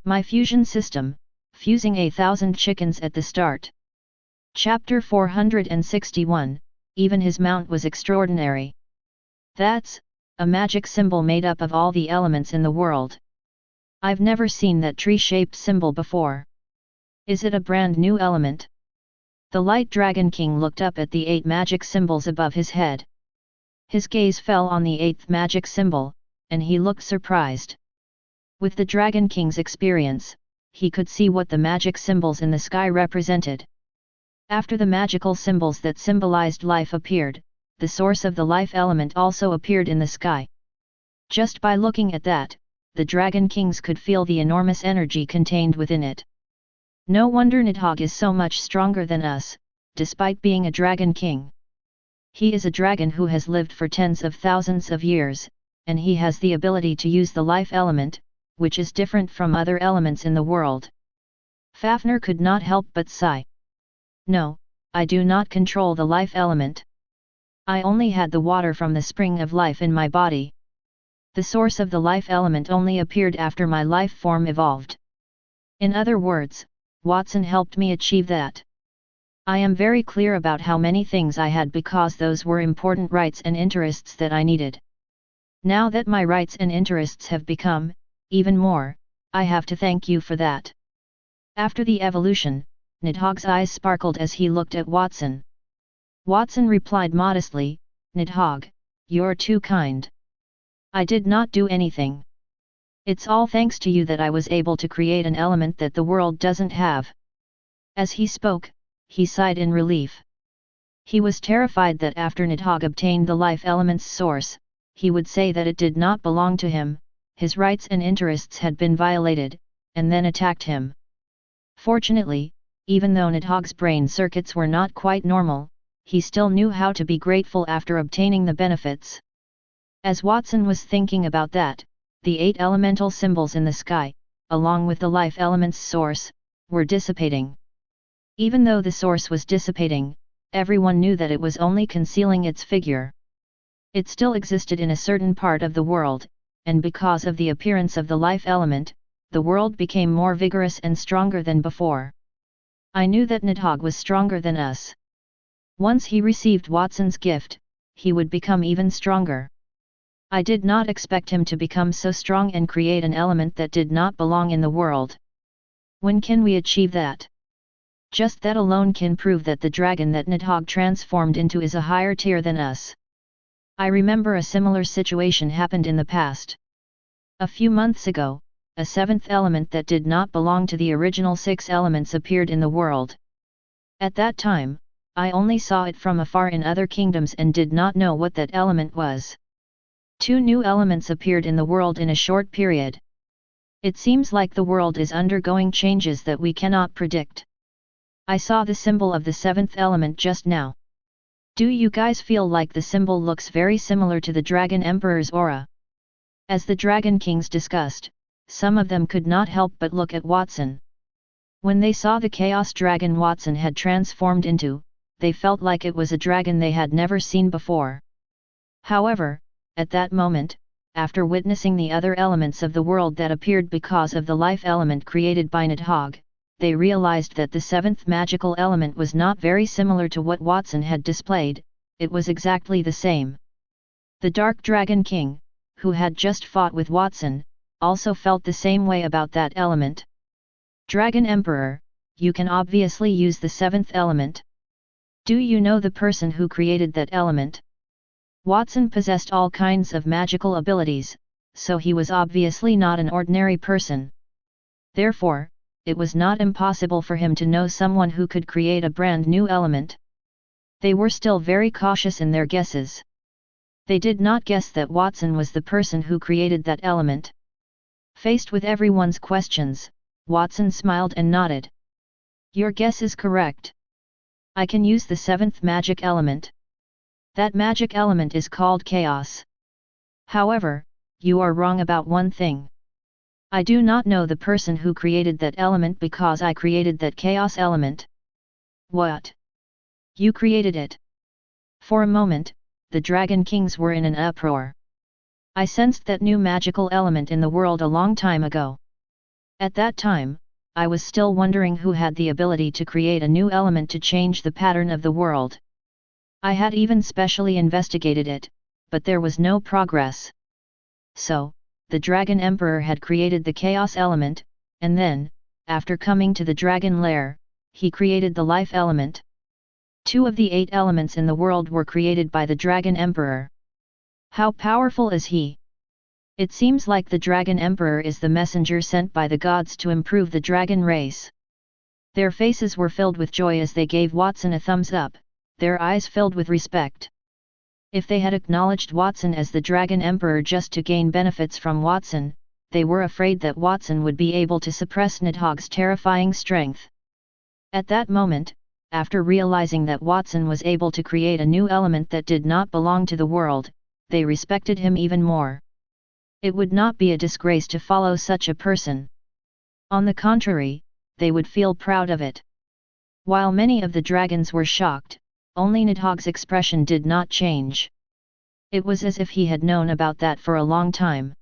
My fusion system, fusing 1,000 chickens at the start. Chapter 461, even his mount was extraordinary. That's a magic symbol made up of all the elements in the world. I've never seen that tree-shaped symbol before. Is it a brand new element? The Light Dragon King looked up at the 8 magic symbols above his head. His gaze fell on the 8th magic symbol, and he looked surprised. With the Dragon King's experience, he could see what the magic symbols in the sky represented. After the magical symbols that symbolized life appeared, the source of the life element also appeared in the sky. Just by looking at that, the Dragon Kings could feel the enormous energy contained within it. No wonder Nidhogg is so much stronger than us, despite being a Dragon King. He is a dragon who has lived for tens of thousands of years, and he has the ability to use the life element, which is different from other elements in the world. Fafnir could not help but sigh. No, I do not control the life element. I only had the water from the spring of life in my body. The source of the life element only appeared after my life form evolved. In other words, Watson helped me achieve that. I am very clear about how many things I had because those were important rights and interests that I needed. Now that my rights and interests have become, even more, I have to thank you for that. After the evolution, Nidhogg's eyes sparkled as he looked at Watson. Watson replied modestly, Nidhogg, you're too kind. I did not do anything. It's all thanks to you that I was able to create an element that the world doesn't have. As he spoke, he sighed in relief. He was terrified that after Nidhogg obtained the life element's source, he would say that it did not belong to him, his rights and interests had been violated, and then attacked him. Fortunately, even though Nidhogg's brain circuits were not quite normal, he still knew how to be grateful after obtaining the benefits. As Watson was thinking about that, the 8 elemental symbols in the sky, along with the life element's source, were dissipating. Even though the source was dissipating, everyone knew that it was only concealing its figure. It still existed in a certain part of the world, and because of the appearance of the life element, the world became more vigorous and stronger than before. I knew that Nidhogg was stronger than us. Once he received Watson's gift, he would become even stronger. I did not expect him to become so strong and create an element that did not belong in the world. When can we achieve that? Just that alone can prove that the dragon that Nidhogg transformed into is a higher tier than us. I remember a similar situation happened in the past. A few months ago, a 7th element that did not belong to the original 6 elements appeared in the world. At that time, I only saw it from afar in other kingdoms and did not know what that element was. 2 new elements appeared in the world in a short period. It seems like the world is undergoing changes that we cannot predict. I saw the symbol of the 7th element just now. Do you guys feel like the symbol looks very similar to the Dragon Emperor's aura? As the Dragon Kings discussed, some of them could not help but look at Watson. When they saw the Chaos Dragon Watson had transformed into, they felt like it was a dragon they had never seen before. However, at that moment, after witnessing the other elements of the world that appeared because of the life element created by Nidhogg, they realized that the 7th magical element was not very similar to what Watson had displayed, it was exactly the same. The Dark Dragon King, who had just fought with Watson, also felt the same way about that element. Dragon Emperor, you can obviously use the 7th element. Do you know the person who created that element? Watson possessed all kinds of magical abilities, so he was obviously not an ordinary person. Therefore, it was not impossible for him to know someone who could create a brand new element. They were still very cautious in their guesses. They did not guess that Watson was the person who created that element. Faced with everyone's questions, Watson smiled and nodded. Your guess is correct. I can use the 7th magic element. That magic element is called chaos. However, you are wrong about one thing. I do not know the person who created that element because I created that chaos element. What? You created it? For a moment, the Dragon Kings were in an uproar. I sensed that new magical element in the world a long time ago. At that time, I was still wondering who had the ability to create a new element to change the pattern of the world. I had even specially investigated it, but there was no progress. So, the Dragon Emperor had created the Chaos element, and then, after coming to the Dragon Lair, he created the Life element. 2 of the 8 elements in the world were created by the Dragon Emperor. How powerful is he? It seems like the Dragon Emperor is the messenger sent by the gods to improve the dragon race. Their faces were filled with joy as they gave Watson a thumbs up, their eyes filled with respect. If they had acknowledged Watson as the Dragon Emperor just to gain benefits from Watson, they were afraid that Watson would be able to suppress Nidhogg's terrifying strength. At that moment, after realizing that Watson was able to create a new element that did not belong to the world, they respected him even more. It would not be a disgrace to follow such a person. On the contrary, they would feel proud of it. While many of the dragons were shocked, only Nidhogg's expression did not change. It was as if he had known about that for a long time.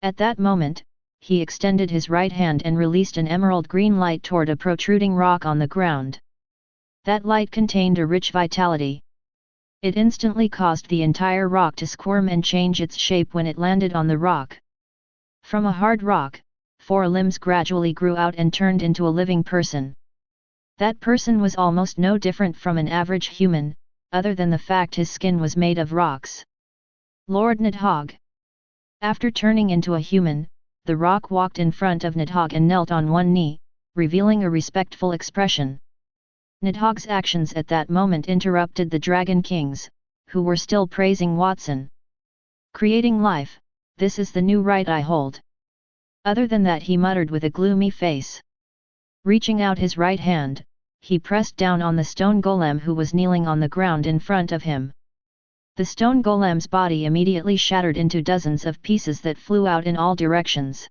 At that moment, he extended his right hand and released an emerald green light toward a protruding rock on the ground. That light contained a rich vitality. It instantly caused the entire rock to squirm and change its shape when it landed on the rock. From a hard rock, 4 limbs gradually grew out and turned into a living person. That person was almost no different from an average human, other than the fact his skin was made of rocks. Lord Nidhogg. After turning into a human, the rock walked in front of Nidhogg and knelt on one knee, revealing a respectful expression. Nidhogg's actions at that moment interrupted the Dragon Kings, who were still praising Watson. Creating life, this is the new right I hold. Other than that, he muttered with a gloomy face. Reaching out his right hand, he pressed down on the stone golem who was kneeling on the ground in front of him. The stone golem's body immediately shattered into dozens of pieces that flew out in all directions.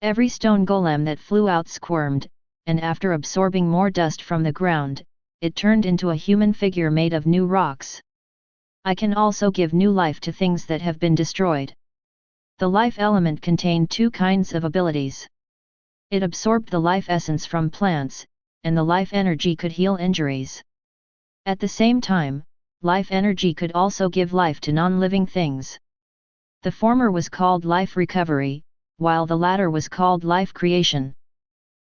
Every stone golem that flew out squirmed, and after absorbing more dust from the ground, it turned into a human figure made of new rocks. I can also give new life to things that have been destroyed. The life element contained 2 kinds of abilities. It absorbed the life essence from plants, and the life energy could heal injuries. At the same time, life energy could also give life to non-living things. The former was called life recovery, while the latter was called life creation.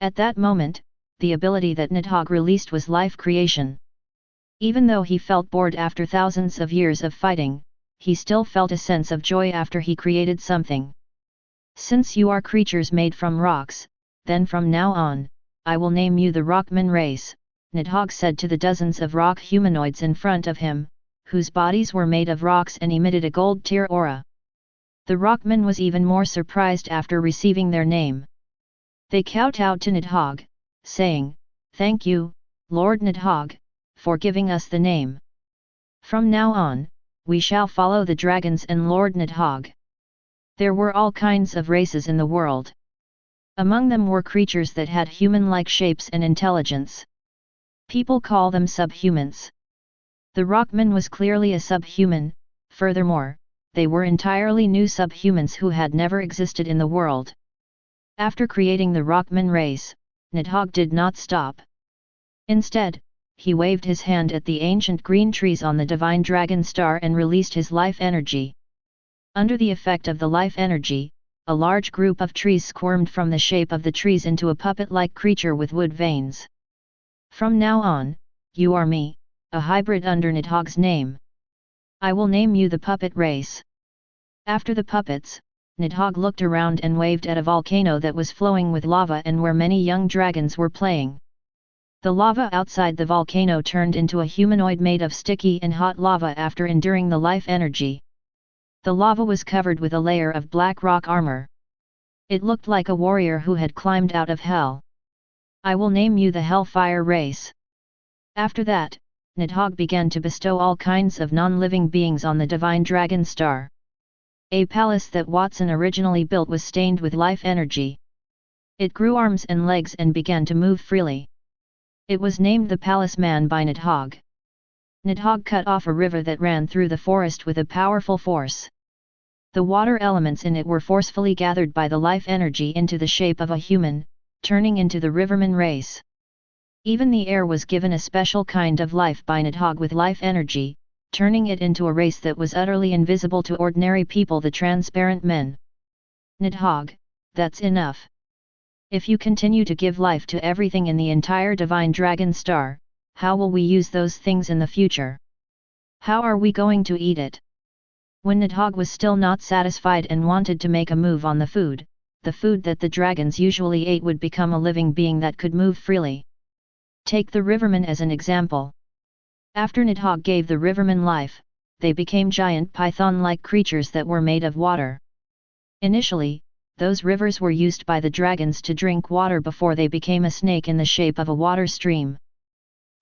At that moment, the ability that Nidhogg released was life creation. Even though he felt bored after thousands of years of fighting, he still felt a sense of joy after he created something. Since you are creatures made from rocks, then from now on, I will name you the Rockman race, Nidhogg said to the dozens of rock humanoids in front of him, whose bodies were made of rocks and emitted a gold tear aura. The Rockman was even more surprised after receiving their name. They kowtowed to Nidhogg, saying, "Thank you, Lord Nidhogg, for giving us the name. From now on, we shall follow the dragons and Lord Nidhogg." There were all kinds of races in the world. Among them were creatures that had human-like shapes and intelligence. People call them subhumans. The Rockman was clearly a subhuman. Furthermore, they were entirely new subhumans who had never existed in the world. After creating the Rockman race, Nidhogg did not stop. Instead, he waved his hand at the ancient green trees on the divine dragon star and released his life energy. Under the effect of the life energy, a large group of trees squirmed from the shape of the trees into a puppet-like creature with wood veins. From now on, you are me, a hybrid under Nidhogg's name. I will name you the puppet race. After the puppets, Nidhogg looked around and waved at a volcano that was flowing with lava and where many young dragons were playing. The lava outside the volcano turned into a humanoid made of sticky and hot lava after enduring the life energy. The lava was covered with a layer of black rock armor. It looked like a warrior who had climbed out of hell. I will name you the Hellfire race. After that, Nidhogg began to bestow all kinds of non-living beings on the divine dragon star. A palace that Watson originally built was stained with life energy. It grew arms and legs and began to move freely. It was named the Palace Man by Nidhogg. Nidhogg cut off a river that ran through the forest with a powerful force. The water elements in it were forcefully gathered by the life energy into the shape of a human, turning into the Riverman race. Even the air was given a special kind of life by Nidhogg with life energy, turning it into a race that was utterly invisible to ordinary people, the transparent men. Nidhogg, that's enough. If you continue to give life to everything in the entire divine dragon star, how will we use those things in the future? How are we going to eat it? When Nidhogg was still not satisfied and wanted to make a move on the food that the dragons usually ate would become a living being that could move freely. Take the Rivermen as an example. After Nidhogg gave the Rivermen life, they became giant python-like creatures that were made of water. Initially, those rivers were used by the dragons to drink water before they became a snake in the shape of a water stream.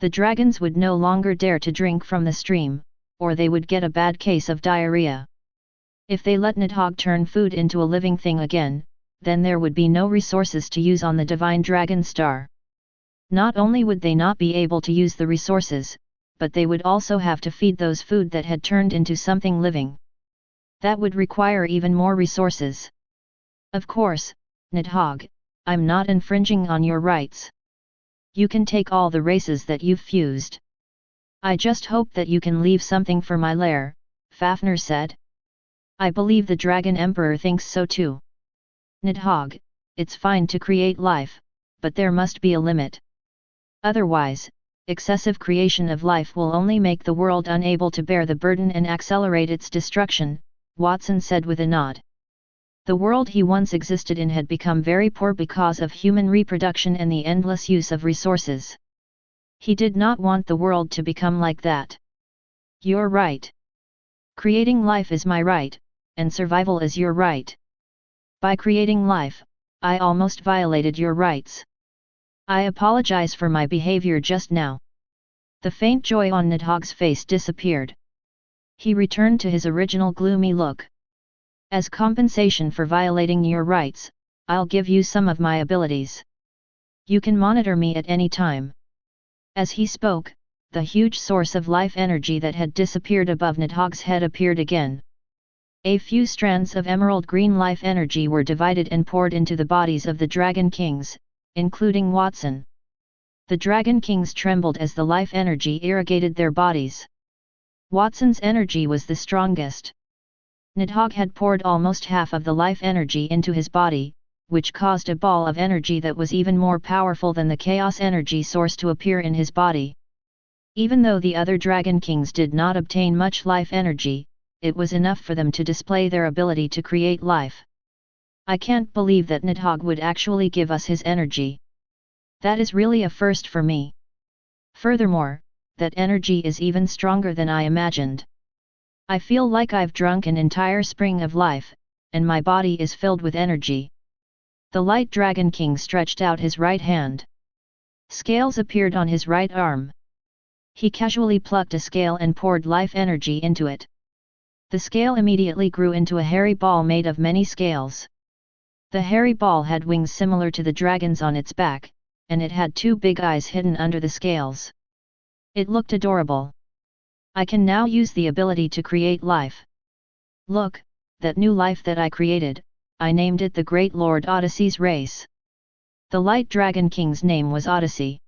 The dragons would no longer dare to drink from the stream, or they would get a bad case of diarrhea. If they let Nidhogg turn food into a living thing again, then there would be no resources to use on the divine dragon star. Not only would they not be able to use the resources, but they would also have to feed those food that had turned into something living. That would require even more resources. Of course, Nidhogg, I'm not infringing on your rights. You can take all the races that you've fused. I just hope that you can leave something for my lair, Fafnir said. I believe the Dragon Emperor thinks so too. Nidhogg, it's fine to create life, but there must be a limit. Otherwise, excessive creation of life will only make the world unable to bear the burden and accelerate its destruction, Watson said with a nod. The world he once existed in had become very poor because of human reproduction and the endless use of resources. He did not want the world to become like that. You're right. Creating life is my right, and survival is your right. By creating life, I almost violated your rights. I apologize for my behavior just now. The faint joy on Nidhogg's face disappeared. He returned to his original gloomy look. As compensation for violating your rights, I'll give you some of my abilities. You can monitor me at any time. As he spoke, the huge source of life energy that had disappeared above Nidhogg's head appeared again. A few strands of emerald green life energy were divided and poured into the bodies of the Dragon Kings, including Watson. The Dragon Kings trembled as the life energy irrigated their bodies. Watson's energy was the strongest. Nidhogg had poured almost half of the life energy into his body, which caused a ball of energy that was even more powerful than the chaos energy source to appear in his body. Even though the other Dragon Kings did not obtain much life energy, it was enough for them to display their ability to create life. I can't believe that Nidhogg would actually give us his energy. That is really a first for me. Furthermore, that energy is even stronger than I imagined. I feel like I've drunk an entire spring of life, and my body is filled with energy. The Light Dragon King stretched out his right hand. Scales appeared on his right arm. He casually plucked a scale and poured life energy into it. The scale immediately grew into a hairy ball made of many scales. The hairy ball had wings similar to the dragon's on its back, and it had two big eyes hidden under the scales. It looked adorable. I can now use the ability to create life. Look, that new life that I created, I named it the Great Lord Odyssey's race. The Light Dragon King's name was Odyssey.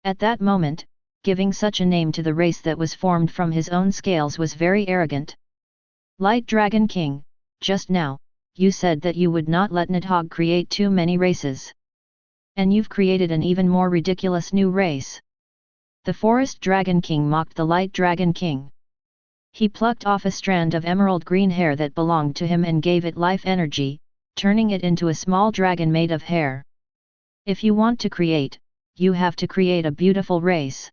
At that moment, giving such a name to the race that was formed from his own scales was very arrogant. Light Dragon King, just now, you said that you would not let Nidhogg create too many races. And you've created an even more ridiculous new race. The Forest Dragon King mocked the Light Dragon King. He plucked off a strand of emerald green hair that belonged to him and gave it life energy, turning it into a small dragon made of hair. If you want to create, you have to create a beautiful race.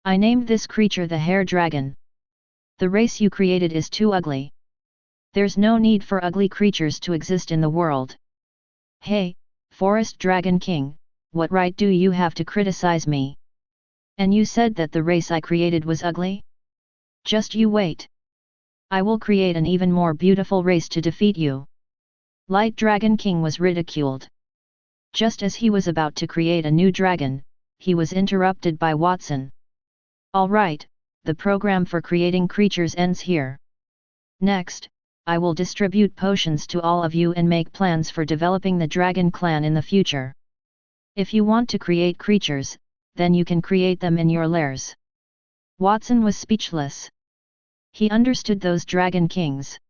I named this creature the Hair Dragon. The race you created is too ugly. There's no need for ugly creatures to exist in the world. Hey, Forest Dragon King, what right do you have to criticize me? And you said that the race I created was ugly? Just you wait. I will create an even more beautiful race to defeat you. Light Dragon King was ridiculed. Just as he was about to create a new dragon, he was interrupted by Watson. All right, the program for creating creatures ends here. Next, I will distribute potions to all of you and make plans for developing the dragon clan in the future. If you want to create creatures, then you can create them in your lairs. Watson was speechless. He understood those dragon kings.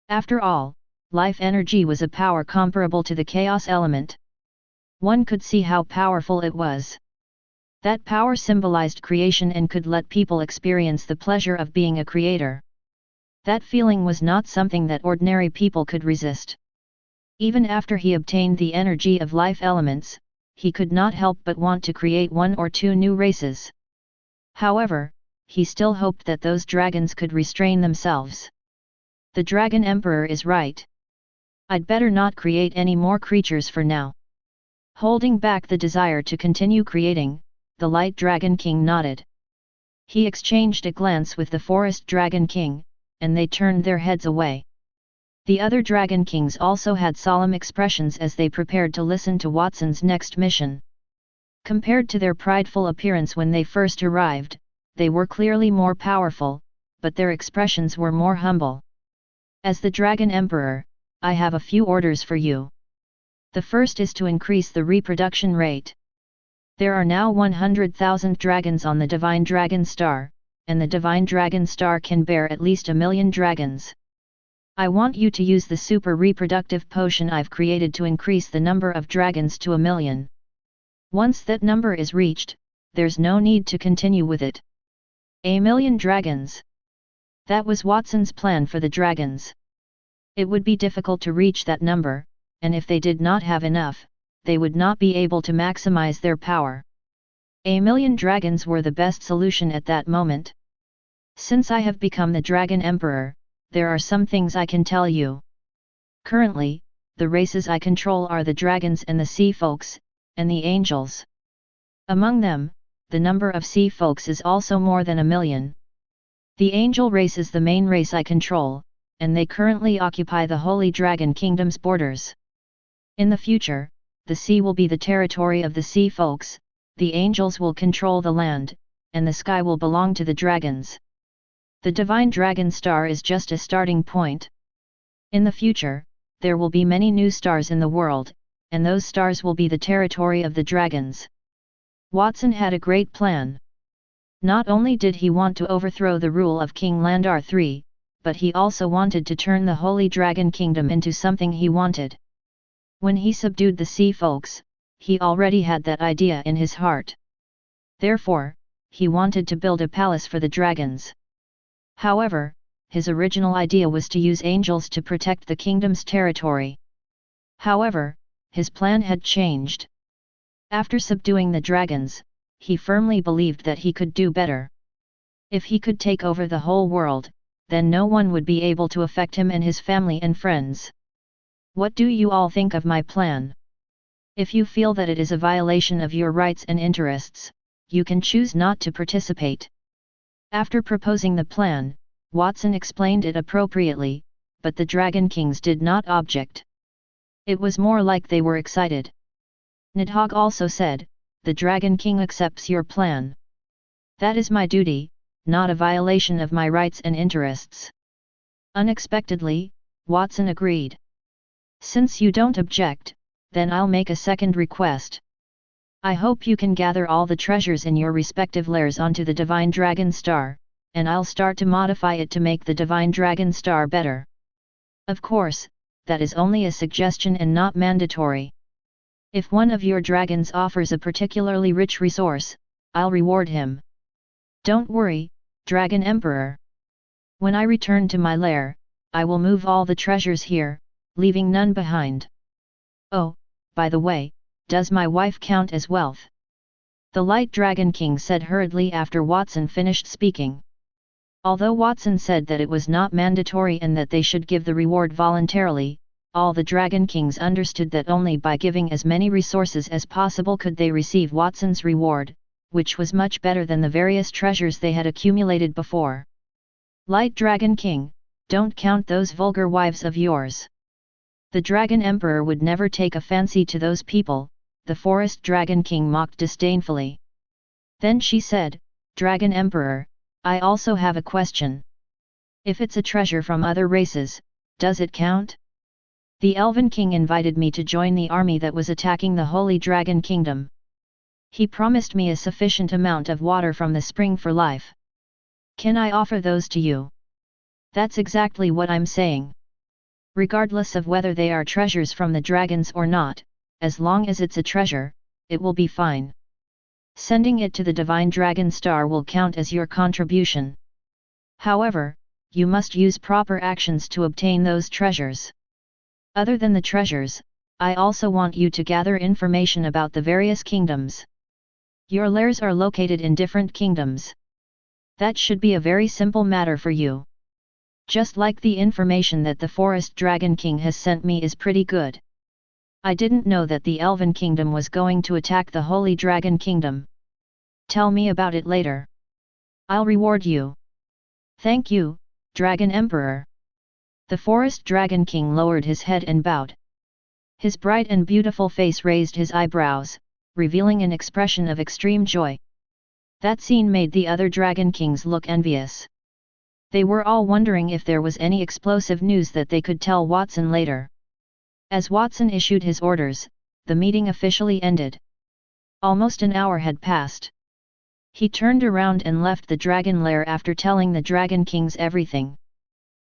After all, life energy was a power comparable to the chaos element. One could see how powerful it was. That power symbolized creation and could let people experience the pleasure of being a creator. That feeling was not something that ordinary people could resist. Even after he obtained the energy of life elements, he could not help but want to create one or two new races. However, he still hoped that those dragons could restrain themselves. The Dragon Emperor is right. I'd better not create any more creatures for now. Holding back the desire to continue creating, the Light Dragon King nodded. He exchanged a glance with the Forest Dragon King, and they turned their heads away. The other Dragon Kings also had solemn expressions as they prepared to listen to Watson's next mission. Compared to their prideful appearance when they first arrived, they were clearly more powerful, but their expressions were more humble. As the Dragon Emperor, I have a few orders for you. The first is to increase the reproduction rate. There are now 100,000 dragons on the Divine Dragon Star, and the Divine Dragon Star can bear at least 1,000,000 dragons. I want you to use the super reproductive potion I've created to increase the number of dragons to 1,000,000. Once that number is reached, there's no need to continue with it. 1,000,000 dragons. That was Watson's plan for the dragons. It would be difficult to reach that number, and if they did not have enough, they would not be able to maximize their power. 1,000,000 dragons were the best solution at that moment. Since I have become the Dragon Emperor, there are some things I can tell you. Currently, the races I control are the dragons and the sea folks, and the angels. Among them, the number of sea folks is also more than 1,000,000. The angel race is the main race I control, and they currently occupy the Holy Dragon Kingdom's borders. In the future, the sea will be the territory of the sea folks, the angels will control the land, and the sky will belong to the dragons. The Divine Dragon Star is just a starting point. In the future, there will be many new stars in the world, and those stars will be the territory of the dragons. Watson had a great plan. Not only did he want to overthrow the rule of King Landar III, but he also wanted to turn the Holy Dragon Kingdom into something he wanted. When he subdued the sea folks, he already had that idea in his heart. Therefore, he wanted to build a palace for the dragons. However, his original idea was to use angels to protect the kingdom's territory. However, his plan had changed. After subduing the dragons, he firmly believed that he could do better. If he could take over the whole world, then no one would be able to affect him and his family and friends. What do you all think of my plan? If you feel that it is a violation of your rights and interests, you can choose not to participate. After proposing the plan, Watson explained it appropriately, but the Dragon Kings did not object. It was more like they were excited. Nidhogg also said, "The Dragon King accepts your plan. That is my duty, not a violation of my rights and interests." Unexpectedly, Watson agreed. "Since you don't object, then I'll make a second request. I hope you can gather all the treasures in your respective lairs onto the Divine Dragon Star, and I'll start to modify it to make the Divine Dragon Star better. Of course, that is only a suggestion and not mandatory. If one of your dragons offers a particularly rich resource, I'll reward him. Don't worry, Dragon Emperor. When I return to my lair, I will move all the treasures here, leaving none behind. Oh, by the way, does my wife count as wealth?" The Light Dragon King said hurriedly after Watson finished speaking. Although Watson said that it was not mandatory and that they should give the reward voluntarily, all the Dragon Kings understood that only by giving as many resources as possible could they receive Watson's reward, which was much better than the various treasures they had accumulated before. "Light Dragon King, don't count those vulgar wives of yours. The Dragon Emperor would never take a fancy to those people," the Forest Dragon King mocked disdainfully. Then she said, "Dragon Emperor, I also have a question. If it's a treasure from other races, does it count? The Elven King invited me to join the army that was attacking the Holy Dragon Kingdom. He promised me a sufficient amount of water from the spring for life. Can I offer those to you? That's exactly what I'm saying. Regardless of whether they are treasures from the dragons or not, as long as it's a treasure, it will be fine. Sending it to the Divine Dragon Star will count as your contribution. However, you must use proper actions to obtain those treasures. Other than the treasures, I also want you to gather information about the various kingdoms. Your lairs are located in different kingdoms. That should be a very simple matter for you. Just like the information that the Forest Dragon King has sent me is pretty good. I didn't know that the Elven Kingdom was going to attack the Holy Dragon Kingdom. Tell me about it later. I'll reward you. Thank you, Dragon Emperor. The Forest Dragon King lowered his head and bowed. His bright and beautiful face raised his eyebrows, revealing an expression of extreme joy. That scene made the other Dragon Kings look envious. They were all wondering if there was any explosive news that they could tell Watson later. As Watson issued his orders, the meeting officially ended. Almost an hour had passed. He turned around and left the dragon lair after telling the Dragon Kings everything.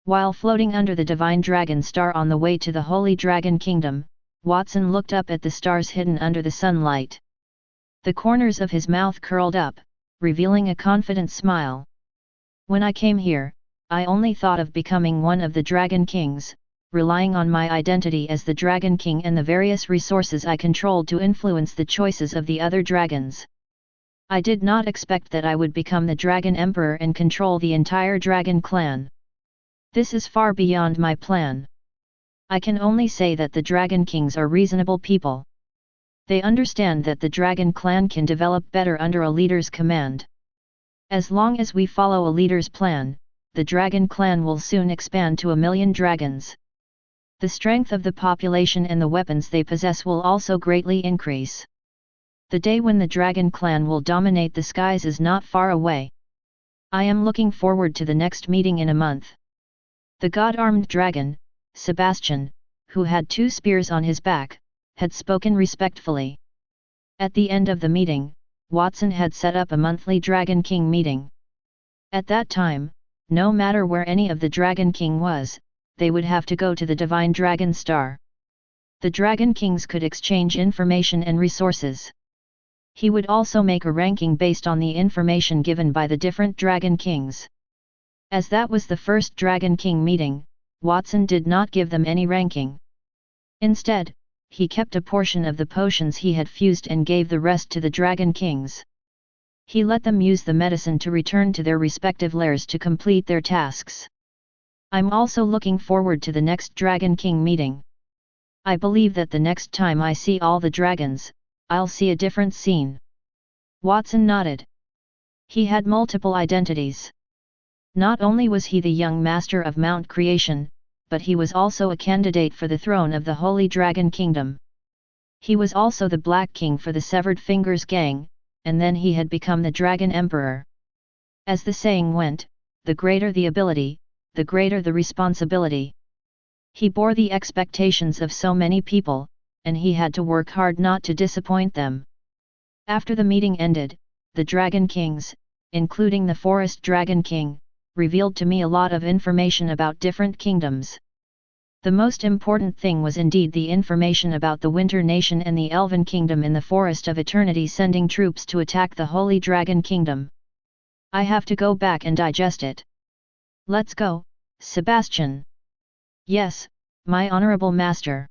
While floating under the Divine Dragon Star on the way to the Holy Dragon Kingdom, Watson looked up at the stars hidden under the sunlight. The corners of his mouth curled up, revealing a confident smile. When I came here, I only thought of becoming one of the Dragon Kings, relying on my identity as the Dragon King and the various resources I controlled to influence the choices of the other dragons. I did not expect that I would become the Dragon Emperor and control the entire Dragon clan. This is far beyond my plan. I can only say that the Dragon Kings are reasonable people. They understand that the Dragon clan can develop better under a leader's command. As long as we follow a leader's plan, the Dragon clan will soon expand to 1,000,000 dragons. The strength of the population and the weapons they possess will also greatly increase. The day when the Dragon clan will dominate the skies is not far away. I am looking forward to the next meeting in a month. The god-armed dragon, Sebastian, who had 2 spears on his back, had spoken respectfully. At the end of the meeting, Watson had set up a monthly Dragon King meeting. At that time, no matter where any of the Dragon King was, they would have to go to the Divine Dragon Star. The Dragon Kings could exchange information and resources. He would also make a ranking based on the information given by the different Dragon Kings. As that was the first Dragon King meeting, Watson did not give them any ranking. Instead, he kept a portion of the potions he had fused and gave the rest to the Dragon Kings. He let them use the medicine to return to their respective lairs to complete their tasks. I'm also looking forward to the next Dragon King meeting. I believe that the next time I see all the dragons, I'll see a different scene. Watson nodded. He had multiple identities. Not only was he the young master of Mount Creation, but he was also a candidate for the throne of the Holy Dragon Kingdom. He was also the Black King for the Severed Fingers Gang, and then he had become the Dragon Emperor. As the saying went, the greater the ability, the greater the responsibility. He bore the expectations of so many people, and he had to work hard not to disappoint them. After the meeting ended, the Dragon Kings, including the Forest Dragon King, revealed to me a lot of information about different kingdoms. The most important thing was indeed the information about the Winter Nation and the Elven Kingdom in the Forest of Eternity sending troops to attack the Holy Dragon Kingdom. I have to go back and digest it. Let's go, Sebastian. Yes, my honorable master.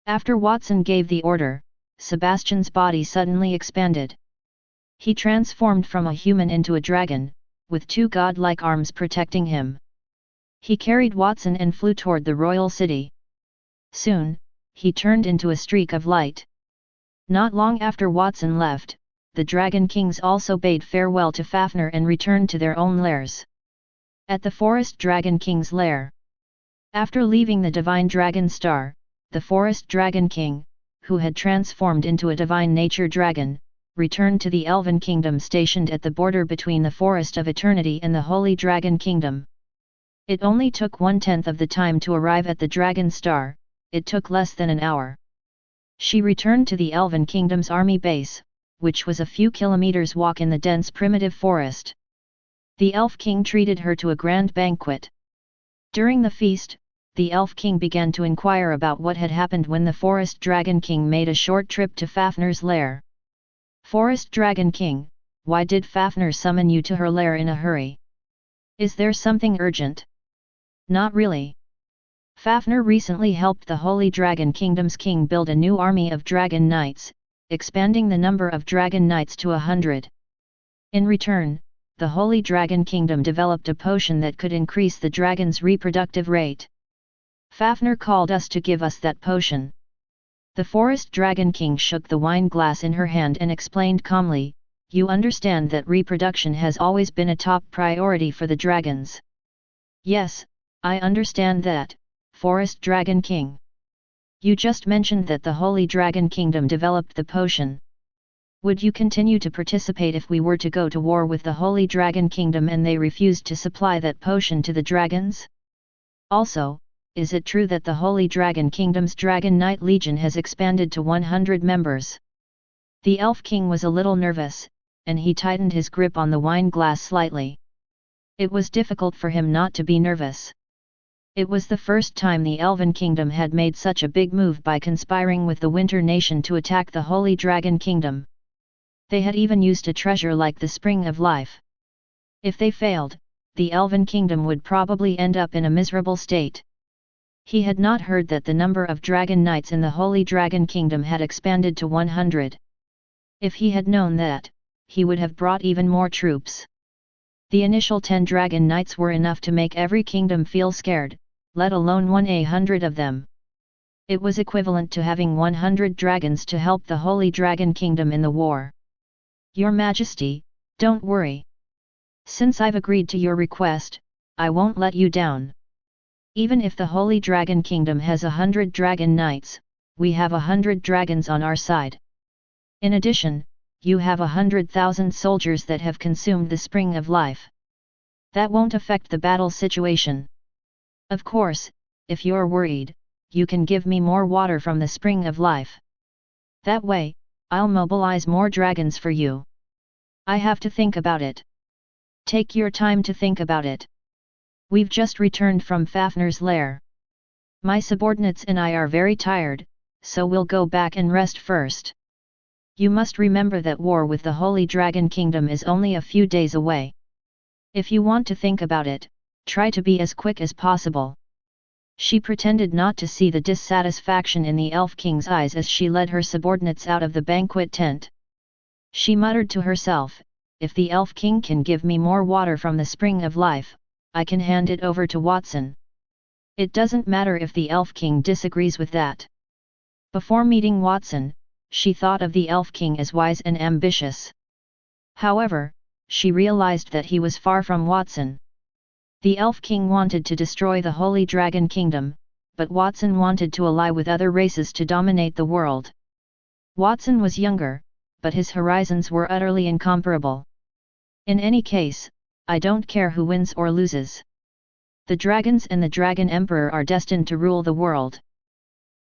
After Watson gave the order, Sebastian's body suddenly expanded. He transformed from a human into a dragon, with 2 godlike arms protecting him. He carried Watson and flew toward the royal city. Soon, he turned into a streak of light. Not long after Watson left, the Dragon Kings also bade farewell to Fafnir and returned to their own lairs. At the Forest Dragon King's lair. After leaving the Divine Dragon Star, the Forest Dragon King, who had transformed into a divine nature dragon, returned to the Elven Kingdom stationed at the border between the Forest of Eternity and the Holy Dragon Kingdom. It only took 1/10 of the time to arrive at the Dragon Star. It took less than an hour. She returned to the Elven Kingdom's army base, which was a few kilometers walk in the dense primitive forest. The Elf King treated her to a grand banquet. During the feast, the Elf King began to inquire about what had happened when the Forest Dragon King made a short trip to Fafnir's lair. Forest Dragon King, why did Fafnir summon you to her lair in a hurry? Is there something urgent? Not really. Fafnir recently helped the Holy Dragon Kingdom's king build a new army of dragon knights, expanding the number of dragon knights to 100. In return, the Holy Dragon Kingdom developed a potion that could increase the dragon's reproductive rate. Fafnir called us to give us that potion. The Forest Dragon King shook the wine glass in her hand and explained calmly, "You understand that reproduction has always been a top priority for the dragons." "Yes, I understand that, Forest Dragon King. You just mentioned that the Holy Dragon Kingdom developed the potion. Would you continue to participate if we were to go to war with the Holy Dragon Kingdom and they refused to supply that potion to the dragons? Also, is it true that the Holy Dragon Kingdom's Dragon Knight Legion has expanded to 100 members? The Elf King was a little nervous, and he tightened his grip on the wine glass slightly. It was difficult for him not to be nervous. It was the first time the Elven Kingdom had made such a big move by conspiring with the Winter Nation to attack the Holy Dragon Kingdom. They had even used a treasure like the Spring of Life. If they failed, the Elven Kingdom would probably end up in a miserable state. He had not heard that the number of dragon knights in the Holy Dragon Kingdom had expanded to 100. If he had known that, he would have brought even more troops. The initial 10 dragon knights were enough to make every kingdom feel scared, let alone 100 of them. It was equivalent to having 100 dragons to help the Holy Dragon Kingdom in the war. Your Majesty, don't worry. Since I've agreed to your request, I won't let you down. Even if the Holy Dragon Kingdom has 100 dragon knights, we have 100 dragons on our side. In addition, you have 100,000 soldiers that have consumed the Spring of Life. That won't affect the battle situation. Of course, if you're worried, you can give me more water from the Spring of Life. That way, I'll mobilize more dragons for you. I have to think about it. Take your time to think about it. We've just returned from Fafnir's lair. My subordinates and I are very tired, so we'll go back and rest first. You must remember that war with the Holy Dragon Kingdom is only a few days away. If you want to think about it, try to be as quick as possible." She pretended not to see the dissatisfaction in the Elf King's eyes as she led her subordinates out of the banquet tent. She muttered to herself, "If the Elf King can give me more water from the Spring of Life, I can hand it over to Watson. It doesn't matter if the Elf King disagrees with that." Before meeting Watson, she thought of the Elf King as wise and ambitious. However, she realized that he was far from Watson. The Elf King wanted to destroy the Holy Dragon Kingdom, but Watson wanted to ally with other races to dominate the world. Watson was younger, but his horizons were utterly incomparable. In any case, I don't care who wins or loses. The dragons and the Dragon Emperor are destined to rule the world.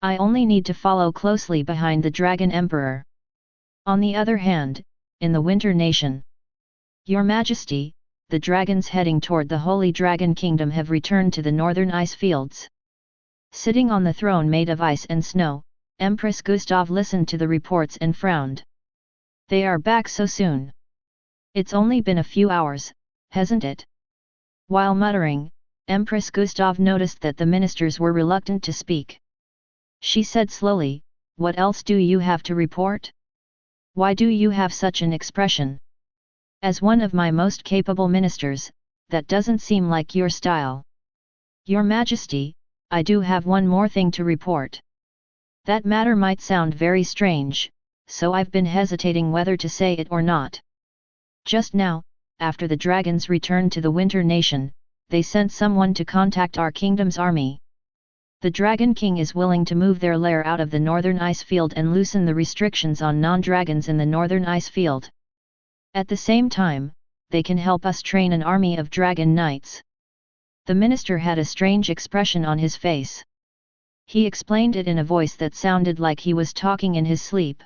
I only need to follow closely behind the Dragon Emperor. On the other hand, in the Winter Nation, Your Majesty, the dragons heading toward the Holy Dragon Kingdom have returned to the northern ice fields. Sitting on the throne made of ice and snow, Empress Gustav listened to the reports and frowned. They are back so soon. It's only been a few hours, hasn't it? While muttering, Empress Gustav noticed that the ministers were reluctant to speak. She said slowly, "What else do you have to report? Why do you have such an expression? As one of my most capable ministers, that doesn't seem like your style." "Your Majesty, I do have one more thing to report. That matter might sound very strange, so I've been hesitating whether to say it or not. Just now, after the dragons returned to the Winter Nation, they sent someone to contact our kingdom's army. The Dragon King is willing to move their lair out of the northern ice field and loosen the restrictions on non-dragons in the northern ice field. At the same time, they can help us train an army of dragon knights." The minister had a strange expression on his face. He explained it in a voice that sounded like he was talking in his sleep.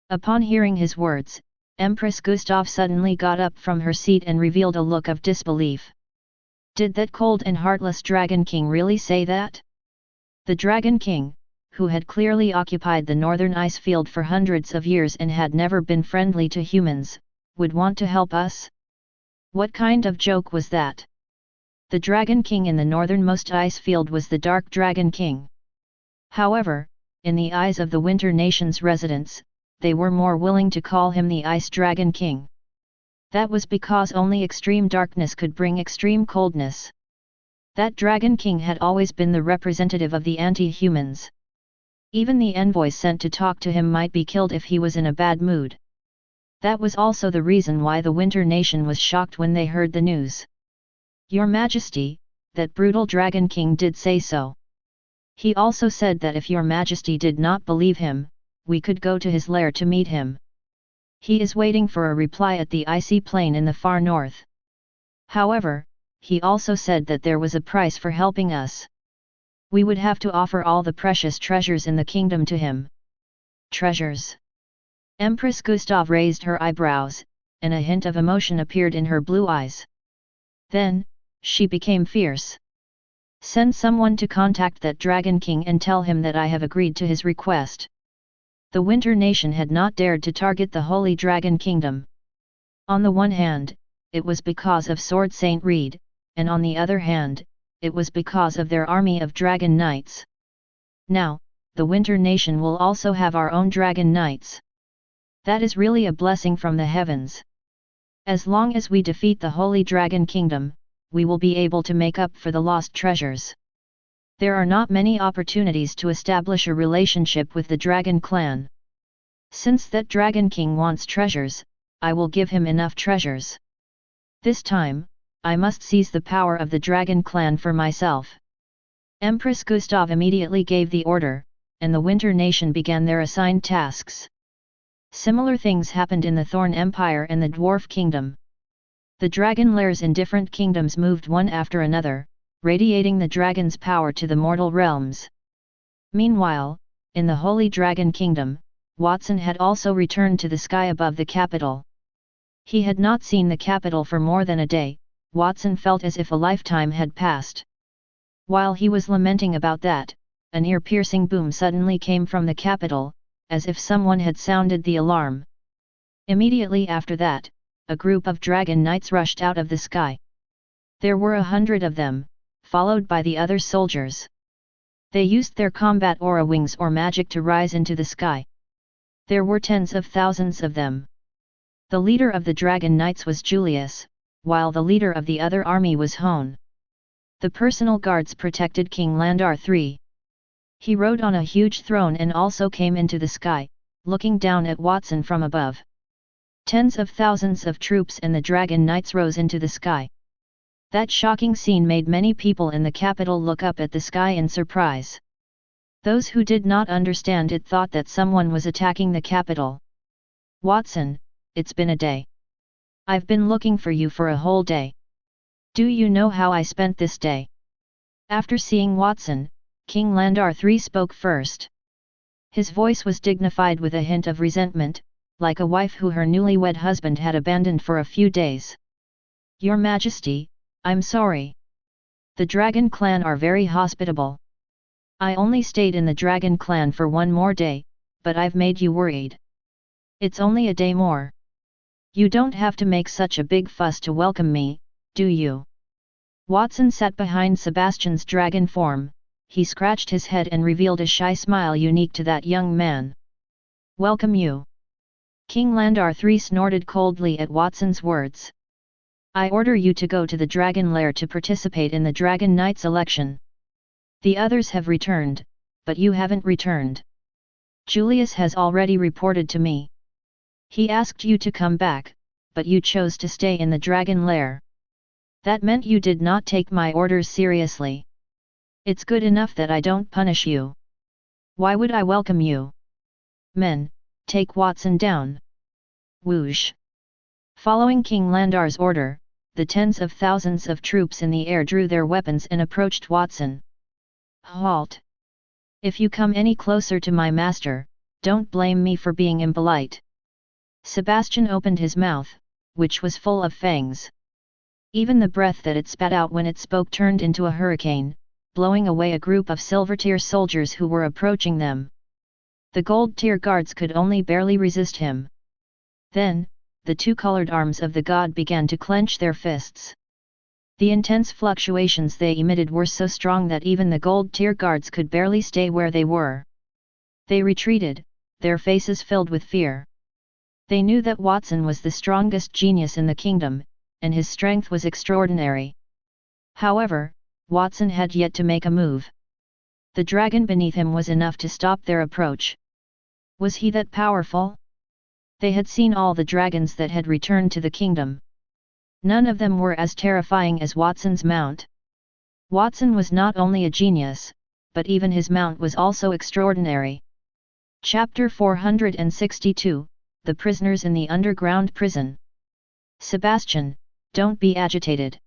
Upon hearing his words, Empress Gustav suddenly got up from her seat and revealed a look of disbelief. Did that cold and heartless Dragon King really say that? The Dragon King, who had clearly occupied the northern ice field for hundreds of years and had never been friendly to humans, would want to help us? What kind of joke was that? The Dragon King in the northernmost ice field was the Dark Dragon King. However, in the eyes of the Winter Nation's residents, they were more willing to call him the Ice Dragon King. That was because only extreme darkness could bring extreme coldness. That Dragon King had always been the representative of the anti-humans. Even the envoys sent to talk to him might be killed if he was in a bad mood. That was also the reason why the Winter Nation was shocked when they heard the news. Your Majesty, that brutal Dragon King did say so. He also said that if your Majesty did not believe him, we could go to his lair to meet him. He is waiting for a reply at the icy plain in the far north. However, he also said that there was a price for helping us. We would have to offer all the precious treasures in the kingdom to him. Treasures? Empress Gustav raised her eyebrows, and a hint of emotion appeared in her blue eyes. Then, she became fierce. Send someone to contact that Dragon King and tell him that I have agreed to his request. The Winter Nation had not dared to target the Holy Dragon Kingdom. On the one hand, it was because of Sword Saint Reed, and on the other hand, it was because of their army of Dragon Knights. Now, the Winter Nation will also have our own Dragon Knights. That is really a blessing from the heavens. As long as we defeat the Holy Dragon Kingdom, we will be able to make up for the lost treasures. There are not many opportunities to establish a relationship with the Dragon Clan. Since that Dragon King wants treasures, I will give him enough treasures. This time, I must seize the power of the Dragon Clan for myself. Empress Gustav immediately gave the order, and the Winter Nation began their assigned tasks. Similar things happened in the Thorn Empire and the Dwarf Kingdom. The dragon lairs in different kingdoms moved one after another, radiating the dragon's power to the mortal realms. Meanwhile, in the Holy Dragon Kingdom, Watson had also returned to the sky above the capital. He had not seen the capital for more than a day. Watson felt as if a lifetime had passed. While he was lamenting about that, an ear-piercing boom suddenly came from the capital, as if someone had sounded the alarm. Immediately after that, a group of dragon knights rushed out of the sky. There were 100 of them, followed by the other soldiers. They used their combat aura wings or magic to rise into the sky. There were tens of thousands of them. The leader of the dragon knights was Julius, while the leader of the other army was Hone. The personal guards protected King Landar III. He rode on a huge throne and also came into the sky, looking down at Watson from above. Tens of thousands of troops and the dragon knights rose into the sky. That shocking scene made many people in the capital look up at the sky in surprise. Those who did not understand it thought that someone was attacking the capital. Watson, it's been a day. I've been looking for you for a whole day. Do you know how I spent this day? After seeing Watson, King Landar III spoke first. His voice was dignified with a hint of resentment, like a wife who her newlywed husband had abandoned for a few days. Your Majesty, I'm sorry. The Dragon Clan are very hospitable. I only stayed in the Dragon Clan for one more day, but I've made you worried. It's only a day more. You don't have to make such a big fuss to welcome me, do you? Watson sat behind Sebastian's dragon form. He scratched his head and revealed a shy smile unique to that young man. Welcome you. King Landar III snorted coldly at Watson's words. I order you to go to the dragon lair to participate in the Dragon Knights election. The others have returned, but you haven't returned. Julius has already reported to me. He asked you to come back, but you chose to stay in the dragon lair. That meant you did not take my orders seriously. It's good enough that I don't punish you. Why would I welcome you? Men, take Watson down. Whoosh. Following King Landar's order, the tens of thousands of troops in the air drew their weapons and approached Watson. "Halt! If you come any closer to my master, don't blame me for being impolite." Sebastian opened his mouth, which was full of fangs. Even the breath that it spat out when it spoke turned into a hurricane, blowing away a group of silver-tier soldiers who were approaching them. The gold-tier guards could only barely resist him. Then, the two-colored arms of the god began to clench their fists. The intense fluctuations they emitted were so strong that even the gold-tier guards could barely stay where they were. They retreated, their faces filled with fear. They knew that Watson was the strongest genius in the kingdom, and his strength was extraordinary. However, Watson had yet to make a move. The dragon beneath him was enough to stop their approach. Was he that powerful? They had seen all the dragons that had returned to the kingdom. None of them were as terrifying as Watson's mount. Watson was not only a genius, but even his mount was also extraordinary. Chapter 462, The Prisoners in the Underground Prison. "Sebastian, don't be agitated.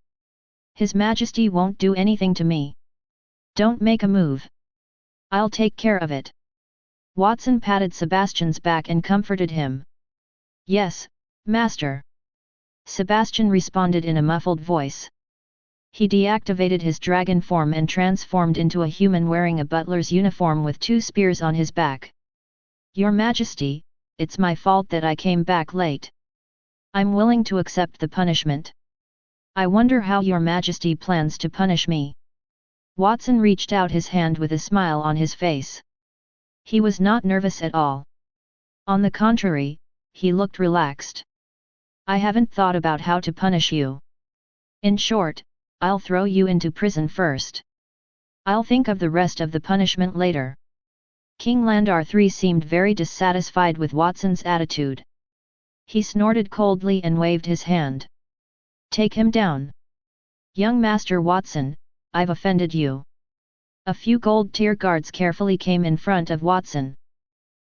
His Majesty won't do anything to me. Don't make a move. I'll take care of it." Watson patted Sebastian's back and comforted him. "Yes, Master." Sebastian responded in a muffled voice. He deactivated his dragon form and transformed into a human wearing a butler's uniform with 2 spears on his back. "Your Majesty, it's my fault that I came back late. I'm willing to accept the punishment. I wonder how your Majesty plans to punish me." Watson reached out his hand with a smile on his face. He was not nervous at all. On the contrary, he looked relaxed. "I haven't thought about how to punish you. In short, I'll throw you into prison first. I'll think of the rest of the punishment later." King Landar III seemed very dissatisfied with Watson's attitude. He snorted coldly and waved his hand. "Take him down. Young Master Watson, I've offended you." A few gold-tier guards carefully came in front of Watson.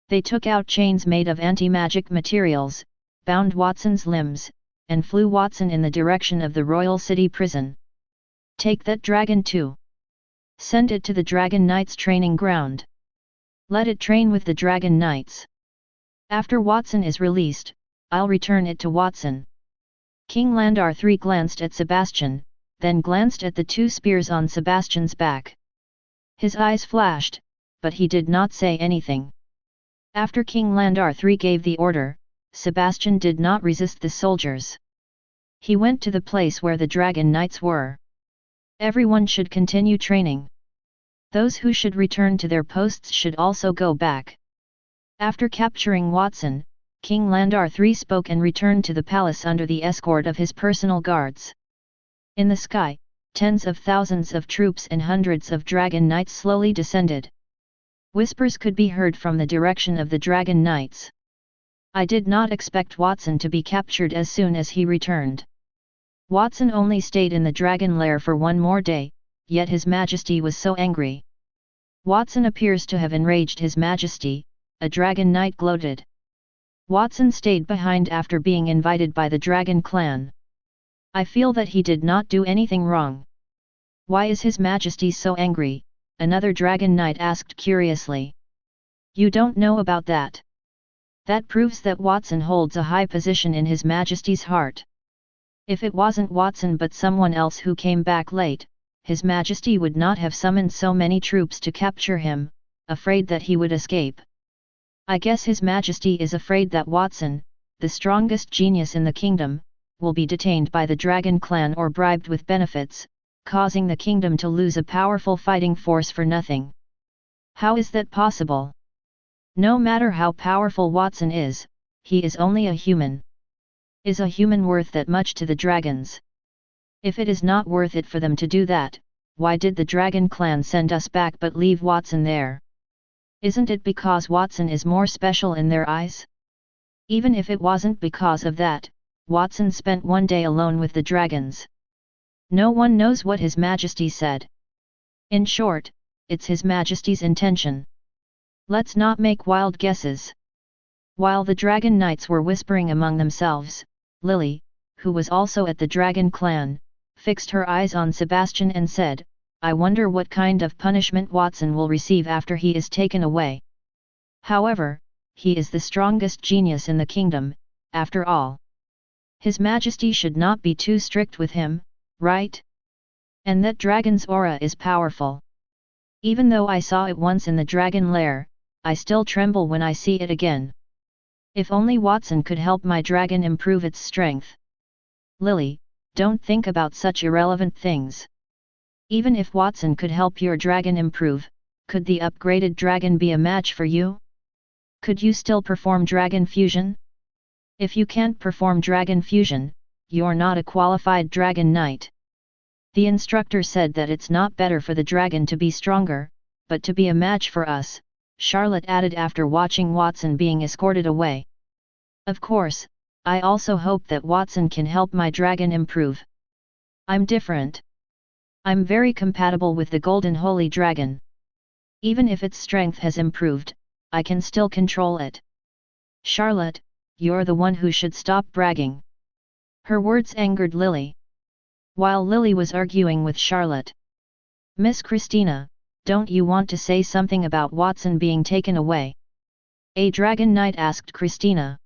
They took out chains made of anti-magic materials, bound Watson's limbs, and flew Watson in the direction of the royal city prison. "Take that dragon too. Send it to the Dragon Knights training ground. Let it train with the Dragon Knights. After Watson is released, I'll return it to Watson." King Landar III glanced at Sebastian, then glanced at the 2 spears on Sebastian's back. His eyes flashed, but he did not say anything. After King Landar III gave the order, Sebastian did not resist the soldiers. He went to the place where the Dragon Knights were. Everyone should continue training. Those who should return to their posts should also go back. After capturing Watson, King Landar III spoke and returned to the palace under the escort of his personal guards. In the sky, tens of thousands of troops and hundreds of Dragon Knights slowly descended. Whispers could be heard from the direction of the Dragon Knights. "I did not expect Watson to be captured as soon as he returned. Watson only stayed in the dragon lair for 1 more day, yet His Majesty was so angry." "Watson appears to have enraged His Majesty," a Dragon Knight gloated. "Watson stayed behind after being invited by the Dragon clan. I feel that he did not do anything wrong." "Why is His Majesty so angry?" another Dragon Knight asked curiously. "You don't know about that? That proves that Watson holds a high position in His Majesty's heart. If it wasn't Watson but someone else who came back late, His Majesty would not have summoned so many troops to capture him, afraid that he would escape. I guess His Majesty is afraid that Watson, the strongest genius in the kingdom, will be detained by the Dragon clan or bribed with benefits, causing the kingdom to lose a powerful fighting force for nothing. How is that possible? No matter how powerful Watson is, he is only a human. Is a human worth that much to the dragons? If it is not worth it for them to do that, why did the Dragon clan send us back but leave Watson there? Isn't it because Watson is more special in their eyes? Even if it wasn't because of that, Watson spent 1 day alone with the dragons. No one knows what His Majesty said. In short, it's His Majesty's intention. Let's not make wild guesses." While the Dragon Knights were whispering among themselves, Lily, who was also at the Dragon Clan, fixed her eyes on Sebastian and said, "I wonder what kind of punishment Watson will receive after he is taken away. However, he is the strongest genius in the kingdom, after all. His Majesty should not be too strict with him, right? And that dragon's aura is powerful. Even though I saw it once in the dragon lair, I still tremble when I see it again. If only Watson could help my dragon improve its strength." "Lily, don't think about such irrelevant things. Even if Watson could help your dragon improve, could the upgraded dragon be a match for you? Could you still perform dragon fusion? If you can't perform dragon fusion, you're not a qualified dragon knight. The instructor said that it's not better for the dragon to be stronger, but to be a match for us," Charlotte added after watching Watson being escorted away. "Of course, I also hope that Watson can help my dragon improve. I'm different. I'm very compatible with the Golden Holy Dragon. Even if its strength has improved, I can still control it." "Charlotte, you're the one who should stop bragging." Her words angered Lily. While Lily was arguing with Charlotte, "Miss Christina, don't you want to say something about Watson being taken away?" a Dragon Knight asked Christina.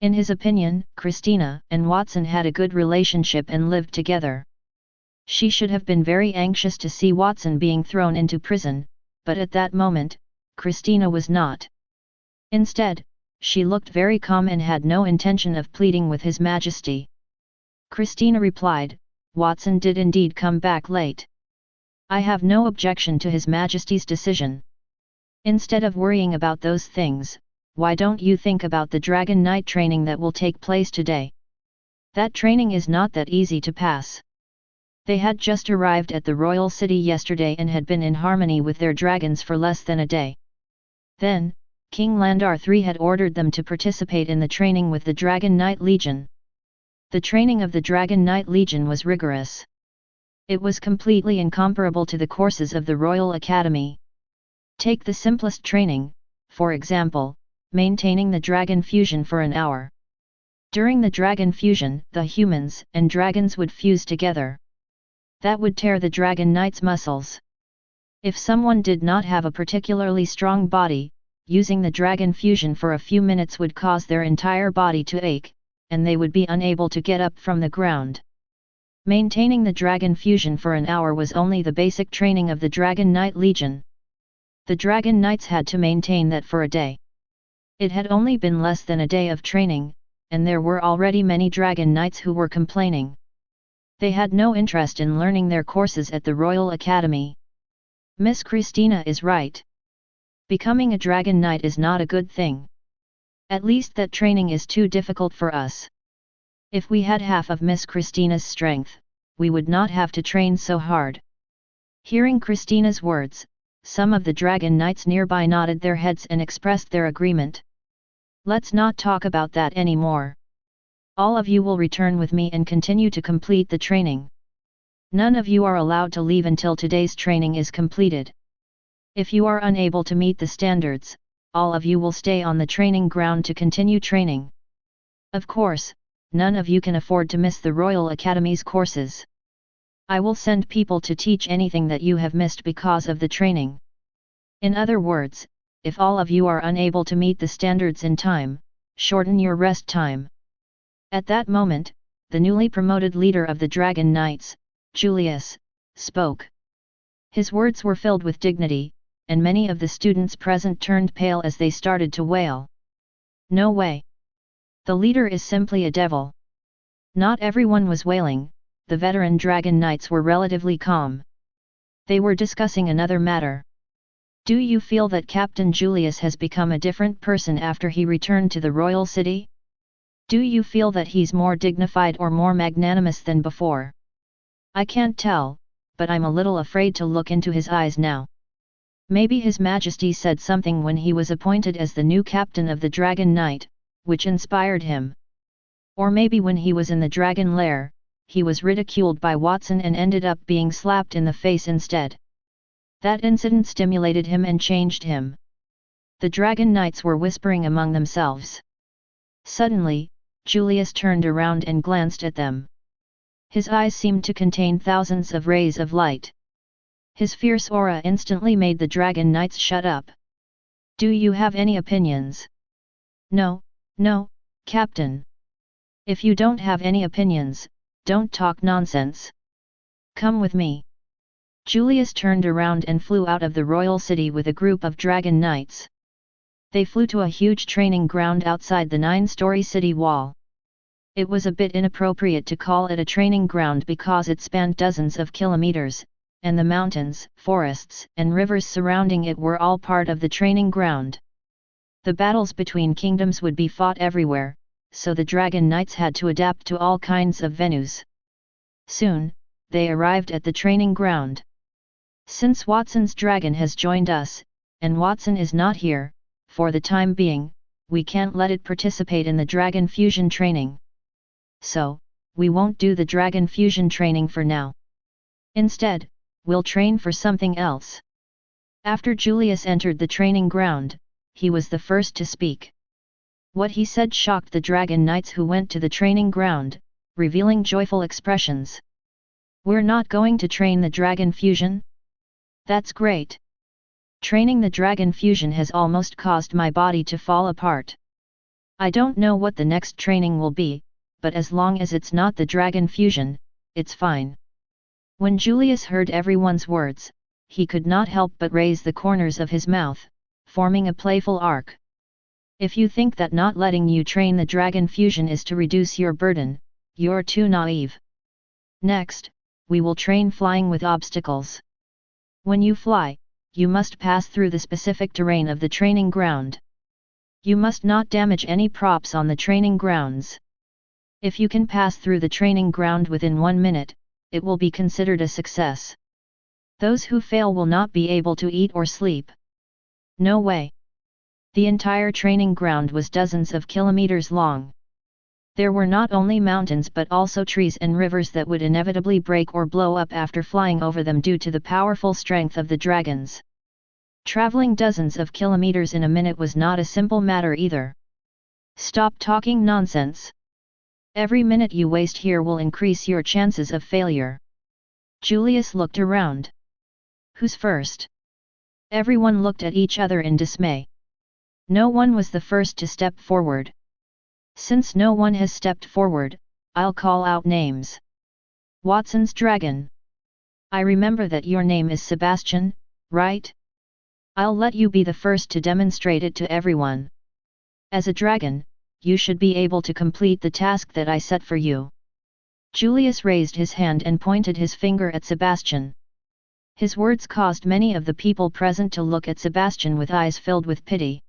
In his opinion, Christina and Watson had a good relationship and lived together. She should have been very anxious to see Watson being thrown into prison, but at that moment, Christina was not. Instead, she looked very calm and had no intention of pleading with His Majesty. Christina replied, "Watson did indeed come back late. I have no objection to His Majesty's decision. Instead of worrying about those things, why don't you think about the Dragon Knight training that will take place today? That training is not that easy to pass." They had just arrived at the royal city yesterday and had been in harmony with their dragons for less than a day. Then, King Landar III had ordered them to participate in the training with the Dragon Knight Legion. The training of the Dragon Knight Legion was rigorous. It was completely incomparable to the courses of the Royal Academy. Take the simplest training, for example, maintaining the dragon fusion for an hour. During the dragon fusion, the humans and dragons would fuse together. That would tear the Dragon Knight's muscles. If someone did not have a particularly strong body, using the dragon fusion for a few minutes would cause their entire body to ache, and they would be unable to get up from the ground. Maintaining the dragon fusion for an hour was only the basic training of the Dragon Knight Legion. The Dragon Knights had to maintain that for a day. It had only been less than a day of training, and there were already many Dragon Knights who were complaining. They had no interest in learning their courses at the Royal Academy. Miss Christina is right. Becoming a Dragon Knight is not a good thing. At least that training is too difficult for us. If we had half of Miss Christina's strength, we would not have to train so hard." Hearing Christina's words, some of the Dragon Knights nearby nodded their heads and expressed their agreement. "Let's not talk about that anymore. All of you will return with me and continue to complete the training. None of you are allowed to leave until today's training is completed. If you are unable to meet the standards, all of you will stay on the training ground to continue training. Of course, none of you can afford to miss the Royal Academy's courses. I will send people to teach anything that you have missed because of the training. In other words, if all of you are unable to meet the standards in time, shorten your rest time." At that moment, the newly promoted leader of the Dragon Knights, Julius, spoke. His words were filled with dignity, and many of the students present turned pale as they started to wail. "No way! The leader is simply a devil." Not everyone was wailing, the veteran Dragon Knights were relatively calm. They were discussing another matter. "Do you feel that Captain Julius has become a different person after he returned to the royal city? Do you feel that he's more dignified or more magnanimous than before?" "I can't tell, but I'm a little afraid to look into his eyes now. Maybe His Majesty said something when he was appointed as the new captain of the Dragon Knight, which inspired him. Or maybe when he was in the Dragon Lair, he was ridiculed by Watson and ended up being slapped in the face instead. That incident stimulated him and changed him." The Dragon Knights were whispering among themselves. Suddenly, Julius turned around and glanced at them. His eyes seemed to contain thousands of rays of light. His fierce aura instantly made the Dragon Knights shut up. Do you have any opinions? No, no, Captain. If you don't have any opinions, don't talk nonsense. Come with me. Julius turned around and flew out of the royal city with a group of Dragon Knights. They flew to a huge training ground outside the 9-story city wall. It was a bit inappropriate to call it a training ground because it spanned dozens of kilometers, and the mountains, forests, and rivers surrounding it were all part of the training ground. The battles between kingdoms would be fought everywhere, so the Dragon Knights had to adapt to all kinds of venues. Soon, they arrived at the training ground. Since Watson's dragon has joined us, and Watson is not here, for the time being, we can't let it participate in the dragon fusion training. So, we won't do the dragon fusion training for now. Instead, we'll train for something else. After Julius entered the training ground, he was the first to speak. What he said shocked the Dragon Knights who went to the training ground, revealing joyful expressions. We're not going to train the dragon fusion? That's great. Training the dragon fusion has almost caused my body to fall apart. I don't know what the next training will be, but as long as it's not the dragon fusion, it's fine. When Julius heard everyone's words, he could not help but raise the corners of his mouth, forming a playful arc. If you think that not letting you train the dragon fusion is to reduce your burden, you're too naive. Next, we will train flying with obstacles. When you fly, you must pass through the specific terrain of the training ground. You must not damage any props on the training grounds. If you can pass through the training ground within 1 minute, it will be considered a success. Those who fail will not be able to eat or sleep. No way. The entire training ground was dozens of kilometers long. There were not only mountains but also trees and rivers that would inevitably break or blow up after flying over them due to the powerful strength of the dragons. Traveling dozens of kilometers in a minute was not a simple matter either. Stop talking nonsense. Every minute you waste here will increase your chances of failure. Julius looked around. Who's first? Everyone looked at each other in dismay. No one was the first to step forward. Since no one has stepped forward, I'll call out names. Watson's dragon. I remember that your name is Sebastian, right? I'll let you be the first to demonstrate it to everyone. As a dragon, you should be able to complete the task that I set for you. Julius raised his hand and pointed his finger at Sebastian. His words caused many of the people present to look at Sebastian with eyes filled with pity.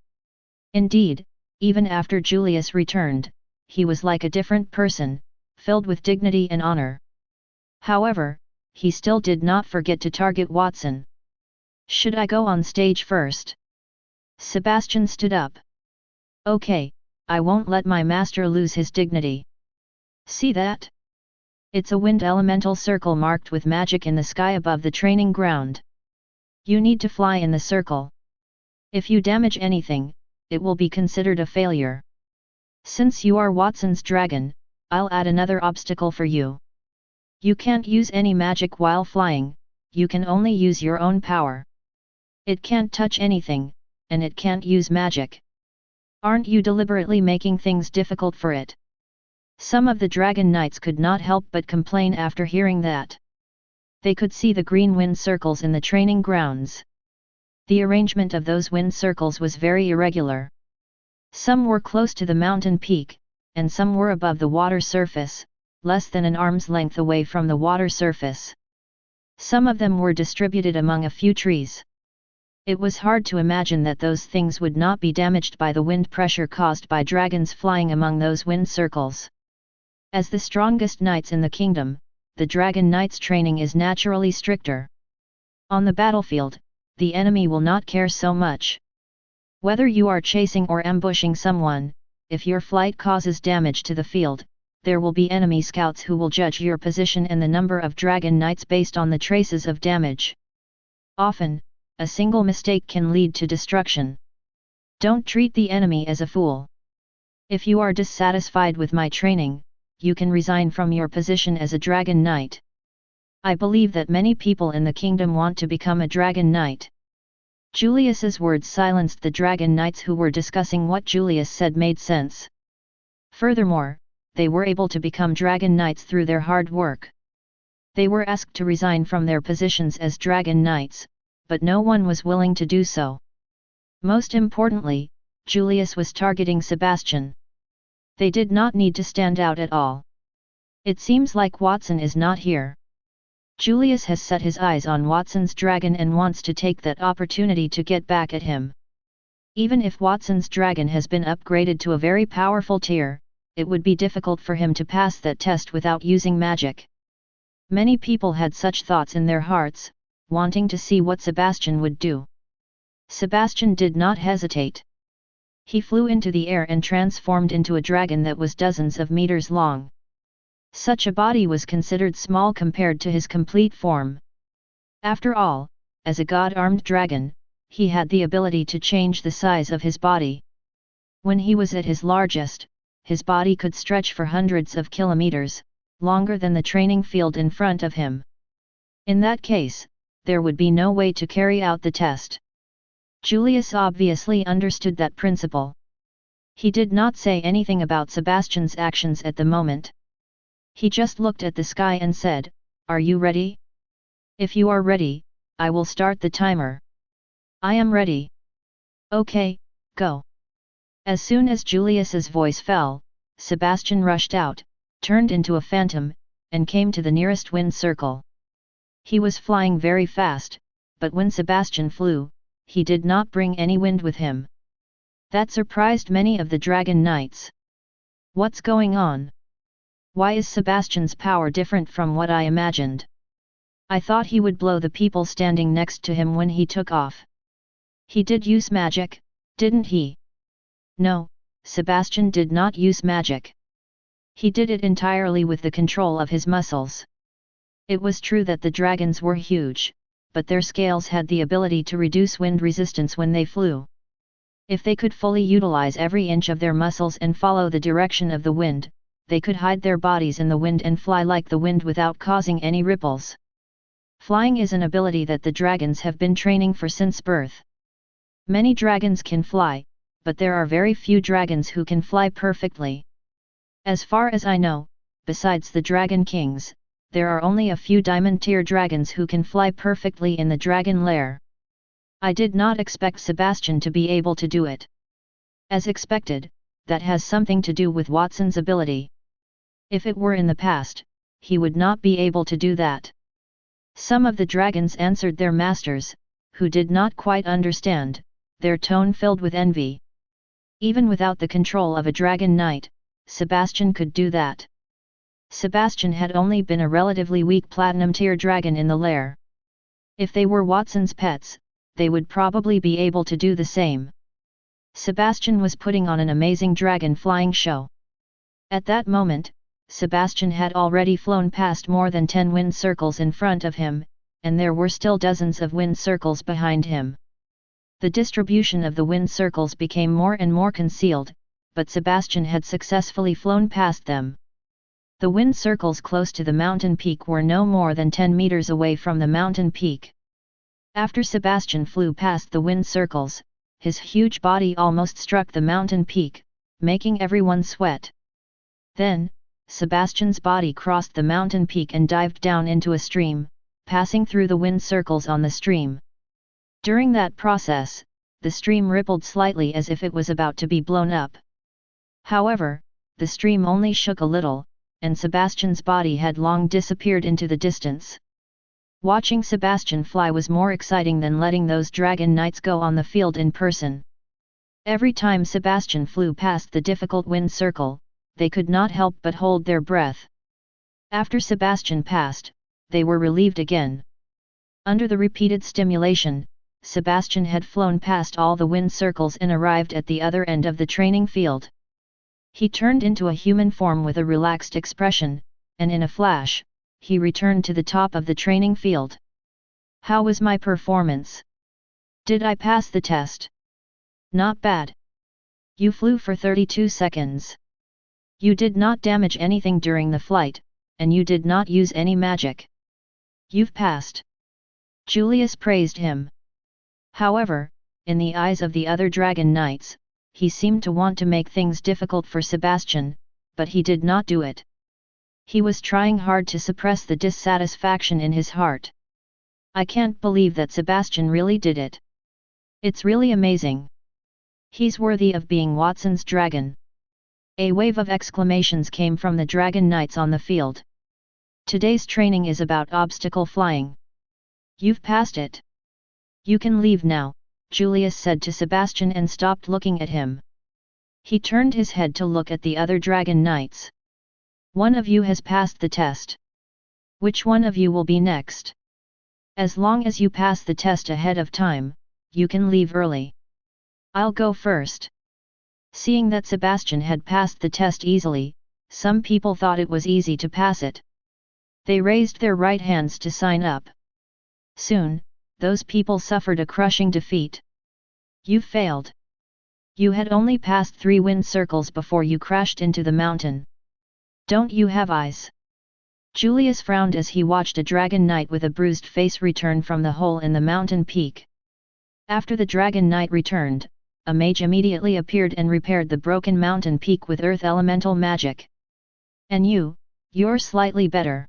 Indeed, even after Julius returned, he was like a different person, filled with dignity and honor. However, he still did not forget to target Watson. Should I go on stage first? Sebastian stood up. Okay, I won't let my master lose his dignity. See that? It's a wind elemental circle marked with magic in the sky above the training ground. You need to fly in the circle. If you damage anything, it will be considered a failure. Since you are Watson's dragon, I'll add another obstacle for you. You can't use any magic while flying, you can only use your own power. It can't touch anything, and it can't use magic. Aren't you deliberately making things difficult for it? Some of the Dragon Knights could not help but complain after hearing that. They could see the green wind circles in the training grounds. The arrangement of those wind circles was very irregular. Some were close to the mountain peak, and some were above the water surface, less than an arm's length away from the water surface. Some of them were distributed among a few trees. It was hard to imagine that those things would not be damaged by the wind pressure caused by dragons flying among those wind circles. As the strongest knights in the kingdom, the Dragon Knights' training is naturally stricter. On the battlefield, the enemy will not care so much. Whether you are chasing or ambushing someone, if your flight causes damage to the field, there will be enemy scouts who will judge your position and the number of Dragon Knights based on the traces of damage. Often, a single mistake can lead to destruction. Don't treat the enemy as a fool. If you are dissatisfied with my training, you can resign from your position as a Dragon Knight. I believe that many people in the kingdom want to become a Dragon Knight. Julius's words silenced the Dragon Knights who were discussing what Julius said made sense. Furthermore, they were able to become Dragon Knights through their hard work. They were asked to resign from their positions as Dragon Knights, but no one was willing to do so. Most importantly, Julius was targeting Sebastian. They did not need to stand out at all. It seems like Watson is not here. Julius has set his eyes on Watson's dragon and wants to take that opportunity to get back at him. Even if Watson's dragon has been upgraded to a very powerful tier, it would be difficult for him to pass that test without using magic. Many people had such thoughts in their hearts, wanting to see what Sebastian would do. Sebastian did not hesitate. He flew into the air and transformed into a dragon that was dozens of meters long. Such a body was considered small compared to his complete form. After all, as a god-armed dragon, he had the ability to change the size of his body. When he was at his largest, his body could stretch for hundreds of kilometers, longer than the training field in front of him. In that case, there would be no way to carry out the test. Julius obviously understood that principle. He did not say anything about Sebastian's actions at the moment. He just looked at the sky and said, "Are you ready? If you are ready, I will start the timer." "I am ready." "Okay, go." As soon as Julius's voice fell, Sebastian rushed out, turned into a phantom, and came to the nearest wind circle. He was flying very fast, but when Sebastian flew, he did not bring any wind with him. That surprised many of the Dragon Knights. What's going on? Why is Sebastian's power different from what I imagined? I thought he would blow the people standing next to him when he took off. He did use magic, didn't he? No, Sebastian did not use magic. He did it entirely with the control of his muscles. It was true that the dragons were huge, but their scales had the ability to reduce wind resistance when they flew. If they could fully utilize every inch of their muscles and follow the direction of the wind, they could hide their bodies in the wind and fly like the wind without causing any ripples. Flying is an ability that the dragons have been training for since birth. Many dragons can fly, but there are very few dragons who can fly perfectly. As far as I know, besides the Dragon Kings, there are only a few diamond-tier dragons who can fly perfectly in the dragon lair. I did not expect Sebastian to be able to do it. As expected, that has something to do with Watson's ability. If it were in the past, he would not be able to do that. Some of the dragons answered their masters, who did not quite understand, their tone filled with envy. Even without the control of a Dragon Knight, Sebastian could do that. Sebastian had only been a relatively weak platinum-tier dragon in the lair. If they were Watson's pets, they would probably be able to do the same. Sebastian was putting on an amazing dragon flying show. At that moment, Sebastian had already flown past more than 10 wind circles in front of him, and there were still dozens of wind circles behind him. The distribution of the wind circles became more and more concealed, but Sebastian had successfully flown past them. The wind circles close to the mountain peak were no more than 10 meters away from the mountain peak. After Sebastian flew past the wind circles, his huge body almost struck the mountain peak, making everyone sweat. Then, Sebastian's body crossed the mountain peak and dived down into a stream, passing through the wind circles on the stream. During that process, the stream rippled slightly as if it was about to be blown up. However, the stream only shook a little, and Sebastian's body had long disappeared into the distance. Watching Sebastian fly was more exciting than letting those Dragon Knights go on the field in person. Every time Sebastian flew past the difficult wind circle, they could not help but hold their breath. After Sebastian passed, they were relieved again. Under the repeated stimulation, Sebastian had flown past all the wind circles and arrived at the other end of the training field. He turned into a human form with a relaxed expression, and in a flash, he returned to the top of the training field. How was my performance? Did I pass the test? Not bad. You flew for 32 seconds. You did not damage anything during the flight, and you did not use any magic. You've passed. Julius praised him. However, in the eyes of the other dragon knights, he seemed to want to make things difficult for Sebastian, but he did not do it. He was trying hard to suppress the dissatisfaction in his heart. I can't believe that Sebastian really did it. It's really amazing. He's worthy of being Watson's dragon. A wave of exclamations came from the dragon knights on the field. Today's training is about obstacle flying. You've passed it. You can leave now, Julius said to Sebastian and stopped looking at him. He turned his head to look at the other dragon knights. One of you has passed the test. Which one of you will be next? As long as you pass the test ahead of time, you can leave early. I'll go first. Seeing that Sebastian had passed the test easily, some people thought it was easy to pass it. They raised their right hands to sign up. Soon, those people suffered a crushing defeat. You failed. You had only passed 3 wind circles before you crashed into the mountain. Don't you have eyes? Julius frowned as he watched a dragon knight with a bruised face return from the hole in the mountain peak. After the dragon knight returned, a mage immediately appeared and repaired the broken mountain peak with earth elemental magic. And you're slightly better.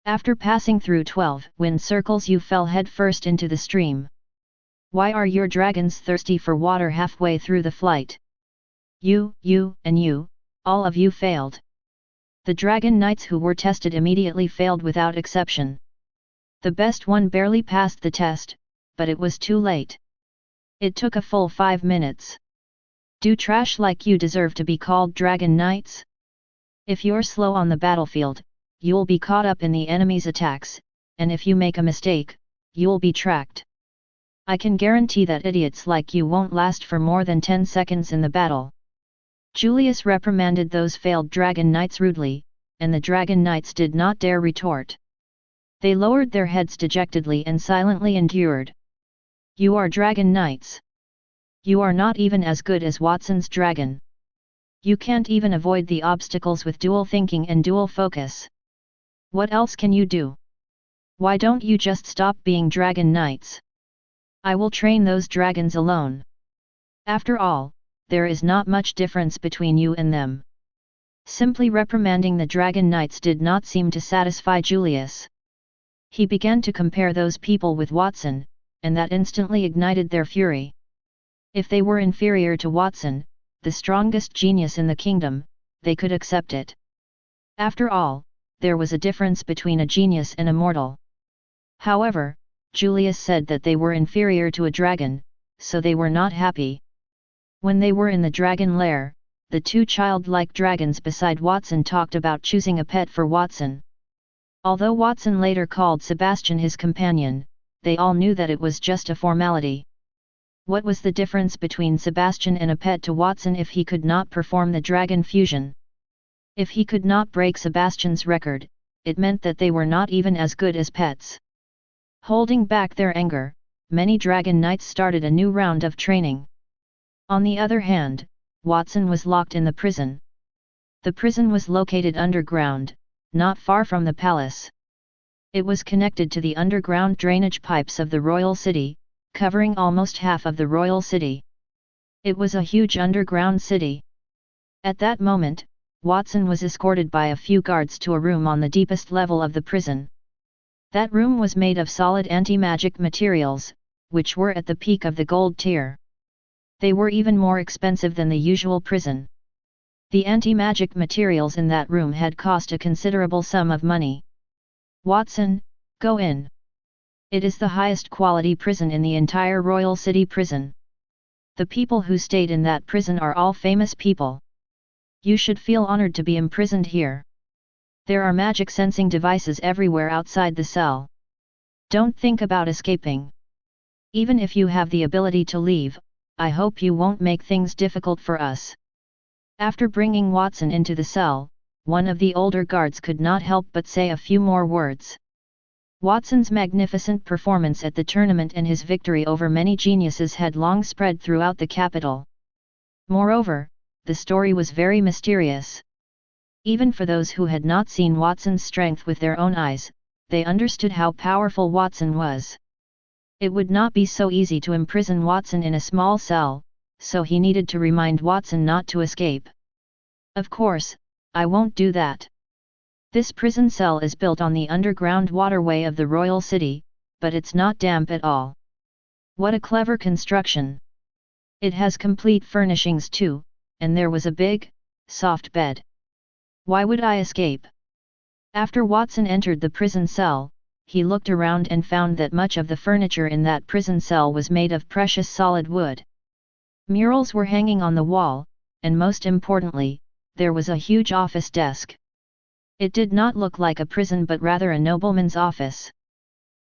After passing through 12 wind circles, you fell headfirst into the stream. Why are your dragons thirsty for water halfway through the flight? You, and you, all of you failed. The dragon knights who were tested immediately failed without exception. The best one barely passed the test, but it was too late. It took a full 5 minutes. Do trash like you deserve to be called dragon knights? If you're slow on the battlefield, you'll be caught up in the enemy's attacks, and if you make a mistake, you'll be tracked. I can guarantee that idiots like you won't last for more than 10 seconds in the battle. Julius reprimanded those failed dragon knights rudely, and the dragon knights did not dare retort. They lowered their heads dejectedly and silently endured. You are dragon knights. You are not even as good as Watson's dragon. You can't even avoid the obstacles with dual thinking and dual focus. What else can you do? Why don't you just stop being dragon knights? I will train those dragons alone. After all, there is not much difference between you and them. Simply reprimanding the dragon knights did not seem to satisfy Julius. He began to compare those people with Watson, and that instantly ignited their fury. If they were inferior to Watson, the strongest genius in the kingdom, they could accept it. After all, there was a difference between a genius and a mortal. However, Julius said that they were inferior to a dragon, so they were not happy. When they were in the dragon lair, the 2 childlike dragons beside Watson talked about choosing a pet for Watson. Although Watson later called Sebastian his companion, they all knew that it was just a formality. What was the difference between Sebastian and a pet to Watson if he could not perform the dragon fusion? If he could not break Sebastian's record, it meant that they were not even as good as pets. Holding back their anger, many dragon knights started a new round of training. On the other hand, Watson was locked in the prison. The prison was located underground, not far from the palace. It was connected to the underground drainage pipes of the royal city, covering almost half of the royal city. It was a huge underground city. At that moment, Watson was escorted by a few guards to a room on the deepest level of the prison. That room was made of solid anti-magic materials, which were at the peak of the gold tier. They were even more expensive than the usual prison. The anti-magic materials in that room had cost a considerable sum of money. Watson, go in. It is the highest quality prison in the entire royal city prison. The people who stayed in that prison are all famous people. You should feel honored to be imprisoned here. There are magic sensing devices everywhere outside the cell. Don't think about escaping. Even if you have the ability to leave, I hope you won't make things difficult for us. After bringing Watson into the cell, one of the older guards could not help but say a few more words. Watson's magnificent performance at the tournament and his victory over many geniuses had long spread throughout the capital. Moreover, the story was very mysterious. Even for those who had not seen Watson's strength with their own eyes, they understood how powerful Watson was. It would not be so easy to imprison Watson in a small cell, so he needed to remind Watson not to escape. Of course, I won't do that. This prison cell is built on the underground waterway of the royal city, but it's not damp at all. What a clever construction! It has complete furnishings too, and there was a big, soft bed. Why would I escape? After Watson entered the prison cell, he looked around and found that much of the furniture in that prison cell was made of precious solid wood. Murals were hanging on the wall, and most importantly, there was a huge office desk. It did not look like a prison but rather a nobleman's office.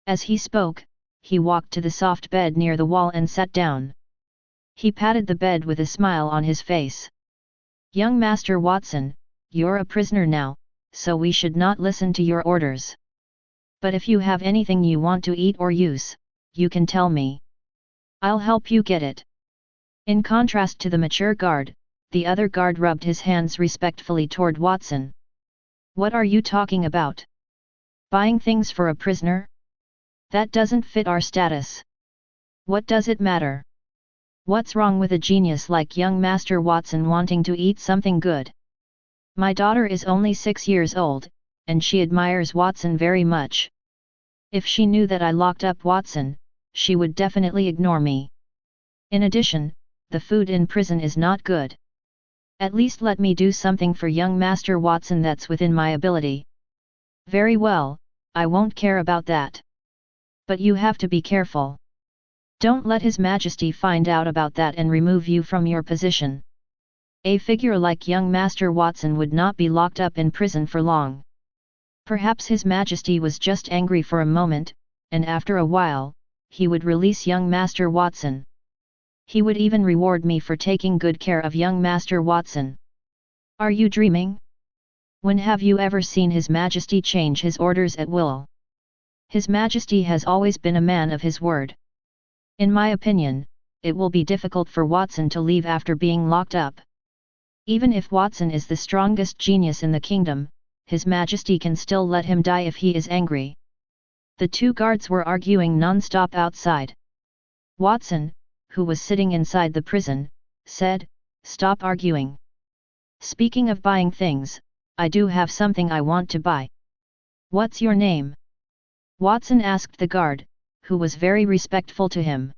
As he spoke, he walked to the soft bed near the wall and sat down. He patted the bed with a smile on his face. "Young Master Watson, you're a prisoner now, so we should not listen to your orders. But if you have anything you want to eat or use, you can tell me. I'll help you get it." In contrast to the mature guard, the other guard rubbed his hands respectfully toward Watson. "What are you talking about? Buying things for a prisoner? That doesn't fit our status. What does it matter? What's wrong with a genius like young Master Watson wanting to eat something good? My daughter is only 6 years old, and she admires Watson very much. If she knew that I locked up Watson, she would definitely ignore me. In addition, the food in prison is not good. At least let me do something for young Master Watson that's within my ability." "Very well, I won't care about that. But you have to be careful. Don't let His Majesty find out about that and remove you from your position. A figure like young Master Watson would not be locked up in prison for long. Perhaps His Majesty was just angry for a moment, and after a while, he would release young Master Watson. He would even reward me for taking good care of young Master Watson." "Are you dreaming? When have you ever seen His Majesty change his orders at will? His Majesty has always been a man of his word. In my opinion, it will be difficult for Watson to leave after being locked up. Even if Watson is the strongest genius in the kingdom, His Majesty can still let him die if he is angry." The two guards were arguing non-stop outside. Watson, who was sitting inside the prison, said, "Stop arguing. Speaking of buying things, I do have something I want to buy." "What's your name?" Watson asked the guard, who was very respectful to him.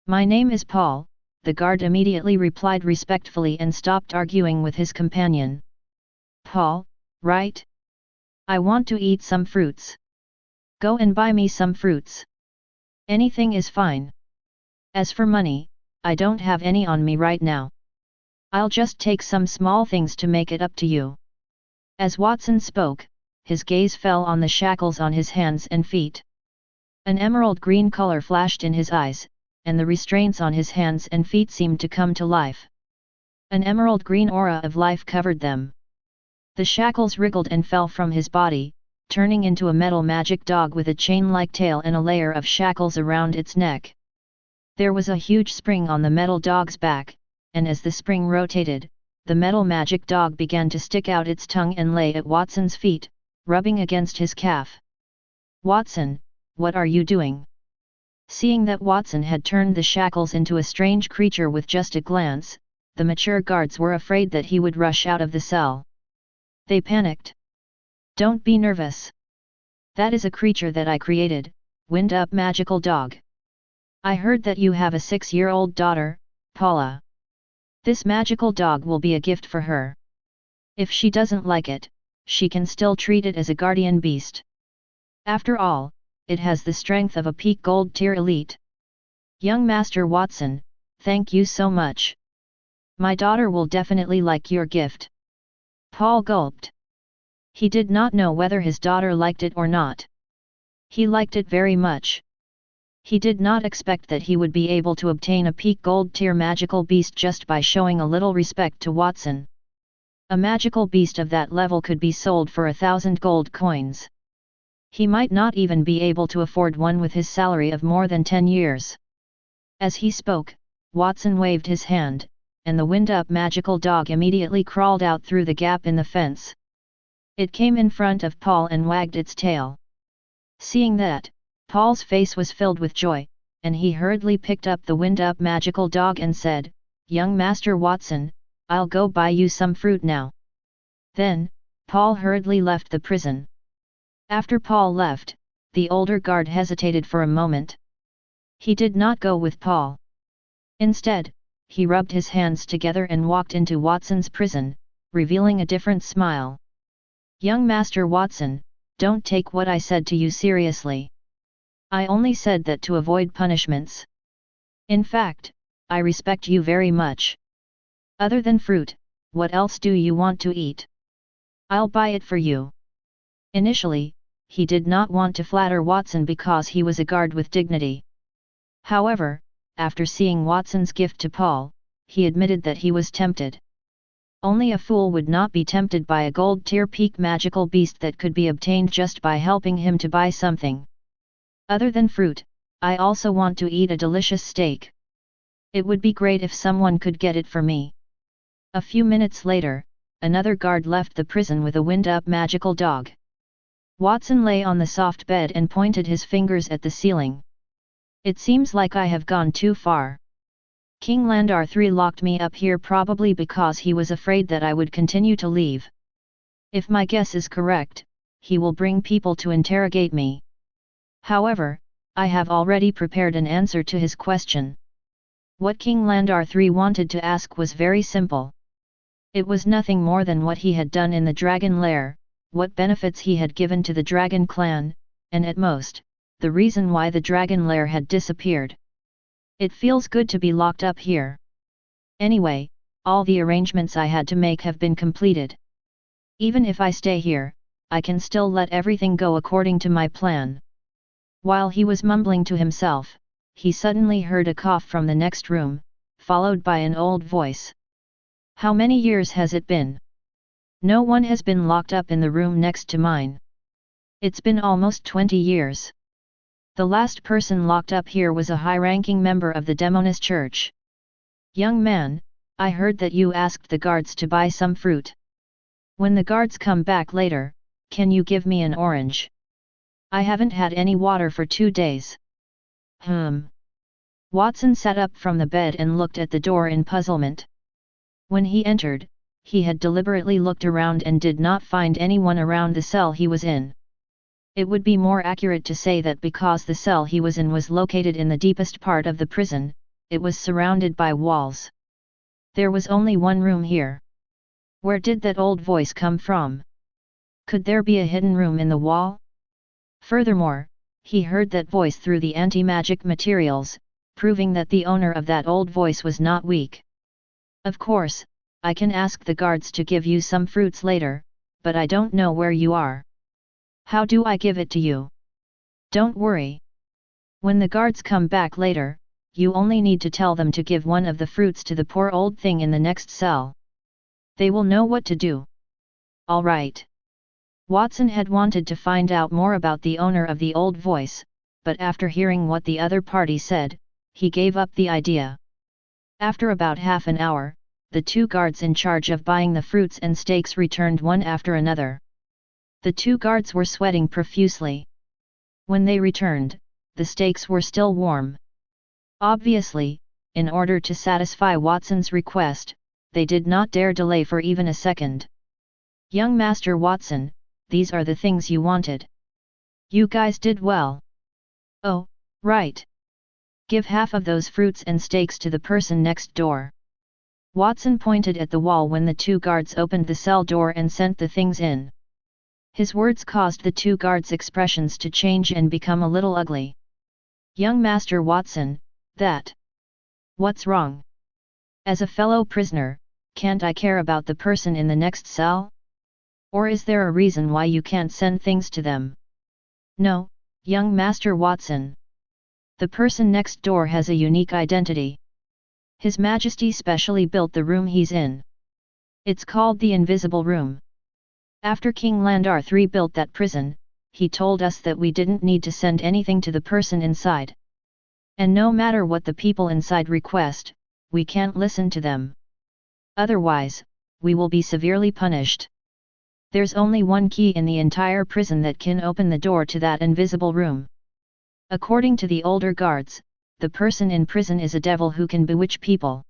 "My name is Paul," the guard immediately replied respectfully and stopped arguing with his companion. "Paul, right? I want to eat some fruits. Go and buy me some fruits. Anything is fine. As for money, I don't have any on me right now. I'll just take some small things to make it up to you." As Watson spoke, his gaze fell on the shackles on his hands and feet. An emerald green color flashed in his eyes, and the restraints on his hands and feet seemed to come to life. An emerald green aura of life covered them. The shackles wriggled and fell from his body, turning into a metal magic dog with a chain-like tail and a layer of shackles around its neck. There was a huge spring on the metal dog's back, and as the spring rotated, the metal magic dog began to stick out its tongue and lay at Watson's feet, rubbing against his calf. "Watson, what are you doing?" Seeing that Watson had turned the shackles into a strange creature with just a glance, the mature guards were afraid that he would rush out of the cell. They panicked. "Don't be nervous. That is a creature that I created, Wind-Up Magical Dog. I heard that you have a 6-year-old daughter, Paula. This magical dog will be a gift for her. If she doesn't like it, she can still treat it as a guardian beast. After all, it has the strength of a peak gold tier elite. Young Master Watson, thank you so much. My daughter will definitely like your gift." Paul gulped. He did not know whether his daughter liked it or not. He liked it very much. He did not expect that he would be able to obtain a peak gold tier magical beast just by showing a little respect to Watson. A magical beast of that level could be sold for 1,000 gold coins. He might not even be able to afford one with his salary of more than 10 years. As he spoke, Watson waved his hand, and the wind-up magical dog immediately crawled out through the gap in the fence. It came in front of Paul and wagged its tail. Seeing that, Paul's face was filled with joy, and he hurriedly picked up the wind-up magical dog and said, "Young Master Watson, I'll go buy you some fruit now." Then, Paul hurriedly left the prison. After Paul left, the older guard hesitated for a moment. He did not go with Paul. Instead, he rubbed his hands together and walked into Watson's prison, revealing a different smile. "Young Master Watson, don't take what I said to you seriously. I only said that to avoid punishments. In fact, I respect you very much. Other than fruit, what else do you want to eat? I'll buy it for you." Initially, he did not want to flatter Watson because he was a guard with dignity. However, after seeing Watson's gift to Paul, he admitted that he was tempted. Only a fool would not be tempted by a gold-tier peak magical beast that could be obtained just by helping him to buy something. "Other than fruit, I also want to eat a delicious steak. It would be great if someone could get it for me." A few minutes later, another guard left the prison with a wind-up magical dog. Watson lay on the soft bed and pointed his fingers at the ceiling. "It seems like I have gone too far. King Landar III locked me up here probably because he was afraid that I would continue to leave. If my guess is correct, he will bring people to interrogate me. However, I have already prepared an answer to his question." What King Landar III wanted to ask was very simple. It was nothing more than what he had done in the dragon lair, what benefits he had given to the dragon clan, and at most, the reason why the dragon lair had disappeared. "It feels good to be locked up here. Anyway, all the arrangements I had to make have been completed. Even if I stay here, I can still let everything go according to my plan." While he was mumbling to himself, he suddenly heard a cough from the next room, followed by an old voice. "How many years has it been? No one has been locked up in the room next to mine. It's been almost 20 years. The last person locked up here was a high-ranking member of the Demoness Church. Young man, I heard that you asked the guards to buy some fruit. When the guards come back later, can you give me an orange? I haven't had any water for 2 days. Watson sat up from the bed and looked at the door in puzzlement. When he entered, he had deliberately looked around and did not find anyone around the cell he was in. It would be more accurate to say that because the cell he was in was located in the deepest part of the prison, it was surrounded by walls. There was only one room here. Where did that old voice come from? Could there be a hidden room in the wall? Furthermore, he heard that voice through the anti-magic materials, proving that the owner of that old voice was not weak. "Of course, I can ask the guards to give you some fruits later, but I don't know where you are. How do I give it to you?" "Don't worry. When the guards come back later, you only need to tell them to give one of the fruits to the poor old thing in the next cell. They will know what to do." "All right." Watson had wanted to find out more about the owner of the old voice, but after hearing what the other party said, he gave up the idea. After about half an hour, the 2 guards in charge of buying the fruits and steaks returned one after another. The 2 guards were sweating profusely. When they returned, the steaks were still warm. Obviously, in order to satisfy Watson's request, they did not dare delay for even a second. "Young Master Watson, these are the things you wanted. You guys did well. Oh, right. Give half of those fruits and steaks to the person next door." Watson pointed at the wall when the 2 guards opened the cell door and sent the things in. His words caused the 2 guards' expressions to change and become a little ugly. "Young Master Watson, what's wrong? As a fellow prisoner, can't I care about the person in the next cell? Or is there a reason why you can't send things to them?" "No, young Master Watson. The person next door has a unique identity. His Majesty specially built the room he's in. It's called the Invisible Room. After King Landar III built that prison, he told us that we didn't need to send anything to the person inside. And no matter what the people inside request, we can't listen to them. Otherwise, we will be severely punished. There's only one key in the entire prison that can open the door to that invisible room. According to the older guards, the person in prison is a devil who can bewitch people.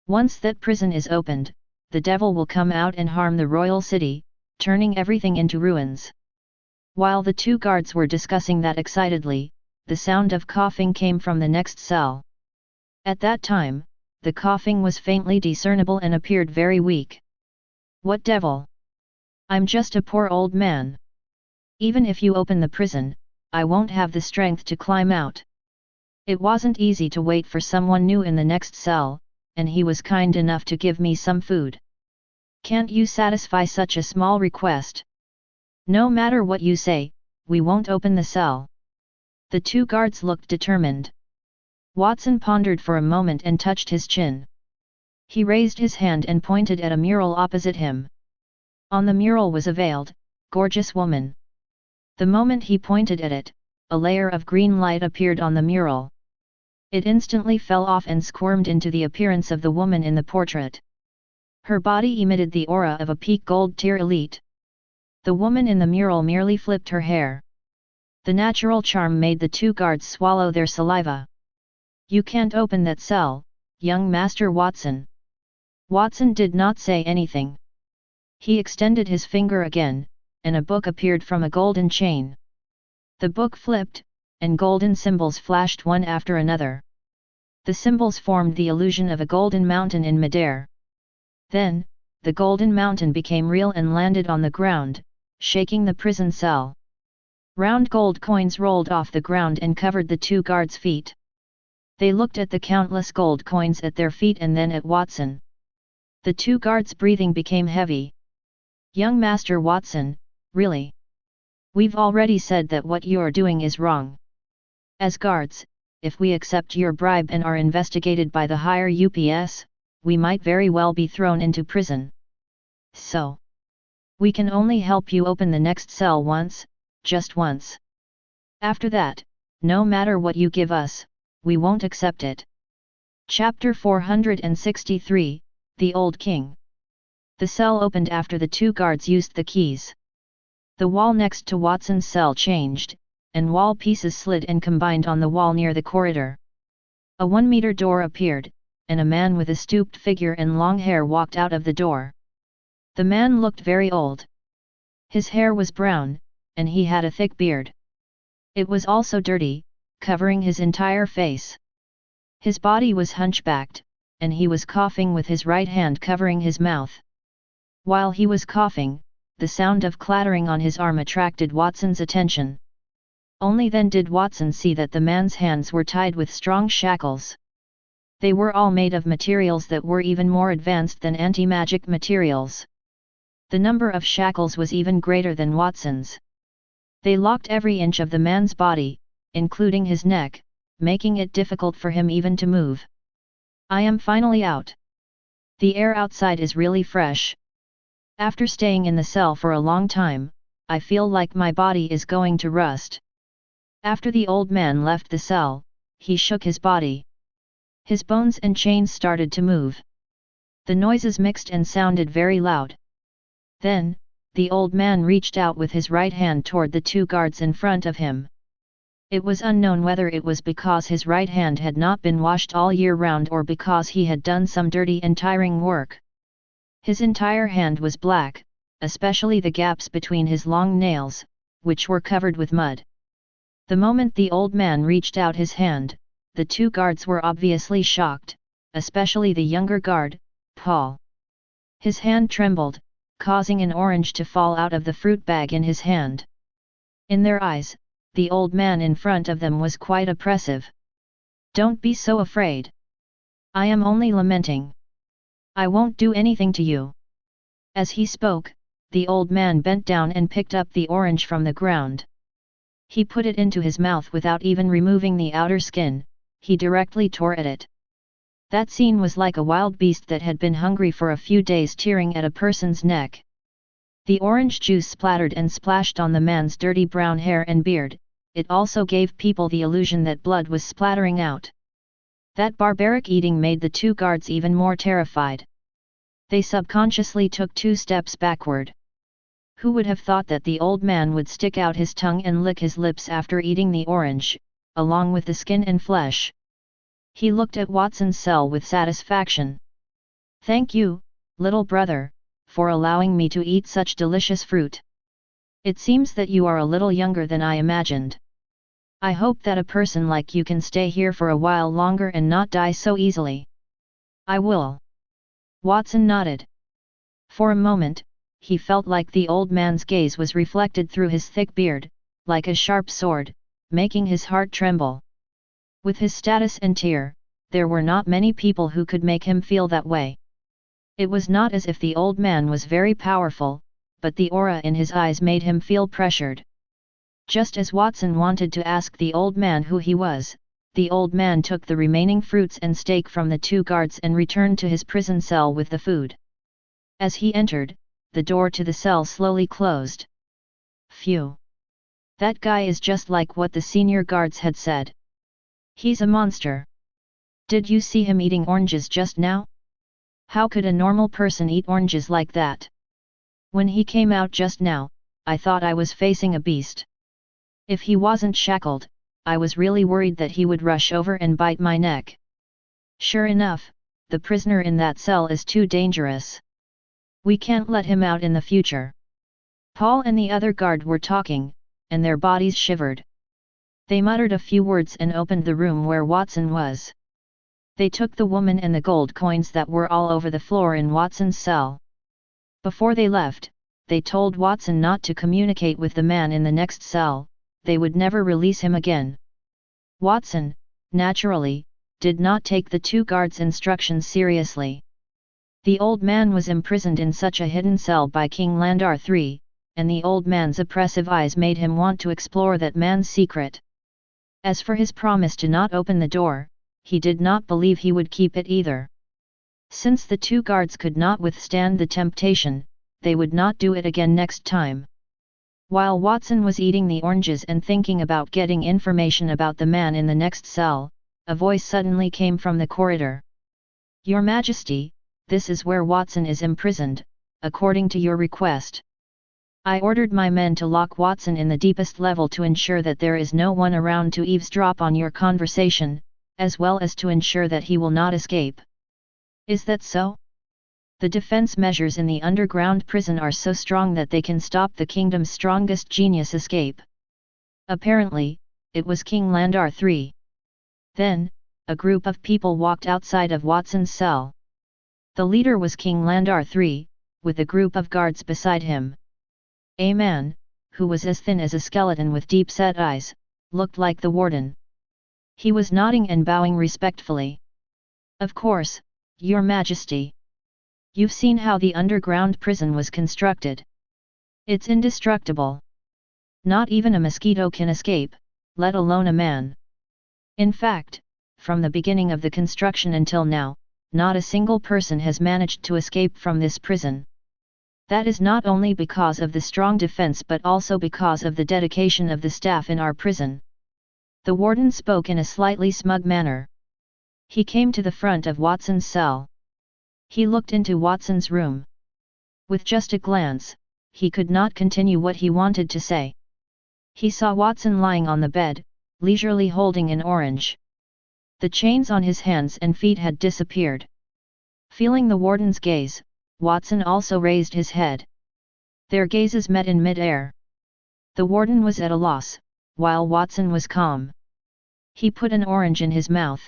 Once that prison is opened, the devil will come out and harm the royal city, turning everything into ruins. While the two guards were discussing that excitedly, the sound of coughing came from the next cell. At that time, the coughing was faintly discernible and appeared very weak. What devil? I'm just a poor old man. Even if you open the prison, I won't have the strength to climb out. It wasn't easy to wait for someone new in the next cell, and he was kind enough to give me some food. Can't you satisfy such a small request? No matter what you say, we won't open the cell. The two guards looked determined. Watson pondered for a moment and touched his chin. He raised his hand and pointed at a mural opposite him. On the mural was a veiled, gorgeous woman. The moment he pointed at it, a layer of green light appeared on the mural. It instantly fell off and squirmed into the appearance of the woman in the portrait. Her body emitted the aura of a peak gold tier elite. The woman in the mural merely flipped her hair. The natural charm made the two guards swallow their saliva. You can't open that cell, young Master Watson. Watson did not say anything. He extended his finger again, and a book appeared from a golden chain. The book flipped, and golden symbols flashed one after another. The symbols formed the illusion of a golden mountain in midair. Then, the golden mountain became real and landed on the ground, shaking the prison cell. Round gold coins rolled off the ground and covered the two guards' feet. They looked at the countless gold coins at their feet and then at Watson. The two guards' breathing became heavy. Young Master Watson, really? We've already said that what you're doing is wrong. As guards, if we accept your bribe and are investigated by the higher UPS, we might very well be thrown into prison. So, we can only help you open the next cell once, just once. After that, no matter what you give us, we won't accept it. Chapter 463, The Old King. The cell opened after the two guards used the keys. The wall next to Watson's cell changed, and wall pieces slid and combined on the wall near the corridor. A 1-meter door appeared, and a man with a stooped figure and long hair walked out of the door. The man looked very old. His hair was brown, and he had a thick beard. It was also dirty, covering his entire face. His body was hunchbacked, and he was coughing with his right hand covering his mouth. While he was coughing, the sound of clattering on his arm attracted Watson's attention. Only then did Watson see that the man's hands were tied with strong shackles. They were all made of materials that were even more advanced than anti-magic materials. The number of shackles was even greater than Watson's. They locked every inch of the man's body, including his neck, making it difficult for him even to move. I am finally out. The air outside is really fresh. After staying in the cell for a long time, I feel like my body is going to rust. After the old man left the cell, he shook his body. His bones and chains started to move. The noises mixed and sounded very loud. Then, the old man reached out with his right hand toward the two guards in front of him. It was unknown whether it was because his right hand had not been washed all year round or because he had done some dirty and tiring work. His entire hand was black, especially the gaps between his long nails, which were covered with mud. The moment the old man reached out his hand, the two guards were obviously shocked, especially the younger guard, Paul. His hand trembled, causing an orange to fall out of the fruit bag in his hand. In their eyes, the old man in front of them was quite oppressive. Don't be so afraid. I am only lamenting. I won't do anything to you. As he spoke, the old man bent down and picked up the orange from the ground. He put it into his mouth without even removing the outer skin, he directly tore at it. That scene was like a wild beast that had been hungry for a few days tearing at a person's neck. The orange juice splattered and splashed on the man's dirty brown hair and beard, it also gave people the illusion that blood was splattering out. That barbaric eating made the two guards even more terrified. They subconsciously took 2 steps backward. Who would have thought that the old man would stick out his tongue and lick his lips after eating the orange, along with the skin and flesh? He looked at Watson's cell with satisfaction. "Thank you, little brother, for allowing me to eat such delicious fruit. It seems that you are a little younger than I imagined. I hope that a person like you can stay here for a while longer and not die so easily." "I will." Watson nodded. For a moment, he felt like the old man's gaze was reflected through his thick beard, like a sharp sword, making his heart tremble. With his status and tier, there were not many people who could make him feel that way. It was not as if the old man was very powerful, but the aura in his eyes made him feel pressured. Just as Watson wanted to ask the old man who he was, the old man took the remaining fruits and steak from the 2 guards and returned to his prison cell with the food. As he entered, the door to the cell slowly closed. Phew! That guy is just like what the senior guards had said. He's a monster. Did you see him eating oranges just now? How could a normal person eat oranges like that? When he came out just now, I thought I was facing a beast. If he wasn't shackled, I was really worried that he would rush over and bite my neck. Sure enough, the prisoner in that cell is too dangerous. We can't let him out in the future." Paul and the other guard were talking, and their bodies shivered. They muttered a few words and opened the room where Watson was. They took the woman and the gold coins that were all over the floor in Watson's cell. Before they left, they told Watson not to communicate with the man in the next cell. They would never release him again. Watson, naturally, did not take the 2 guards' instructions seriously. The old man was imprisoned in such a hidden cell by King Landar III, and the old man's oppressive eyes made him want to explore that man's secret. As for his promise to not open the door, he did not believe he would keep it either. Since the 2 guards could not withstand the temptation, they would not do it again next time. While Watson was eating the oranges and thinking about getting information about the man in the next cell, a voice suddenly came from the corridor. "Your Majesty, this is where Watson is imprisoned, according to your request. I ordered my men to lock Watson in the deepest level to ensure that there is no one around to eavesdrop on your conversation, as well as to ensure that he will not escape." "Is that so?" "The defense measures in the underground prison are so strong that they can stop the kingdom's strongest genius escape." Apparently, it was King Landar III. Then, a group of people walked outside of Watson's cell. The leader was King Landar III, with a group of guards beside him. A man, who was as thin as a skeleton with deep-set eyes, looked like the warden. He was nodding and bowing respectfully. "Of course, Your Majesty. You've seen how the underground prison was constructed. It's indestructible. Not even a mosquito can escape, let alone a man. In fact, from the beginning of the construction until now, not a single person has managed to escape from this prison. That is not only because of the strong defense but also because of the dedication of the staff in our prison." The warden spoke in a slightly smug manner. He came to the front of Watson's cell. He looked into Watson's room. With just a glance, he could not continue what he wanted to say. He saw Watson lying on the bed, leisurely holding an orange. The chains on his hands and feet had disappeared. Feeling the warden's gaze, Watson also raised his head. Their gazes met in mid-air. The warden was at a loss, while Watson was calm. He put an orange in his mouth.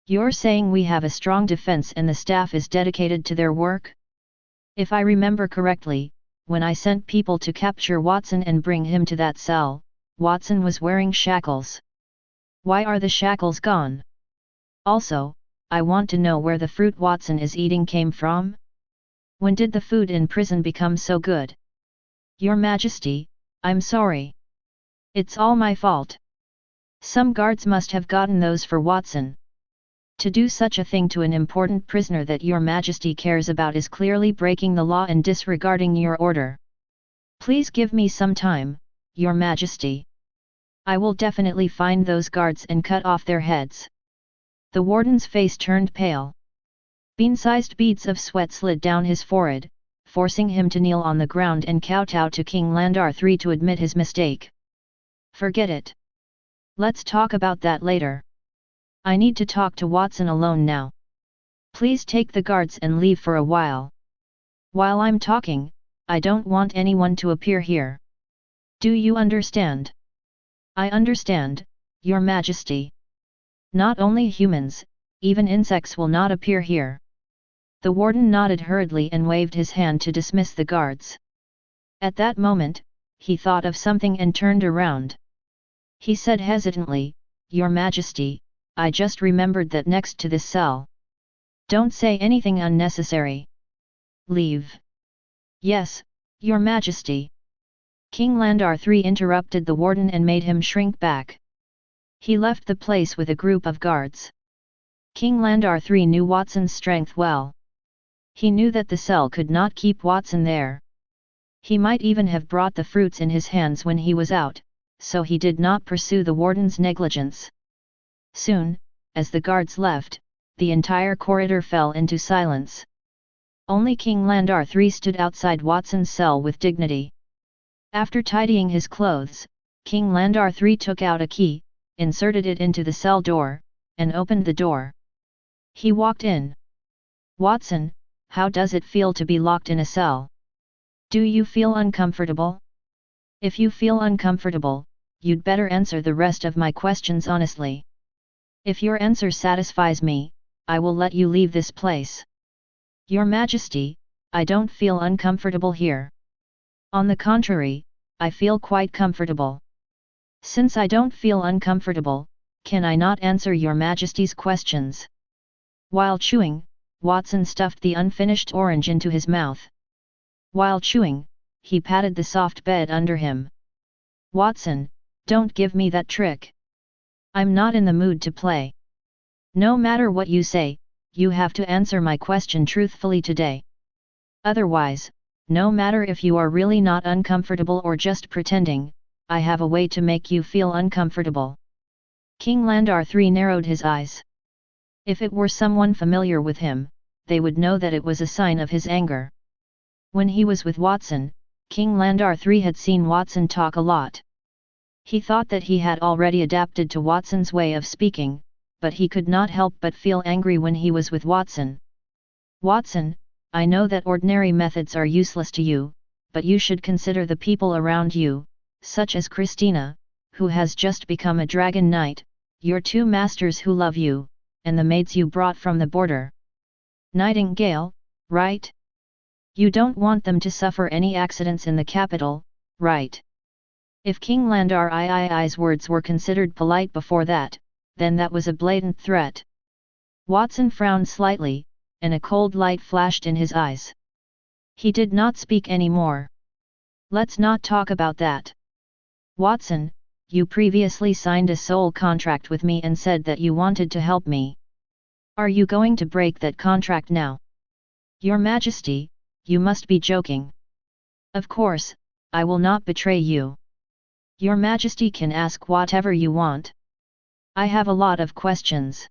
"You're saying we have a strong defense and the staff is dedicated to their work? If I remember correctly, when I sent people to capture Watson and bring him to that cell, Watson was wearing shackles. Why are the shackles gone? Also, I want to know where the fruit Watson is eating came from? When did the food in prison become so good? Your Majesty, I'm sorry. It's all my fault. Some guards must have gotten those for Watson. To do such a thing to an important prisoner that Your Majesty cares about is clearly breaking the law and disregarding your order. Please give me some time, Your Majesty. I will definitely find those guards and cut off their heads." The warden's face turned pale. Bean-sized beads of sweat slid down his forehead, forcing him to kneel on the ground and kowtow to King Landar III to admit his mistake. Forget it. Let's talk about that later. I need to talk to Watson alone now. Please take the guards and leave for a while. While I'm talking, I don't want anyone to appear here. Do you understand? I understand, Your Majesty. Not only humans, even insects will not appear here. The warden nodded hurriedly and waved his hand to dismiss the guards. At that moment, he thought of something and turned around. He said hesitantly, Your Majesty, I just remembered that next to this cell. Don't say anything unnecessary. Leave. Yes, Your Majesty. King Landar III interrupted the warden and made him shrink back. He left the place with a group of guards. King Landar III knew Watson's strength well. He knew that the cell could not keep Watson there. He might even have brought the fruits in his hands when he was out, so he did not pursue the warden's negligence. Soon, as the guards left, the entire corridor fell into silence. Only King Landar III stood outside Watson's cell with dignity. After tidying his clothes, King Landar III took out a key, inserted it into the cell door, and opened the door. He walked in. Watson, how does it feel to be locked in a cell? Do you feel uncomfortable? If you feel uncomfortable, you'd better answer the rest of my questions honestly. If your answer satisfies me, I will let you leave this place. Your Majesty, I don't feel uncomfortable here. On the contrary, I feel quite comfortable. Since I don't feel uncomfortable, can I not answer Your Majesty's questions? While chewing, Watson stuffed the unfinished orange into his mouth. While chewing, he patted the soft bed under him. Watson, don't give me that trick. I'm not in the mood to play. No matter what you say, you have to answer my question truthfully today. Otherwise, no matter if you are really not uncomfortable or just pretending, I have a way to make you feel uncomfortable. King Landar III narrowed his eyes. If it were someone familiar with him, they would know that it was a sign of his anger. When he was with Watson, King Landar III had seen Watson talk a lot. He thought that he had already adapted to Watson's way of speaking, but he could not help but feel angry when he was with Watson. Watson, I know that ordinary methods are useless to you, but you should consider the people around you, such as Christina, who has just become a dragon knight, your two masters who love you, and the maids you brought from the border. Nightingale, right? You don't want them to suffer any accidents in the capital, right? If King Landar III's words were considered polite before that, then that was a blatant threat. Watson frowned slightly, and a cold light flashed in his eyes. He did not speak any more. Let's not talk about that. Watson, you previously signed a soul contract with me and said that you wanted to help me. Are you going to break that contract now? Your Majesty, you must be joking. Of course, I will not betray you. Your Majesty can ask whatever you want. I have a lot of questions.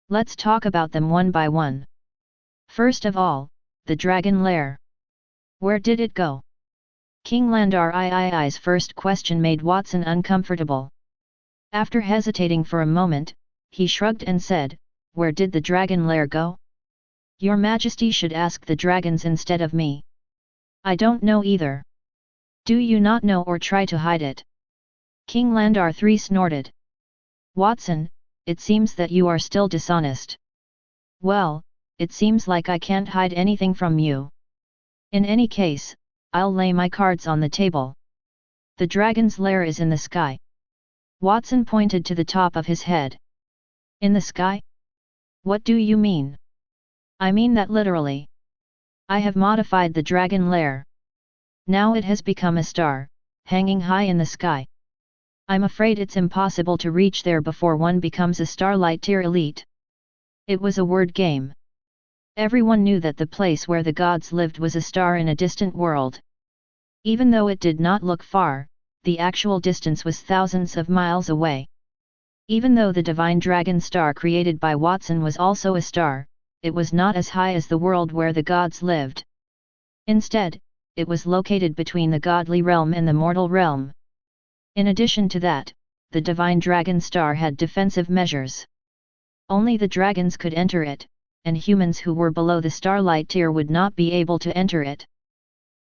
Let's talk about them one by one. First of all, the dragon lair. Where did it go? King Landar III's first question made Watson uncomfortable. After hesitating for a moment, he shrugged and said, Where did the dragon lair go? Your Majesty should ask the dragons instead of me. I don't know either. Do you not know or try to hide it? King Landar III snorted. Watson, it seems that you are still dishonest. Well, it seems like I can't hide anything from you. In any case, I'll lay my cards on the table. The dragon's lair is in the sky. Watson pointed to the top of his head. In the sky? What do you mean? I mean that literally. I have modified the dragon lair. Now it has become a star, hanging high in the sky. I'm afraid it's impossible to reach there before one becomes a Starlight Tier elite. It was a word game. Everyone knew that the place where the gods lived was a star in a distant world. Even though it did not look far, the actual distance was thousands of miles away. Even though the divine dragon star created by Watson was also a star, it was not as high as the world where the gods lived. Instead, it was located between the godly realm and the mortal realm. In addition to that, the divine dragon star had defensive measures. Only the dragons could enter it, and humans who were below the starlight tier would not be able to enter it.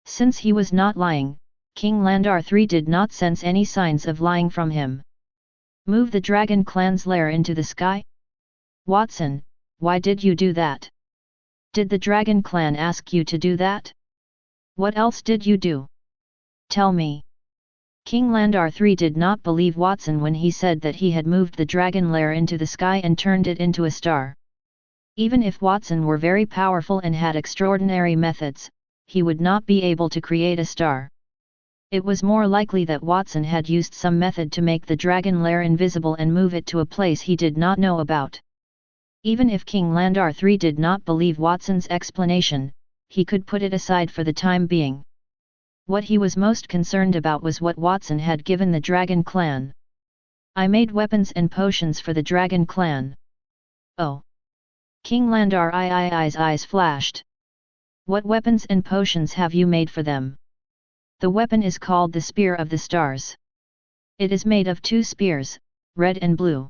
Since he was not lying, King Landar III did not sense any signs of lying from him. Move the dragon clan's lair into the sky? Watson, why did you do that? Did the dragon clan ask you to do that? What else did you do? Tell me. King Landar III did not believe Watson when he said that he had moved the dragon lair into the sky and turned it into a star. Even if Watson were very powerful and had extraordinary methods, he would not be able to create a star. It was more likely that Watson had used some method to make the dragon lair invisible and move it to a place he did not know about. Even if King Landar III did not believe Watson's explanation, he could put it aside for the time being. What he was most concerned about was what Watson had given the dragon clan. I made weapons and potions for the dragon clan. Oh! King Landar III's eyes flashed. What weapons and potions have you made for them? The weapon is called the Spear of the Stars. It is made of 2 spears, red and blue.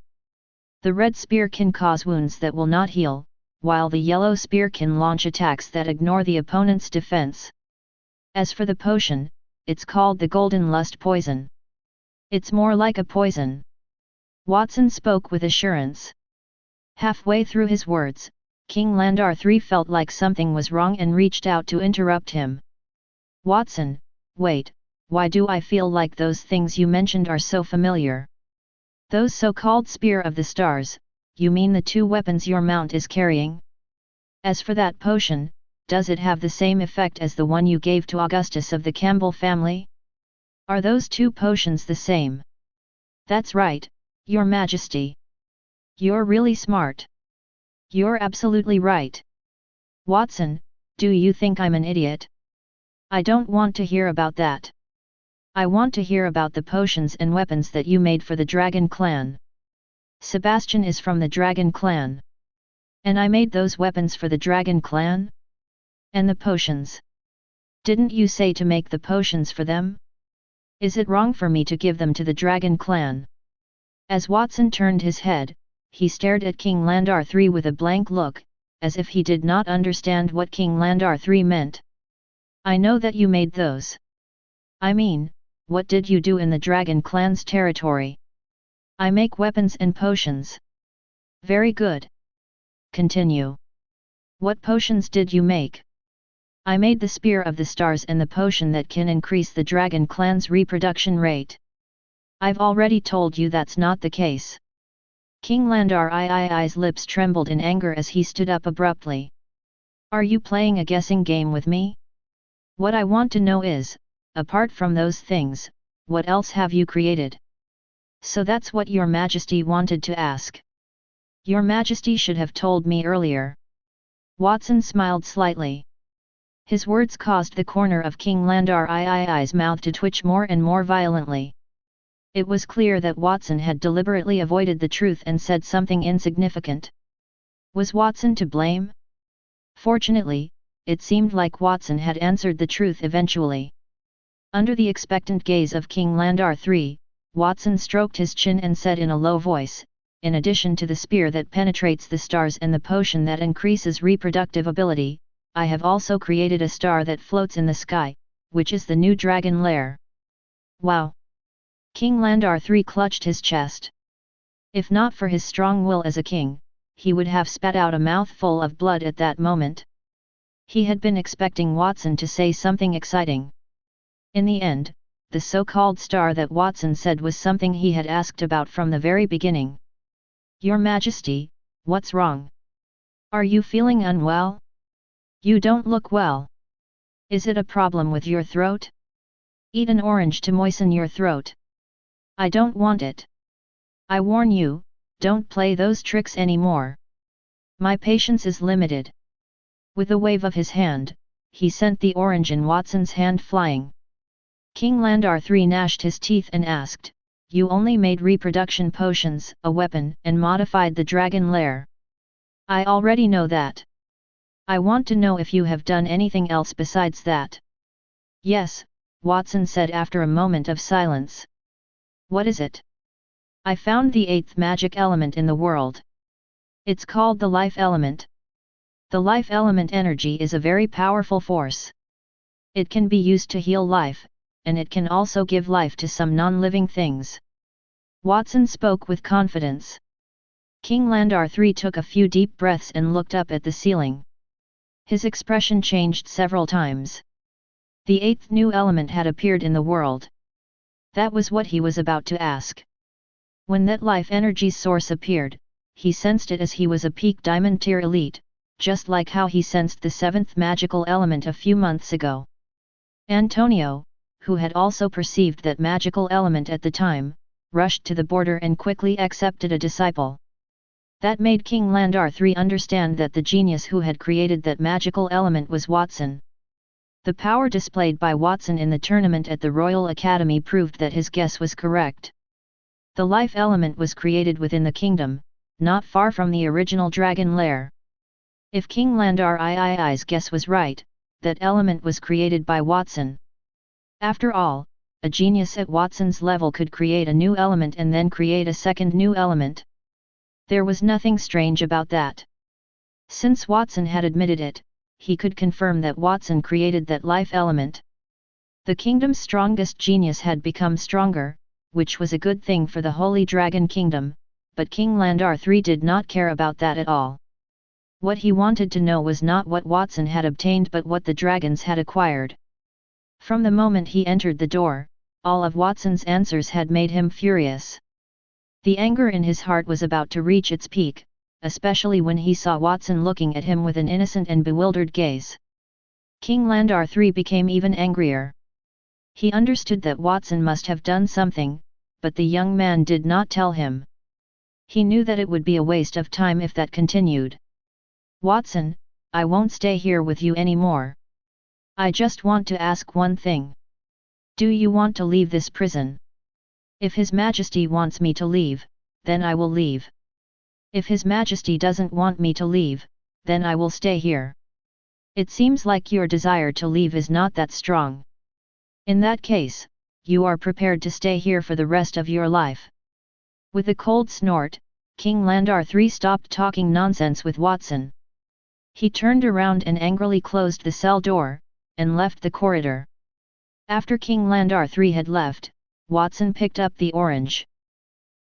The red spear can cause wounds that will not heal, while the yellow spear can launch attacks that ignore the opponent's defense. As for the potion, it's called the Golden Lust Poison. It's more like a poison. Watson spoke with assurance. Halfway through his words, King Landar III felt like something was wrong and reached out to interrupt him. Watson, wait, why do I feel like those things you mentioned are so familiar? Those so-called Spear of the Stars, you mean the 2 weapons your mount is carrying? As for that potion, does it have the same effect as the one you gave to Augustus of the Campbell family? Are those 2 potions the same? That's right, Your Majesty. You're really smart. You're absolutely right. Watson, do you think I'm an idiot? I don't want to hear about that. I want to hear about the potions and weapons that you made for the Dragon Clan. Sebastian is from the Dragon Clan. And I made those weapons for the Dragon Clan? And the potions. Didn't you say to make the potions for them? Is it wrong for me to give them to the Dragon Clan? As Watson turned his head, he stared at King Landar III with a blank look, as if he did not understand what King Landar III meant. I know that you made those. I mean, what did you do in the Dragon Clan's territory? I make weapons and potions. Very good. Continue. What potions did you make? I made the Spear of the Stars and the potion that can increase the Dragon Clan's reproduction rate. I've already told you that's not the case. King Landar III's lips trembled in anger as he stood up abruptly. Are you playing a guessing game with me? What I want to know is, apart from those things, what else have you created? So that's what Your Majesty wanted to ask. Your Majesty should have told me earlier. Watson smiled slightly. His words caused the corner of King Landar III's mouth to twitch more and more violently. It was clear that Watson had deliberately avoided the truth and said something insignificant. Was Watson to blame? Fortunately, it seemed like Watson had answered the truth eventually. Under the expectant gaze of King Landar III, Watson stroked his chin and said in a low voice, in addition to the spear that penetrates the stars and the potion that increases reproductive ability, I have also created a star that floats in the sky, which is the new dragon lair. Wow! King Landar III clutched his chest. If not for his strong will as a king, he would have spat out a mouthful of blood at that moment. He had been expecting Watson to say something exciting. In the end, the so-called star that Watson said was something he had asked about from the very beginning. Your Majesty, what's wrong? Are you feeling unwell? You don't look well. Is it a problem with your throat? Eat an orange to moisten your throat. I don't want it. I warn you, don't play those tricks anymore. My patience is limited. With a wave of his hand, he sent the orange in Watson's hand flying. King Landar III gnashed his teeth and asked, You only made reproduction potions, a weapon, and modified the dragon lair. I already know that. I want to know if you have done anything else besides that. Yes, Watson said after a moment of silence. What is it? I found the 8th magic element in the world. It's called the life element. The life element energy is a very powerful force. It can be used to heal life, and it can also give life to some non-living things. Watson spoke with confidence. King Landar III took a few deep breaths and looked up at the ceiling. His expression changed several times. The 8th new element had appeared in the world. That was what he was about to ask. When that life energy source appeared, he sensed it as he was a peak diamond tier elite, just like how he sensed the 7th magical element a few months ago. Antonio, who had also perceived that magical element at the time, rushed to the border and quickly accepted a disciple. That made King Landar III understand that the genius who had created that magical element was Watson. The power displayed by Watson in the tournament at the Royal Academy proved that his guess was correct. The life element was created within the kingdom, not far from the original dragon lair. If King Landar III's guess was right, that element was created by Watson. After all, a genius at Watson's level could create a new element and then create a second new element. There was nothing strange about that. Since Watson had admitted it, he could confirm that Watson created that life element. The kingdom's strongest genius had become stronger, which was a good thing for the Holy Dragon Kingdom, but King Landar III did not care about that at all. What he wanted to know was not what Watson had obtained but what the dragons had acquired. From the moment he entered the door, all of Watson's answers had made him furious. The anger in his heart was about to reach its peak, especially when he saw Watson looking at him with an innocent and bewildered gaze. King Landar III became even angrier. He understood that Watson must have done something, but the young man did not tell him. He knew that it would be a waste of time if that continued. Watson, I won't stay here with you anymore. I just want to ask one thing. Do you want to leave this prison? If His Majesty wants me to leave, then I will leave. If His Majesty doesn't want me to leave, then I will stay here. It seems like your desire to leave is not that strong. In that case, you are prepared to stay here for the rest of your life. With a cold snort, King Landar III stopped talking nonsense with Watson. He turned around and angrily closed the cell door, and left the corridor. After King Landar III had left, Watson picked up the orange.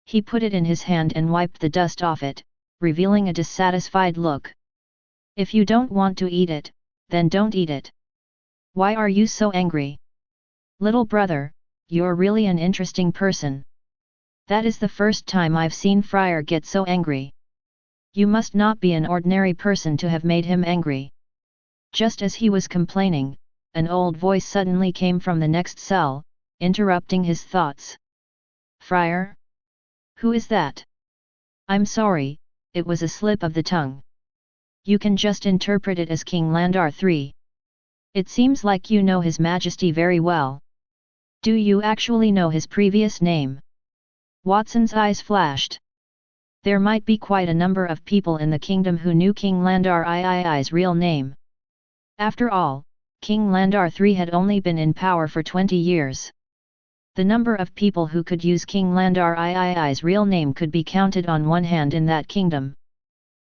He put it in his hand and wiped the dust off it, revealing a dissatisfied look. If you don't want to eat it, then don't eat it. Why are you so angry? Little brother, you're really an interesting person. That is the first time I've seen Friar get so angry. You must not be an ordinary person to have made him angry. Just as he was complaining, an old voice suddenly came from the next cell, interrupting his thoughts. Friar? Who is that? I'm sorry, it was a slip of the tongue. You can just interpret it as King Landar III. It seems like you know His Majesty very well. Do you actually know his previous name? Watson's eyes flashed. There might be quite a number of people in the kingdom who knew King Landar III's real name. After all, King Landar III had only been in power for 20 years. The number of people who could use King Landar III's real name could be counted on one hand in that kingdom.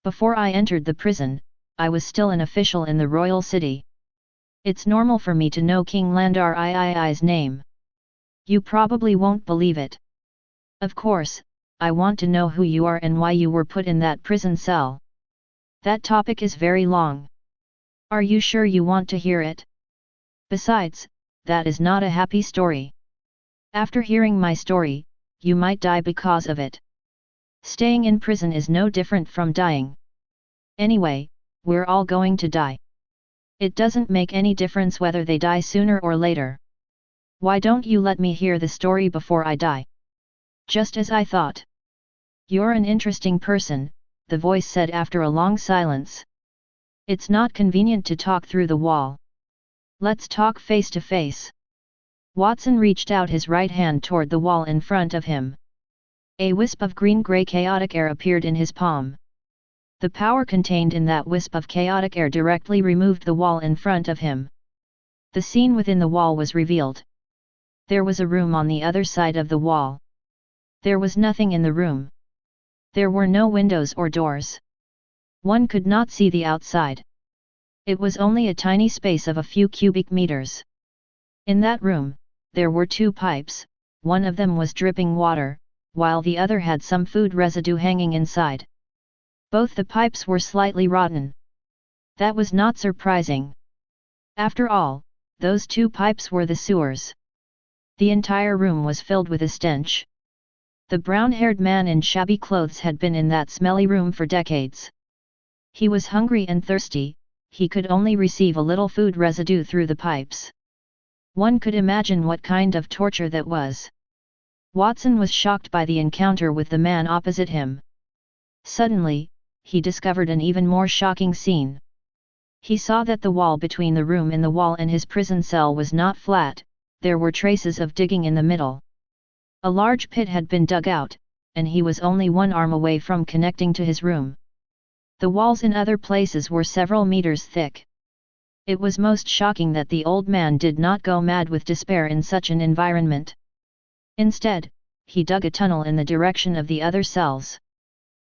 Before I entered the prison, I was still an official in the royal city. It's normal for me to know King Landar III's name. You probably won't believe it. Of course, I want to know who you are and why you were put in that prison cell. That topic is very long. Are you sure you want to hear it? Besides, that is not a happy story. After hearing my story, you might die because of it. Staying in prison is no different from dying. Anyway, we're all going to die. It doesn't make any difference whether they die sooner or later. Why don't you let me hear the story before I die? Just as I thought. You're an interesting person, the voice said after a long silence. It's not convenient to talk through the wall. Let's talk face to face. Watson reached out his right hand toward the wall in front of him. A wisp of green-gray chaotic air appeared in his palm. The power contained in that wisp of chaotic air directly removed the wall in front of him. The scene within the wall was revealed. There was a room on the other side of the wall. There was nothing in the room. There were no windows or doors. One could not see the outside. It was only a tiny space of a few cubic meters. In that room, there were two pipes, one of them was dripping water, while the other had some food residue hanging inside. Both the pipes were slightly rotten. That was not surprising. After all, those two pipes were the sewers. The entire room was filled with a stench. The brown-haired man in shabby clothes had been in that smelly room for decades. He was hungry and thirsty, he could only receive a little food residue through the pipes. One could imagine what kind of torture that was. Watson was shocked by the encounter with the man opposite him. Suddenly, he discovered an even more shocking scene. He saw that the wall between the room in the wall and his prison cell was not flat, there were traces of digging in the middle. A large pit had been dug out, and he was only one arm away from connecting to his room. The walls in other places were several meters thick. It was most shocking that the old man did not go mad with despair in such an environment. Instead, he dug a tunnel in the direction of the other cells.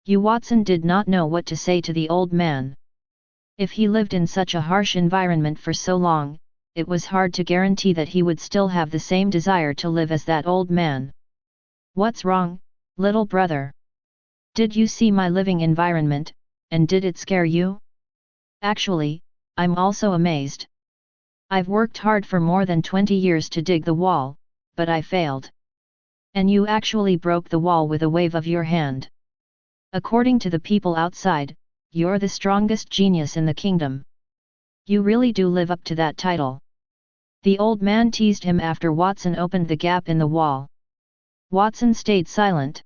Watson did not know what to say to the old man. If he lived in such a harsh environment for so long, it was hard to guarantee that he would still have the same desire to live as that old man. "What's wrong, little brother? Did you see my living environment, and did it scare you?" "Actually, I'm also amazed. I've worked hard for more than 20 years to dig the wall, but I failed. And you actually broke the wall with a wave of your hand. According to the people outside, you're the strongest genius in the kingdom. You really do live up to that title." The old man teased him after Watson opened the gap in the wall. Watson stayed silent.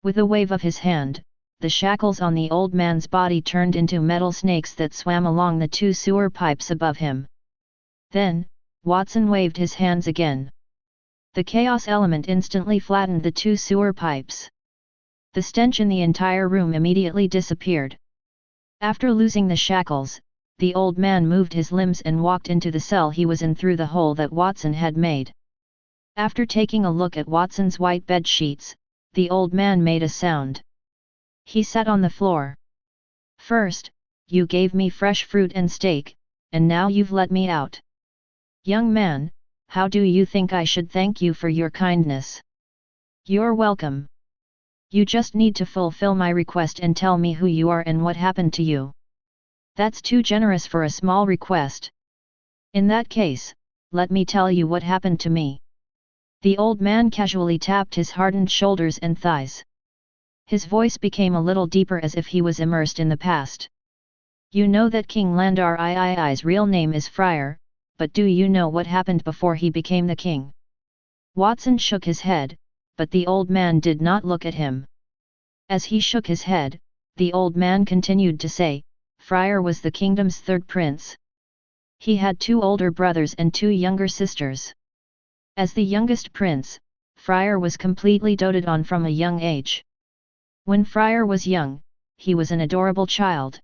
With a wave of his hand, the shackles on the old man's body turned into metal snakes that swam along the two sewer pipes above him. Then, Watson waved his hands again. The chaos element instantly flattened the two sewer pipes. The stench in the entire room immediately disappeared. After losing the shackles, the old man moved his limbs and walked into the cell he was in through the hole that Watson had made. After taking a look at Watson's white bed sheets, the old man made a sound. He sat on the floor. "First, you gave me fresh fruit and steak, and now you've let me out. Young man, how do you think I should thank you for your kindness?" "You're welcome. You just need to fulfill my request and tell me who you are and what happened to you." "That's too generous for a small request. In that case, let me tell you what happened to me." The old man casually tapped his hardened shoulders and thighs. His voice became a little deeper as if he was immersed in the past. "You know that King Landar III's real name is Friar, but do you know what happened before he became the king?" Watson shook his head, but the old man did not look at him. As he shook his head, the old man continued to say, "Friar was the kingdom's third prince. He had 2 older brothers and 2 younger sisters. As the youngest prince, Friar was completely doted on from a young age. When Friar was young, he was an adorable child.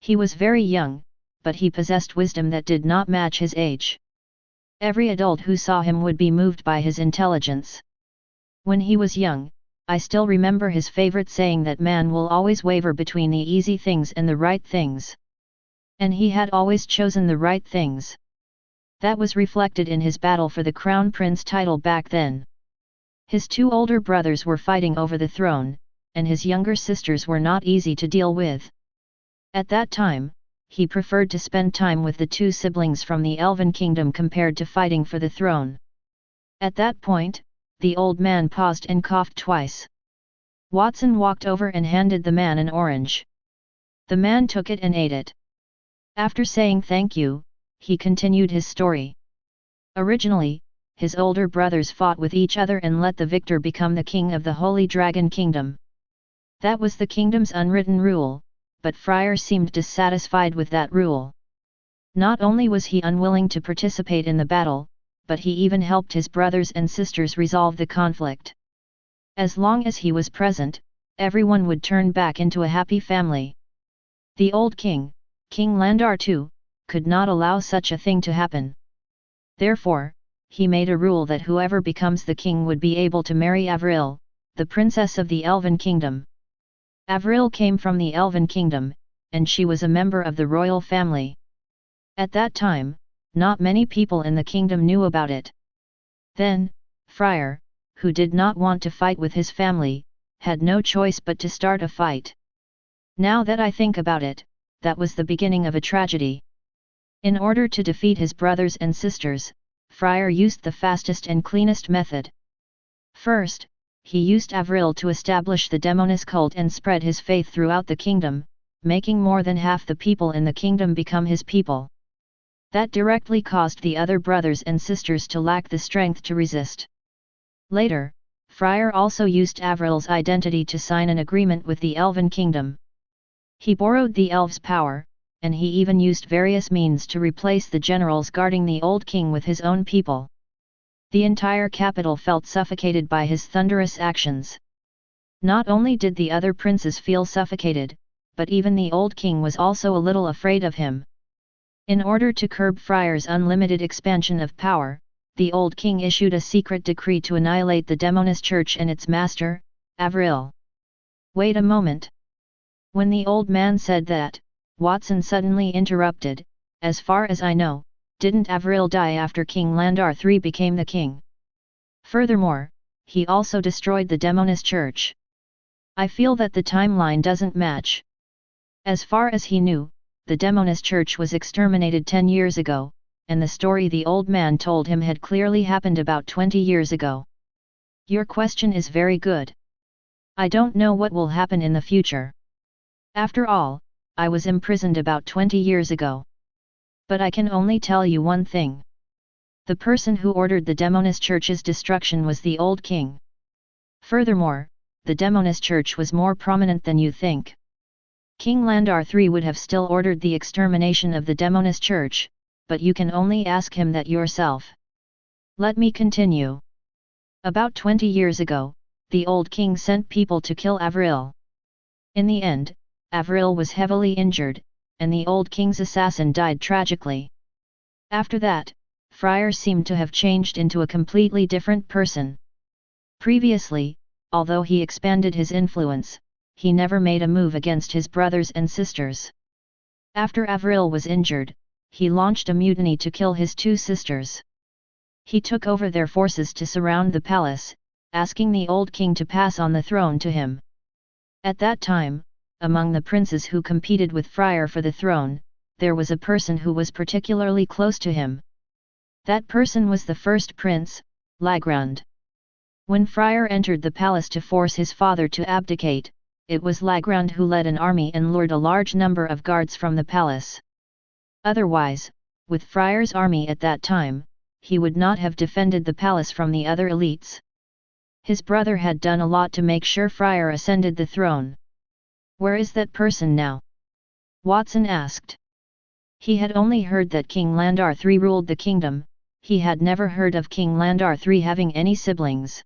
He was very young, but he possessed wisdom that did not match his age. Every adult who saw him would be moved by his intelligence. When he was young, I still remember his favorite saying that man will always waver between the easy things and the right things. And he had always chosen the right things. That was reflected in his battle for the crown prince title back then. His 2 older brothers were fighting over the throne, and his younger sisters were not easy to deal with. At that time, he preferred to spend time with the 2 siblings from the Elven kingdom compared to fighting for the throne. At that point, the old man paused and coughed twice. Watson walked over and handed the man an orange. The man took it and ate it. After saying thank you, he continued his story. Originally, his older brothers fought with each other and let the victor become the king of the Holy Dragon Kingdom. That was the kingdom's unwritten rule, but Friar seemed dissatisfied with that rule. Not only was he unwilling to participate in the battle, but he even helped his brothers and sisters resolve the conflict. As long as he was present, everyone would turn back into a happy family. The old king, King Landar II, could not allow such a thing to happen. Therefore, he made a rule that whoever becomes the king would be able to marry Avril, the princess of the Elven kingdom. Avril came from the Elven kingdom, and she was a member of the royal family. At that time, not many people in the kingdom knew about it. Then, Friar, who did not want to fight with his family, had no choice but to start a fight. Now that I think about it, that was the beginning of a tragedy. In order to defeat his brothers and sisters, Friar used the fastest and cleanest method. First, he used Avril to establish the Demonis cult and spread his faith throughout the kingdom, making more than half the people in the kingdom become his people. That directly caused the other brothers and sisters to lack the strength to resist. Later, Friar also used Avril's identity to sign an agreement with the Elven kingdom. He borrowed the elves' power, and he even used various means to replace the generals guarding the old king with his own people. The entire capital felt suffocated by his thunderous actions. Not only did the other princes feel suffocated, but even the old king was also a little afraid of him. In order to curb Friar's unlimited expansion of power, the old king issued a secret decree to annihilate the Demonis Church and its master, Avril. Wait a moment. When the old man said that, Watson suddenly interrupted, as far as I know, didn't Avril die after King Landar III became the king? Furthermore, he also destroyed the Demonis Church. I feel that the timeline doesn't match. As far as he knew, the Demonis Church was exterminated 10 years ago, and the story the old man told him had clearly happened about 20 years ago. Your question is very good. I don't know what will happen in the future. After all, I was imprisoned about 20 years ago. But I can only tell you one thing. The person who ordered the Demonis Church's destruction was the old king. Furthermore, the Demonis Church was more prominent than you think. King Landar III would have still ordered the extermination of the Demonis Church, but you can only ask him that yourself. Let me continue. About 20 years ago, the old king sent people to kill Avril. In the end, Avril was heavily injured, and the old king's assassin died tragically. After that, Friar seemed to have changed into a completely different person. Previously, although he expanded his influence, he never made a move against his brothers and sisters. After Avril was injured, he launched a mutiny to kill his two sisters. He took over their forces to surround the palace, asking the old king to pass on the throne to him. At that time, among the princes who competed with Friar for the throne, there was a person who was particularly close to him. That person was the first prince, Lagrand. When Friar entered the palace to force his father to abdicate, it was Lagrand who led an army and lured a large number of guards from the palace. Otherwise, with Friar's army at that time, he would not have defended the palace from the other elites. His brother had done a lot to make sure Friar ascended the throne. Where is that person now? Watson asked. He had only heard that King Landar III ruled the kingdom, he had never heard of King Landar III having any siblings.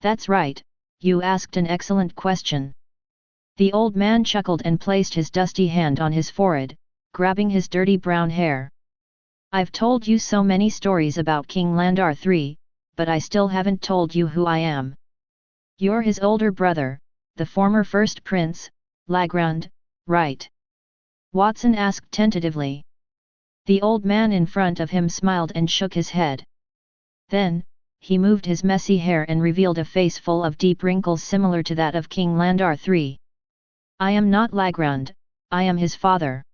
That's right, you asked an excellent question. The old man chuckled and placed his dusty hand on his forehead, grabbing his dirty brown hair. I've told you so many stories about King Landar III, but I still haven't told you who I am. You're his older brother, the former first prince, Lagrand, right? Watson asked tentatively. The old man in front of him smiled and shook his head. Then, he moved his messy hair and revealed a face full of deep wrinkles similar to that of King Landar III. I am not Lagrand, I am his father.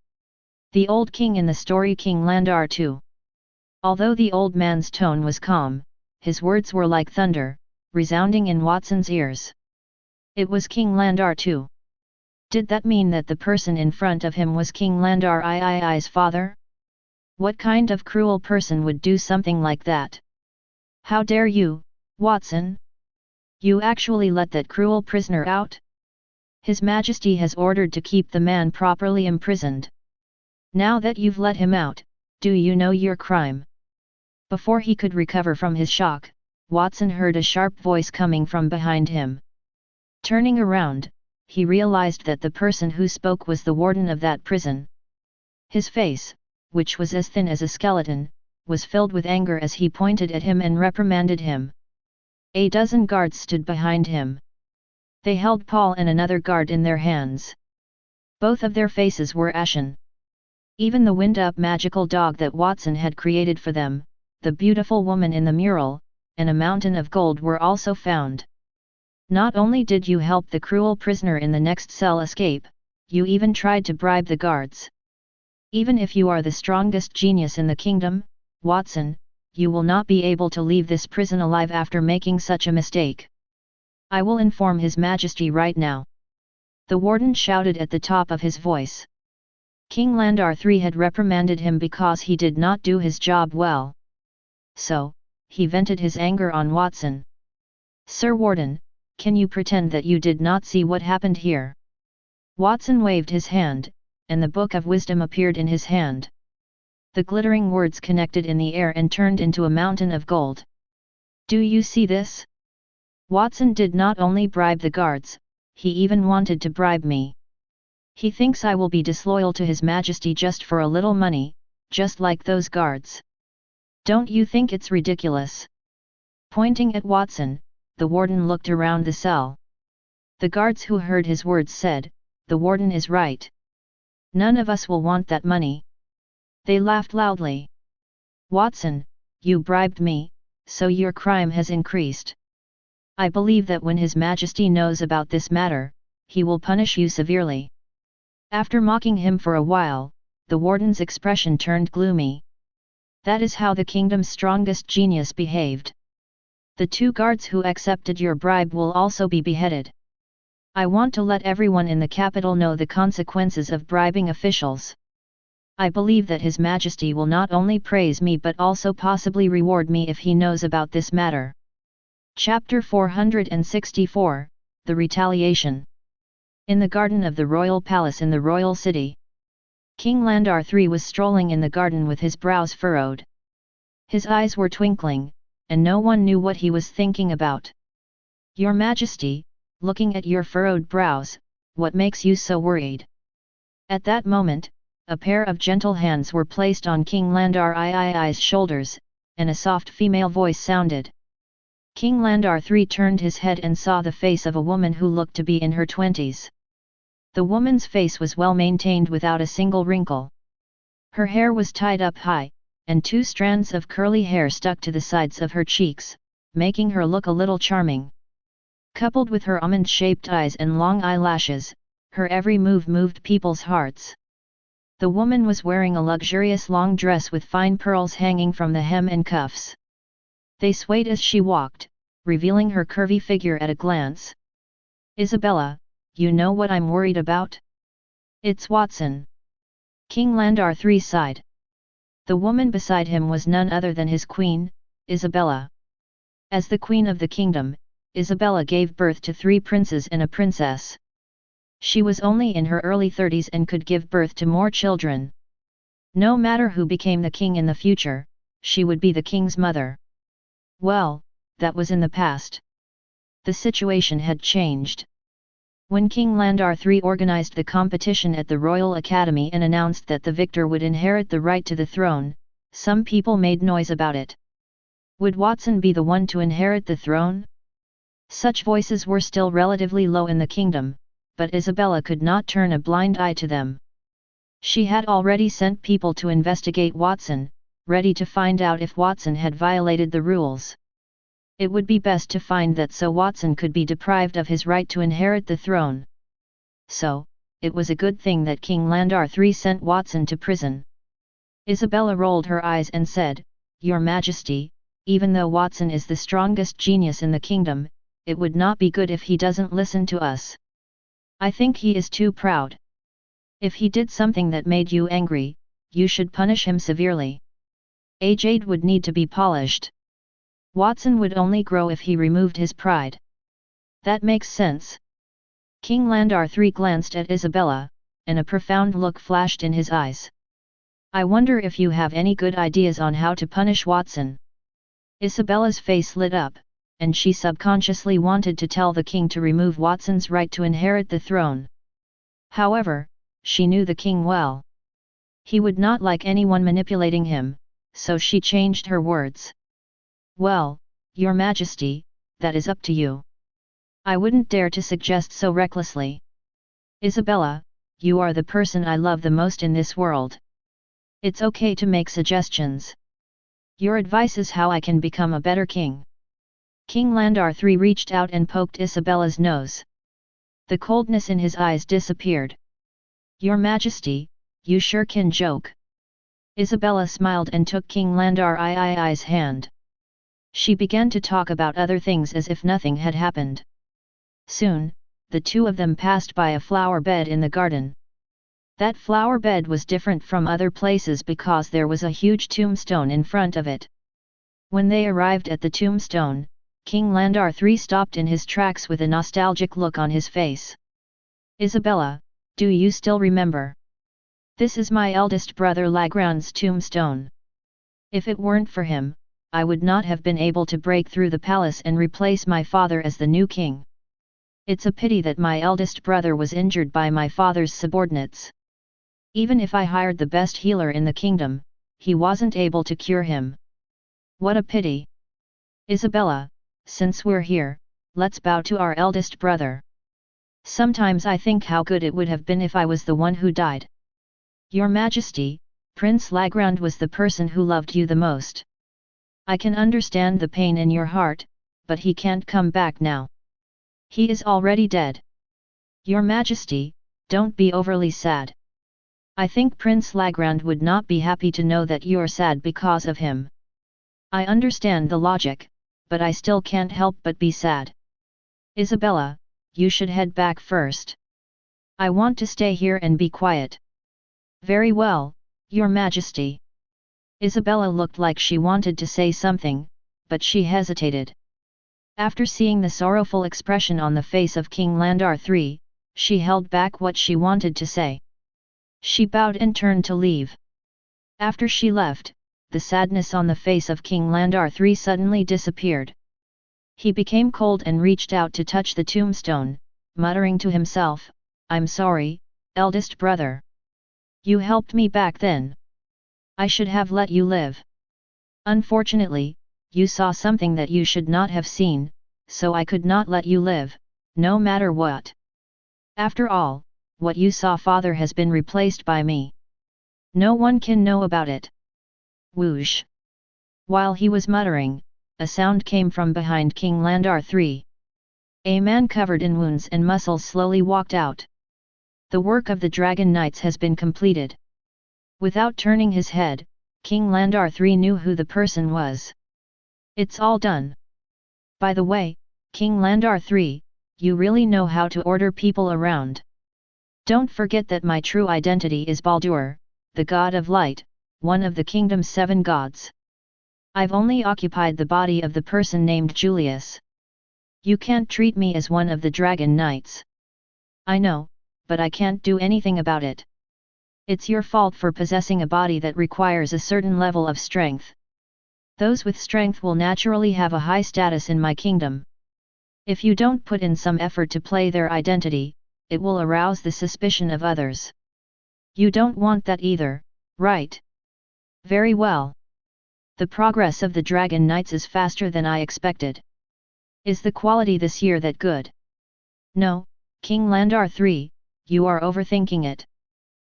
The old king in the story King Landar II. Although the old man's tone was calm, his words were like thunder, resounding in Watson's ears. It was King Landar II. Did that mean that the person in front of him was King Landar III's father? What kind of cruel person would do something like that? How dare you, Watson? You actually let that cruel prisoner out? His Majesty has ordered to keep the man properly imprisoned. Now that you've let him out, do you know your crime? Before he could recover from his shock, Watson heard a sharp voice coming from behind him. Turning around, he realized that the person who spoke was the warden of that prison. His face, which was as thin as a skeleton, was filled with anger as he pointed at him and reprimanded him. A dozen guards stood behind him. They held Paul and another guard in their hands. Both of their faces were ashen. Even the wind-up magical dog that Watson had created for them, the beautiful woman in the mural, and a mountain of gold were also found. Not only did you help the cruel prisoner in the next cell escape, you even tried to bribe the guards. Even if you are the strongest genius in the kingdom, Watson, you will not be able to leave this prison alive after making such a mistake. I will inform His Majesty right now. The warden shouted at the top of his voice. King Landar III had reprimanded him because he did not do his job well. So, he vented his anger on Watson. Sir Warden, can you pretend that you did not see what happened here? Watson waved his hand, and the Book of Wisdom appeared in his hand. The glittering words connected in the air and turned into a mountain of gold. Do you see this? Watson did not only bribe the guards, he even wanted to bribe me. He thinks I will be disloyal to His Majesty just for a little money, just like those guards. Don't you think it's ridiculous? Pointing at Watson, the warden looked around the cell. The guards who heard his words said, "The warden is right. None of us will want that money." They laughed loudly. Watson, you bribed me, so your crime has increased. I believe that when His Majesty knows about this matter, he will punish you severely. After mocking him for a while, the warden's expression turned gloomy. That is how the kingdom's strongest genius behaved. The 2 guards who accepted your bribe will also be beheaded. I want to let everyone in the capital know the consequences of bribing officials. I believe that His Majesty will not only praise me but also possibly reward me if he knows about this matter. Chapter 464, The Retaliation. In the garden of the royal palace in the royal city, King Landar III was strolling in the garden with his brows furrowed. His eyes were twinkling, and no one knew what he was thinking about. Your Majesty, looking at your furrowed brows, what makes you so worried? At that moment, a pair of gentle hands were placed on King Landar III's shoulders, and a soft female voice sounded. King Landar III turned his head and saw the face of a woman who looked to be in her 20s. The woman's face was well maintained without a single wrinkle. Her hair was tied up high, and 2 strands of curly hair stuck to the sides of her cheeks, making her look a little charming. Coupled with her almond-shaped eyes and long eyelashes, her every move moved people's hearts. The woman was wearing a luxurious long dress with fine pearls hanging from the hem and cuffs. They swayed as she walked, revealing her curvy figure at a glance. Isabella, you know what I'm worried about? It's Watson. King Landar III sighed. The woman beside him was none other than his queen, Isabella. As the queen of the kingdom, Isabella gave birth to 3 princes and a princess. She was only in her early 30s and could give birth to more children. No matter who became the king in the future, she would be the king's mother. Well, that was in the past. The situation had changed. When King Landar III organized the competition at the Royal Academy and announced that the victor would inherit the right to the throne, some people made noise about it. Would Watson be the one to inherit the throne? Such voices were still relatively low in the kingdom, but Isabella could not turn a blind eye to them. She had already sent people to investigate Watson, ready to find out if Watson had violated the rules. It would be best to find that so Watson could be deprived of his right to inherit the throne. So, it was a good thing that King Landar III sent Watson to prison. Isabella rolled her eyes and said, "Your Majesty, even though Watson is the strongest genius in the kingdom, it would not be good if he doesn't listen to us. I think he is too proud. If he did something that made you angry, you should punish him severely. A jade would need to be polished. Watson would only grow if he removed his pride." That makes sense. King Landar III glanced at Isabella, and a profound look flashed in his eyes. "I wonder if you have any good ideas on how to punish Watson." Isabella's face lit up, and she subconsciously wanted to tell the king to remove Watson's right to inherit the throne. However, she knew the king well. He would not like anyone manipulating him, so she changed her words. "Well, Your Majesty, that is up to you. I wouldn't dare to suggest so recklessly. Isabella, you are the person I love the most in this world. It's okay to make suggestions. Your advice is how I can become a better king." King Landar III reached out and poked Isabella's nose. The coldness in his eyes disappeared. "Your Majesty, you sure can joke." Isabella smiled and took King Landar III's hand. She began to talk about other things as if nothing had happened. Soon, the two of them passed by a flower bed in the garden. That flower bed was different from other places because there was a huge tombstone in front of it. When they arrived at the tombstone, King Landar III stopped in his tracks with a nostalgic look on his face. "Isabella, do you still remember? This is my eldest brother Lagrand's tombstone. If it weren't for him, I would not have been able to break through the palace and replace my father as the new king. It's a pity that my eldest brother was injured by my father's subordinates. Even if I hired the best healer in the kingdom, he wasn't able to cure him. What a pity. Isabella, since we're here, let's bow to our eldest brother. Sometimes I think how good it would have been if I was the one who died." "Your Majesty, Prince Lagrand was the person who loved you the most. I can understand the pain in your heart, but he can't come back now. He is already dead. Your Majesty, don't be overly sad. I think Prince Lagrand would not be happy to know that you're sad because of him. I understand the logic, but I still can't help but be sad. Isabella, you should head back first. I want to stay here and be quiet." "Very well, Your Majesty." Isabella looked like she wanted to say something, but she hesitated. After seeing the sorrowful expression on the face of King Landar III, she held back what she wanted to say. She bowed and turned to leave. After she left, the sadness on the face of King Landar III suddenly disappeared. He became cold and reached out to touch the tombstone, muttering to himself, "I'm sorry, eldest brother. You helped me back then. I should have let you live. Unfortunately, you saw something that you should not have seen, so I could not let you live, no matter what. After all, what you saw father has been replaced by me. No one can know about it." Whoosh! While he was muttering, a sound came from behind King Landar III. A man covered in wounds and muscles slowly walked out. "The work of the Dragon Knights has been completed." Without turning his head, King Landar III knew who the person was. "It's all done. By the way, King Landar III, you really know how to order people around. Don't forget that my true identity is Baldur, the god of light, one of the kingdom's 7 gods. I've only occupied the body of the person named Julius. You can't treat me as one of the Dragon Knights. I know, but I can't do anything about it. It's your fault for possessing a body that requires a certain level of strength. Those with strength will naturally have a high status in my kingdom. If you don't put in some effort to play their identity, it will arouse the suspicion of others. You don't want that either, right? Very well. The progress of the Dragon Knights is faster than I expected. Is the quality this year that good? No, King Landar III, you are overthinking it.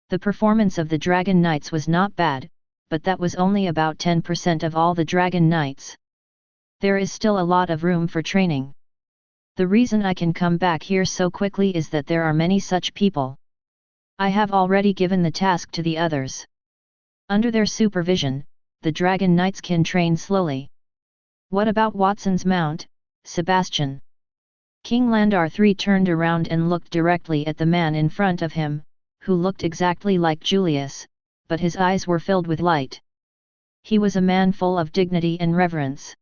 The performance of the Dragon Knights was not bad, but that was only about 10% of all the Dragon Knights. There is still a lot of room for training. The reason I can come back here so quickly is that there are many such people. I have already given the task to the others. Under their supervision, the Dragon Knights can train slowly. What about Watson's mount, Sebastian?" King Landar III turned around and looked directly at the man in front of him, who looked exactly like Julius, but his eyes were filled with light. He was a man full of dignity and reverence.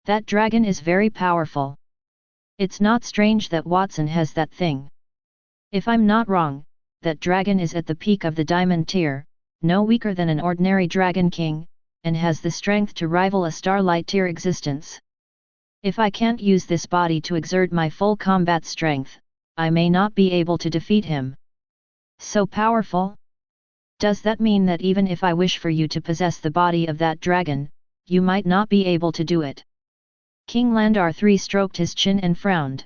"That dragon is very powerful. It's not strange that Watson has that thing. If I'm not wrong, that dragon is at the peak of the diamond tier, no weaker than an ordinary dragon king, and has the strength to rival a starlight tier existence. If I can't use this body to exert my full combat strength, I may not be able to defeat him. So powerful? Does that mean that even if I wish for you to possess the body of that dragon, you might not be able to do it? King Landar III stroked his chin and frowned.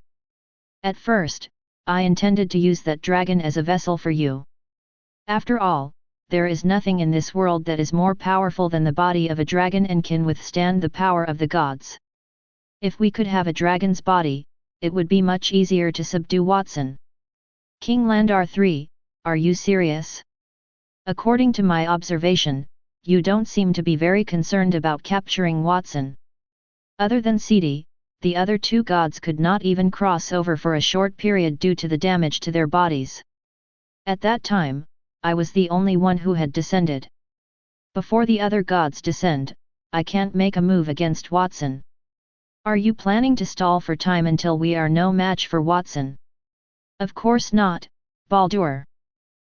At first, I intended to use that dragon as a vessel for you. After all, there is nothing in this world that is more powerful than the body of a dragon and can withstand the power of the gods. If we could have a dragon's body, it would be much easier to subdue Watson. King Landar III, are you serious? According to my observation, you don't seem to be very concerned about capturing Watson. Other than Cicada, the other two gods could not even cross over for a short period due to the damage to their bodies. At that time, I was the only one who had descended. Before the other gods descend, I can't make a move against Watson. Are you planning to stall for time until we are no match for Watson? Of course not, Baldur.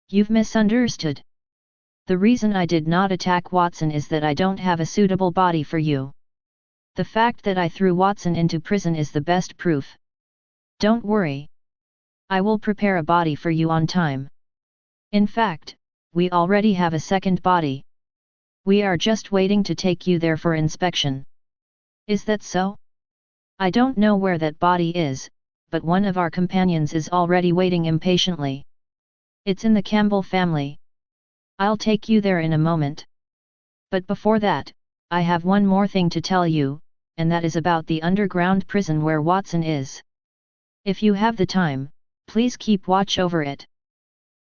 You've misunderstood. The reason I did not attack Watson is that I don't have a suitable body for you. The fact that I threw Watson into prison is the best proof. Don't worry. I will prepare a body for you on time. In fact, we already have a second body. We are just waiting to take you there for inspection. Is that so? I don't know where that body is, but one of our companions is already waiting impatiently. It's in the Campbell family. I'll take you there in a moment. But before that, I have one more thing to tell you, and that is about the underground prison where Watson is. If you have the time, please keep watch over it.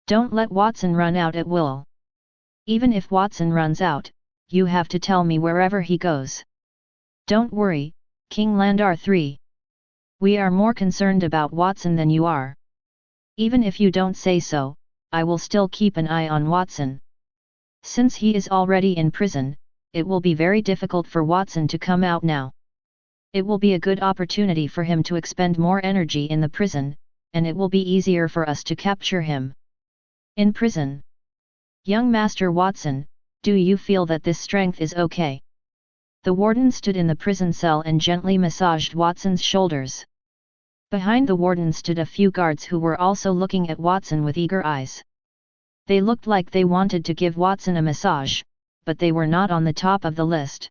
Don't let Watson run out at will. Even if Watson runs out, you have to tell me wherever he goes. Don't worry, King Landar III. We are more concerned about Watson than you are. Even if you don't say so, I will still keep an eye on Watson. Since he is already in prison, it will be very difficult for Watson to come out now. It will be a good opportunity for him to expend more energy in the prison, and it will be easier for us to capture him. In prison. Young Master Watson, do you feel that this strength is okay? The warden stood in the prison cell and gently massaged Watson's shoulders. Behind the warden stood a few guards who were also looking at Watson with eager eyes. They looked like they wanted to give Watson a massage, but they were not on the top of the list.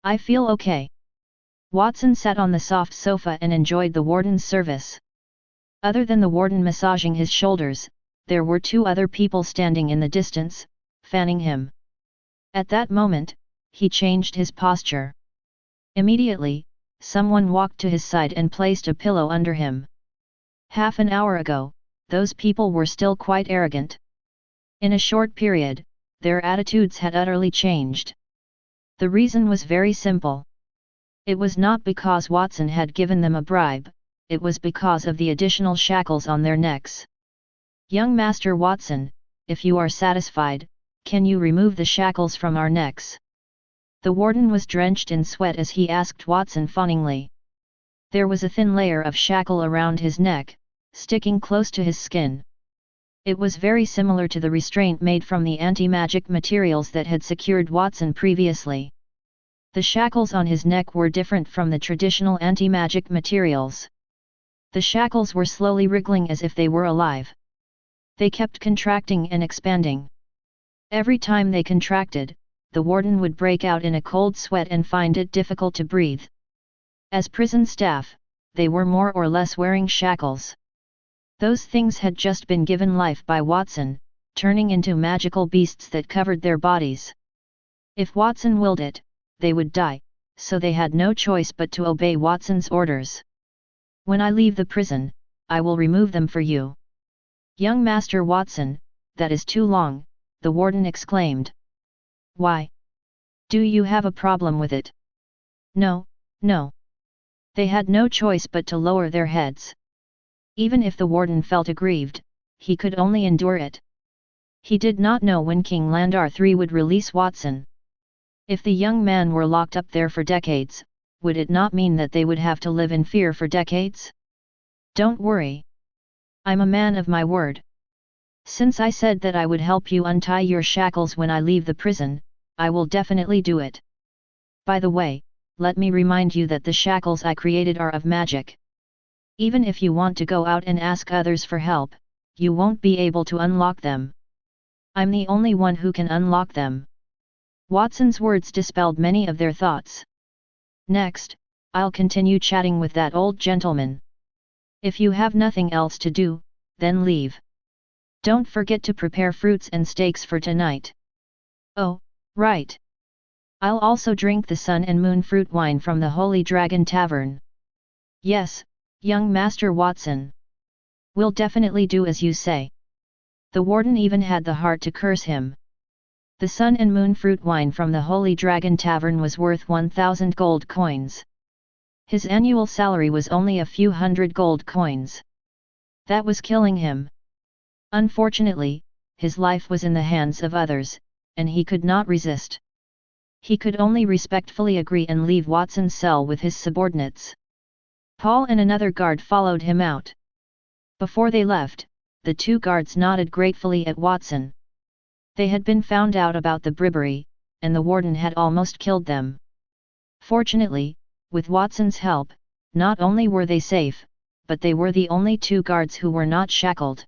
I feel okay. Watson sat on the soft sofa and enjoyed the warden's service. Other than the warden massaging his shoulders, there were two other people standing in the distance, fanning him. At that moment, he changed his posture. Immediately, someone walked to his side and placed a pillow under him. Half an hour ago, those people were still quite arrogant. In a short period, their attitudes had utterly changed. The reason was very simple. It was not because Watson had given them a bribe, it was because of the additional shackles on their necks. Young Master Watson, if you are satisfied, can you remove the shackles from our necks? The warden was drenched in sweat as he asked Watson fawningly. There was a thin layer of shackle around his neck, sticking close to his skin. It was very similar to the restraint made from the anti-magic materials that had secured Watson previously. The shackles on his neck were different from the traditional anti-magic materials. The shackles were slowly wriggling as if they were alive. They kept contracting and expanding. Every time they contracted, the warden would break out in a cold sweat and find it difficult to breathe. As prison staff, they were more or less wearing shackles. Those things had just been given life by Watson, turning into magical beasts that covered their bodies. If Watson willed it, they would die, so they had no choice but to obey Watson's orders. When I leave the prison, I will remove them for you. Young Master Watson, that is too long, the warden exclaimed. Why? Do you have a problem with it? No, no. They had no choice but to lower their heads. Even if the warden felt aggrieved, he could only endure it. He did not know when King Landar III would release Watson. If the young man were locked up there for decades, would it not mean that they would have to live in fear for decades? Don't worry. I'm a man of my word. Since I said that I would help you untie your shackles when I leave the prison, I will definitely do it. By the way, let me remind you that the shackles I created are of magic. Even if you want to go out and ask others for help, you won't be able to unlock them. I'm the only one who can unlock them." Watson's words dispelled many of their thoughts. "Next, I'll continue chatting with that old gentleman. If you have nothing else to do, then leave. Don't forget to prepare fruits and steaks for tonight." "Oh, right. I'll also drink the sun and moon fruit wine from the Holy Dragon Tavern." "Yes, young Master Watson. We'll definitely do as you say." The warden even had the heart to curse him. The sun and moon fruit wine from the Holy Dragon Tavern was worth 1,000 gold coins. His annual salary was only a few hundred gold coins. That was killing him. Unfortunately, his life was in the hands of others, and he could not resist. He could only respectfully agree and leave Watson's cell with his subordinates. Paul and another guard followed him out. Before they left, the two guards nodded gratefully at Watson. They had been found out about the bribery, and the warden had almost killed them. Fortunately, with Watson's help, not only were they safe, but they were the only two guards who were not shackled.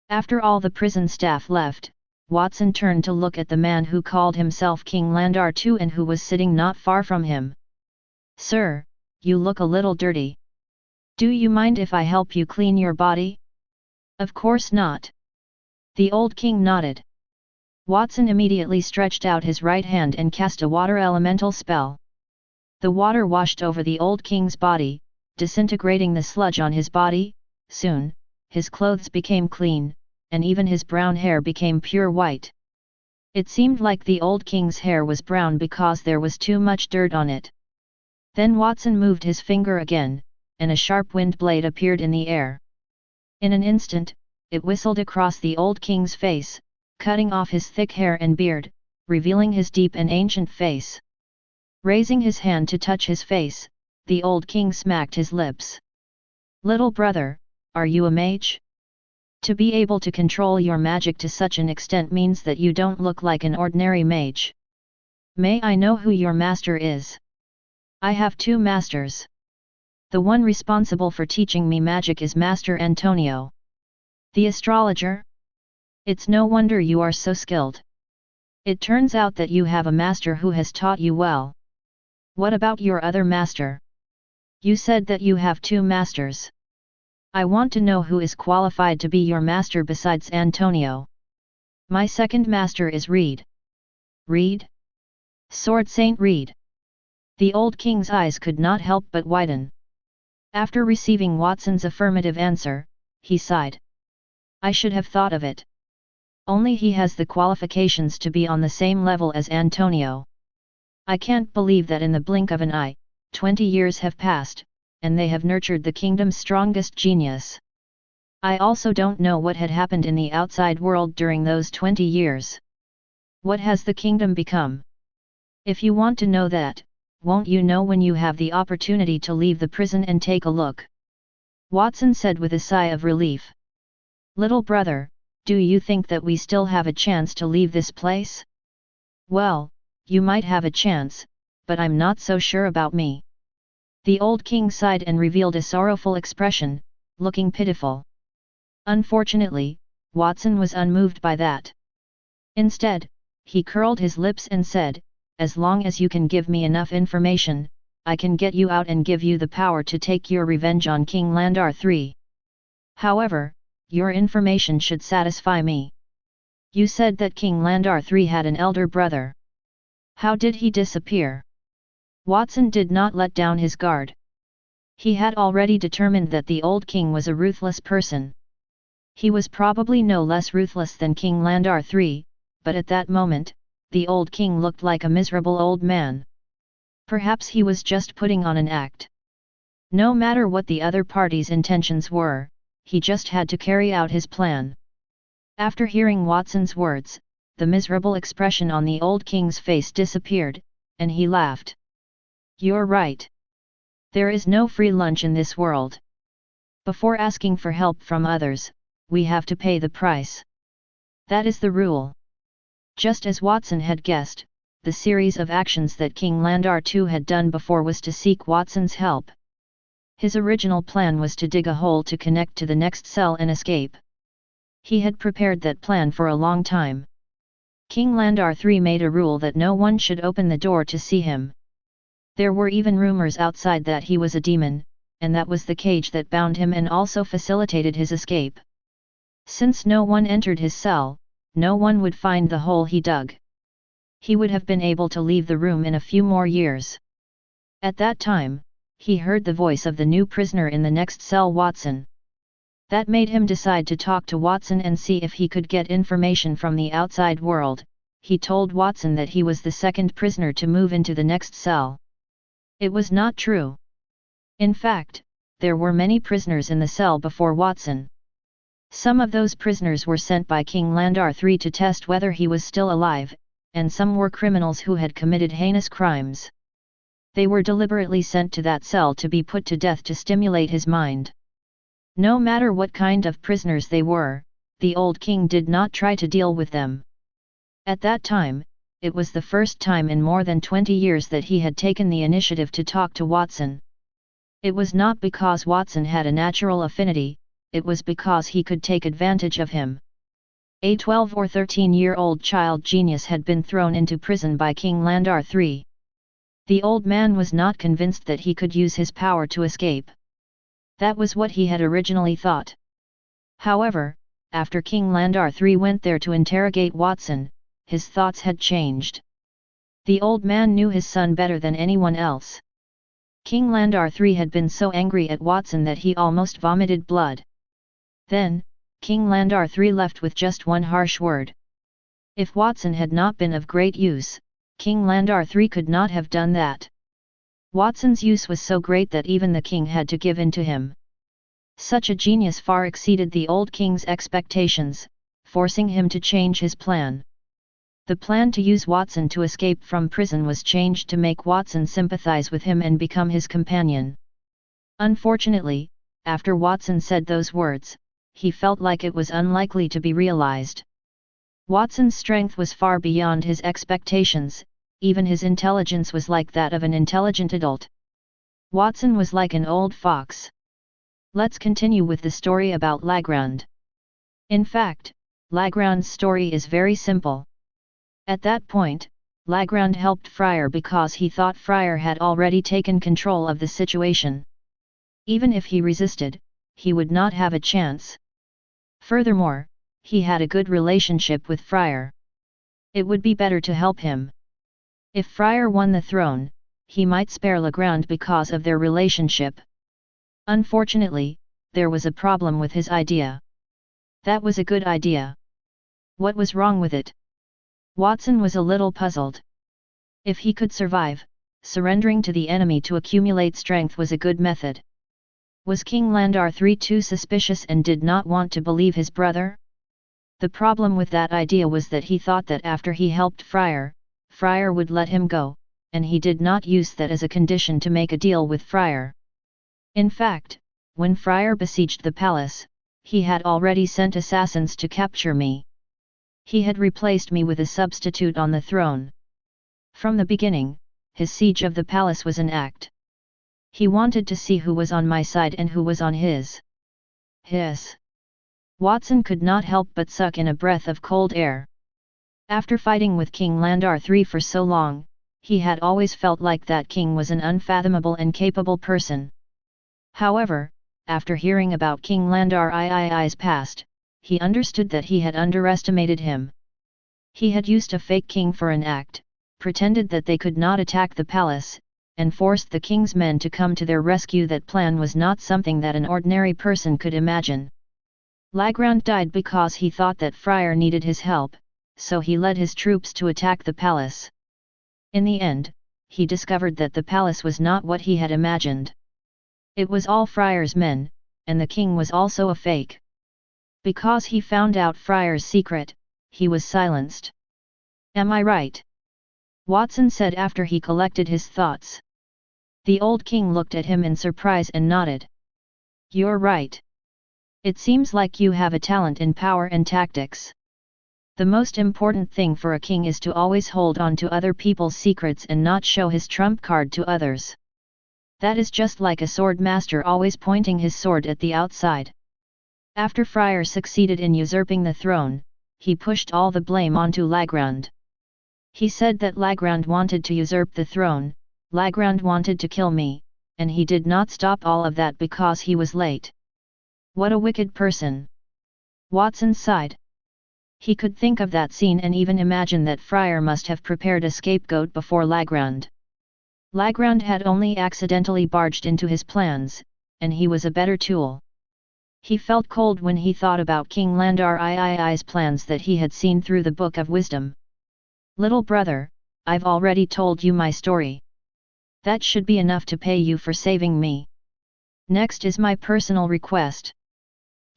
After all the prison staff left, Watson turned to look at the man who called himself King Landar II and who was sitting not far from him. "Sir, you look a little dirty. Do you mind if I help you clean your body?" "Of course not." The old king nodded. Watson immediately stretched out his right hand and cast a water elemental spell. The water washed over the old king's body, disintegrating the sludge on his body. Soon, his clothes became clean, and even his brown hair became pure white. It seemed like the old king's hair was brown because there was too much dirt on it. Then Watson moved his finger again, and a sharp wind blade appeared in the air. In an instant, it whistled across the old king's face, cutting off his thick hair and beard, revealing his deep and ancient face. Raising his hand to touch his face, the old king smacked his lips. "Little brother, are you a mage? To be able to control your magic to such an extent means that you don't look like an ordinary mage. May I know who your master is?" "I have two masters. The one responsible for teaching me magic is Master Antonio. The astrologer? It's no wonder you are so skilled. It turns out that you have a master who has taught you well. What about your other master? You said that you have two masters. I want to know who is qualified to be your master besides Antonio." "My second master is Reed." "Reed? Sword Saint Reed?" The old king's eyes could not help but widen. After receiving Watson's affirmative answer, he sighed. "I should have thought of it. Only he has the qualifications to be on the same level as Antonio. I can't believe that in the blink of an eye, 20 years have passed, and they have nurtured the kingdom's strongest genius. I also don't know what had happened in the outside world during those 20 years. What has the kingdom become? If you want to know that, won't you know when you have the opportunity to leave the prison and take a look?" Watson said with a sigh of relief. "Little brother, do you think that we still have a chance to leave this place?" "Well, you might have a chance, but I'm not so sure about me." The old king sighed and revealed a sorrowful expression, looking pitiful. Unfortunately, Watson was unmoved by that. Instead, he curled his lips and said, "As long as you can give me enough information, I can get you out and give you the power to take your revenge on King Landar III. However, your information should satisfy me. You said that King Landar III had an elder brother. How did he disappear?" Watson did not let down his guard. He had already determined that the old king was a ruthless person. He was probably no less ruthless than King Landar III, but at that moment, the old king looked like a miserable old man. Perhaps he was just putting on an act. No matter what the other party's intentions were, he just had to carry out his plan. After hearing Watson's words, the miserable expression on the old king's face disappeared, and he laughed. "You're right. There is no free lunch in this world. Before asking for help from others, we have to pay the price. That is the rule." Just as Watson had guessed, the series of actions that King Landar II had done before was to seek Watson's help. His original plan was to dig a hole to connect to the next cell and escape. He had prepared that plan for a long time. King Landar III made a rule that no one should open the door to see him. There were even rumors outside that he was a demon, and that was the cage that bound him and also facilitated his escape. Since no one entered his cell, no one would find the hole he dug. He would have been able to leave the room in a few more years. At that time, he heard the voice of the new prisoner in the next cell, Watson. That made him decide to talk to Watson and see if he could get information from the outside world. He told Watson that he was the second prisoner to move into the next cell. It was not true. In fact, there were many prisoners in the cell before Watson. Some of those prisoners were sent by King Landar III to test whether he was still alive, and some were criminals who had committed heinous crimes. They were deliberately sent to that cell to be put to death to stimulate his mind. No matter what kind of prisoners they were, the old king did not try to deal with them. At that time, it was the first time in more than 20 years that he had taken the initiative to talk to Watson. It was not because Watson had a natural affinity, it was because he could take advantage of him. A 12 or 13-year-old child genius had been thrown into prison by King Landar III. The old man was not convinced that he could use his power to escape. That was what he had originally thought. However, after King Landar III went there to interrogate Watson, his thoughts had changed. The old man knew his son better than anyone else. King Landar III had been so angry at Watson that he almost vomited blood. Then, King Landar III left with just one harsh word. If Watson had not been of great use, King Landar III could not have done that. Watson's use was so great that even the king had to give in to him. Such a genius far exceeded the old king's expectations, forcing him to change his plan. The plan to use Watson to escape from prison was changed to make Watson sympathize with him and become his companion. Unfortunately, after Watson said those words, he felt like it was unlikely to be realized. Watson's strength was far beyond his expectations, even his intelligence was like that of an intelligent adult. Watson was like an old fox. Let's continue with the story about Lagrand. In fact, Lagrand's story is very simple. At that point, Lagrand helped Friar because he thought Friar had already taken control of the situation. Even if he resisted, he would not have a chance. Furthermore, he had a good relationship with Friar. It would be better to help him. If Friar won the throne, he might spare Lagrand because of their relationship. Unfortunately, there was a problem with his idea. That was a good idea. What was wrong with it? Watson was a little puzzled. If he could survive, surrendering to the enemy to accumulate strength was a good method. Was King Landar III too suspicious and did not want to believe his brother? The problem with that idea was that he thought that after he helped Friar, Friar would let him go, and he did not use that as a condition to make a deal with Friar. In fact, when Friar besieged the palace, he had already sent assassins to capture me. He had replaced me with a substitute on the throne. From the beginning, his siege of the palace was an act. He wanted to see who was on my side and who was on his. Watson could not help but suck in a breath of cold air. After fighting with King Landar III for so long, he had always felt like that king was an unfathomable and capable person. However, after hearing about King Landar III's past, he understood that he had underestimated him. He had used a fake king for an act, pretended that they could not attack the palace, and forced the king's men to come to their rescue. That plan was not something that an ordinary person could imagine. Lagrand died because he thought that Friar needed his help, so he led his troops to attack the palace. In the end, he discovered that the palace was not what he had imagined. It was all Friar's men, and the king was also a fake. Because he found out Friar's secret, he was silenced. Am I right? Watson said after he collected his thoughts. The old king looked at him in surprise and nodded. You're right. It seems like you have a talent in power and tactics. The most important thing for a king is to always hold on to other people's secrets and not show his trump card to others. That is just like a sword master always pointing his sword at the outside. After Friar succeeded in usurping the throne, he pushed all the blame onto Lagrand. He said that Lagrand wanted to usurp the throne, Lagrand wanted to kill me, and he did not stop all of that because he was late. What a wicked person! Watson sighed. He could think of that scene and even imagine that Friar must have prepared a scapegoat before Lagrand. Lagrand had only accidentally barged into his plans, and he was a better tool. He felt cold when he thought about King Landar III's plans that he had seen through the Book of Wisdom. Little brother, I've already told you my story. That should be enough to pay you for saving me. Next is my personal request.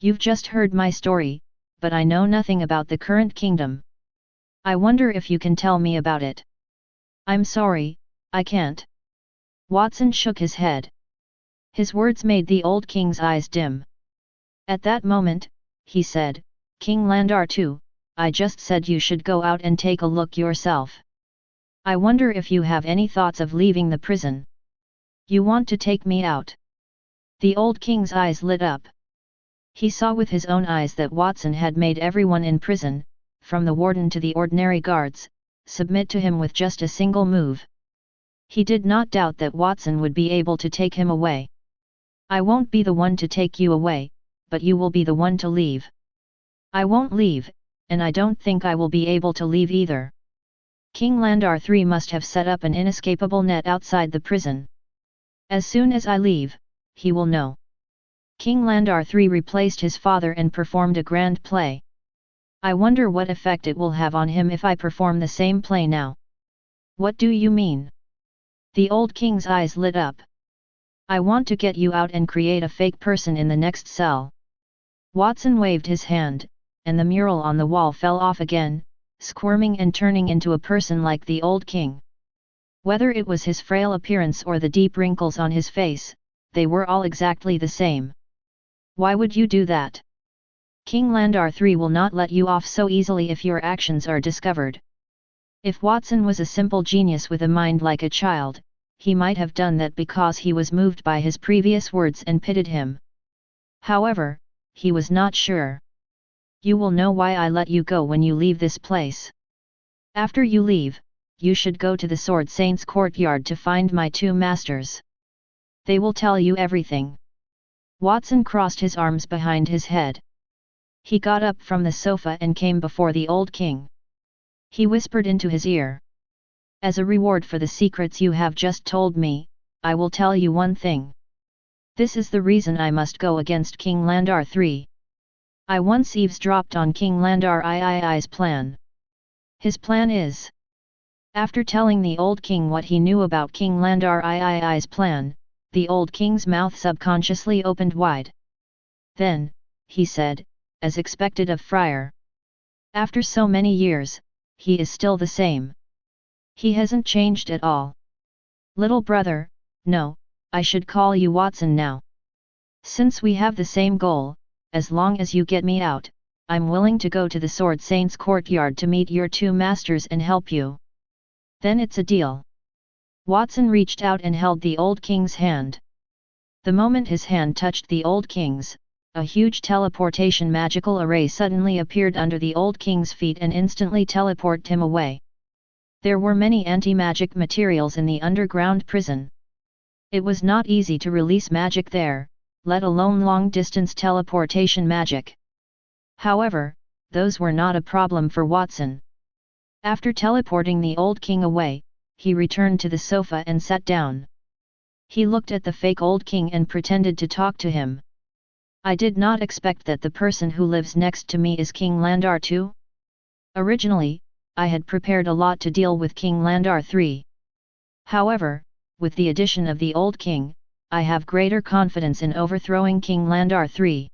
You've just heard my story, but I know nothing about the current kingdom. I wonder if you can tell me about it. I'm sorry, I can't. Watson shook his head. His words made the old king's eyes dim. At that moment, he said, King Landar II, I just said you should go out and take a look yourself. I wonder if you have any thoughts of leaving the prison. You want to take me out? The old king's eyes lit up. He saw with his own eyes that Watson had made everyone in prison, from the warden to the ordinary guards, submit to him with just a single move. He did not doubt that Watson would be able to take him away. I won't be the one to take you away, but you will be the one to leave. I won't leave, and I don't think I will be able to leave either. King Landar III must have set up an inescapable net outside the prison. As soon as I leave, he will know. King Landar III replaced his father and performed a grand play. I wonder what effect it will have on him if I perform the same play now. What do you mean? The old king's eyes lit up. I want to get you out and create a fake person in the next cell. Watson waved his hand, and the mural on the wall fell off again, squirming and turning into a person like the old king. Whether it was his frail appearance or the deep wrinkles on his face, they were all exactly the same. Why would you do that? King Landar III will not let you off so easily if your actions are discovered. If Watson was a simple genius with a mind like a child, he might have done that because he was moved by his previous words and pitied him. However, he was not sure. You will know why I let you go when you leave this place. After you leave, you should go to the Sword Saint's courtyard to find my two masters. They will tell you everything. Watson crossed his arms behind his head. He got up from the sofa and came before the old king. He whispered into his ear. As a reward for the secrets you have just told me, I will tell you one thing. This is the reason I must go against King Landar III. I once eavesdropped on King Landar III's plan. His plan is... After telling the old king what he knew about King Landar III's plan, the old king's mouth subconsciously opened wide. Then, he said, as expected of Friar. After so many years, he is still the same. He hasn't changed at all. Little brother, no, I should call you Watson now. Since we have the same goal, as long as you get me out, I'm willing to go to the Sword Saint's courtyard to meet your two masters and help you. Then it's a deal. Watson reached out and held the old king's hand. The moment his hand touched the old king's, a huge teleportation magical array suddenly appeared under the old king's feet and instantly teleported him away. There were many anti-magic materials in the underground prison. It was not easy to release magic there, let alone long-distance teleportation magic. However, those were not a problem for Watson. After teleporting the old king away, he returned to the sofa and sat down. He looked at the fake old king and pretended to talk to him. I did not expect that the person who lives next to me is King Landar II. Originally, I had prepared a lot to deal with King Landar III. However, with the addition of the old king, I have greater confidence in overthrowing King Landar III.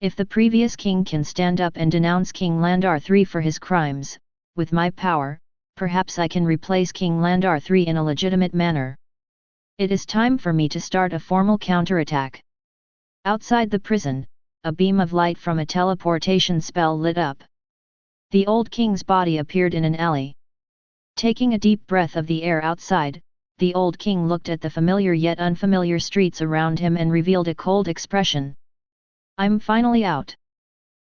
If the previous king can stand up and denounce King Landar III for his crimes, with my power, perhaps I can replace King Landar III in a legitimate manner. It is time for me to start a formal counterattack. Outside the prison, a beam of light from a teleportation spell lit up. The old king's body appeared in an alley. Taking a deep breath of the air outside, the old king looked at the familiar yet unfamiliar streets around him and revealed a cold expression. I'm finally out.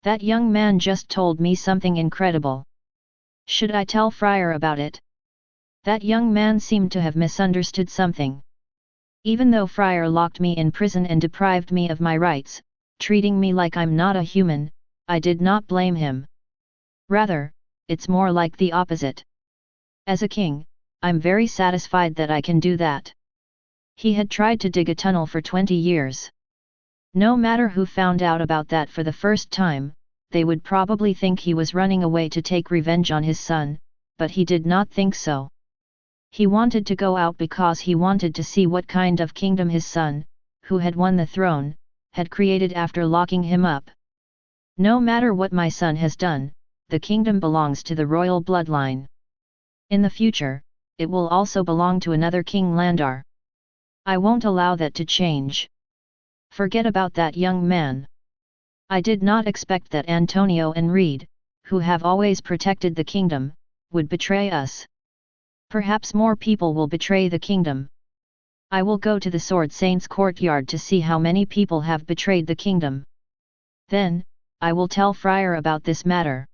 That young man just told me something incredible. Should I tell Friar about it? That young man seemed to have misunderstood something. Even though Friar locked me in prison and deprived me of my rights, treating me like I'm not a human, I did not blame him. Rather, it's more like the opposite. As a king, I'm very satisfied that I can do that. He had tried to dig a tunnel for 20 years. No matter who found out about that for the first time, they would probably think he was running away to take revenge on his son, but he did not think so. He wanted to go out because he wanted to see what kind of kingdom his son, who had won the throne, had created after locking him up. No matter what my son has done, the kingdom belongs to the royal bloodline. In the future, it will also belong to another King Landar. I won't allow that to change. Forget about that young man. I did not expect that Antonio and Reed, who have always protected the kingdom, would betray us. Perhaps more people will betray the kingdom. I will go to the Sword Saint's courtyard to see how many people have betrayed the kingdom. Then, I will tell Friar about this matter.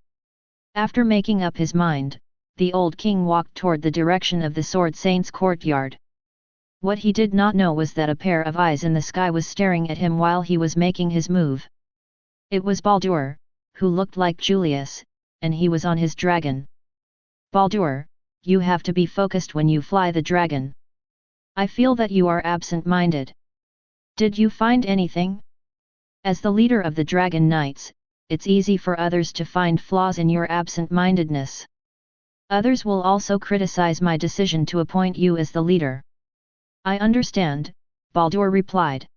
After making up his mind, the old king walked toward the direction of the Sword Saint's courtyard. What he did not know was that a pair of eyes in the sky was staring at him while he was making his move. It was Baldur, who looked like Julius, and he was on his dragon. Baldur, you have to be focused when you fly the dragon. I feel that you are absent-minded. Did you find anything? As the leader of the Dragon Knights, it's easy for others to find flaws in your absent-mindedness. Others will also criticize my decision to appoint you as the leader. I understand, Baldur replied.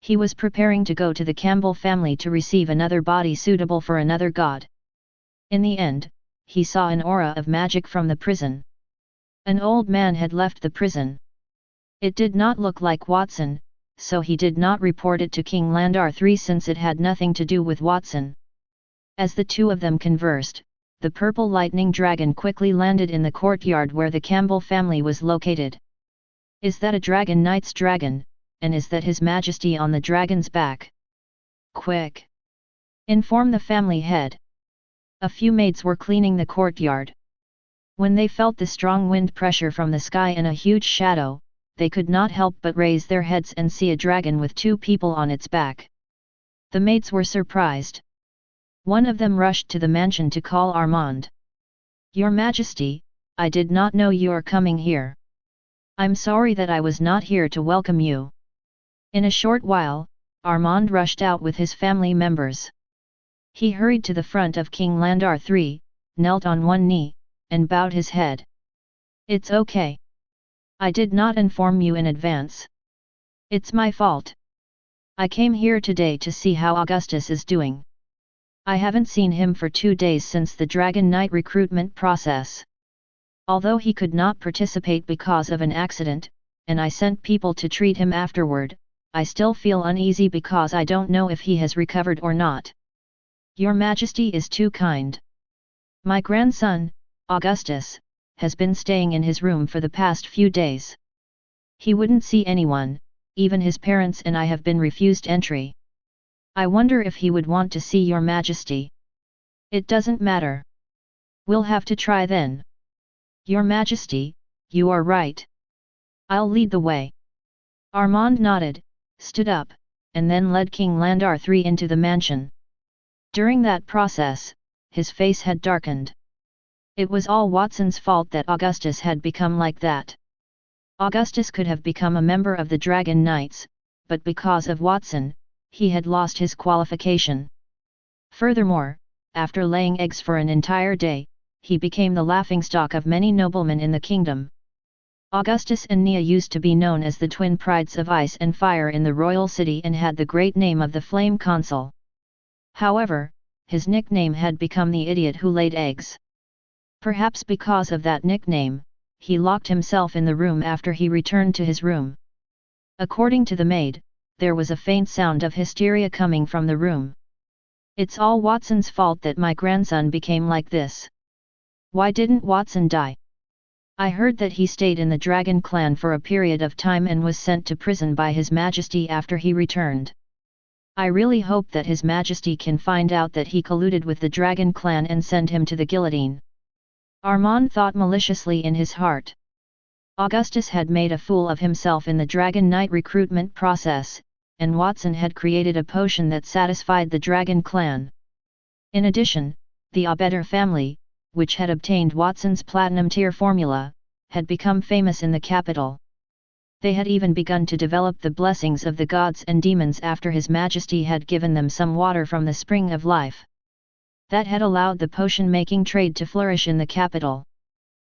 He was preparing to go to the Campbell family to receive another body suitable for another god. In the end, he saw an aura of magic from the prison. An old man had left the prison. It did not look like Watson, so he did not report it to King Landar III since it had nothing to do with Watson. As the two of them conversed, the purple lightning dragon quickly landed in the courtyard where the Campbell family was located. Is that a Dragon Knight's dragon, and is that His Majesty on the dragon's back? Quick! Inform the family head. A few maids were cleaning the courtyard. When they felt the strong wind pressure from the sky and a huge shadow, they could not help but raise their heads and see a dragon with two people on its back. The maids were surprised. One of them rushed to the mansion to call Armand. Your Majesty, I did not know you are coming here. I'm sorry that I was not here to welcome you. In a short while, Armand rushed out with his family members. He hurried to the front of King Landar III, knelt on one knee, and bowed his head. It's okay. I did not inform you in advance. It's my fault. I came here today to see how Augustus is doing. I haven't seen him for 2 days since the Dragon Knight recruitment process. Although he could not participate because of an accident, and I sent people to treat him afterward, I still feel uneasy because I don't know if he has recovered or not. Your Majesty is too kind. My grandson, Augustus, has been staying in his room for the past few days. He wouldn't see anyone, even his parents, and I have been refused entry. I wonder if he would want to see your Majesty. It doesn't matter. We'll have to try then. Your Majesty, you are right. I'll lead the way. Armand nodded, stood up, and then led King Landar III into the mansion. During that process, his face had darkened. It was all Watson's fault that Augustus had become like that. Augustus could have become a member of the Dragon Knights, but because of Watson, he had lost his qualification. Furthermore, after laying eggs for an entire day, he became the laughingstock of many noblemen in the kingdom. Augustus and Nia used to be known as the twin prides of ice and fire in the royal city and had the great name of the Flame Consul. However, his nickname had become the idiot who laid eggs. Perhaps because of that nickname, he locked himself in the room after he returned to his room. According to the maid, there was a faint sound of hysteria coming from the room. It's all Watson's fault that my grandson became like this. Why didn't Watson die? I heard that he stayed in the Dragon Clan for a period of time and was sent to prison by His Majesty after he returned. I really hope that His Majesty can find out that he colluded with the Dragon Clan and send him to the guillotine. Armand thought maliciously in his heart. Augustus had made a fool of himself in the Dragon Knight recruitment process, and Watson had created a potion that satisfied the Dragon Clan. In addition, the Abeder family, which had obtained Watson's platinum tier formula, had become famous in the capital. They had even begun to develop the blessings of the gods and demons after His Majesty had given them some water from the spring of life. That had allowed the potion-making trade to flourish in the capital.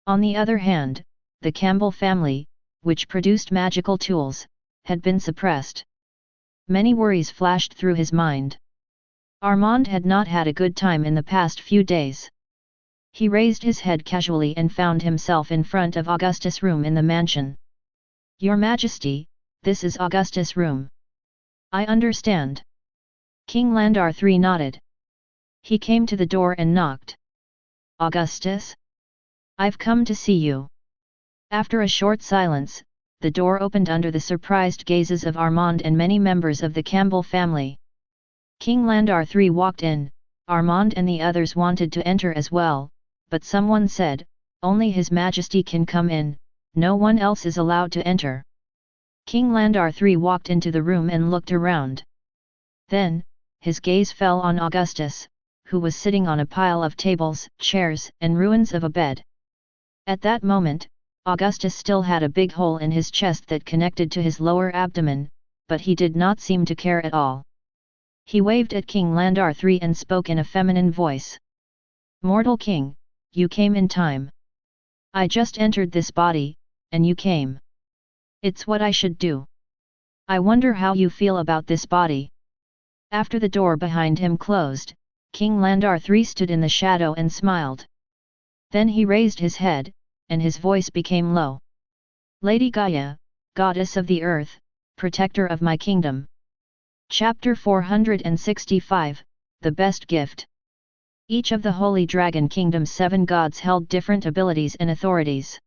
On the other hand, the Campbell family, which produced magical tools, had been suppressed. Many worries flashed through his mind. Armand had not had a good time in the past few days. He raised his head casually and found himself in front of Augustus' room in the mansion. Your Majesty, this is Augustus' room. I understand. King Landar III nodded. He came to the door and knocked. Augustus? I've come to see you. After a short silence, the door opened under the surprised gazes of Armand and many members of the Campbell family. King Landar III walked in. Armand and the others wanted to enter as well, but someone said, only His Majesty can come in, no one else is allowed to enter. King Landar III walked into the room and looked around. Then, his gaze fell on Augustus, who was sitting on a pile of tables, chairs, and ruins of a bed. At that moment, Augustus still had a big hole in his chest that connected to his lower abdomen, but he did not seem to care at all. He waved at King Landar III and spoke in a feminine voice. Mortal King, you came in time. I just entered this body, and you came. It's what I should do. I wonder how you feel about this body. After the door behind him closed, King Landar III stood in the shadow and smiled. Then he raised his head, and his voice became low. Lady Gaia, Goddess of the Earth, Protector of my kingdom. Chapter 465, The Best Gift. Each of the Holy Dragon Kingdom's 7 gods held different abilities and authorities.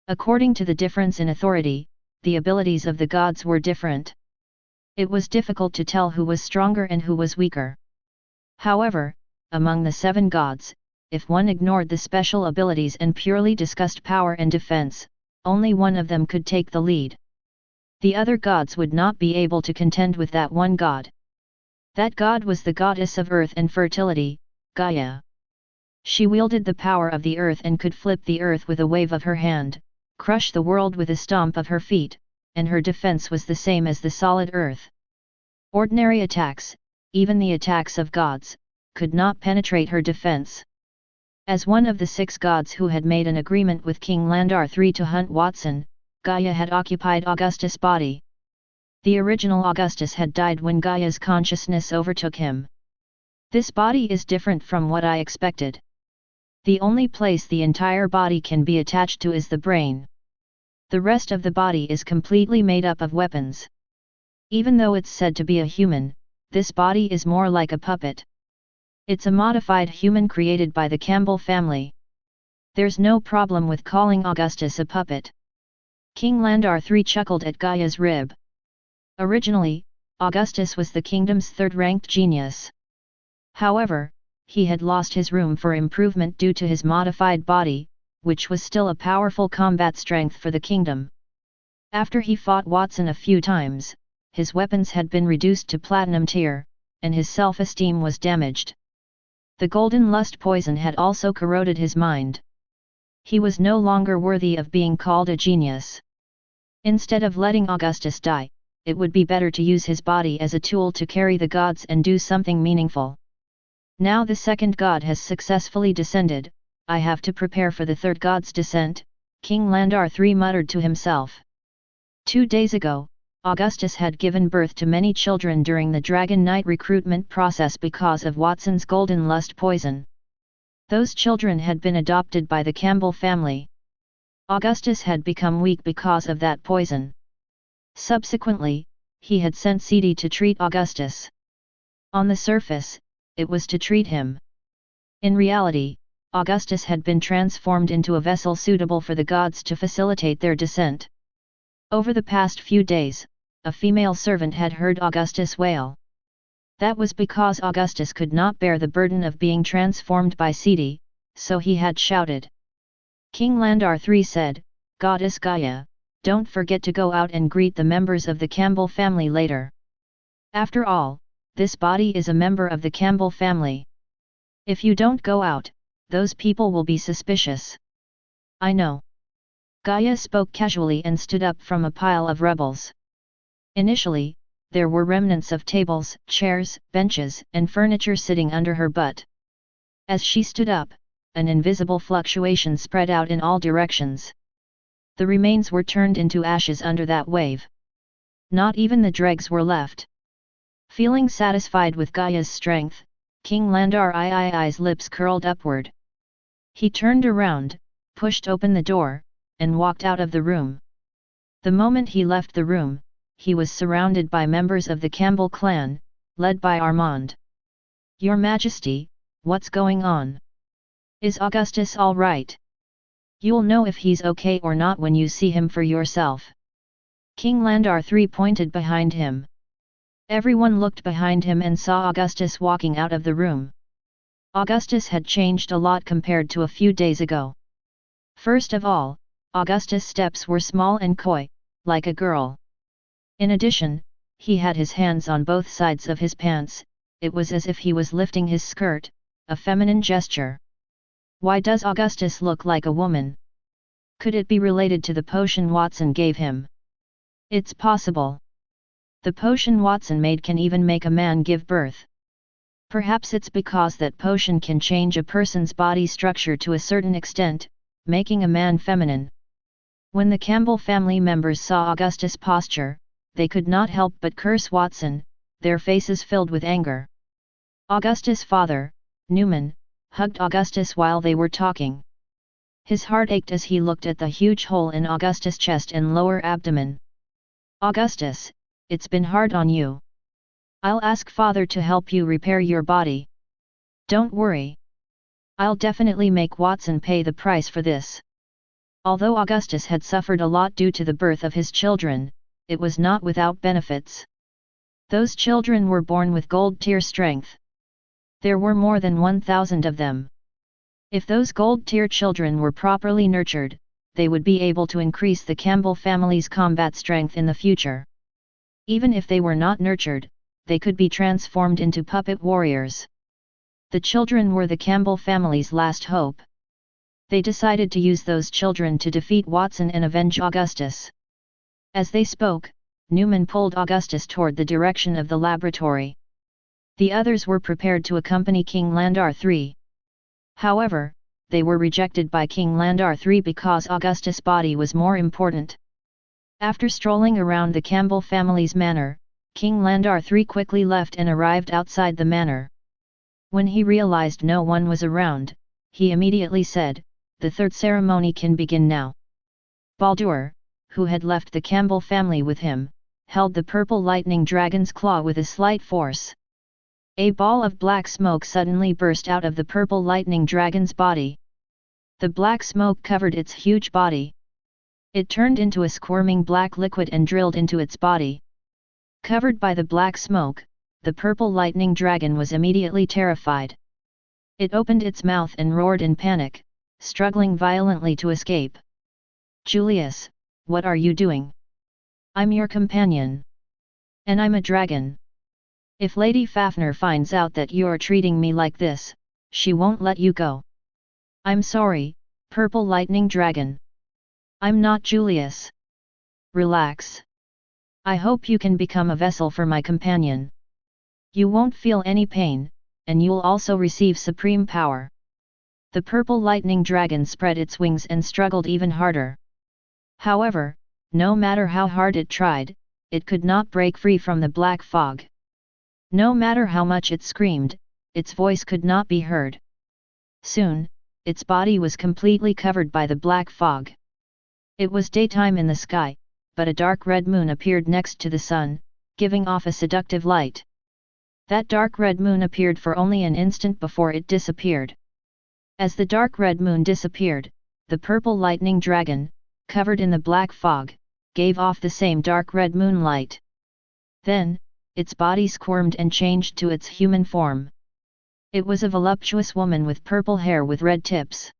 According to the difference in authority, the abilities of the gods were different. It was difficult to tell who was stronger and who was weaker. However, among the 7 gods, if one ignored the special abilities and purely discussed power and defense, only one of them could take the lead. The other gods would not be able to contend with that one god. That god was the goddess of earth and fertility, Gaia. She wielded the power of the earth and could flip the earth with a wave of her hand, crush the world with a stomp of her feet, and her defense was the same as the solid earth. Ordinary attacks, even the attacks of gods, could not penetrate her defense. As one of the 6 gods who had made an agreement with King Landar III to hunt Watson, Gaia had occupied Augustus' body. The original Augustus had died when Gaia's consciousness overtook him. This body is different from what I expected. The only place the entire body can be attached to is the brain. The rest of the body is completely made up of weapons. Even though it's said to be a human, this body is more like a puppet. It's a modified human created by the Campbell family. There's no problem with calling Augustus a puppet. King Landar III chuckled at Gaia's rib. Originally, Augustus was the kingdom's 3rd-ranked genius. However, he had lost his room for improvement due to his modified body, which was still a powerful combat strength for the kingdom. After he fought Watson a few times, his weapons had been reduced to platinum tier, and his self-esteem was damaged. The golden lust poison had also corroded his mind. He was no longer worthy of being called a genius. Instead of letting Augustus die, it would be better to use his body as a tool to carry the gods and do something meaningful. Now the 2nd god has successfully descended, I have to prepare for the 3rd god's descent, King Landar III muttered to himself. 2 days ago, Augustus had given birth to many children during the Dragon Knight recruitment process because of Watson's golden lust poison. Those children had been adopted by the Campbell family. Augustus had become weak because of that poison. Subsequently, he had sent Cicada to treat Augustus. On the surface, it was to treat him. In reality, Augustus had been transformed into a vessel suitable for the gods to facilitate their descent. Over the past few days, a female servant had heard Augustus wail. That was because Augustus could not bear the burden of being transformed by F.A.T.C.A.T.S, so he had shouted. King Landar III said, "Goddess Gaia, don't forget to go out and greet the members of the Campbell family later. After all, this body is a member of the Campbell family. If you don't go out, those people will be suspicious." "I know." Gaia spoke casually and stood up from a pile of rubbles. Initially, there were remnants of tables, chairs, benches, and furniture sitting under her butt. As she stood up, an invisible fluctuation spread out in all directions. The remains were turned into ashes under that wave. Not even the dregs were left. Feeling satisfied with Gaia's strength, King Landar III's lips curled upward. He turned around, pushed open the door, and walked out of the room. The moment he left the room, he was surrounded by members of the Campbell clan, led by Armand. "Your Majesty, what's going on? Is Augustus all right? You'll know if he's okay or not when you see him for yourself." King Landar III pointed behind him. Everyone looked behind him and saw Augustus walking out of the room. Augustus had changed a lot compared to a few days ago. First of all, Augustus' steps were small and coy, like a girl. In addition, he had his hands on both sides of his pants. It was as if he was lifting his skirt, a feminine gesture. Why does Augustus look like a woman? Could it be related to the potion Watson gave him? It's possible. The potion Watson made can even make a man give birth. Perhaps it's because that potion can change a person's body structure to a certain extent, making a man feminine. When the Campbell family members saw Augustus' posture, they could not help but curse Watson, their faces filled with anger. Augustus' father, Newman, hugged Augustus while they were talking. His heart ached as he looked at the huge hole in Augustus' chest and lower abdomen. "Augustus, it's been hard on you. I'll ask Father to help you repair your body. Don't worry. I'll definitely make Watson pay the price for this." Although Augustus had suffered a lot due to the birth of his children, it was not without benefits. Those children were born with gold-tier strength. There were more than 1,000 of them. If those gold-tier children were properly nurtured, they would be able to increase the Campbell family's combat strength in the future. Even if they were not nurtured, they could be transformed into puppet warriors. The children were the Campbell family's last hope. They decided to use those children to defeat Watson and avenge Augustus. As they spoke, Newman pulled Augustus toward the direction of the laboratory. The others were prepared to accompany King Landar III. However, they were rejected by King Landar III because Augustus' body was more important. After strolling around the Campbell family's manor, King Landar III quickly left and arrived outside the manor. When he realized no one was around, he immediately said, "The third ceremony can begin now." Baldur, who had left the Campbell family with him, held the purple lightning dragon's claw with a slight force. A ball of black smoke suddenly burst out of the purple lightning dragon's body. The black smoke covered its huge body. It turned into a squirming black liquid and drilled into its body. Covered by the black smoke, the purple lightning dragon was immediately terrified. It opened its mouth and roared in panic, struggling violently to escape. "Julius, what are you doing? I'm your companion. And I'm a dragon. If Lady Fafnir finds out that you're treating me like this, she won't let you go." "I'm sorry, Purple Lightning Dragon. I'm not Julius. Relax. I hope you can become a vessel for my companion. You won't feel any pain, and you'll also receive supreme power." The Purple Lightning Dragon spread its wings and struggled even harder. However, no matter how hard it tried, it could not break free from the black fog. No matter how much it screamed, its voice could not be heard. Soon, its body was completely covered by the black fog. It was daytime in the sky, but a dark red moon appeared next to the sun, giving off a seductive light. That dark red moon appeared for only an instant before it disappeared. As the dark red moon disappeared, the purple lightning dragon, covered in the black fog, gave off the same dark red moonlight. Then, its body squirmed and changed to its human form. It was a voluptuous woman with purple hair with red tips.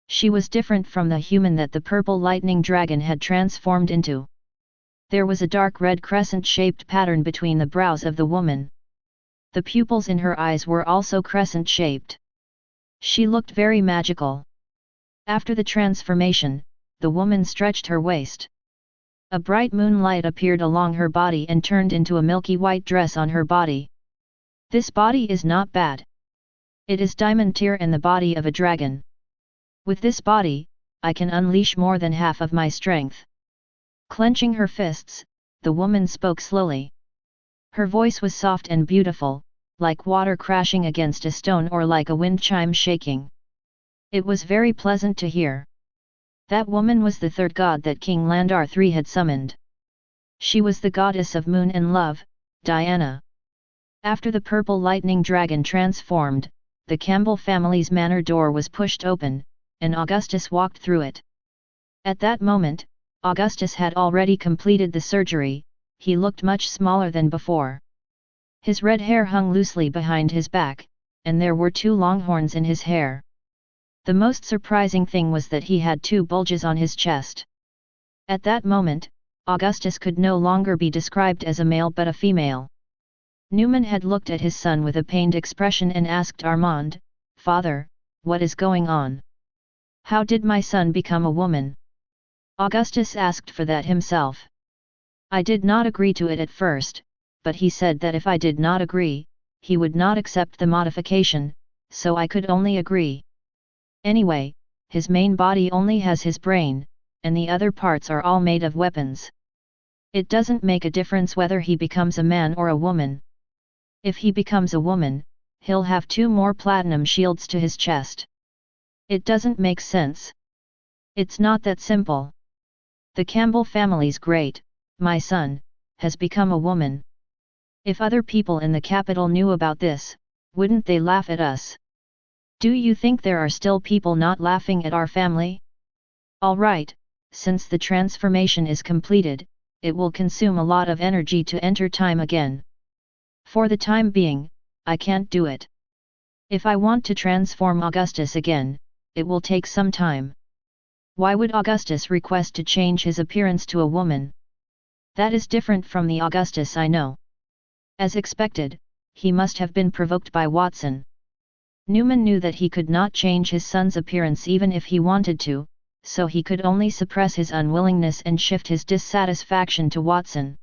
She was different from the human that the purple lightning dragon had transformed into. There was a dark red crescent-shaped pattern between the brows of the woman. The pupils in her eyes were also crescent-shaped. She looked very magical. After the transformation, the woman stretched her waist. A bright moonlight appeared along her body and turned into a milky white dress on her body. This body is not bad. It is diamond tier and the body of a dragon. With this body, I can unleash more than half of my strength. Clenching her fists, the woman spoke slowly. Her voice was soft and beautiful, like water crashing against a stone or like a wind chime shaking. It was very pleasant to hear. That woman was the third god that King Landar III had summoned. She was the goddess of moon and love, Diana. After the purple lightning dragon transformed, the Campbell family's manor door was pushed open, and Augustus walked through it. At that moment, Augustus had already completed the surgery. He looked much smaller than before. His red hair hung loosely behind his back, and there were 2 long horns in his hair. The most surprising thing was that he had 2 bulges on his chest. At that moment, Augustus could no longer be described as a male but a female. Newman had looked at his son with a pained expression and asked Armand, "Father, what is going on? How did my son become a woman?" Augustus asked for that himself. "I did not agree to it at first, but he said that if I did not agree, he would not accept the modification, so I could only agree. Anyway, his main body only has his brain, and the other parts are all made of weapons. It doesn't make a difference whether he becomes a man or a woman. If he becomes a woman, he'll have 2 more platinum shields to his chest. It doesn't make sense. It's not that simple. The Campbell family's great, my son, has become a woman. If other people in the capital knew about this, wouldn't they laugh at us? Do you think there are still people not laughing at our family? All right, since the transformation is completed, it will consume a lot of energy to enter time again. For the time being, I can't do it. If I want to transform Augustus again, it will take some time. Why would Augustus request to change his appearance to a woman? That is different from the Augustus I know. As expected, he must have been provoked by Watson. Newman knew that he could not change his son's appearance even if he wanted to, so he could only suppress his unwillingness and shift his dissatisfaction to Watson.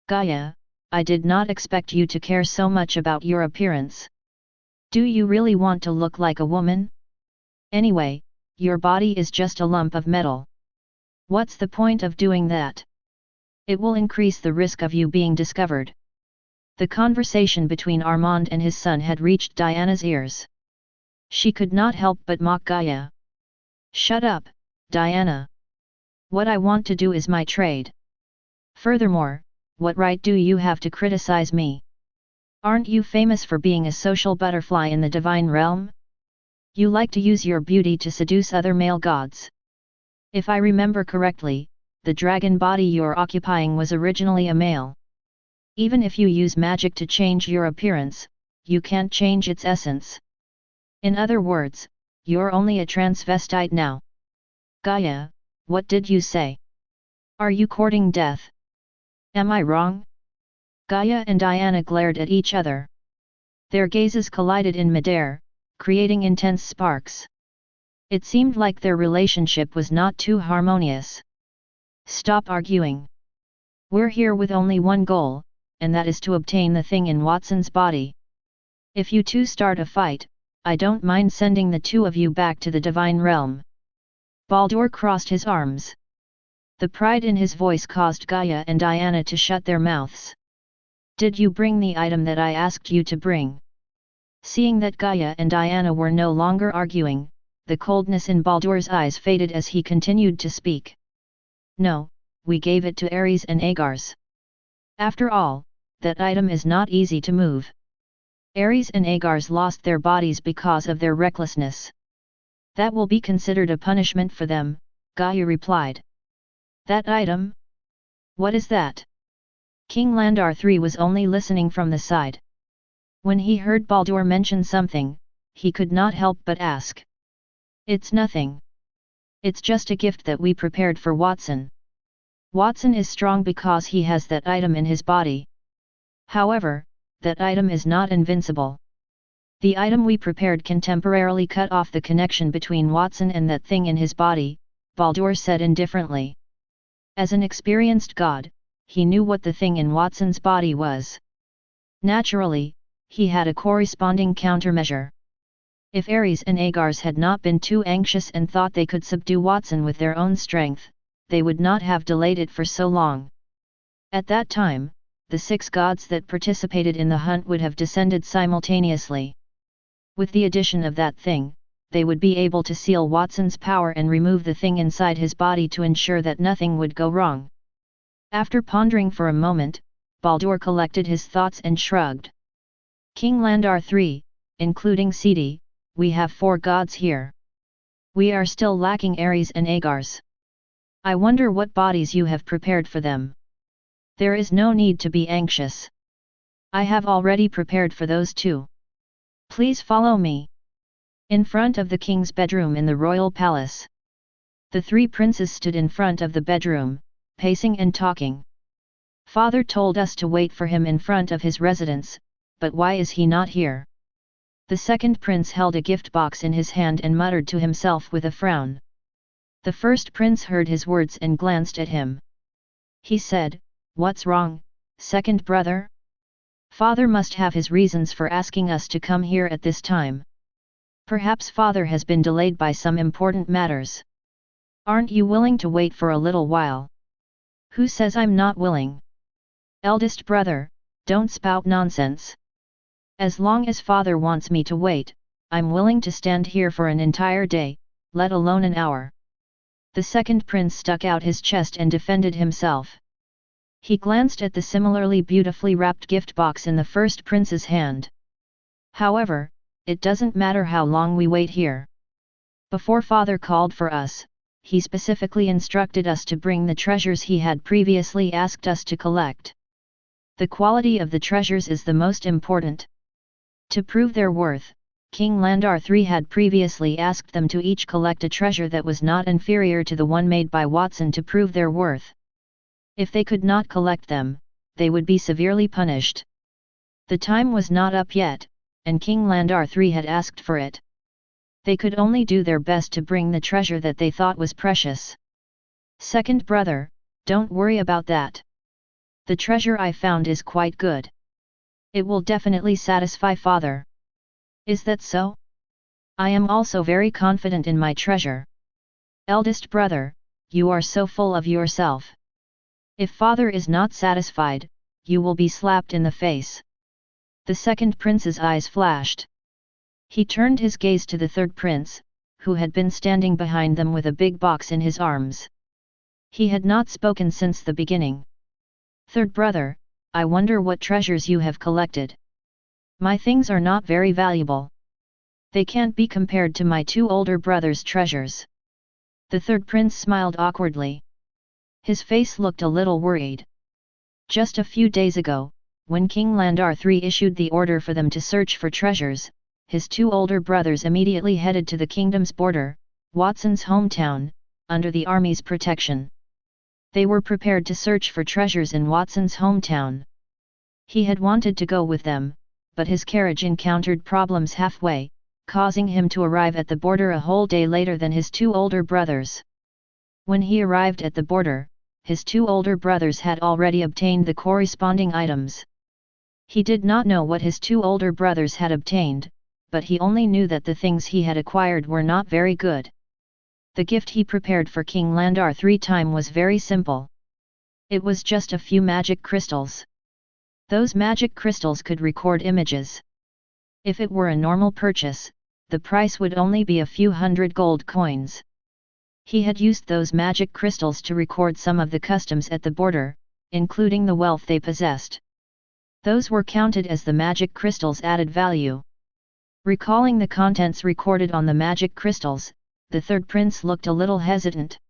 "Gaia, I did not expect you to care so much about your appearance. Do you really want to look like a woman? Anyway, your body is just a lump of metal. What's the point of doing that? It will increase the risk of you being discovered." The conversation between Armand and his son had reached Diana's ears. She could not help but mock Gaia. "Shut up, Diana. What I want to do is my trade. Furthermore, what right do you have to criticize me? Aren't you famous for being a social butterfly in the divine realm? You like to use your beauty to seduce other male gods. If I remember correctly, the dragon body you're occupying was originally a male. Even if you use magic to change your appearance, you can't change its essence. In other words, you're only a transvestite now." "Gaia, what did you say? Are you courting death? Am I wrong?" Gaia and Diana glared at each other. Their gazes collided in midair, creating intense sparks. It seemed like their relationship was not too harmonious. "Stop arguing. We're here with only one goal, and that is to obtain the thing in Watson's body. If you two start a fight, I don't mind sending the 2 of you back to the divine realm." Baldur crossed his arms. The pride in his voice caused Gaia and Diana to shut their mouths. "Did you bring the item that I asked you to bring?" Seeing that Gaia and Diana were no longer arguing, the coldness in Baldur's eyes faded as he continued to speak. "No, we gave it to Ares and Agars. After all, that item is not easy to move. Ares and Agars lost their bodies because of their recklessness. That will be considered a punishment for them, Gaia replied. That item? What is that? King Landar III was only listening from the side. When he heard Baldur mention something, he could not help but ask. It's nothing. It's just a gift that we prepared for Watson. Watson is strong because he has that item in his body. However, that item is not invincible. The item we prepared can temporarily cut off the connection between Watson and that thing in his body, Baldur said indifferently. As an experienced god, he knew what the thing in Watson's body was. Naturally, he had a corresponding countermeasure. If Ares and Agars had not been too anxious and thought they could subdue Watson with their own strength, they would not have delayed it for so long. At that time, the 6 gods that participated in the hunt would have descended simultaneously. With the addition of that thing, they would be able to seal Watson's power and remove the thing inside his body to ensure that nothing would go wrong. After pondering for a moment, Baldur collected his thoughts and shrugged. King Landar III, including Sidi, we have 4 gods here. We are still lacking Ares and Agars. I wonder what bodies you have prepared for them. There is no need to be anxious. I have already prepared for those 2. Please follow me. In front of the king's bedroom in the royal palace. The 3 princes stood in front of the bedroom, pacing and talking. Father told us to wait for him in front of his residence, but why is he not here? The second prince held a gift box in his hand and muttered to himself with a frown. The first prince heard his words and glanced at him. He said, "What's wrong, second brother? Father must have his reasons for asking us to come here at this time. Perhaps father has been delayed by some important matters. Aren't you willing to wait for a little while?" "Who says I'm not willing? Eldest brother, don't spout nonsense. As long as father wants me to wait, I'm willing to stand here for an entire day, let alone an hour." The second prince stuck out his chest and defended himself. He glanced at the similarly beautifully wrapped gift box in the first prince's hand. "However, it doesn't matter how long we wait here. Before father called for us, he specifically instructed us to bring the treasures he had previously asked us to collect. The quality of the treasures is the most important. To prove their worth, King Landar III had previously asked them to each collect a treasure that was not inferior to the one made by Watson to prove their worth. If they could not collect them, they would be severely punished. The time was not up yet, and King Landar III had asked for it. They could only do their best to bring the treasure that they thought was precious. "Second brother, don't worry about that. The treasure I found is quite good. It will definitely satisfy father." "Is that so? I am also very confident in my treasure." "Eldest brother, you are so full of yourself. If father is not satisfied, you will be slapped in the face." The second prince's eyes flashed. He turned his gaze to the third prince, who had been standing behind them with a big box in his arms. He had not spoken since the beginning. "Third brother, I wonder what treasures you have collected. My things are not very valuable. They can't be compared to my 2 older brothers' treasures." The third prince smiled awkwardly. His face looked a little worried. Just a few days ago, when King Landar III issued the order for them to search for treasures, his 2 older brothers immediately headed to the kingdom's border, Watson's hometown, under the army's protection. They were prepared to search for treasures in Watson's hometown. He had wanted to go with them, but his carriage encountered problems halfway, causing him to arrive at the border a whole day later than his 2 older brothers. When he arrived at the border, his 2 older brothers had already obtained the corresponding items. He did not know what his 2 older brothers had obtained, but he only knew that the things he had acquired were not very good. The gift he prepared for King Landar III was very simple. It was just a few magic crystals. Those magic crystals could record images. If it were a normal purchase, the price would only be a few hundred gold coins. He had used those magic crystals to record some of the customs at the border, including the wealth they possessed. Those were counted as the magic crystals' added value. Recalling the contents recorded on the magic crystals, the third prince looked a little hesitant.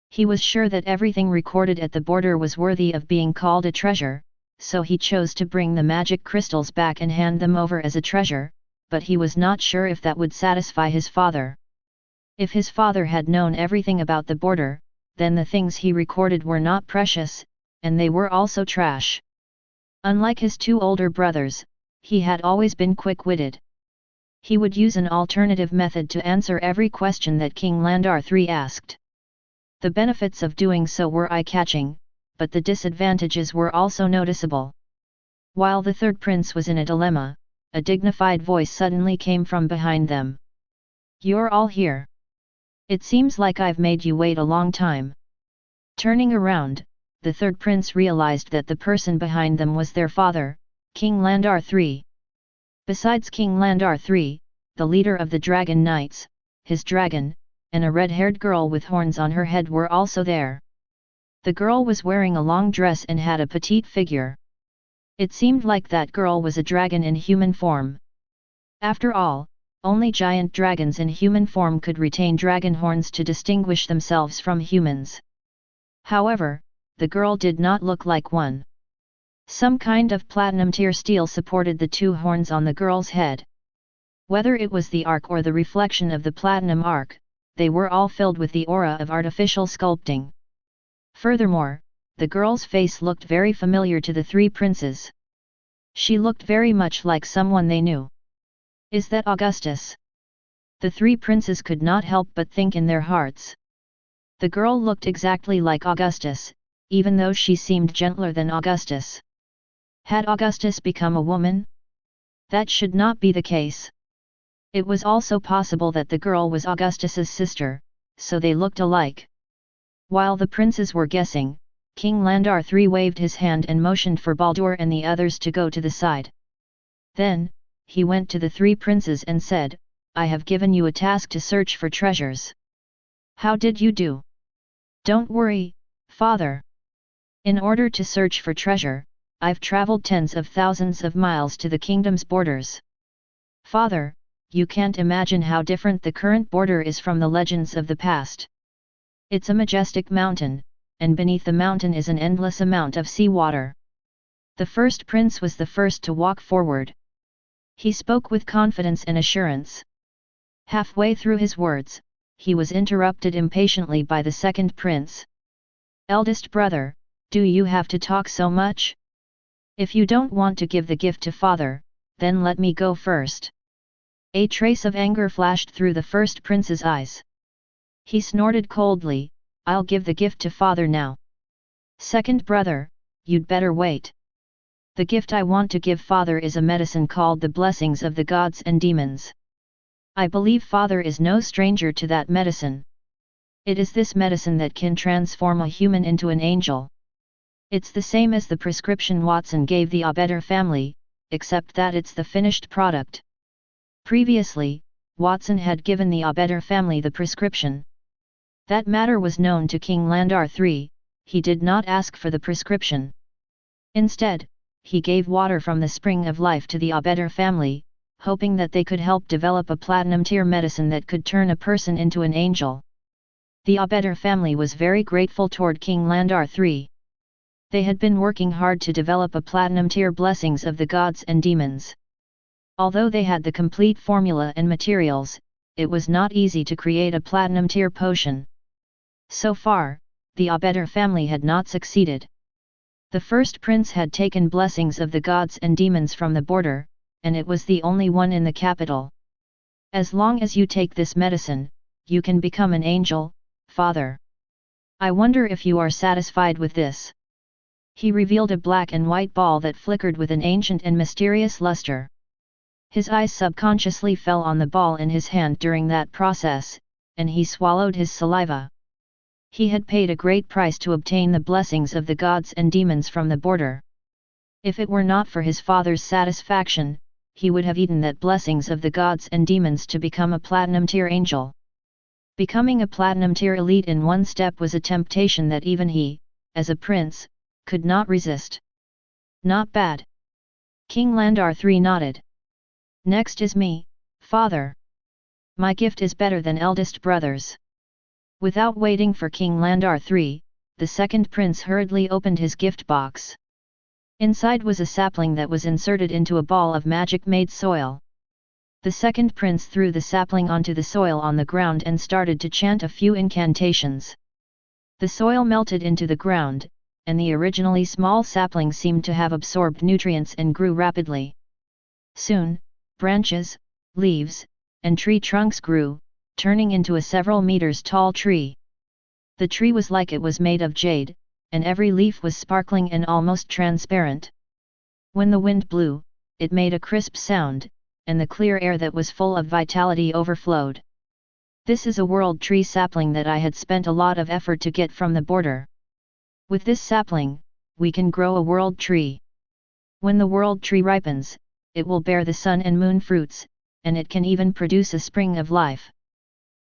He was sure that everything recorded at the border was worthy of being called a treasure, so he chose to bring the magic crystals back and hand them over as a treasure, but he was not sure if that would satisfy his father. If his father had known everything about the border, then the things he recorded were not precious, and they were also trash. Unlike his two older brothers, he had always been quick-witted. He would use an alternative method to answer every question that King Landar III asked. The benefits of doing so were eye-catching, but the disadvantages were also noticeable. While the third prince was in a dilemma, a dignified voice suddenly came from behind them. "You're all here. It seems like I've made you wait a long time." Turning around, the third prince realized that the person behind them was their father, King Landar III. Besides King Landar III, the leader of the Dragon Knights, his dragon, and a red-haired girl with horns on her head were also there. The girl was wearing a long dress and had a petite figure. It seemed like that girl was a dragon in human form. After all, only giant dragons in human form could retain dragon horns to distinguish themselves from humans. However, the girl did not look like one. Some kind of platinum-tier steel supported the two horns on the girl's head. Whether it was the arc or the reflection of the platinum arc, they were all filled with the aura of artificial sculpting. Furthermore, the girl's face looked very familiar to the three princes. She looked very much like someone they knew. "Is that Augustus?" The three princes could not help but think in their hearts. The girl looked exactly like Augustus, even though she seemed gentler than Augustus. Had Augustus become a woman? That should not be the case. It was also possible that the girl was Augustus's sister, so they looked alike. While the princes were guessing, King Landar III waved his hand and motioned for Baldur and the others to go to the side. Then, he went to the three princes and said, "I have given you a task to search for treasures. How did you do?" "Don't worry, father. In order to search for treasure, I've traveled tens of thousands of miles to the kingdom's borders. Father, you can't imagine how different the current border is from the legends of the past. It's a majestic mountain, and beneath the mountain is an endless amount of seawater." The first prince was the first to walk forward. He spoke with confidence and assurance. Halfway through his words, he was interrupted impatiently by the second prince. "Eldest brother, do you have to talk so much? If you don't want to give the gift to father, then let me go first." A trace of anger flashed through the first prince's eyes. He snorted coldly, "I'll give the gift to father now." "Second brother, you'd better wait. The gift I want to give father is a medicine called the blessings of the gods and demons. I believe father is no stranger to that medicine. It is this medicine that can transform a human into an angel. It's the same as the prescription Watson gave the F.A.T.C.A.T.S family, except that it's the finished product. Previously, Watson had given the F.A.T.C.A.T.S family the prescription. That matter was known to King Landar III, he did not ask for the prescription. Instead, he gave water from the spring of life to the F.A.T.C.A.T.S family, hoping that they could help develop a platinum-tier medicine that could turn a person into an angel. The F.A.T.C.A.T.S family was very grateful toward King Landar III. They had been working hard to develop a platinum-tier blessings of the gods and demons. Although they had the complete formula and materials, it was not easy to create a platinum-tier potion. So far, the F.A.T.C.A.T.S family had not succeeded. The first prince had taken blessings of the gods and demons from the border, and it was the only one in the capital. "As long as you take this medicine, you can become an angel, father. I wonder if you are satisfied with this." He revealed a black and white ball that flickered with an ancient and mysterious luster. His eyes subconsciously fell on the ball in his hand during that process, and he swallowed his saliva. He had paid a great price to obtain the blessings of the gods and demons from the border. If it were not for his father's satisfaction, he would have eaten that blessings of the gods and demons to become a platinum-tier angel. Becoming a platinum-tier elite in one step was a temptation that even he, as a prince, could not resist. Not bad. King Landar III nodded. Next is me, father. My gift is better than eldest brother's. Without waiting for King Landar III, the second prince hurriedly opened his gift box. Inside was a sapling that was inserted into a ball of magic-made soil. The second prince threw the sapling onto the soil on the ground and started to chant a few incantations. The soil melted into the ground, and the originally small sapling seemed to have absorbed nutrients and grew rapidly. Soon, branches, leaves, and tree trunks grew, turning into a several meters tall tree. The tree was like it was made of jade, and every leaf was sparkling and almost transparent. When the wind blew, it made a crisp sound, and the clear air that was full of vitality overflowed. This is a world tree sapling that I had spent a lot of effort to get from the border. With this sapling, we can grow a world tree. When the world tree ripens, it will bear the sun and moon fruits, and it can even produce a spring of life.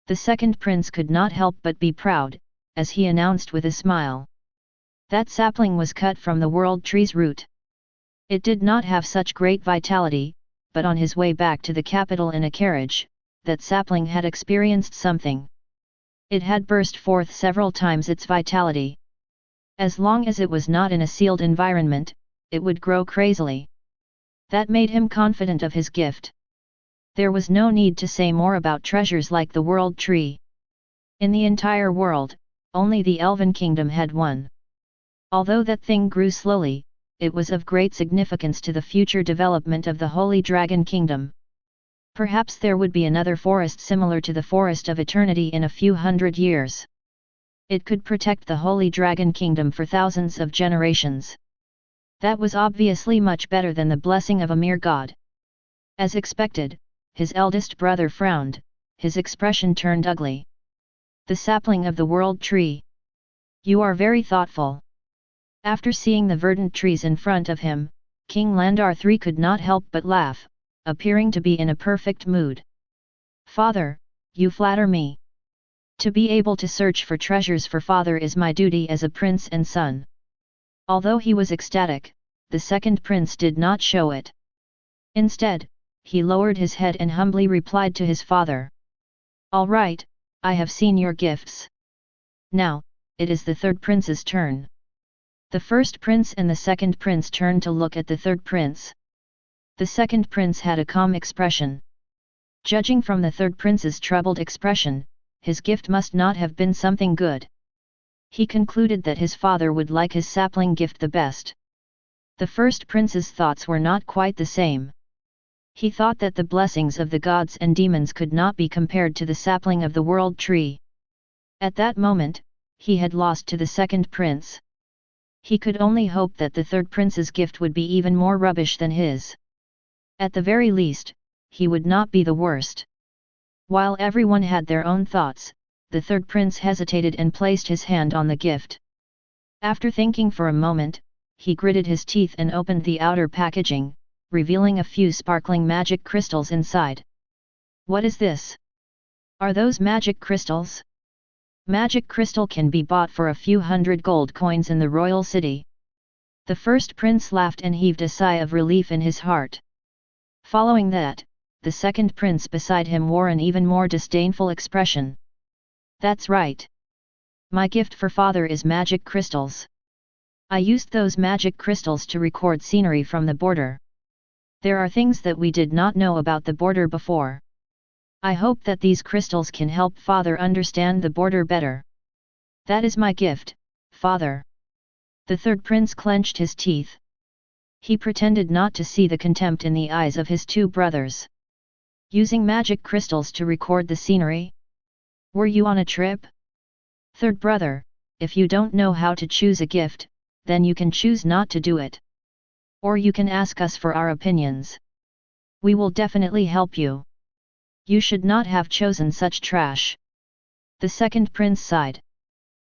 The second prince could not help but be proud, as he announced with a smile. That sapling was cut from the world tree's root. It did not have such great vitality, but on his way back to the capital in a carriage, that sapling had experienced something. It had burst forth several times its vitality. As long as it was not in a sealed environment, it would grow crazily. That made him confident of his gift. There was no need to say more about treasures like the world tree. In the entire world, only the Elven kingdom had one. Although that thing grew slowly, it was of great significance to the future development of the Holy Dragon Kingdom. Perhaps there would be another forest similar to the Forest of Eternity in a few hundred years. It could protect the Holy Dragon Kingdom for thousands of generations. That was obviously much better than the blessing of a mere god. As expected, his eldest brother frowned, his expression turned ugly. The sapling of the world tree. You are very thoughtful. After seeing the verdant trees in front of him, King Landar III could not help but laugh, appearing to be in a perfect mood. Father, you flatter me. To be able to search for treasures for father is my duty as a prince and son. Although he was ecstatic, the second prince did not show it. Instead, he lowered his head and humbly replied to his father. All right, I have seen your gifts. Now, it is the third prince's turn. The first prince and the second prince turned to look at the third prince. The second prince had a calm expression. Judging from the third prince's troubled expression, his gift must not have been something good. He concluded that his father would like his sapling gift the best. The first prince's thoughts were not quite the same. He thought that the blessings of the gods and demons could not be compared to the sapling of the world tree. At that moment, he had lost to the second prince. He could only hope that the third prince's gift would be even more rubbish than his. At the very least, he would not be the worst. While everyone had their own thoughts, the third prince hesitated and placed his hand on the gift. After thinking for a moment, he gritted his teeth and opened the outer packaging, revealing a few sparkling magic crystals inside. What is this? Are those magic crystals? Magic crystal can be bought for a few hundred gold coins in the royal city. The first prince laughed and heaved a sigh of relief in his heart. Following that, the second prince beside him wore an even more disdainful expression. That's right. My gift for father is magic crystals. I used those magic crystals to record scenery from the border. There are things that we did not know about the border before. I hope that these crystals can help father understand the border better. That is my gift, father. The third prince clenched his teeth. He pretended not to see the contempt in the eyes of his two brothers. Using magic crystals to record the scenery? Were you on a trip? Third brother, if you don't know how to choose a gift, then you can choose not to do it. Or you can ask us for our opinions. We will definitely help you. You should not have chosen such trash. The second prince sighed.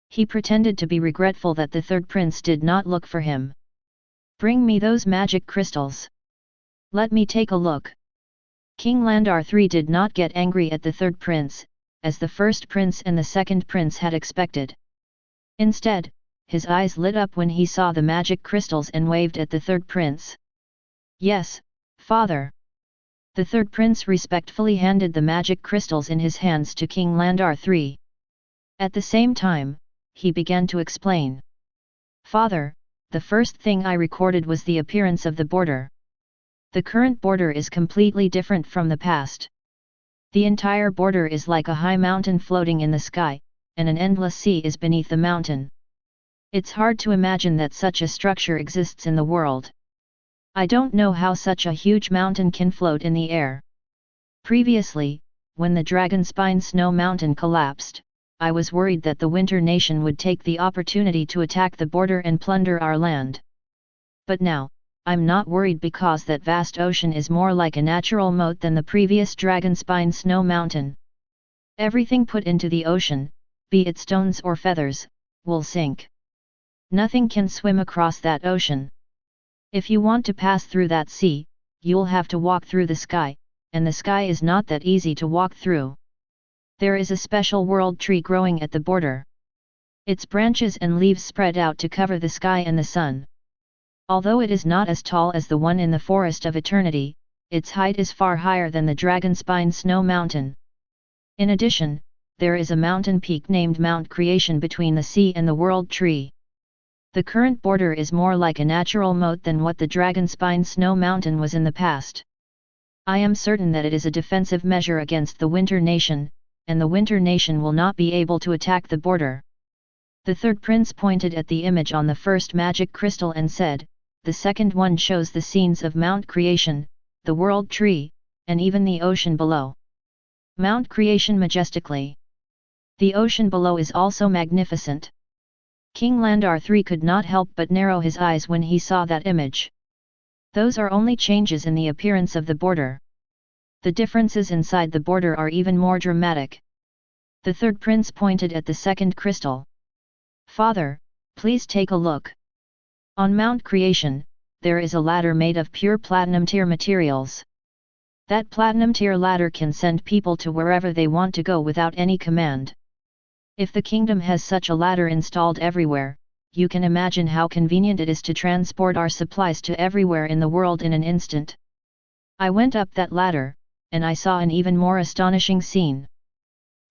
He pretended to be regretful that the third prince did not look for him. Bring me those magic crystals. Let me take a look. King Landar III did not get angry at the third prince, as the first prince and the second prince had expected. Instead, his eyes lit up when he saw the magic crystals and waved at the third prince. Yes, father. The third prince respectfully handed the magic crystals in his hands to King Landar III. At the same time, he began to explain. Father, the first thing I recorded was the appearance of the border. The current border is completely different from the past. The entire border is like a high mountain floating in the sky, and an endless sea is beneath the mountain. It's hard to imagine that such a structure exists in the world. I don't know how such a huge mountain can float in the air. Previously, when the Dragonspine Snow Mountain collapsed, I was worried that the Winter Nation would take the opportunity to attack the border and plunder our land. But now, I'm not worried because that vast ocean is more like a natural moat than the previous Dragonspine Snow Mountain. Everything put into the ocean, be it stones or feathers, will sink. Nothing can swim across that ocean. If you want to pass through that sea, you'll have to walk through the sky, and the sky is not that easy to walk through. There is a special world tree growing at the border. Its branches and leaves spread out to cover the sky and the sun. Although it is not as tall as the one in the Forest of Eternity, its height is far higher than the Dragonspine Snow Mountain. In addition, there is a mountain peak named Mount Creation between the sea and the world tree. The current border is more like a natural moat than what the Dragonspine Snow Mountain was in the past. I am certain that it is a defensive measure against the Winter Nation, and the Winter Nation will not be able to attack the border. The third prince pointed at the image on the first magic crystal and said, the second one shows the scenes of Mount Creation, the world tree, and even the ocean below. Mount Creation majestically. The ocean below is also magnificent. King Landar III could not help but narrow his eyes when he saw that image. Those are only changes in the appearance of the border. The differences inside the border are even more dramatic. The third prince pointed at the second crystal. Father, please take a look. On Mount Creation, there is a ladder made of pure platinum tier materials. That platinum tier ladder can send people to wherever they want to go without any command. If the kingdom has such a ladder installed everywhere, you can imagine how convenient it is to transport our supplies to everywhere in the world in an instant. I went up that ladder, and I saw an even more astonishing scene.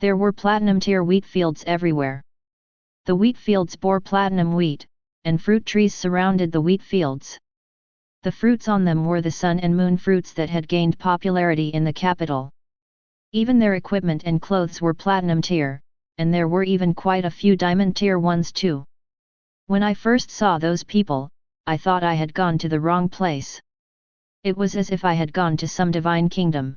There were platinum tier wheat fields everywhere. The wheat fields bore platinum wheat, and fruit trees surrounded the wheat fields. The fruits on them were the sun and moon fruits that had gained popularity in the capital. Even their equipment and clothes were platinum tier, and there were even quite a few diamond tier ones too. When I first saw those people, I thought I had gone to the wrong place. It was as if I had gone to some divine kingdom.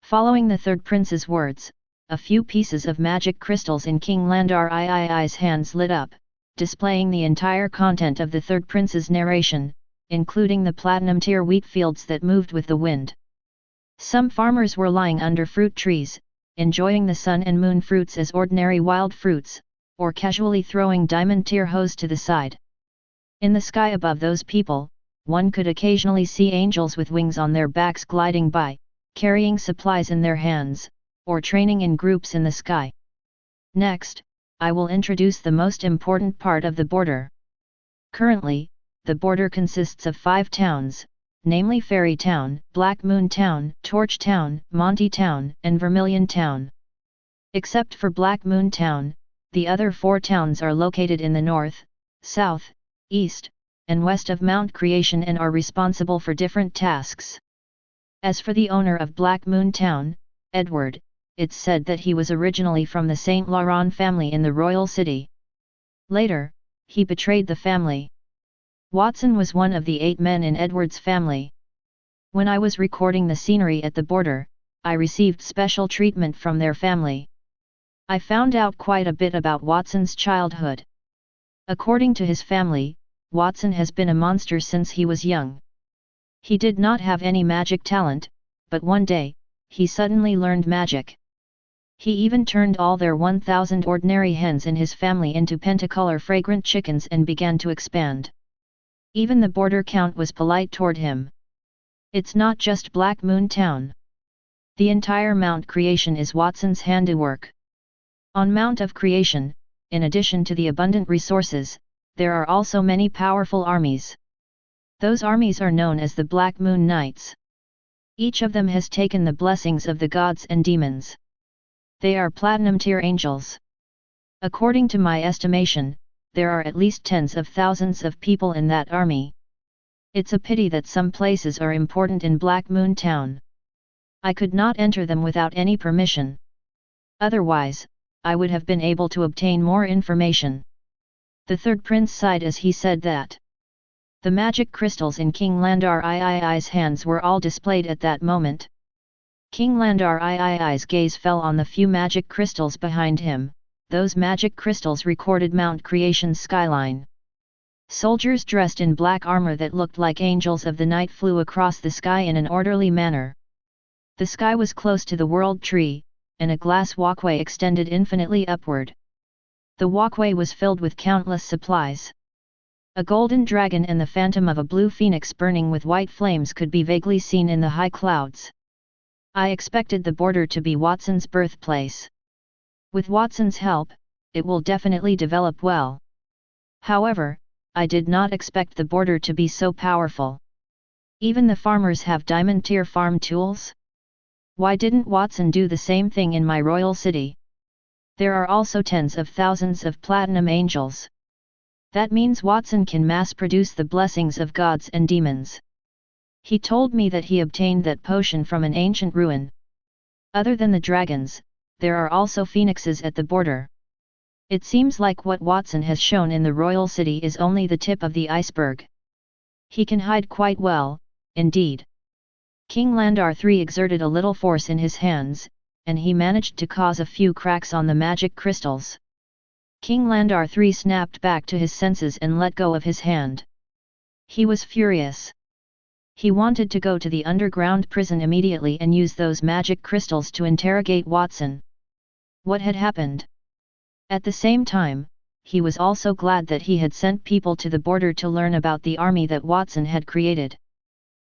Following the third prince's words, a few pieces of magic crystals in King Landar III's hands lit up, displaying the entire content of the third prince's narration, including the platinum tier wheat fields that moved with the wind. Some farmers were lying under fruit trees, enjoying the sun and moon fruits as ordinary wild fruits, or casually throwing diamond tier hoes to the side. In the sky above those people, one could occasionally see angels with wings on their backs gliding by, carrying supplies in their hands, or training in groups in the sky. Next, I will introduce the most important part of the border. Currently, the border consists of 5 towns, namely Fairy Town, Black Moon Town, Torch Town, Monty Town, and Vermilion Town. Except for Black Moon Town, the other 4 towns are located in the north, south, east, and west of Mount Creation and are responsible for different tasks. As for the owner of Black Moon Town, Edward, it's said that he was originally from the Saint Laurent family in the royal city. Later, he betrayed the family. Watson was one of the 8 men in Edward's family. When I was recording the scenery at the border, I received special treatment from their family. I found out quite a bit about Watson's childhood. According to his family, Watson has been a monster since he was young. He did not have any magic talent, but one day, he suddenly learned magic. He even turned all their 1,000 ordinary hens in his family into pentacolor fragrant chickens and began to expand. Even the border count was polite toward him. It's not just Black Moon Town. The entire Mount Creation is Watson's handiwork. On Mount of Creation, in addition to the abundant resources, there are also many powerful armies. Those armies are known as the Black Moon Knights. Each of them has taken the blessings of the gods and demons. They are platinum tier angels. According to my estimation, there are at least tens of thousands of people in that army. It's a pity that some places are important in Black Moon Town. I could not enter them without any permission. Otherwise, I would have been able to obtain more information. The third prince sighed as he said that. The magic crystals in King Landar III's hands were all displayed at that moment. King Landar III's gaze fell on the few magic crystals behind him. Those magic crystals recorded Mount Creation's skyline. Soldiers dressed in black armor that looked like angels of the night flew across the sky in an orderly manner. The sky was close to the World Tree, and a glass walkway extended infinitely upward. The walkway was filled with countless supplies. A golden dragon and the phantom of a blue phoenix burning with white flames could be vaguely seen in the high clouds. I expected the border to be Watson's birthplace. With Watson's help, it will definitely develop well. However, I did not expect the border to be so powerful. Even the farmers have diamond-tier farm tools? Why didn't Watson do the same thing in my royal city? There are also tens of thousands of platinum angels. That means Watson can mass-produce the blessings of gods and demons. He told me that he obtained that potion from an ancient ruin. Other than the dragons, there are also phoenixes at the border. It seems like what Watson has shown in the royal city is only the tip of the iceberg. He can hide quite well, indeed. King Landar III exerted a little force in his hands, and he managed to cause a few cracks on the magic crystals. King Landar III snapped back to his senses and let go of his hand. He was furious. He wanted to go to the underground prison immediately and use those magic crystals to interrogate Watson. What had happened? At the same time, he was also glad that he had sent people to the border to learn about the army that Watson had created.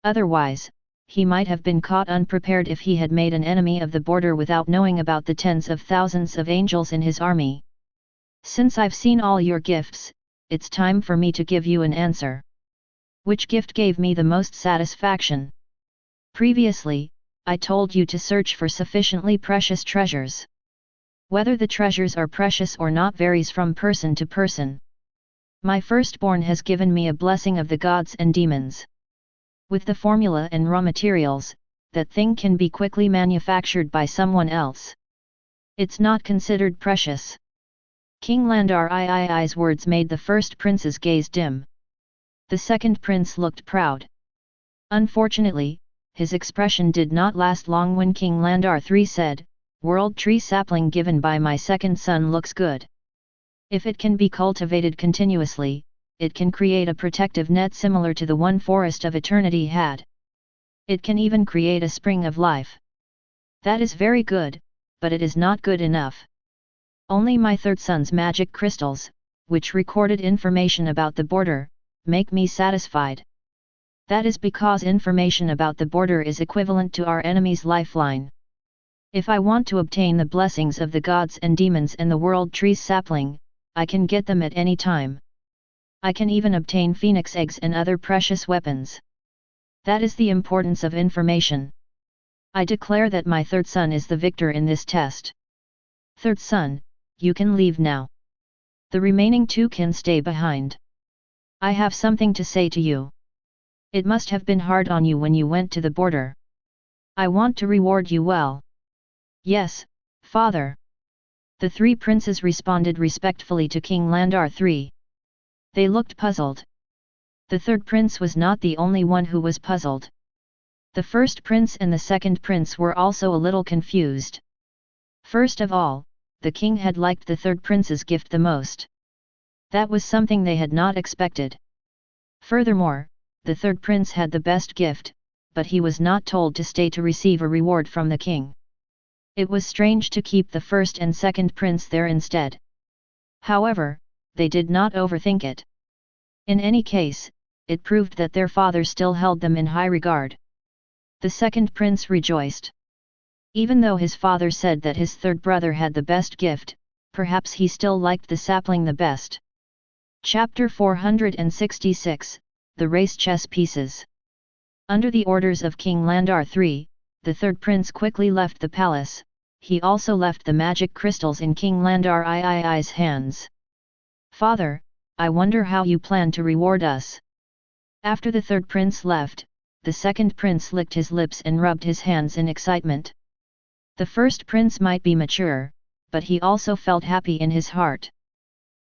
Otherwise, he might have been caught unprepared if he had made an enemy of the border without knowing about the tens of thousands of angels in his army. Since I've seen all your gifts, it's time for me to give you an answer. Which gift gave me the most satisfaction? Previously, I told you to search for sufficiently precious treasures. Whether the treasures are precious or not varies from person to person. My firstborn has given me a blessing of the gods and demons. With the formula and raw materials, that thing can be quickly manufactured by someone else. It's not considered precious. King Landar III's words made the first prince's gaze dim. The second prince looked proud. Unfortunately, his expression did not last long when King Landar III said, "World tree sapling given by my second son looks good. If it can be cultivated continuously, it can create a protective net similar to the one Forest of Eternity had. It can even create a spring of life. That is very good, but it is not good enough. Only my third son's magic crystals, which recorded information about the border, make me satisfied. That is because information about the border is equivalent to our enemy's lifeline. If I want to obtain the blessings of the gods and demons and the world tree's sapling, I can get them at any time. I can even obtain phoenix eggs and other precious weapons. That is the importance of information. I declare that my third son is the victor in this test. Third son, you can leave now. The remaining two can stay behind. I have something to say to you. It must have been hard on you when you went to the border. I want to reward you well." "Yes, father." The three princes responded respectfully to King Landar III. They looked puzzled. The third prince was not the only one who was puzzled. The first prince and the second prince were also a little confused. First of all, the king had liked the third prince's gift the most. That was something they had not expected. Furthermore, the third prince had the best gift, but he was not told to stay to receive a reward from the king. It was strange to keep the first and second prince there instead. However, they did not overthink it. In any case, it proved that their father still held them in high regard. The second prince rejoiced. Even though his father said that his third brother had the best gift, perhaps he still liked the sapling the best. Chapter 466, the race chess pieces. Under the orders of King Landar III, the third prince quickly left the palace. He also left the magic crystals in King Landar III's hands. "Father, I wonder how you plan to reward us." After the third prince left, the second prince licked his lips and rubbed his hands in excitement. The first prince might be mature, but he also felt happy in his heart.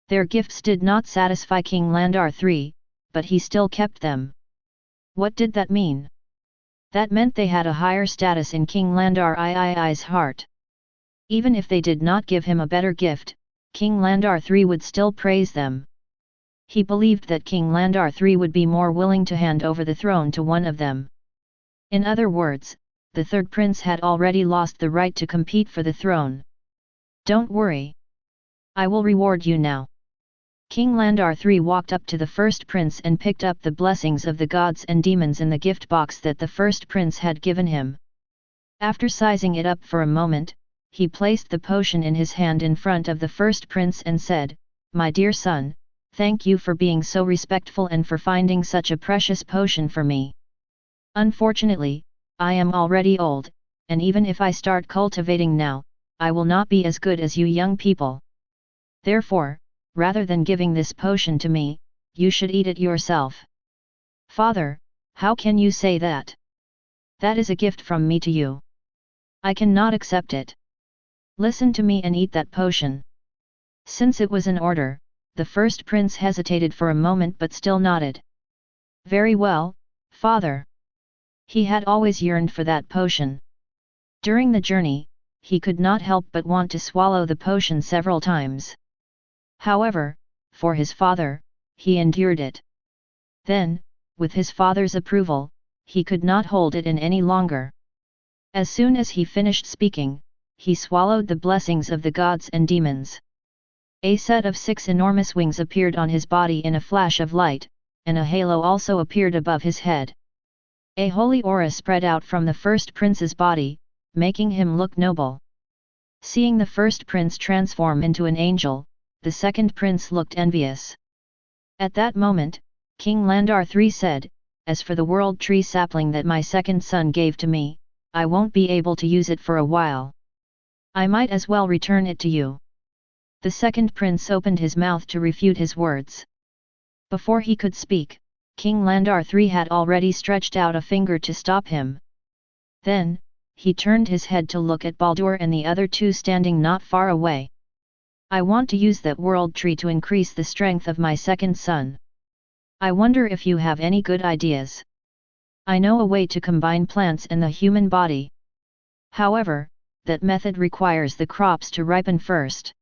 Their gifts did not satisfy King Landar III, but he still kept them. What did that mean? That meant they had a higher status in King Landar III's heart. Even if they did not give him a better gift, King Landar III would still praise them. He believed that King Landar III would be more willing to hand over the throne to one of them. In other words, the third prince had already lost the right to compete for the throne. "Don't worry. I will reward you now." King Landar III walked up to the first prince and picked up the blessings of the gods and demons in the gift box that the first prince had given him. After sizing it up for a moment, he placed the potion in his hand in front of the first prince and said, "My dear son, thank you for being so respectful and for finding such a precious potion for me. Unfortunately, I am already old, and even if I start cultivating now, I will not be as good as you young people. Therefore, rather than giving this potion to me, you should eat it yourself." "Father, how can you say that? That is a gift from me to you. I cannot accept it. Listen to me and eat that potion." Since it was an order, the first prince hesitated for a moment but still nodded. "Very well, father." He had always yearned for that potion. During the journey, he could not help but want to swallow the potion several times. However, for his father, he endured it. Then, with his father's approval, he could not hold it in any longer. As soon as he finished speaking, he swallowed the blessings of the gods and demons. A set of 6 enormous wings appeared on his body in a flash of light, and a halo also appeared above his head. A holy aura spread out from the first prince's body, making him look noble. Seeing the first prince transform into an angel, the second prince looked envious. At that moment, King Landar III said, "As for the world tree sapling that my second son gave to me, I won't be able to use it for a while. I might as well return it to you." The second prince opened his mouth to refute his words. Before he could speak, King Landar III had already stretched out a finger to stop him. Then, he turned his head to look at Baldur and the other two standing not far away. "I want to use that world tree to increase the strength of my second son. I wonder if you have any good ideas. I know a way to combine plants and the human body. However, that method requires the crops to ripen first.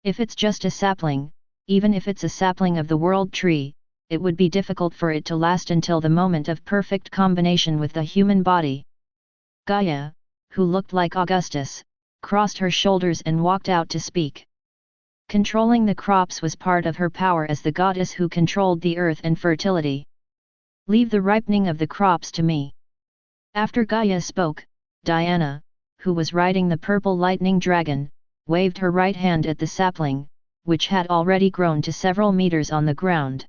If it's just a sapling, even if it's a sapling of the world tree, it would be difficult for it to last until the moment of perfect combination with the human body." Gaia, who looked like Augustus, crossed her shoulders and walked out to speak. Controlling the crops was part of her power as the goddess who controlled the earth and fertility. "Leave the ripening of the crops to me." After Gaia spoke, Diana, who was riding the purple lightning dragon, waved her right hand at the sapling, which had already grown to several meters on the ground.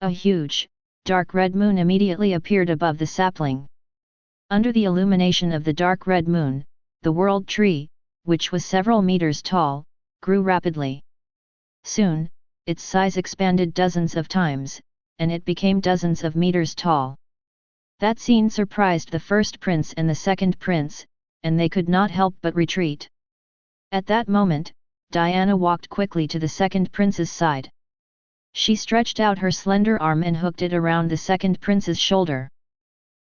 A huge, dark red moon immediately appeared above the sapling. Under the illumination of the dark red moon, the world tree, which was several meters tall, grew rapidly. Soon, its size expanded dozens of times, and it became dozens of meters tall. That scene surprised the first prince and the second prince, and they could not help but retreat. At that moment, Diana walked quickly to the second prince's side. She stretched out her slender arm and hooked it around the second prince's shoulder.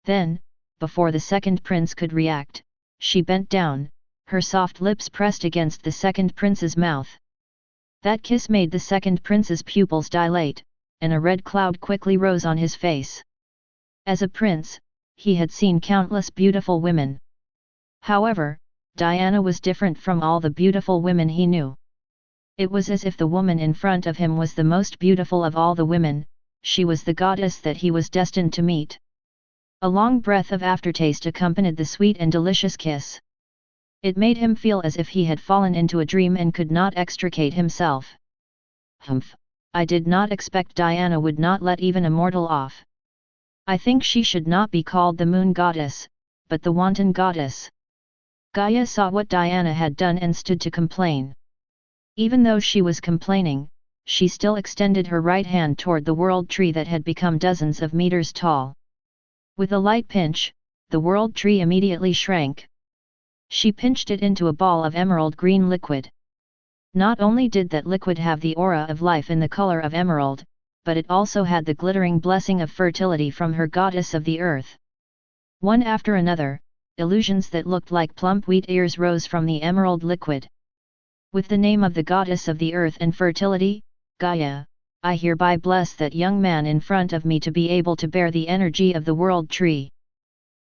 Then, before the second prince could react, she bent down, her soft lips pressed against the second prince's mouth. That kiss made the second prince's pupils dilate, and a red cloud quickly rose on his face. As a prince, he had seen countless beautiful women. However, Diana was different from all the beautiful women he knew. It was as if the woman in front of him was the most beautiful of all the women. She was the goddess that he was destined to meet. A long breath of aftertaste accompanied the sweet and delicious kiss. It made him feel as if he had fallen into a dream and could not extricate himself. "Humph! I did not expect Diana would not let even a mortal off. I think she should not be called the moon goddess, but the wanton goddess. Gaia saw what Diana had done and stood to complain. Even though she was complaining, she still extended her right hand toward the world tree that had become dozens of meters tall. With a light pinch, the world tree immediately shrank. She pinched it into a ball of emerald green liquid. Not only did that liquid have the aura of life in the color of emerald, but it also had the glittering blessing of fertility from her goddess of the earth. One after another, illusions that looked like plump wheat ears rose from the emerald liquid. With the name of the goddess of the earth and fertility, Gaia, I hereby bless that young man in front of me to be able to bear the energy of the world tree.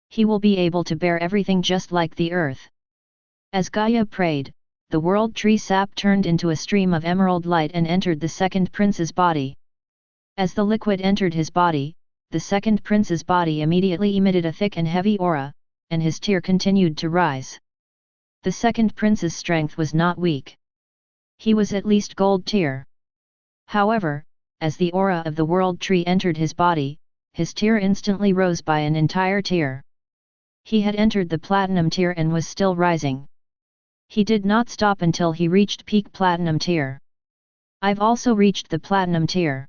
He will be able to bear everything just like the earth. As Gaia prayed, the world tree sap turned into a stream of emerald light and entered the second prince's body. As the liquid entered his body, the second prince's body immediately emitted a thick and heavy aura, and his tear continued to rise. The second prince's strength was not weak. He was at least gold tier. However, as the aura of the world tree entered his body, his tier instantly rose by an entire tier. He had entered the platinum tier and was still rising. He did not stop until he reached peak platinum tier. I've also reached the platinum tier.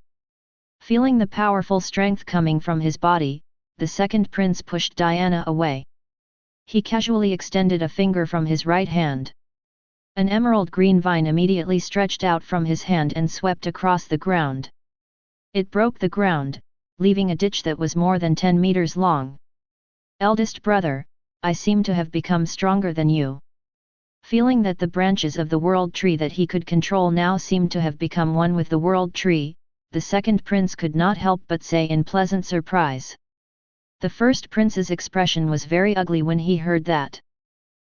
Feeling the powerful strength coming from his body, the second prince pushed Diana away. He casually extended a finger from his right hand. An emerald green vine immediately stretched out from his hand and swept across the ground. It broke the ground, leaving a ditch that was more than 10 meters long. Eldest brother, I seem to have become stronger than you. Feeling that the branches of the world tree that he could control now seemed to have become one with the world tree, the second prince could not help but say in pleasant surprise. The first prince's expression was very ugly when he heard that.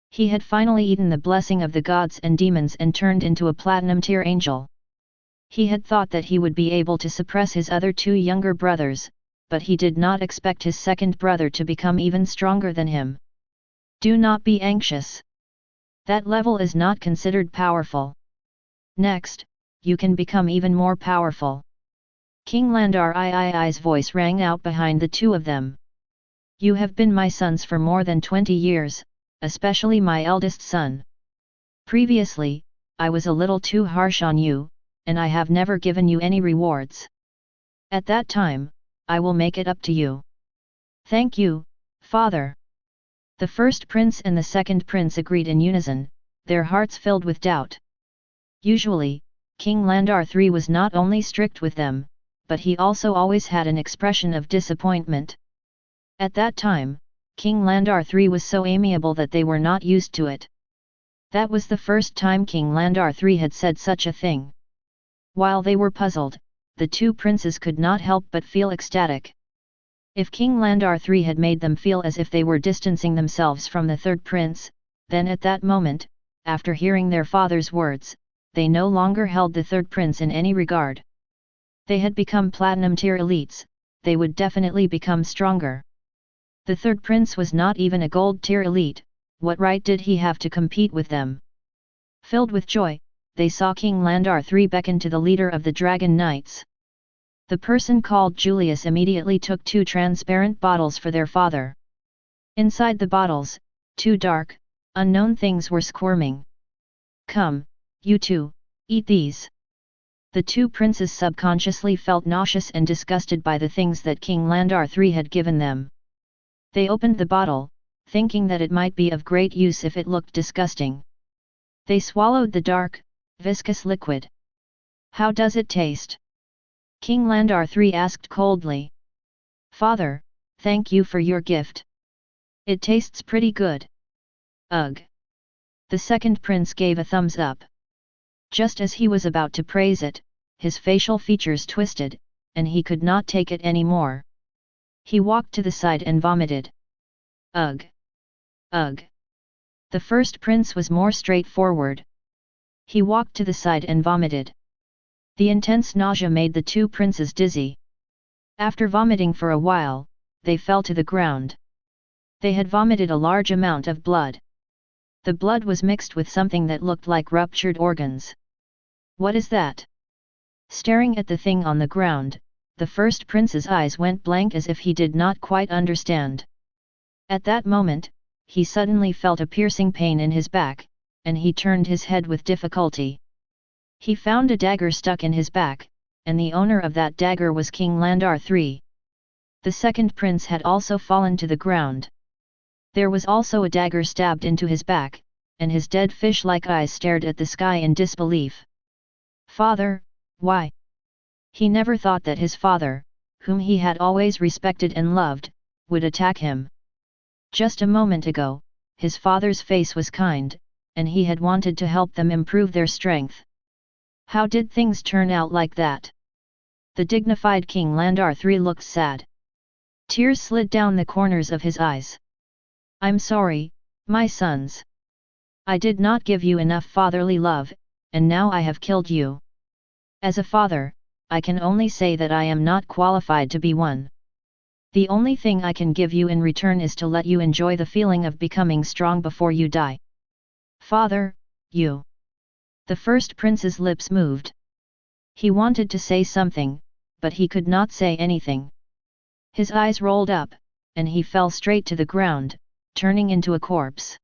He had finally eaten the blessing of the gods and demons and turned into a platinum tier angel. He had thought that he would be able to suppress his other two younger brothers, but he did not expect his second brother to become even stronger than him. Do not be anxious. That level is not considered powerful. Next, you can become even more powerful. King Landar III's voice rang out behind the two of them. You have been my sons for more than 20 years, especially my eldest son. Previously, I was a little too harsh on you, and I have never given you any rewards. At that time, I will make it up to you. Thank you, father. The first prince and the second prince agreed in unison, their hearts filled with doubt. Usually, King Landar III was not only strict with them, but he also always had an expression of disappointment. At that time, King Landar III was so amiable that they were not used to it. That was the first time King Landar III had said such a thing. While they were puzzled, the two princes could not help but feel ecstatic. If King Landar III had made them feel as if they were distancing themselves from the third prince, then at that moment, after hearing their father's words, they no longer held the third prince in any regard. They had become platinum tier elites, they would definitely become stronger. The third prince was not even a gold tier elite, what right did he have to compete with them? Filled with joy, they saw King Landar III beckon to the leader of the Dragon Knights. The person called Julius immediately took 2 transparent bottles for their father. Inside the bottles, 2 dark, unknown things were squirming. Come, you two, eat these. The 2 princes subconsciously felt nauseous and disgusted by the things that King Landar III had given them. They opened the bottle, thinking that it might be of great use if it looked disgusting. They swallowed the dark, viscous liquid. How does it taste? King Landar III asked coldly. Father, thank you for your gift. It tastes pretty good. Ugh. The second prince gave a thumbs up. Just as he was about to praise it, his facial features twisted, and he could not take it anymore. He walked to the side and vomited. Ugh. Ugh. The first prince was more straightforward. He walked to the side and vomited. The intense nausea made the 2 princes dizzy. After vomiting for a while, they fell to the ground. They had vomited a large amount of blood. The blood was mixed with something that looked like ruptured organs. What is that? Staring at the thing on the ground, the first prince's eyes went blank as if he did not quite understand. At that moment, he suddenly felt a piercing pain in his back, and he turned his head with difficulty. He found a dagger stuck in his back, and the owner of that dagger was King Landar III. The second prince had also fallen to the ground. There was also a dagger stabbed into his back, and his dead fish-like eyes stared at the sky in disbelief. Father, why? He never thought that his father, whom he had always respected and loved, would attack him. Just a moment ago, his father's face was kind, and he had wanted to help them improve their strength. How did things turn out like that? The dignified King Landar III looked sad. Tears slid down the corners of his eyes. I'm sorry, my sons. I did not give you enough fatherly love, and now I have killed you. As a father, I can only say that I am not qualified to be one. The only thing I can give you in return is to let you enjoy the feeling of becoming strong before you die. Father, you. The first prince's lips moved. He wanted to say something, but he could not say anything. His eyes rolled up, and he fell straight to the ground, turning into a corpse.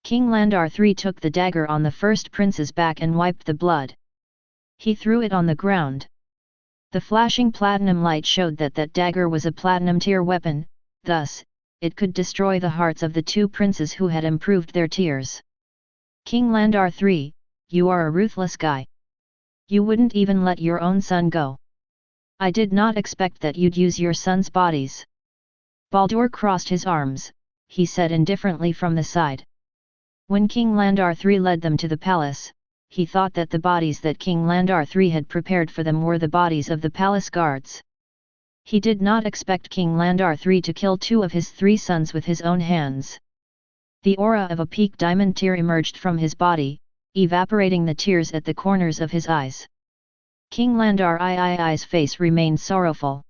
King Landar III took the dagger on the first prince's back and wiped the blood. He threw it on the ground. The flashing platinum light showed that that dagger was a platinum-tier weapon, thus, it could destroy the hearts of the two princes who had improved their tiers. King Landar III, you are a ruthless guy. You wouldn't even let your own son go. I did not expect that you'd use your sons' bodies. Baldur crossed his arms, he said indifferently from the side. When King Landar III led them to the palace, he thought that the bodies that King Landar III had prepared for them were the bodies of the palace guards. He did not expect King Landar III to kill two of his three sons with his own hands. The aura of a peak diamond tear emerged from his body, evaporating the tears at the corners of his eyes. King Landar III's face remained sorrowful.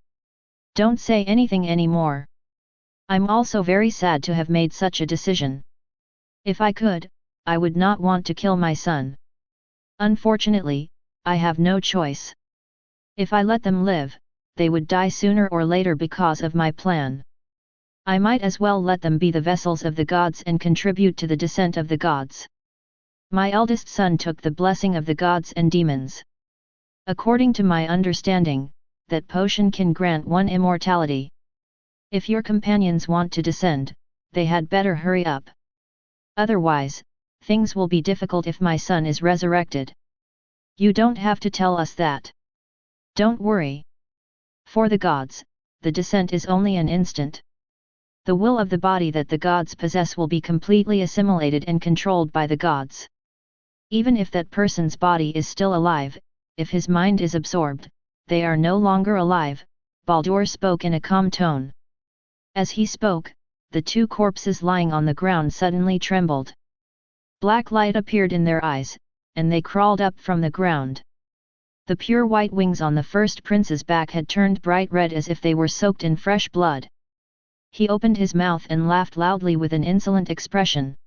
Don't say anything anymore. I'm also very sad to have made such a decision. If I could, I would not want to kill my son. Unfortunately, I have no choice. If I let them live, they would die sooner or later because of my plan. I might as well let them be the vessels of the gods and contribute to the descent of the gods. My eldest son took the blessing of the gods and demons. According to my understanding, that potion can grant one immortality. If your companions want to descend, they had better hurry up. Otherwise, things will be difficult if my son is resurrected. You don't have to tell us that. Don't worry. For the gods, the descent is only an instant. The will of the body that the gods possess will be completely assimilated and controlled by the gods. Even if that person's body is still alive, if his mind is absorbed, they are no longer alive, Baldur spoke in a calm tone. As he spoke, the two corpses lying on the ground suddenly trembled. Black light appeared in their eyes, and they crawled up from the ground. The pure white wings on the first prince's back had turned bright red as if they were soaked in fresh blood. He opened his mouth and laughed loudly with an insolent expression.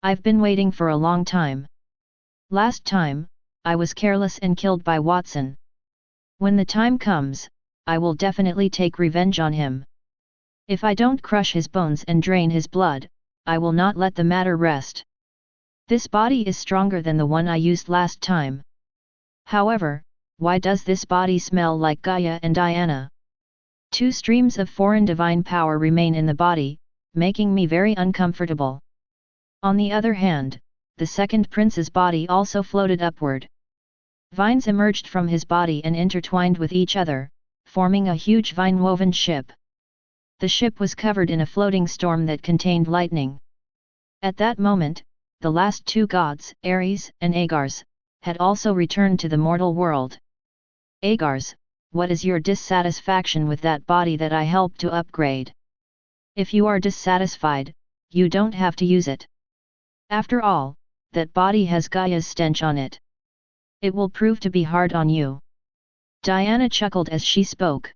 I've been waiting for a long time. Last time, I was careless and killed by Watson. When the time comes, I will definitely take revenge on him. If I don't crush his bones and drain his blood, I will not let the matter rest. This body is stronger than the one I used last time. However, why does this body smell like Gaia and Diana? Two streams of foreign divine power remain in the body, making me very uncomfortable. On the other hand, the second prince's body also floated upward. Vines emerged from his body and intertwined with each other, forming a huge vine-woven ship. The ship was covered in a floating storm that contained lightning. At that moment, the last two gods, Ares and Agars, had also returned to the mortal world. Agars, what is your dissatisfaction with that body that I helped to upgrade? If you are dissatisfied, you don't have to use it. After all, that body has Gaia's stench on it. It will prove to be hard on you. Diana chuckled as she spoke.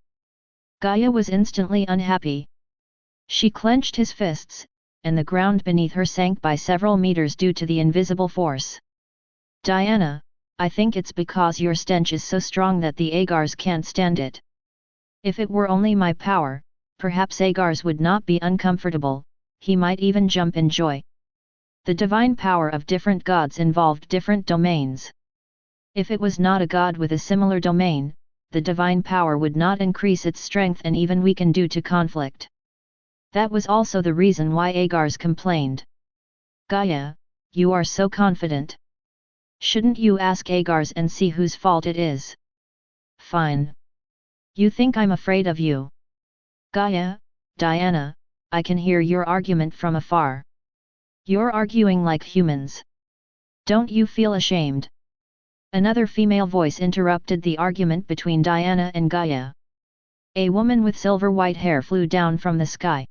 Gaia was instantly unhappy. She clenched his fists, and the ground beneath her sank by several meters due to the invisible force. Diana, I think it's because your stench is so strong that the Agars can't stand it. If it were only my power, perhaps Agars would not be uncomfortable, he might even jump in joy. The divine power of different gods involved different domains. If it was not a god with a similar domain, the divine power would not increase its strength and even weaken due to conflict. That was also the reason why Agars complained. Gaia, you are so confident. Shouldn't you ask Agars and see whose fault it is? Fine. You think I'm afraid of you? Gaia, Diana, I can hear your argument from afar. You're arguing like humans. Don't you feel ashamed? Another female voice interrupted the argument between Diana and Gaia. A woman with silver white hair flew down from the sky.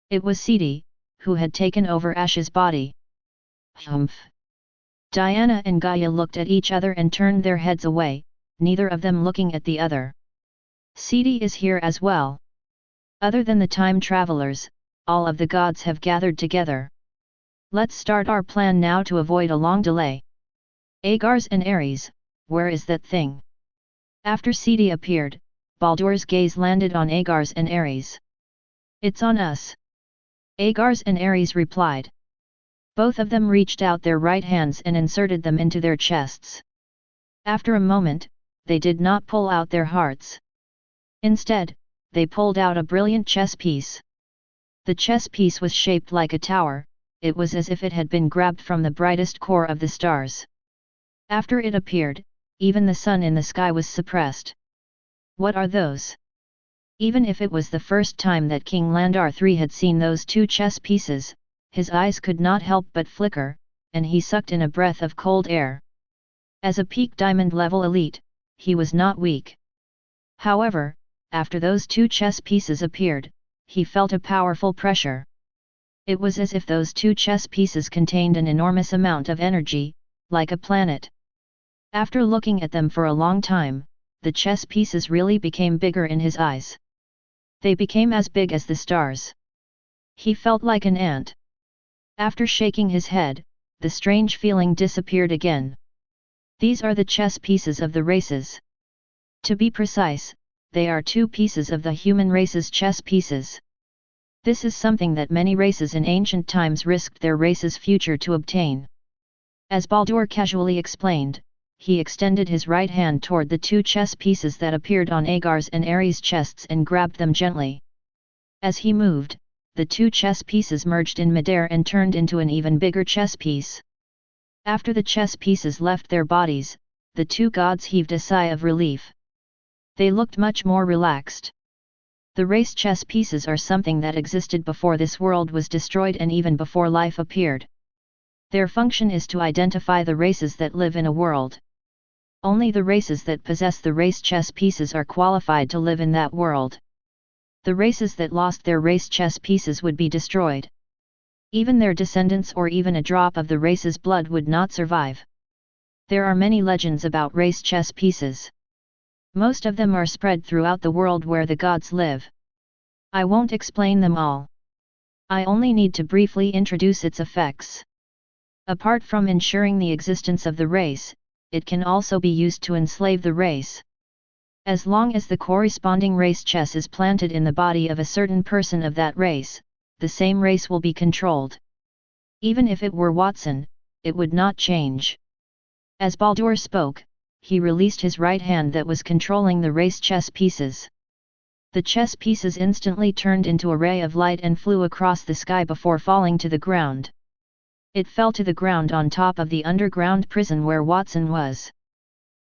It was Cicada, who had taken over Ash's body. Humph! Diana and Gaia looked at each other and turned their heads away, neither of them looking at the other. Cicada is here as well. Other than the time travelers, all of the gods have gathered together. Let's start our plan now to avoid a long delay. Agars and Ares, where is that thing? After Cicada appeared, Baldur's gaze landed on Agars and Ares. It's on us. Agars and Ares replied. Both of them reached out their right hands and inserted them into their chests. After a moment, they did not pull out their hearts. Instead, they pulled out a brilliant chess piece. The chess piece was shaped like a tower, it was as if it had been grabbed from the brightest core of the stars. After it appeared, even the sun in the sky was suppressed. What are those? Even if it was the first time that King Landar III had seen those two chess pieces, his eyes could not help but flicker, and he sucked in a breath of cold air. As a peak diamond level elite, he was not weak. However, after those two chess pieces appeared, he felt a powerful pressure. It was as if those two chess pieces contained an enormous amount of energy, like a planet. After looking at them for a long time, the chess pieces really became bigger in his eyes. They became as big as the stars. He felt like an ant. After shaking his head, the strange feeling disappeared again. These are the chess pieces of the races. To be precise, they are two pieces of the human race's chess pieces. This is something that many races in ancient times risked their race's future to obtain. As Baldur casually explained, he extended his right hand toward the two chess pieces that appeared on Agars and Ares' chests and grabbed them gently. As he moved, the two chess pieces merged in midair and turned into an even bigger chess piece. After the chess pieces left their bodies, the two gods heaved a sigh of relief. They looked much more relaxed. The race chess pieces are something that existed before this world was destroyed and even before life appeared. Their function is to identify the races that live in a world. Only the races that possess the race chess pieces are qualified to live in that world. The races that lost their race chess pieces would be destroyed. Even their descendants or even a drop of the race's blood would not survive. There are many legends about race chess pieces. Most of them are spread throughout the world where the gods live. I won't explain them all. I only need to briefly introduce its effects. Apart from ensuring the existence of the race, it can also be used to enslave the race. As long as the corresponding race chess is planted in the body of a certain person of that race, the same race will be controlled. Even if it were Watson, it would not change. As Baldur spoke, he released his right hand that was controlling the race chess pieces. The chess pieces instantly turned into a ray of light and flew across the sky before falling to the ground. It fell to the ground on top of the underground prison where Watson was.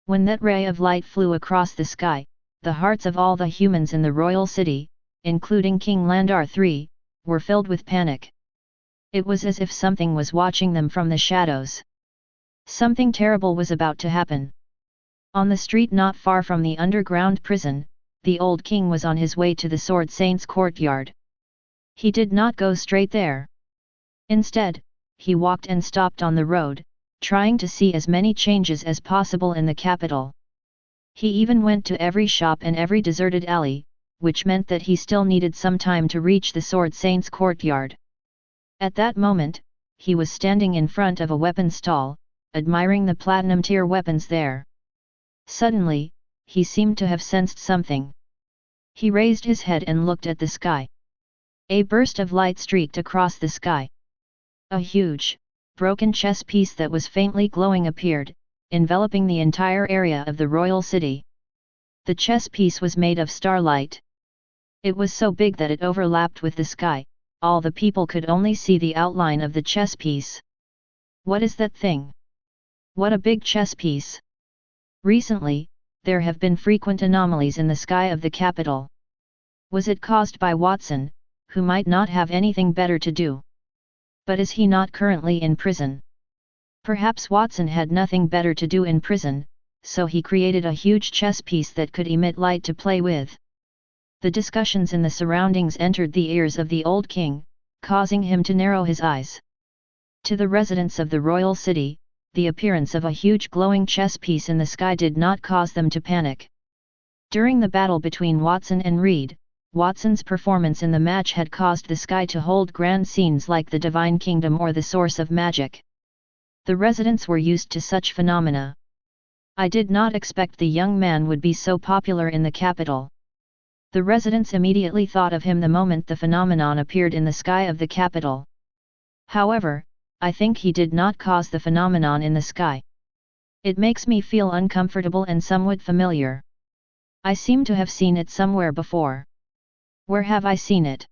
When that ray of light flew across the sky, the hearts of all the humans in the royal city, including King Landar III, were filled with panic. It was as if something was watching them from the shadows. Something terrible was about to happen. On the street not far from the underground prison, the old king was on his way to the Sword Saint's courtyard. He did not go straight there. Instead, he walked and stopped on the road, trying to see as many changes as possible in the capital. He even went to every shop and every deserted alley, which meant that he still needed some time to reach the Sword Saint's courtyard. At that moment, he was standing in front of a weapon stall, admiring the platinum tier weapons there. Suddenly, he seemed to have sensed something. He raised his head and looked at the sky. A burst of light streaked across the sky. A huge, broken chess piece that was faintly glowing appeared, enveloping the entire area of the royal city. The chess piece was made of starlight. It was so big that it overlapped with the sky, all the people could only see the outline of the chess piece. What is that thing? What a big chess piece! Recently, there have been frequent anomalies in the sky of the capital. Was it caused by Watson, who might not have anything better to do? But is he not currently in prison? Perhaps Watson had nothing better to do in prison, so he created a huge chess piece that could emit light to play with. The discussions in the surroundings entered the ears of the old king, causing him to narrow his eyes. To the residents of the royal city, the appearance of a huge glowing chess piece in the sky did not cause them to panic. During the battle between Watson and Reed, Watson's performance in the match had caused the sky to hold grand scenes like the Divine Kingdom or the Source of Magic. The residents were used to such phenomena. I did not expect the young man would be so popular in the capital. The residents immediately thought of him the moment the phenomenon appeared in the sky of the capital. However, I think he did not cause the phenomenon in the sky. It makes me feel uncomfortable and somewhat familiar. I seem to have seen it somewhere before. Where have I seen it?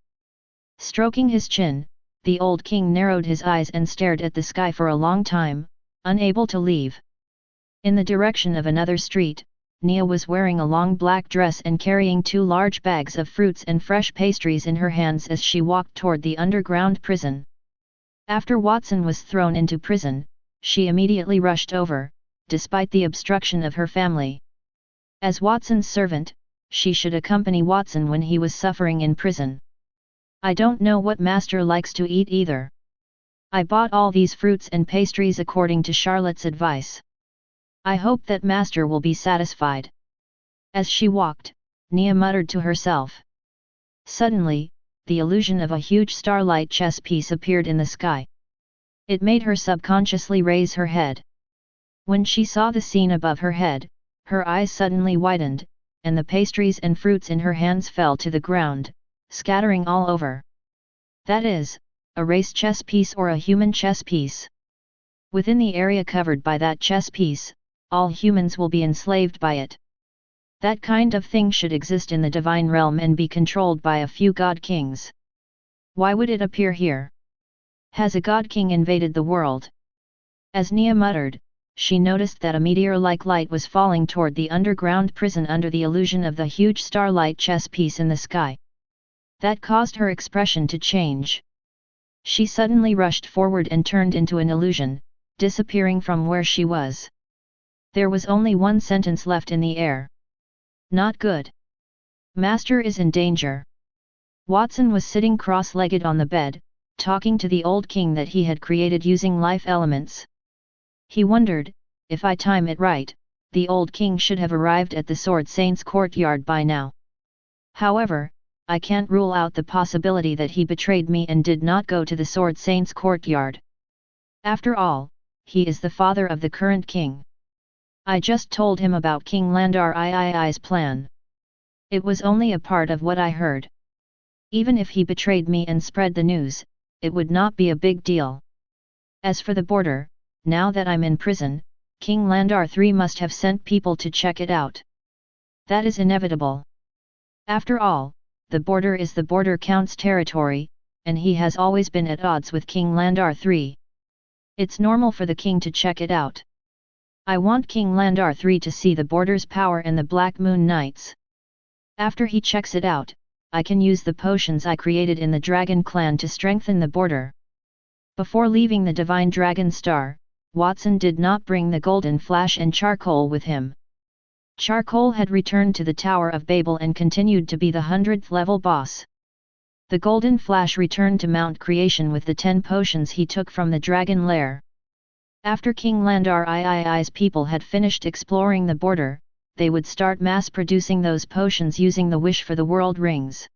Stroking his chin, the old king narrowed his eyes and stared at the sky for a long time, unable to leave. In the direction of another street, Nia was wearing a long black dress and carrying 2 large bags of fruits and fresh pastries in her hands as she walked toward the underground prison. After Watson was thrown into prison, she immediately rushed over, despite the obstruction of her family. As Watson's servant, she should accompany Watson when he was suffering in prison. I don't know what Master likes to eat either. I bought all these fruits and pastries according to Charlotte's advice. I hope that Master will be satisfied. As she walked, Nia muttered to herself. Suddenly, the illusion of a huge starlight chess piece appeared in the sky. It made her subconsciously raise her head. When she saw the scene above her head, her eyes suddenly widened, and the pastries and fruits in her hands fell to the ground, scattering all over. That is, a race chess piece or a human chess piece. Within the area covered by that chess piece, all humans will be enslaved by it. That kind of thing should exist in the divine realm and be controlled by a few god kings. Why would it appear here? Has a god king invaded the world? As Nia muttered, she noticed that a meteor-like light was falling toward the underground prison under the illusion of the huge starlight chess piece in the sky. That caused her expression to change. She suddenly rushed forward and turned into an illusion, disappearing from where she was. There was only one sentence left in the air. Not good. Master is in danger. Watson was sitting cross-legged on the bed, talking to the old king that he had created using life elements. He wondered, if I time it right, the old king should have arrived at the Sword Saint's courtyard by now. However, I can't rule out the possibility that he betrayed me and did not go to the Sword Saint's courtyard. After all, he is the father of the current king. I just told him about King Landar III's plan. It was only a part of what I heard. Even if he betrayed me and spread the news, it would not be a big deal. As for the border, now that I'm in prison, King Landar III must have sent people to check it out. That is inevitable. After all, the border is the border count's territory, and he has always been at odds with King Landar III. It's normal for the king to check it out. I want King Landar III to see the border's power and the Black Moon Knights. After he checks it out, I can use the potions I created in the Dragon Clan to strengthen the border. Before leaving the Divine Dragon Star, Watson did not bring the Golden Flash and Charcoal with him. Charcoal had returned to the Tower of Babel and continued to be the 100th level boss. The Golden Flash returned to Mount Creation with the 10 potions he took from the Dragon Lair. After King Landar III's people had finished exploring the border, they would start mass-producing those potions using the Wish for the World rings.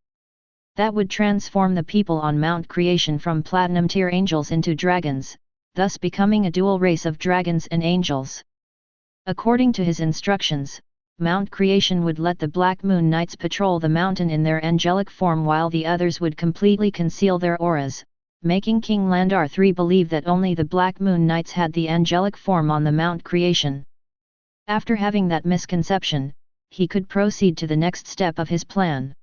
That would transform the people on Mount Creation from platinum-tier angels into dragons, thus becoming a dual race of dragons and angels. According to his instructions, Mount Creation would let the Black Moon Knights patrol the mountain in their angelic form while the others would completely conceal their auras, making King Landar III believe that only the Black Moon Knights had the angelic form on the Mount Creation. After having that misconception, he could proceed to the next step of his plan.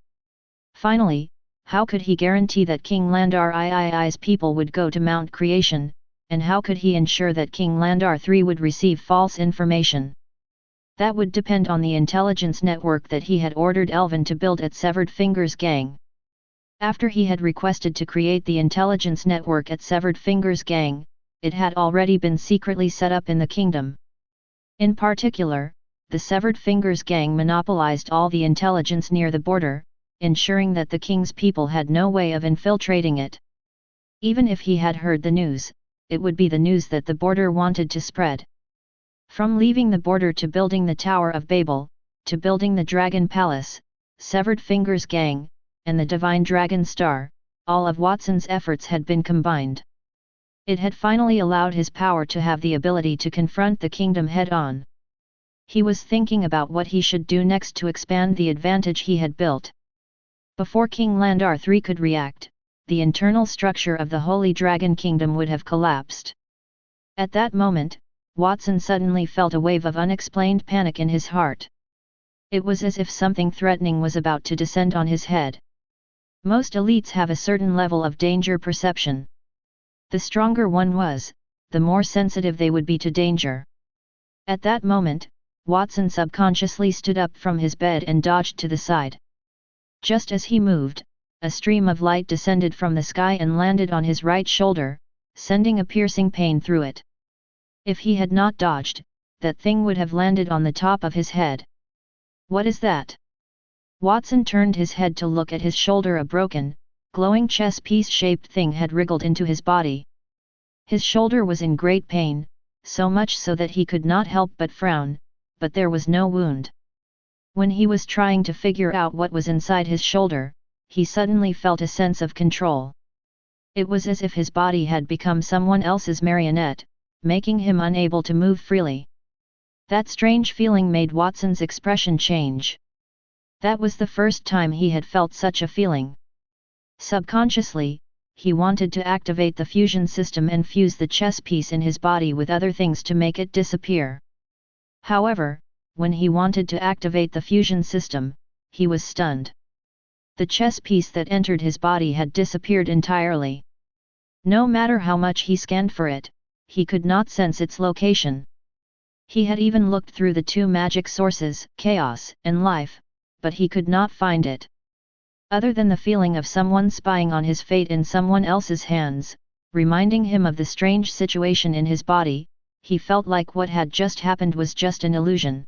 Finally, how could he guarantee that King Landar III's people would go to Mount Creation, and how could he ensure that King Landar III would receive false information? That would depend on the intelligence network that he had ordered Elven to build at Severed Fingers Gang. After he had requested to create the intelligence network at Severed Fingers Gang, it had already been secretly set up in the kingdom. In particular, the Severed Fingers Gang monopolized all the intelligence near the border, ensuring that the king's people had no way of infiltrating it. Even if he had heard the news, it would be the news that the border wanted to spread. From leaving the border to building the Tower of Babel, to building the Dragon Palace, Severed Fingers Gang, and the Divine Dragon Star, all of Watson's efforts had been combined. It had finally allowed his power to have the ability to confront the kingdom head-on. He was thinking about what he should do next to expand the advantage he had built. Before King Landar III could react, the internal structure of the Holy Dragon Kingdom would have collapsed. At that moment, Watson suddenly felt a wave of unexplained panic in his heart. It was as if something threatening was about to descend on his head. Most elites have a certain level of danger perception. The stronger one was, the more sensitive they would be to danger. At that moment, Watson subconsciously stood up from his bed and dodged to the side. Just as he moved, a stream of light descended from the sky and landed on his right shoulder, sending a piercing pain through it. If he had not dodged, that thing would have landed on the top of his head. What is that? Watson turned his head to look at his shoulder. A broken, glowing chess piece-shaped thing had wriggled into his body. His shoulder was in great pain, so much so that he could not help but frown, but there was no wound. When he was trying to figure out what was inside his shoulder, he suddenly felt a sense of control. It was as if his body had become someone else's marionette, making him unable to move freely. That strange feeling made Watson's expression change. That was the first time he had felt such a feeling. Subconsciously, he wanted to activate the fusion system and fuse the chess piece in his body with other things to make it disappear. However, when he wanted to activate the fusion system, he was stunned. The chess piece that entered his body had disappeared entirely. No matter how much he scanned for it, he could not sense its location. He had even looked through the two magic sources, chaos and life, but he could not find it. Other than the feeling of someone spying on his fate in someone else's hands, reminding him of the strange situation in his body, he felt like what had just happened was just an illusion.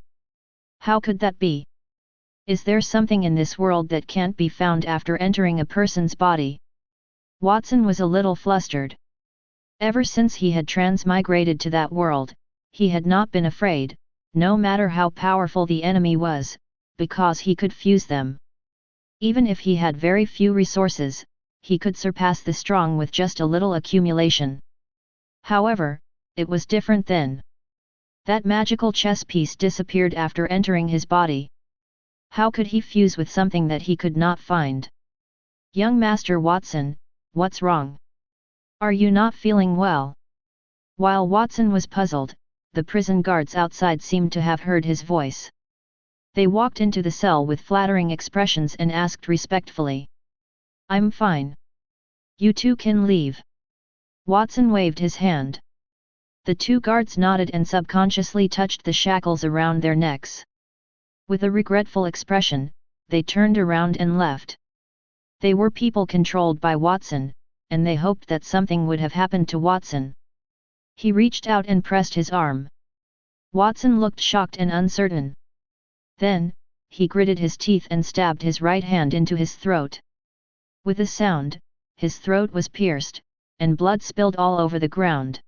How could that be? Is there something in this world that can't be found after entering a person's body? Watson was a little flustered. Ever since he had transmigrated to that world, he had not been afraid, no matter how powerful the enemy was, because he could fuse them. Even if he had very few resources, he could surpass the strong with just a little accumulation. However, it was different then. That magical chess piece disappeared after entering his body. How could he fuse with something that he could not find? Young Master Watson, what's wrong? Are you not feeling well? While Watson was puzzled, the prison guards outside seemed to have heard his voice. They walked into the cell with flattering expressions and asked respectfully. I'm fine. You two can leave. Watson waved his hand. The two guards nodded and subconsciously touched the shackles around their necks. With a regretful expression, they turned around and left. They were people controlled by Watson, and they hoped that something would have happened to Watson. He reached out and pressed his arm. Watson looked shocked and uncertain. Then, he gritted his teeth and stabbed his right hand into his throat. With a sound, his throat was pierced, and blood spilled all over the ground.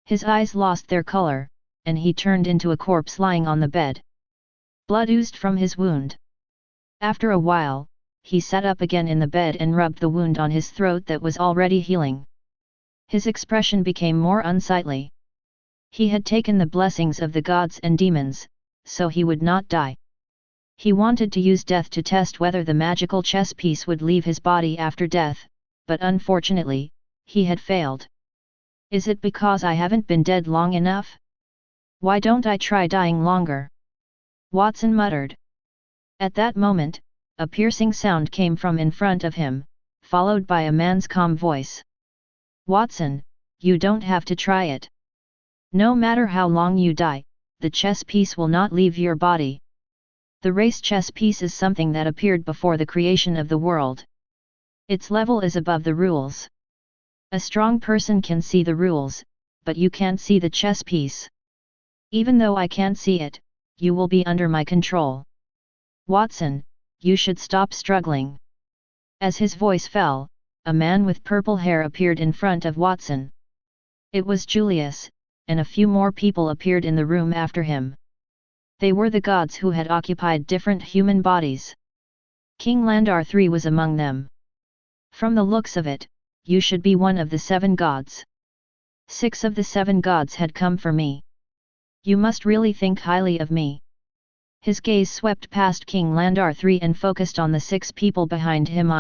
His eyes lost their color, and he turned into a corpse lying on the bed. Blood oozed from his wound. After a while, he sat up again in the bed and rubbed the wound on his throat that was already healing. His expression became more unsightly. He had taken the blessings of the gods and demons, so he would not die. He wanted to use death to test whether the magical chess piece would leave his body after death, but unfortunately, he had failed. Is it because I haven't been dead long enough? Why don't I try dying longer? Watson muttered. At that moment, a piercing sound came from in front of him, followed by a man's calm voice. Watson, you don't have to try it. No matter how long you die, the chess piece will not leave your body. The race chess piece is something that appeared before the creation of the world. Its level is above the rules. A strong person can see the rules, but you can't see the chess piece. Even though I can't see it, you will be under my control. Watson, you should stop struggling. As his voice fell, a man with purple hair appeared in front of Watson. It was Julius, and a few more people appeared in the room after him. They were the gods who had occupied different human bodies. King Landar III was among them. From the looks of it, you should be one of the 7 gods. 6 of the 7 gods had come for me. You must really think highly of me. His gaze swept past King Landar III and focused on the 6 people behind him.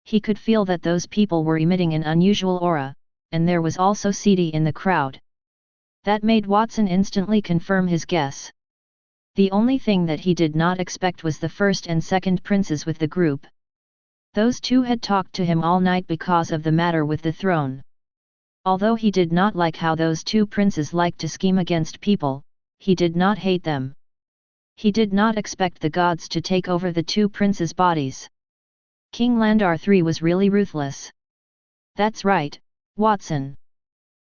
He could feel that those people were emitting an unusual aura, and there was also Cicada in the crowd. That made Watson instantly confirm his guess. The only thing that he did not expect was the first and second princes with the group. Those 2 had talked to him all night because of the matter with the throne. Although he did not like how those 2 princes liked to scheme against people, he did not hate them. He did not expect the gods to take over the 2 princes' bodies. King Landar III was really ruthless. That's right, Watson.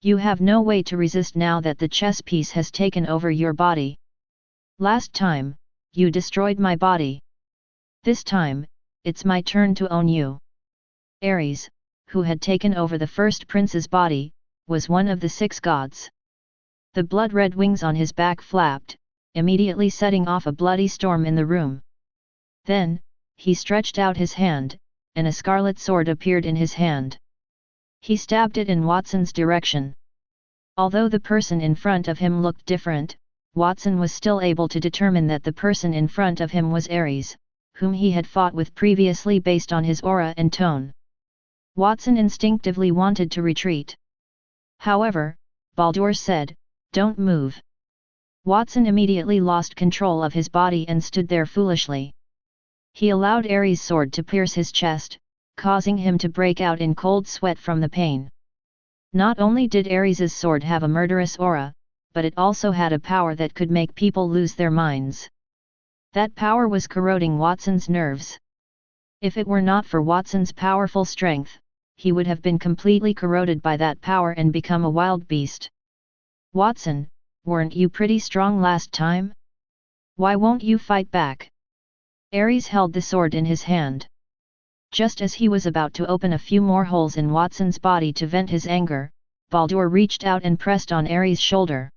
You have no way to resist now that the chess piece has taken over your body. Last time, you destroyed my body. This time, it's my turn to own you. Ares, who had taken over the first prince's body, was one of the 6 gods. The blood-red wings on his back flapped, immediately setting off a bloody storm in the room. Then, he stretched out his hand, and a scarlet sword appeared in his hand. He stabbed it in Watson's direction. Although the person in front of him looked different, Watson was still able to determine that the person in front of him was Ares, whom he had fought with previously based on his aura and tone. Watson instinctively wanted to retreat. However, Baldur said, "Don't move." Watson immediately lost control of his body and stood there foolishly. He allowed Ares' sword to pierce his chest, causing him to break out in cold sweat from the pain. Not only did Ares' sword have a murderous aura, but it also had a power that could make people lose their minds. That power was corroding Watson's nerves. If it were not for Watson's powerful strength, he would have been completely corroded by that power and become a wild beast. Watson, weren't you pretty strong last time? Why won't you fight back? Ares held the sword in his hand. Just as he was about to open a few more holes in Watson's body to vent his anger, Baldur reached out and pressed on Ares' shoulder.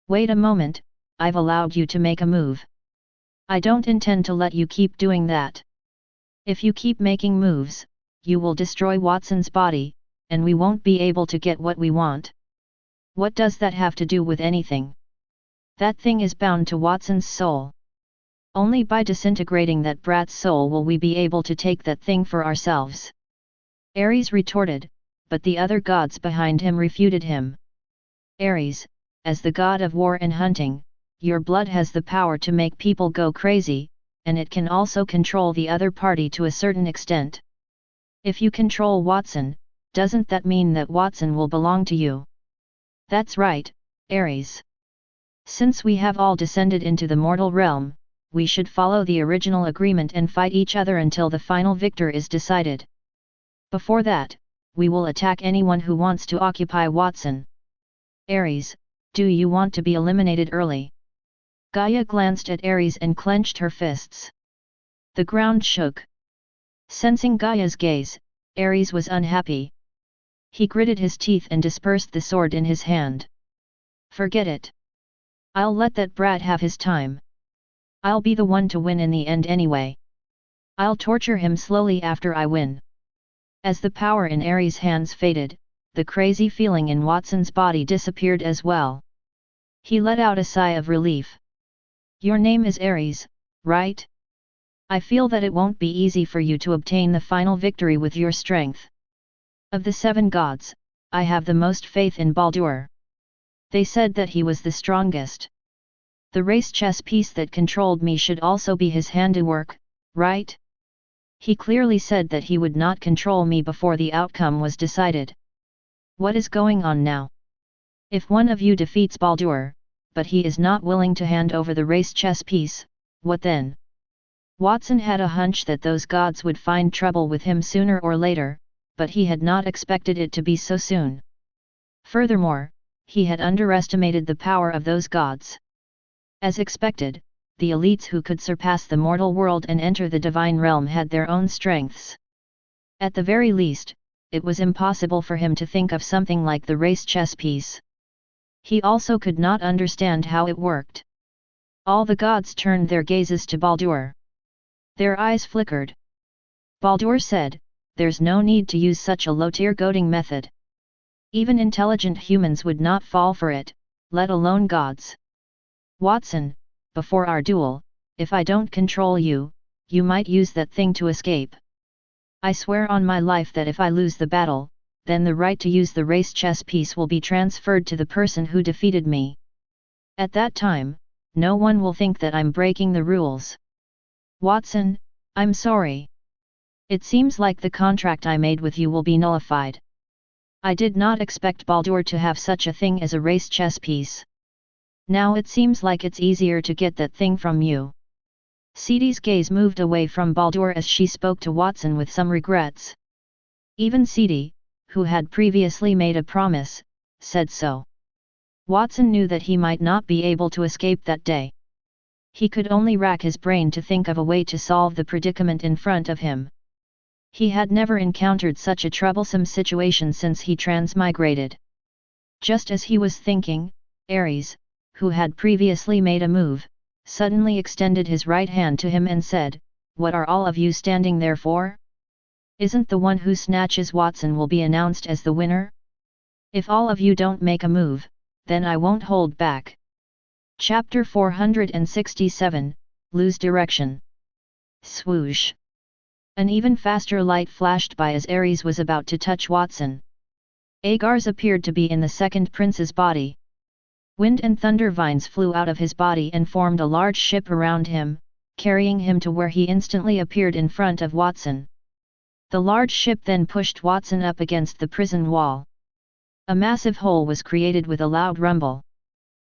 "Wait a moment, I've allowed you to make a move. I don't intend to let you keep doing that. If you keep making moves, you will destroy Watson's body, and we won't be able to get what we want." "What does that have to do with anything? That thing is bound to Watson's soul. Only by disintegrating that brat's soul will we be able to take that thing for ourselves," Ares retorted, but the other gods behind him refuted him. "Ares, as the god of war and hunting, your blood has the power to make people go crazy, and it can also control the other party to a certain extent. If you control Watson, doesn't that mean that Watson will belong to you?" "That's right, Ares. Since we have all descended into the mortal realm, we should follow the original agreement and fight each other until the final victor is decided. Before that, we will attack anyone who wants to occupy Watson. Ares, do you want to be eliminated early?" Gaia glanced at Ares and clenched her fists. The ground shook. Sensing Gaia's gaze, Ares was unhappy. He gritted his teeth and dispersed the sword in his hand. "Forget it. I'll let that brat have his time. I'll be the one to win in the end anyway. I'll torture him slowly after I win." As the power in Ares' hands faded, the crazy feeling in Watson's body disappeared as well. He let out a sigh of relief. Your name is Ares, right? I feel that it won't be easy for you to obtain the final victory with your strength. Of the 7 gods, I have the most faith in Baldur. They said that he was the strongest. The race chess piece that controlled me should also be his handiwork, right? He clearly said that he would not control me before the outcome was decided. What is going on now? If one of you defeats Baldur, but he is not willing to hand over the race chess piece, what then? Watson had a hunch that those gods would find trouble with him sooner or later, but he had not expected it to be so soon. Furthermore, he had underestimated the power of those gods. As expected, the elites who could surpass the mortal world and enter the divine realm had their own strengths. At the very least, it was impossible for him to think of something like the race chess piece. He also could not understand how it worked. All the gods turned their gazes to Baldur. Their eyes flickered. Baldur said, "There's no need to use such a low-tier goading method. Even intelligent humans would not fall for it, let alone gods. Watson, before our duel, if I don't control you, you might use that thing to escape. I swear on my life that if I lose the battle, then the right to use the race chess piece will be transferred to the person who defeated me. At that time, no one will think that I'm breaking the rules. Watson, I'm sorry. It seems like the contract I made with you will be nullified. I did not expect Baldur to have such a thing as a race chess piece. Now it seems like it's easier to get that thing from you." Cicada's gaze moved away from Baldur as she spoke to Watson with some regrets. Even Cicada, who had previously made a promise, said so. Watson knew that he might not be able to escape that day. He could only rack his brain to think of a way to solve the predicament in front of him. He had never encountered such a troublesome situation since he transmigrated. Just as he was thinking, Ares, who had previously made a move, suddenly extended his right hand to him and said, "What are all of you standing there for? Isn't the one who snatches Watson will be announced as the winner? If all of you don't make a move, then I won't hold back." Chapter 467, Lose Direction. Swoosh! An even faster light flashed by as Ares was about to touch Watson. Agar's appeared to be in the second prince's body. Wind and thunder vines flew out of his body and formed a large ship around him, carrying him to where he instantly appeared in front of Watson. The large ship then pushed Watson up against the prison wall. A massive hole was created with a loud rumble.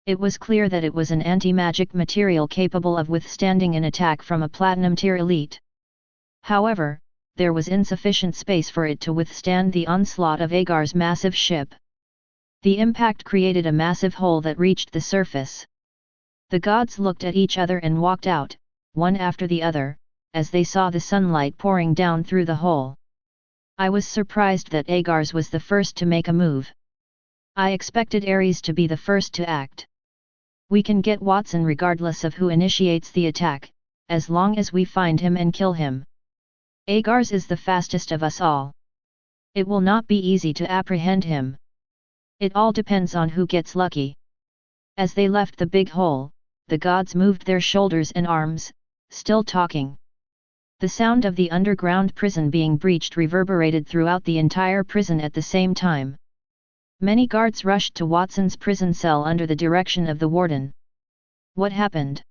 It was clear that it was an anti-magic material capable of withstanding an attack from a platinum-tier elite. However, there was insufficient space for it to withstand the onslaught of Agar's massive ship. The impact created a massive hole that reached the surface. The gods looked at each other and walked out, one after the other, as they saw the sunlight pouring down through the hole. I was surprised that Agar's was the first to make a move. I expected Ares to be the first to act. We can get Watson regardless of who initiates the attack, as long as we find him and kill him. Agar's is the fastest of us all. It will not be easy to apprehend him. It all depends on who gets lucky. As they left the big hole, the gods moved their shoulders and arms, still talking. The sound of the underground prison being breached reverberated throughout the entire prison at the same time. Many guards rushed to Watson's prison cell under the direction of the warden. What happened?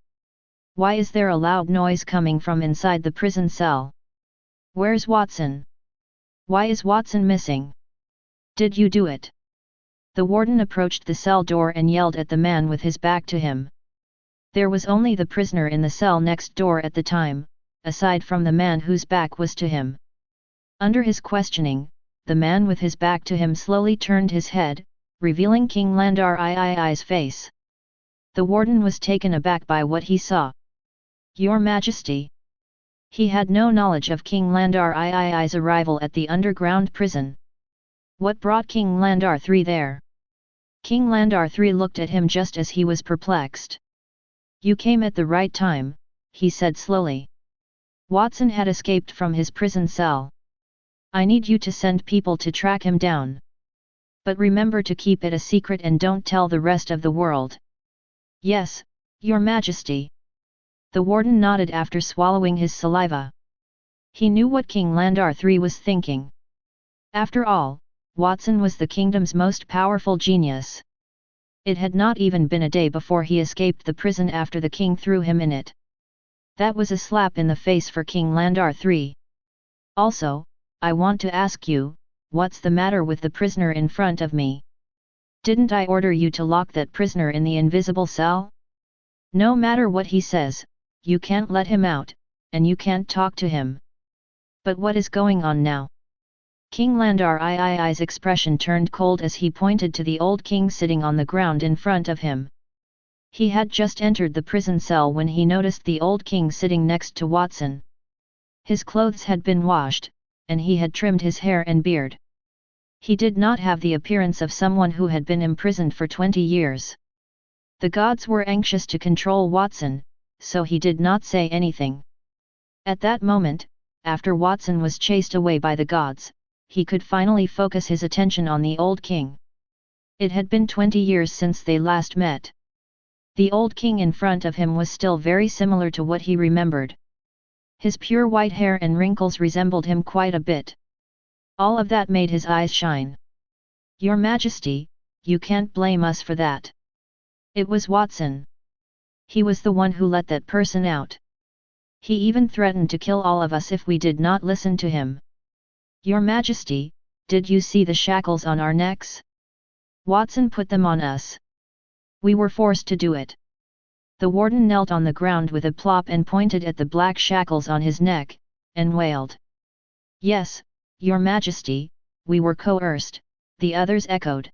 Why is there a loud noise coming from inside the prison cell? Where's Watson? Why is Watson missing? Did you do it? The warden approached the cell door and yelled at the man with his back to him. There was only the prisoner in the cell next door at the time, aside from the man whose back was to him. Under his questioning, the man with his back to him slowly turned his head, revealing King Landar III's face. The warden was taken aback by what he saw. "Your Majesty." He had no knowledge of King Landar III's arrival at the underground prison. What brought King Landar III there? King Landar III looked at him just as he was perplexed. "You came at the right time," he said slowly. Watson had escaped from his prison cell. "I need you to send people to track him down." But remember to keep it a secret and don't tell the rest of the world." "Yes, Your Majesty." The warden nodded after swallowing his saliva. He knew what King Landar III was thinking. After all, Watson was the kingdom's most powerful genius. It had not even been a day before he escaped the prison after the king threw him in it. That was a slap in the face for King Landar III. "Also, I want to ask you, what's the matter with the prisoner in front of me? Didn't I order you to lock that prisoner in the invisible cell? No matter what he says, you can't let him out, and you can't talk to him. But what is going on now?" King Landar III's expression turned cold as he pointed to the old king sitting on the ground in front of him. He had just entered the prison cell when he noticed the old king sitting next to Watson. His clothes had been washed, and he had trimmed his hair and beard. He did not have the appearance of someone who had been imprisoned for 20 years. The gods were anxious to control Watson, so he did not say anything. At that moment, after Watson was chased away by the gods, he could finally focus his attention on the old king. It had been 20 years since they last met. The old king in front of him was still very similar to what he remembered. His pure white hair and wrinkles resembled him quite a bit. All of that made his eyes shine. "Your Majesty, you can't blame us for that. It was Watson. He was the one who let that person out. He even threatened to kill all of us if we did not listen to him. Your Majesty, did you see the shackles on our necks? Watson put them on us. We were forced to do it." The warden knelt on the ground with a plop and pointed at the black shackles on his neck, and wailed. "Yes, Your Majesty, we were coerced," the others echoed.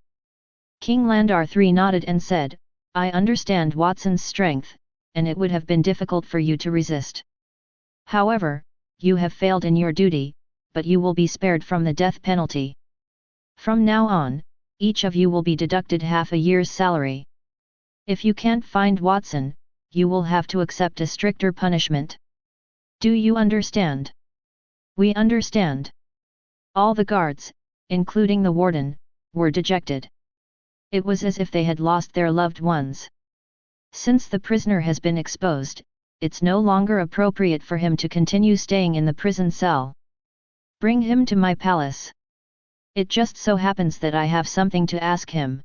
King Landar III nodded and said, "I understand Watson's strength, and it would have been difficult for you to resist. However, you have failed in your duty, but you will be spared from the death penalty. From now on, each of you will be deducted half a year's salary. If you can't find Watson, you will have to accept a stricter punishment. Do you understand?" "We understand." All the guards, including the warden, were dejected. It was as if they had lost their loved ones. Since the prisoner has been exposed, it's no longer appropriate for him to continue staying in the prison cell. "Bring him to my palace. It just so happens that I have something to ask him."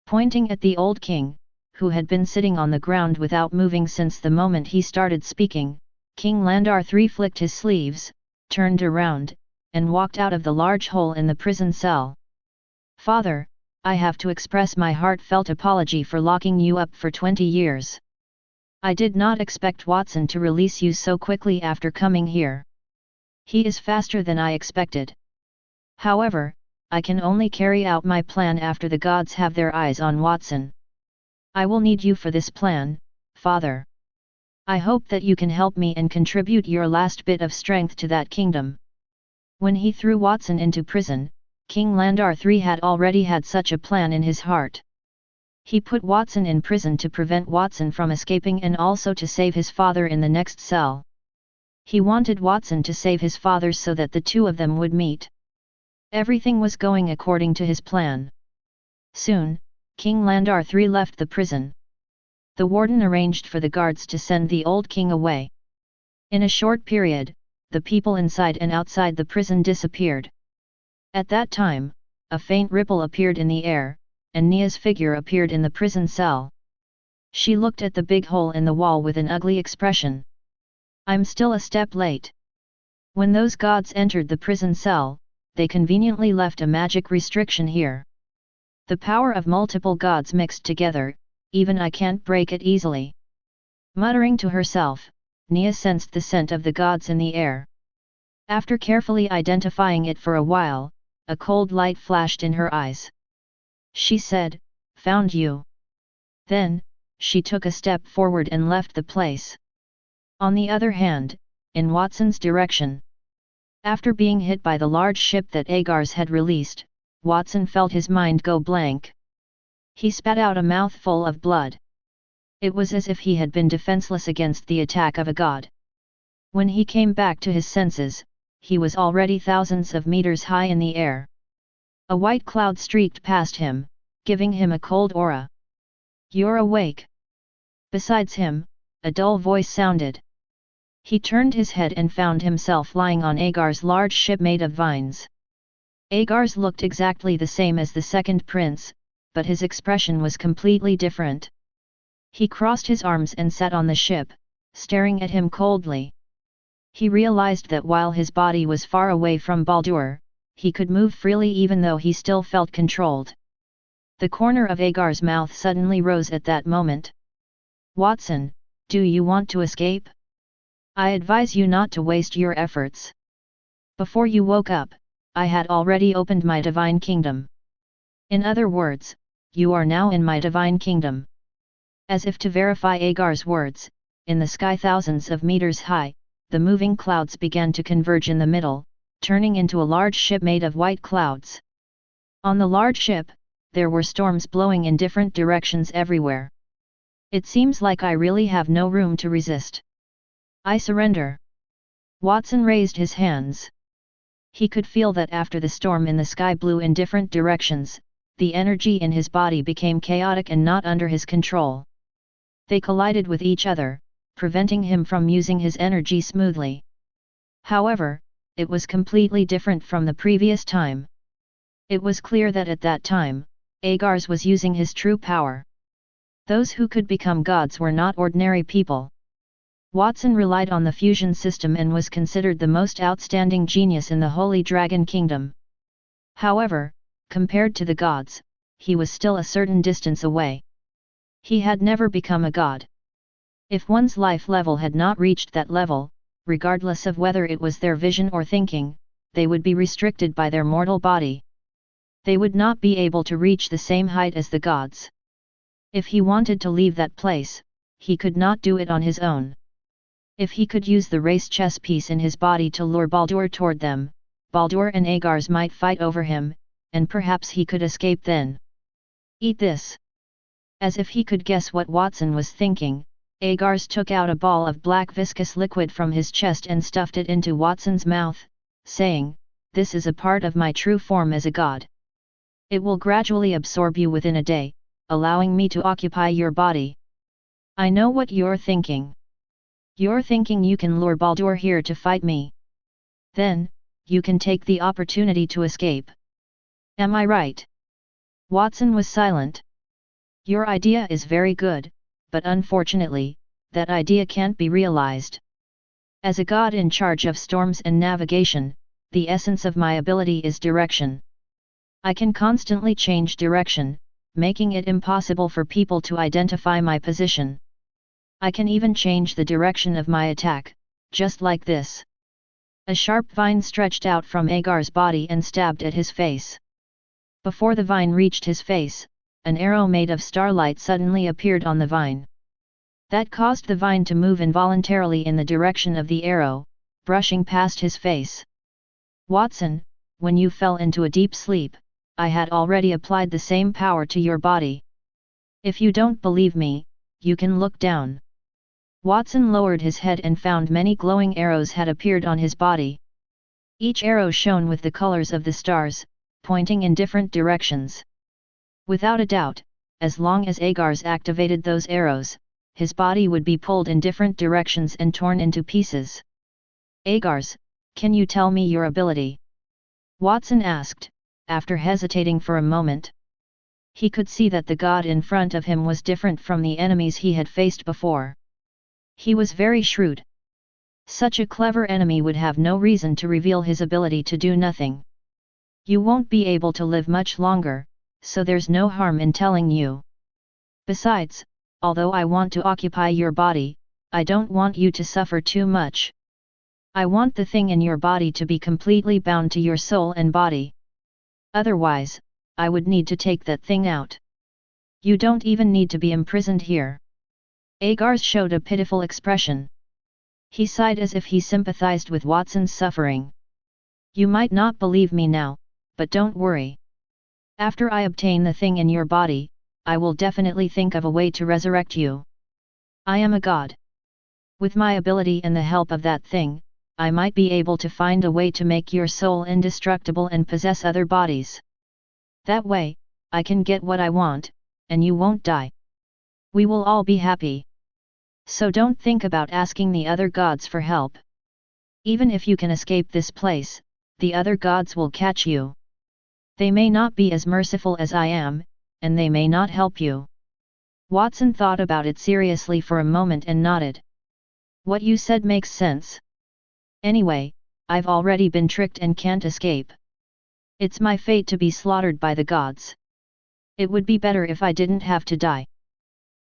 Pointing at the old king, who had been sitting on the ground without moving since the moment he started speaking, King Landar III flicked his sleeves, turned around, and walked out of the large hole in the prison cell. "Father, I have to express my heartfelt apology for locking you up for 20 years. I did not expect Watson to release you so quickly after coming here. He is faster than I expected. However, I can only carry out my plan after the gods have their eyes on Watson. I will need you for this plan, Father. I hope that you can help me and contribute your last bit of strength to that kingdom." When he threw Watson into prison, King Landar III had already had such a plan in his heart. He put Watson in prison to prevent Watson from escaping and also to save his father in the next cell. He wanted Watson to save his father so that the two of them would meet. Everything was going according to his plan. Soon, King Landar III left the prison. The warden arranged for the guards to send the old king away. In a short period, the people inside and outside the prison disappeared. At that time, a faint ripple appeared in the air, and Nia's figure appeared in the prison cell. She looked at the big hole in the wall with an ugly expression. "I'm still a step late." When those gods entered the prison cell, they conveniently left a magic restriction here. The power of multiple gods mixed together, even I can't break it easily. Muttering to herself, Nia sensed the scent of the gods in the air. After carefully identifying it for a while, a cold light flashed in her eyes. She said, "Found you." Then, she took a step forward and left the place. On the other hand, in Watson's direction. After being hit by the large ship that Agars had released, Watson felt his mind go blank. He spat out a mouthful of blood. It was as if he had been defenseless against the attack of a god. When he came back to his senses, he was already thousands of meters high in the air. A white cloud streaked past him, giving him a cold aura. "You're awake." Besides him, a dull voice sounded. He turned his head and found himself lying on Agar's large ship made of vines. Agar's looked exactly the same as the second prince, but his expression was completely different. He crossed his arms and sat on the ship, staring at him coldly. He realized that while his body was far away from Baldur, he could move freely even though he still felt controlled. The corner of Agar's mouth suddenly rose at that moment. "Watson, do you want to escape? I advise you not to waste your efforts. Before you woke up, I had already opened my divine kingdom. In other words, you are now in my divine kingdom." As if to verify Agar's words, in the sky thousands of meters high, the moving clouds began to converge in the middle, turning into a large ship made of white clouds. On the large ship, there were storms blowing in different directions everywhere. "It seems like I really have no room to resist. I surrender." Watson raised his hands. He could feel that after the storm in the sky blew in different directions, the energy in his body became chaotic and not under his control. They collided with each other, preventing him from using his energy smoothly. However, it was completely different from the previous time. It was clear that at that time, Agar's was using his true power. Those who could become gods were not ordinary people. Watson relied on the fusion system and was considered the most outstanding genius in the Holy Dragon Kingdom. However, compared to the gods, he was still a certain distance away. He had never become a god. If one's life level had not reached that level, regardless of whether it was their vision or thinking, they would be restricted by their mortal body. They would not be able to reach the same height as the gods. If he wanted to leave that place, he could not do it on his own. If he could use the race chess piece in his body to lure Baldur toward them, Baldur and Agar's might fight over him, and perhaps he could escape then. "Eat this." As if he could guess what Watson was thinking, Agar's took out a ball of black viscous liquid from his chest and stuffed it into Watson's mouth, saying, "This is a part of my true form as a god. It will gradually absorb you within a day, allowing me to occupy your body." "I know what you're thinking. You're thinking you can lure Baldur here to fight me. Then, you can take the opportunity to escape. Am I right?" Watson was silent. "Your idea is very good, but unfortunately, that idea can't be realized. As a god in charge of storms and navigation, the essence of my ability is direction. I can constantly change direction, making it impossible for people to identify my position. I can even change the direction of my attack, just like this." A sharp vine stretched out from Agar's body and stabbed at his face. Before the vine reached his face, an arrow made of starlight suddenly appeared on the vine. That caused the vine to move involuntarily in the direction of the arrow, brushing past his face. "Watson, when you fell into a deep sleep, I had already applied the same power to your body. If you don't believe me, you can look down." Watson lowered his head and found many glowing arrows had appeared on his body. Each arrow shone with the colors of the stars, pointing in different directions. Without a doubt, as long as Agar's activated those arrows, his body would be pulled in different directions and torn into pieces. "Agar's, can you tell me your ability?" Watson asked, after hesitating for a moment. He could see that the god in front of him was different from the enemies he had faced before. He was very shrewd. Such a clever enemy would have no reason to reveal his ability to do nothing. "You won't be able to live much longer, so there's no harm in telling you. Besides, although I want to occupy your body, I don't want you to suffer too much. I want the thing in your body to be completely bound to your soul and body. Otherwise, I would need to take that thing out. You don't even need to be imprisoned here." Agar's showed a pitiful expression. He sighed as if he sympathized with Watson's suffering. "You might not believe me now, but don't worry. After I obtain the thing in your body, I will definitely think of a way to resurrect you. I am a god. With my ability and the help of that thing, I might be able to find a way to make your soul indestructible and possess other bodies. That way, I can get what I want, and you won't die. We will all be happy. So don't think about asking the other gods for help. Even if you can escape this place, the other gods will catch you. They may not be as merciful as I am, and they may not help you." Watson thought about it seriously for a moment and nodded. "What you said makes sense. Anyway, I've already been tricked and can't escape. It's my fate to be slaughtered by the gods. It would be better if I didn't have to die."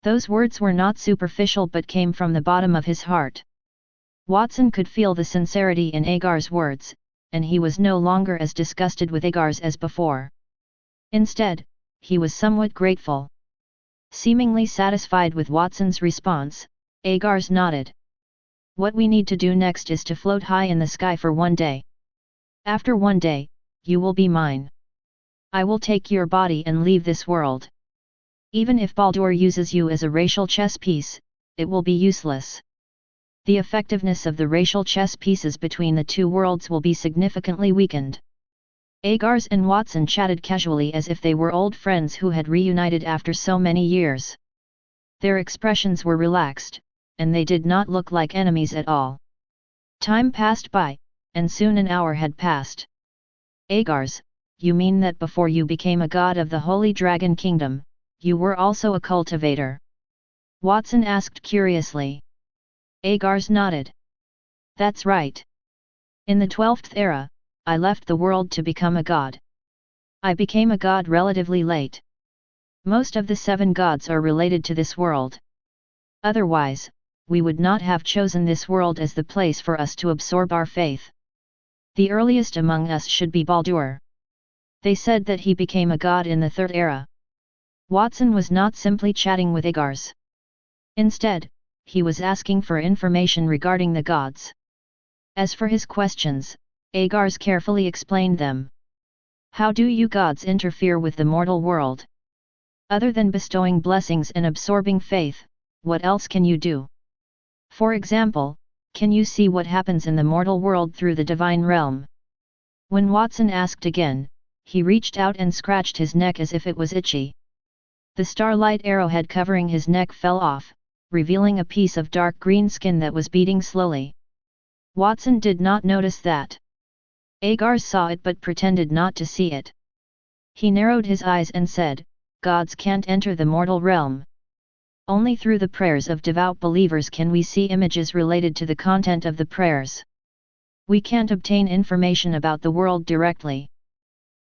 Those words were not superficial but came from the bottom of his heart. Watson could feel the sincerity in Agar's words, and he was no longer as disgusted with Agar's as before. Instead, he was somewhat grateful. Seemingly satisfied with Watson's response, Agar's nodded. "What we need to do next is to float high in the sky for 1 day. After 1 day, you will be mine. I will take your body and leave this world. Even if Baldur uses you as a racial chess piece, it will be useless. The effectiveness of the racial chess pieces between the two worlds will be significantly weakened." Agars and Watson chatted casually as if they were old friends who had reunited after so many years. Their expressions were relaxed, and they did not look like enemies at all. Time passed by, and soon an hour had passed. "Agars, you mean that before you became a god of the Holy Dragon Kingdom, you were also a cultivator?" Watson asked curiously. Agars nodded. "That's right. In the 12th era, I left the world to become a god. I became a god relatively late. Most of the 7 gods are related to this world. Otherwise, we would not have chosen this world as the place for us to absorb our faith. The earliest among us should be Baldur. They said that he became a god in the 3rd era." Watson was not simply chatting with Agars. Instead, he was asking for information regarding the gods. As for his questions, Agars carefully explained them. "How do you gods interfere with the mortal world? Other than bestowing blessings and absorbing faith, what else can you do? For example, can you see what happens in the mortal world through the divine realm?" When Watson asked again, he reached out and scratched his neck as if it was itchy. The starlight arrowhead covering his neck fell off, revealing a piece of dark green skin that was beating slowly. Watson did not notice that. Agars saw it but pretended not to see it. He narrowed his eyes and said, "Gods can't enter the mortal realm. Only through the prayers of devout believers can we see images related to the content of the prayers. We can't obtain information about the world directly.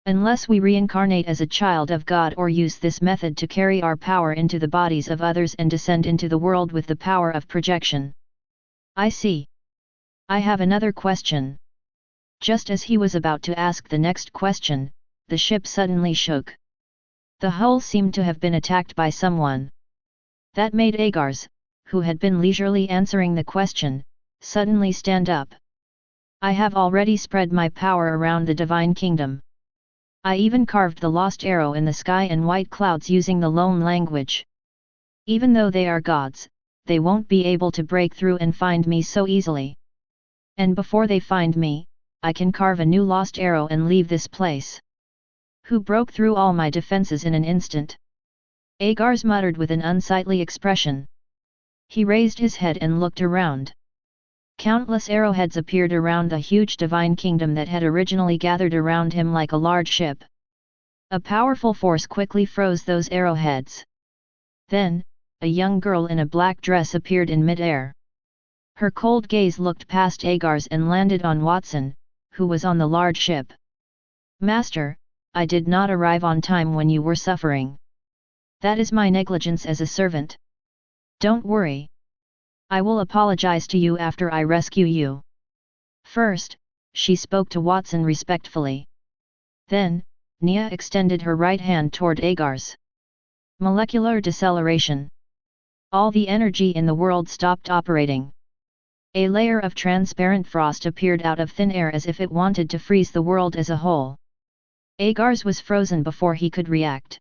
Unless we reincarnate as a child of God or use this method to carry our power into the bodies of others and descend into the world with the power of projection." "I see. I have another question." Just as he was about to ask the next question, the ship suddenly shook. The hull seemed to have been attacked by someone. That made Agars, who had been leisurely answering the question, suddenly stand up. "I have already spread my power around the divine kingdom. I even carved the lost arrow in the sky and white clouds using the Loam language. Even though they are gods, they won't be able to break through and find me so easily. And before they find me, I can carve a new lost arrow and leave this place." "Who broke through all my defenses in an instant?" Agars muttered with an unsightly expression. He raised his head and looked around. Countless arrowheads appeared around the huge divine kingdom that had originally gathered around him like a large ship. A powerful force quickly froze those arrowheads. Then, a young girl in a black dress appeared in mid-air. Her cold gaze looked past Agars and landed on Watson, who was on the large ship. "Master, I did not arrive on time when you were suffering. That is my negligence as a servant. Don't worry. I will apologize to you after I rescue you." First, she spoke to Watson respectfully. Then, Nia extended her right hand toward Agars. Molecular deceleration. All the energy in the world stopped operating. A layer of transparent frost appeared out of thin air as if it wanted to freeze the world as a whole. Agars was frozen before he could react.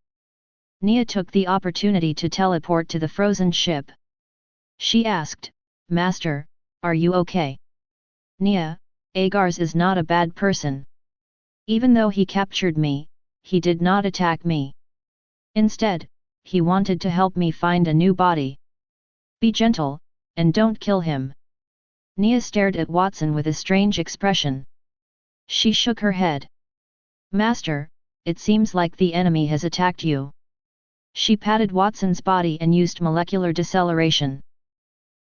Nia took the opportunity to teleport to the frozen ship. She asked, "Master, are you okay?" "Nia, Agars is not a bad person. Even though he captured me, he did not attack me. Instead, he wanted to help me find a new body. Be gentle, and don't kill him. Nia stared at Watson with a strange expression. She shook her head. Master, it seems like the enemy has attacked you. She patted Watson's body and used molecular deceleration.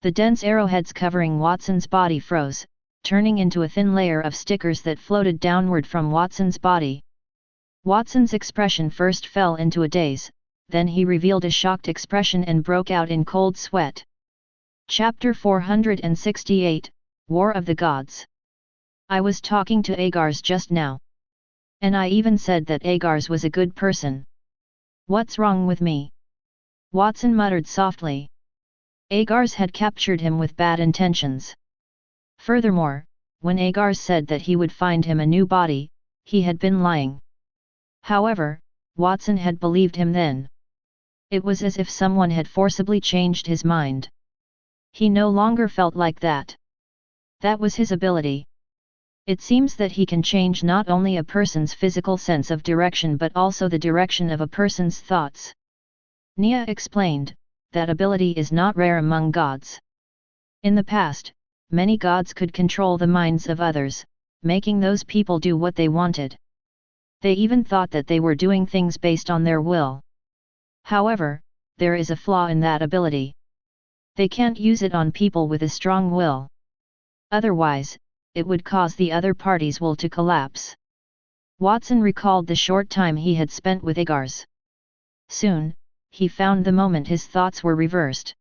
The dense arrowheads covering Watson's body froze, turning into a thin layer of stickers that floated downward from Watson's body. Watson's expression first fell into a daze, then he revealed a shocked expression and broke out in cold sweat. Chapter 468, War of the Gods. I was talking to Agars just now. And I even said that Agars was a good person. What's wrong with me? Watson muttered softly. Agars had captured him with bad intentions. Furthermore, when Agars said that he would find him a new body, he had been lying. However, Watson had believed him then. It was as if someone had forcibly changed his mind. He no longer felt like that. That was his ability. It seems that he can change not only a person's physical sense of direction but also the direction of a person's thoughts. Nia explained, that ability is not rare among gods. In the past, many gods could control the minds of others, making those people do what they wanted. They even thought that they were doing things based on their will. However, there is a flaw in that ability. They can't use it on people with a strong will. Otherwise, it would cause the other party's will to collapse. Watson recalled the short time he had spent with Agars. Soon, he found the moment his thoughts were reversed.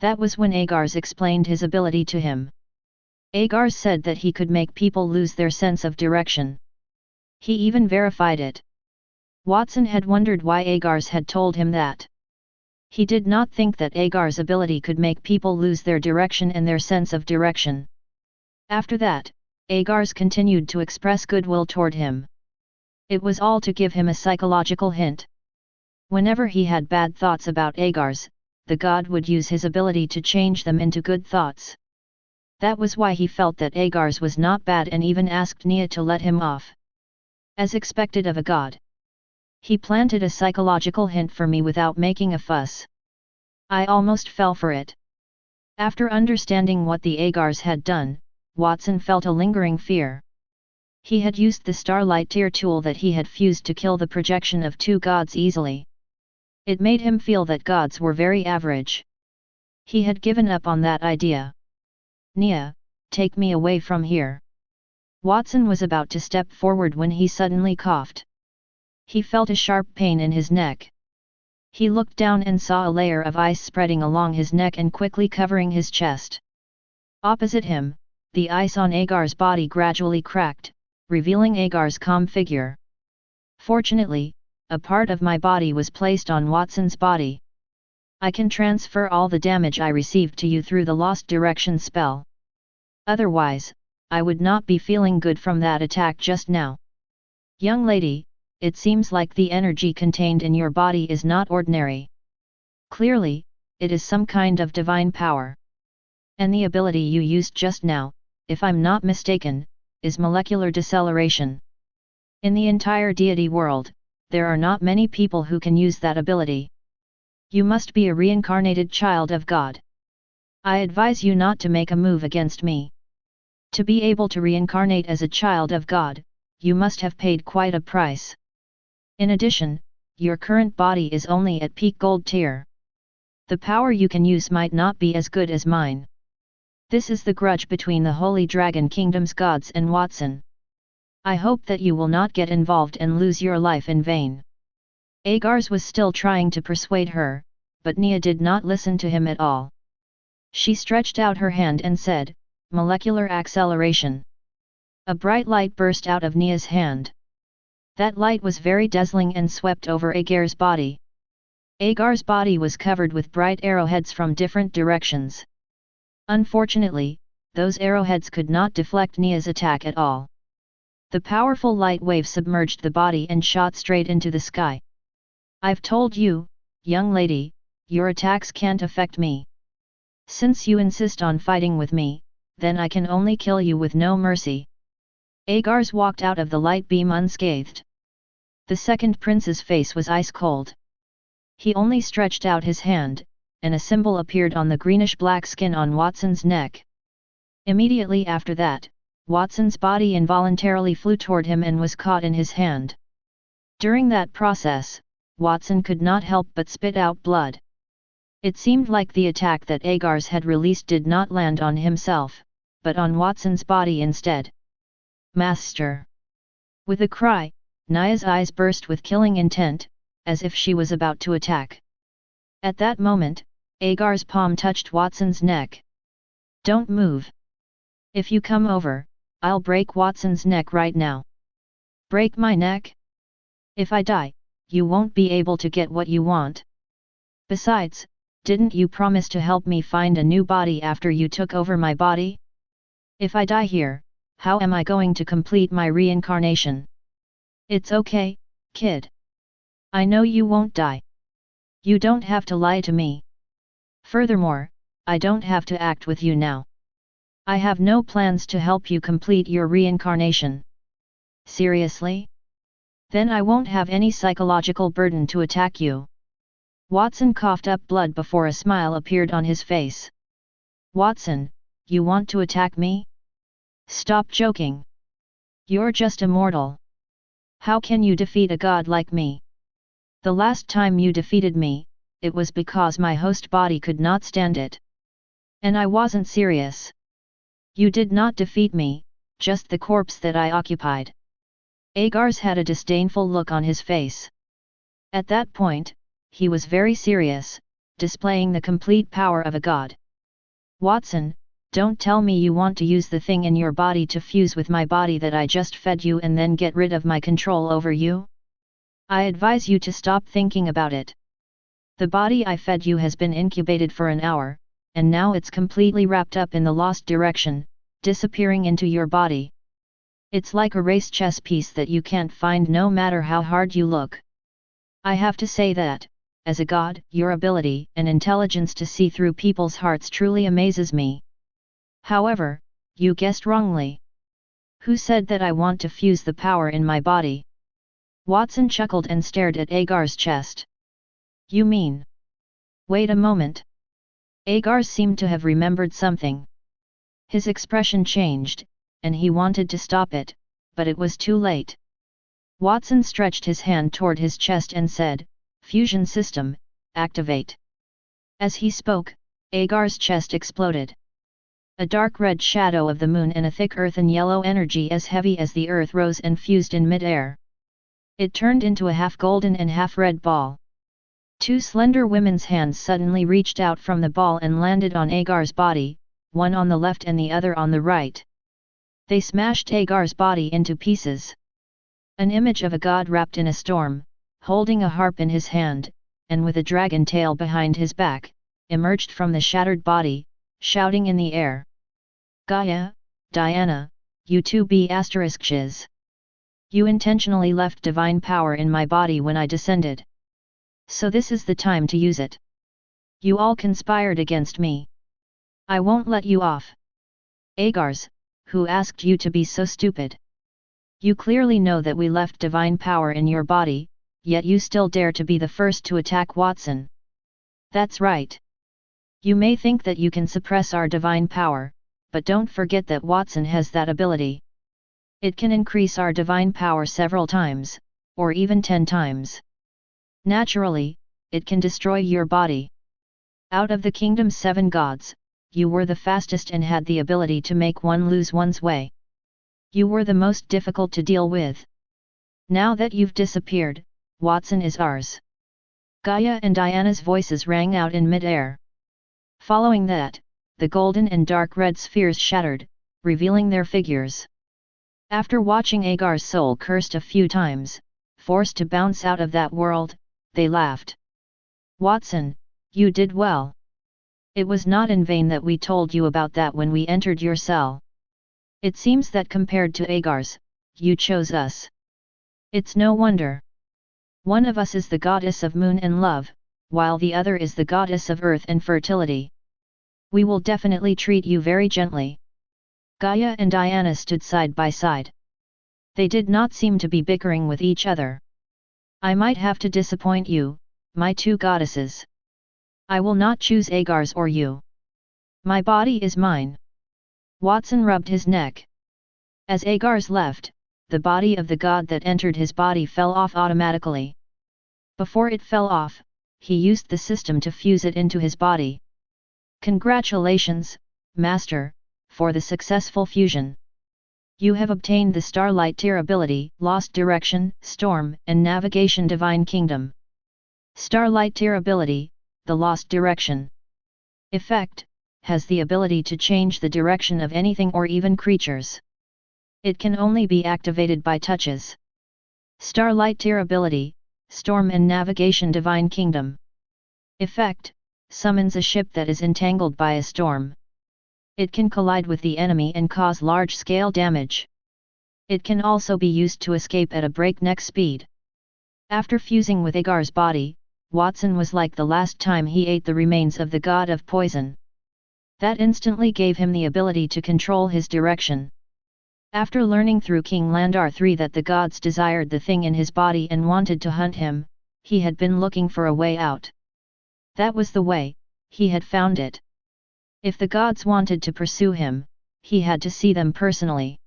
That was when Agars explained his ability to him. Agars said that he could make people lose their sense of direction. He even verified it. Watson had wondered why Agars had told him that. He did not think that Agars' ability could make people lose their direction and their sense of direction. After that, Agars continued to express goodwill toward him. It was all to give him a psychological hint. Whenever he had bad thoughts about Agars, the god would use his ability to change them into good thoughts. That was why he felt that Agars was not bad and even asked Nia to let him off. As expected of a god. He planted a psychological hint for me without making a fuss. I almost fell for it. After understanding what the Agars had done, Watson felt a lingering fear. He had used the Starlight Tier tool that he had fused to kill the projection of two gods easily. It made him feel that gods were very average. He had given up on that idea. Nia, take me away from here. Watson was about to step forward when he suddenly coughed. He felt a sharp pain in his neck. He looked down and saw a layer of ice spreading along his neck and quickly covering his chest. Opposite him, the ice on Agars' body gradually cracked, revealing Agars' calm figure. Fortunately, a part of my body was placed on Watson's body. I can transfer all the damage I received to you through the Lost Direction spell. Otherwise, I would not be feeling good from that attack just now. Young lady, it seems like the energy contained in your body is not ordinary. Clearly, it is some kind of divine power. And the ability you used just now, if I'm not mistaken, is molecular deceleration. In the entire deity world, there are not many people who can use that ability. You must be a reincarnated child of God. I advise you not to make a move against me. To be able to reincarnate as a child of God, you must have paid quite a price. In addition, your current body is only at peak gold tier. The power you can use might not be as good as mine. This is the grudge between the Holy Dragon Kingdom's gods and Watson. I hope that you will not get involved and lose your life in vain. Agars was still trying to persuade her, but Nia did not listen to him at all. She stretched out her hand and said, "Molecular acceleration." A bright light burst out of Nia's hand. That light was very dazzling and swept over Agar's body. Agar's body was covered with bright arrowheads from different directions. Unfortunately, those arrowheads could not deflect Nia's attack at all. The powerful light wave submerged the body and shot straight into the sky. I've told you, young lady, your attacks can't affect me. Since you insist on fighting with me, then I can only kill you with no mercy. Agars walked out of the light beam unscathed. The second prince's face was ice cold. He only stretched out his hand, and a symbol appeared on the greenish-black skin on Watson's neck. Immediately after that, Watson's body involuntarily flew toward him and was caught in his hand. During that process, Watson could not help but spit out blood. It seemed like the attack that Agars had released did not land on himself, but on Watson's body instead. Master! With a cry, Naya's eyes burst with killing intent, as if she was about to attack. At that moment, Agar's palm touched Watson's neck. Don't move. If you come over, I'll break Watson's neck right now. Break my neck? If I die, you won't be able to get what you want. Besides, didn't you promise to help me find a new body after you took over my body? If I die here, how am I going to complete my reincarnation? It's okay, kid. I know you won't die. You don't have to lie to me. Furthermore, I don't have to act with you now. I have no plans to help you complete your reincarnation. Seriously? Then I won't have any psychological burden to attack you. Watson coughed up blood before a smile appeared on his face. Watson, you want to attack me? Stop joking. You're just a mortal. How can you defeat a god like me? The last time you defeated me, it was because my host body could not stand it. And I wasn't serious. You did not defeat me, just the corpse that I occupied. Agars had a disdainful look on his face. At that point, he was very serious, displaying the complete power of a god. Watson, don't tell me you want to use the thing in your body to fuse with my body that I just fed you and then get rid of my control over you? I advise you to stop thinking about it. The body I fed you has been incubated for an hour, and now it's completely wrapped up in the lost direction, disappearing into your body. It's like a race chess piece that you can't find no matter how hard you look. I have to say that, as a god, your ability and intelligence to see through people's hearts truly amazes me. However, you guessed wrongly. Who said that I want to fuse the power in my body? Watson chuckled and stared at Agar's chest. You mean? Wait a moment. Agar seemed to have remembered something. His expression changed, and he wanted to stop it, but it was too late. Watson stretched his hand toward his chest and said, Fusion system, activate. As he spoke, Agar's chest exploded. A dark red shadow of the moon and a thick earthen yellow energy as heavy as the earth rose and fused in mid-air. It turned into a half-golden and half-red ball. Two slender women's hands suddenly reached out from the ball and landed on Agar's body, one on the left and the other on the right. They smashed Agar's body into pieces. An image of a god wrapped in a storm, holding a harp in his hand, and with a dragon tail behind his back, emerged from the shattered body, shouting in the air. Gaia, Diana, you two be asterisks. You intentionally left divine power in my body when I descended. So this is the time to use it. You all conspired against me. I won't let you off. Agars, who asked you to be so stupid? You clearly know that we left divine power in your body, yet you still dare to be the first to attack Watson. That's right. You may think that you can suppress our divine power, but don't forget that Watson has that ability. It can increase our divine power several times, or even 10 times. Naturally, it can destroy your body. Out of the kingdom's 7 gods, you were the fastest and had the ability to make one lose one's way. You were the most difficult to deal with. Now that you've disappeared, Watson is ours. Gaia and Diana's voices rang out in mid-air. Following that, the golden and dark red spheres shattered, revealing their figures. After watching Agar's soul cursed a few times, forced to bounce out of that world, they laughed. Watson, you did well. It was not in vain that we told you about that when we entered your cell. It seems that compared to Agar's, you chose us. It's no wonder. One of us is the goddess of moon and love, while the other is the goddess of earth and fertility. We will definitely treat you very gently. Gaia and Diana stood side by side. They did not seem to be bickering with each other. I might have to disappoint you, my two goddesses. I will not choose Agar's or you. My body is mine. Watson rubbed his neck. As Agar's left, the body of the god that entered his body fell off automatically. Before it fell off, he used the system to fuse it into his body. Congratulations, Master, for the successful fusion. You have obtained the Starlight Tier ability, Lost Direction, Storm, and Navigation Divine Kingdom. Starlight Tier ability, the Lost Direction. Effect, has the ability to change the direction of anything or even creatures. It can only be activated by touches. Starlight Tier ability, Storm and Navigation Divine Kingdom. Effect, summons a ship that is entangled by a storm. It can collide with the enemy and cause large-scale damage. It can also be used to escape at a breakneck speed. After fusing with Agar's body, Watson was like the last time he ate the remains of the god of poison. That instantly gave him the ability to control his direction. After learning through King Landar III that the gods desired the thing in his body and wanted to hunt him, he had been looking for a way out. That was the way, he had found it. If the gods wanted to pursue him, he had to see them personally.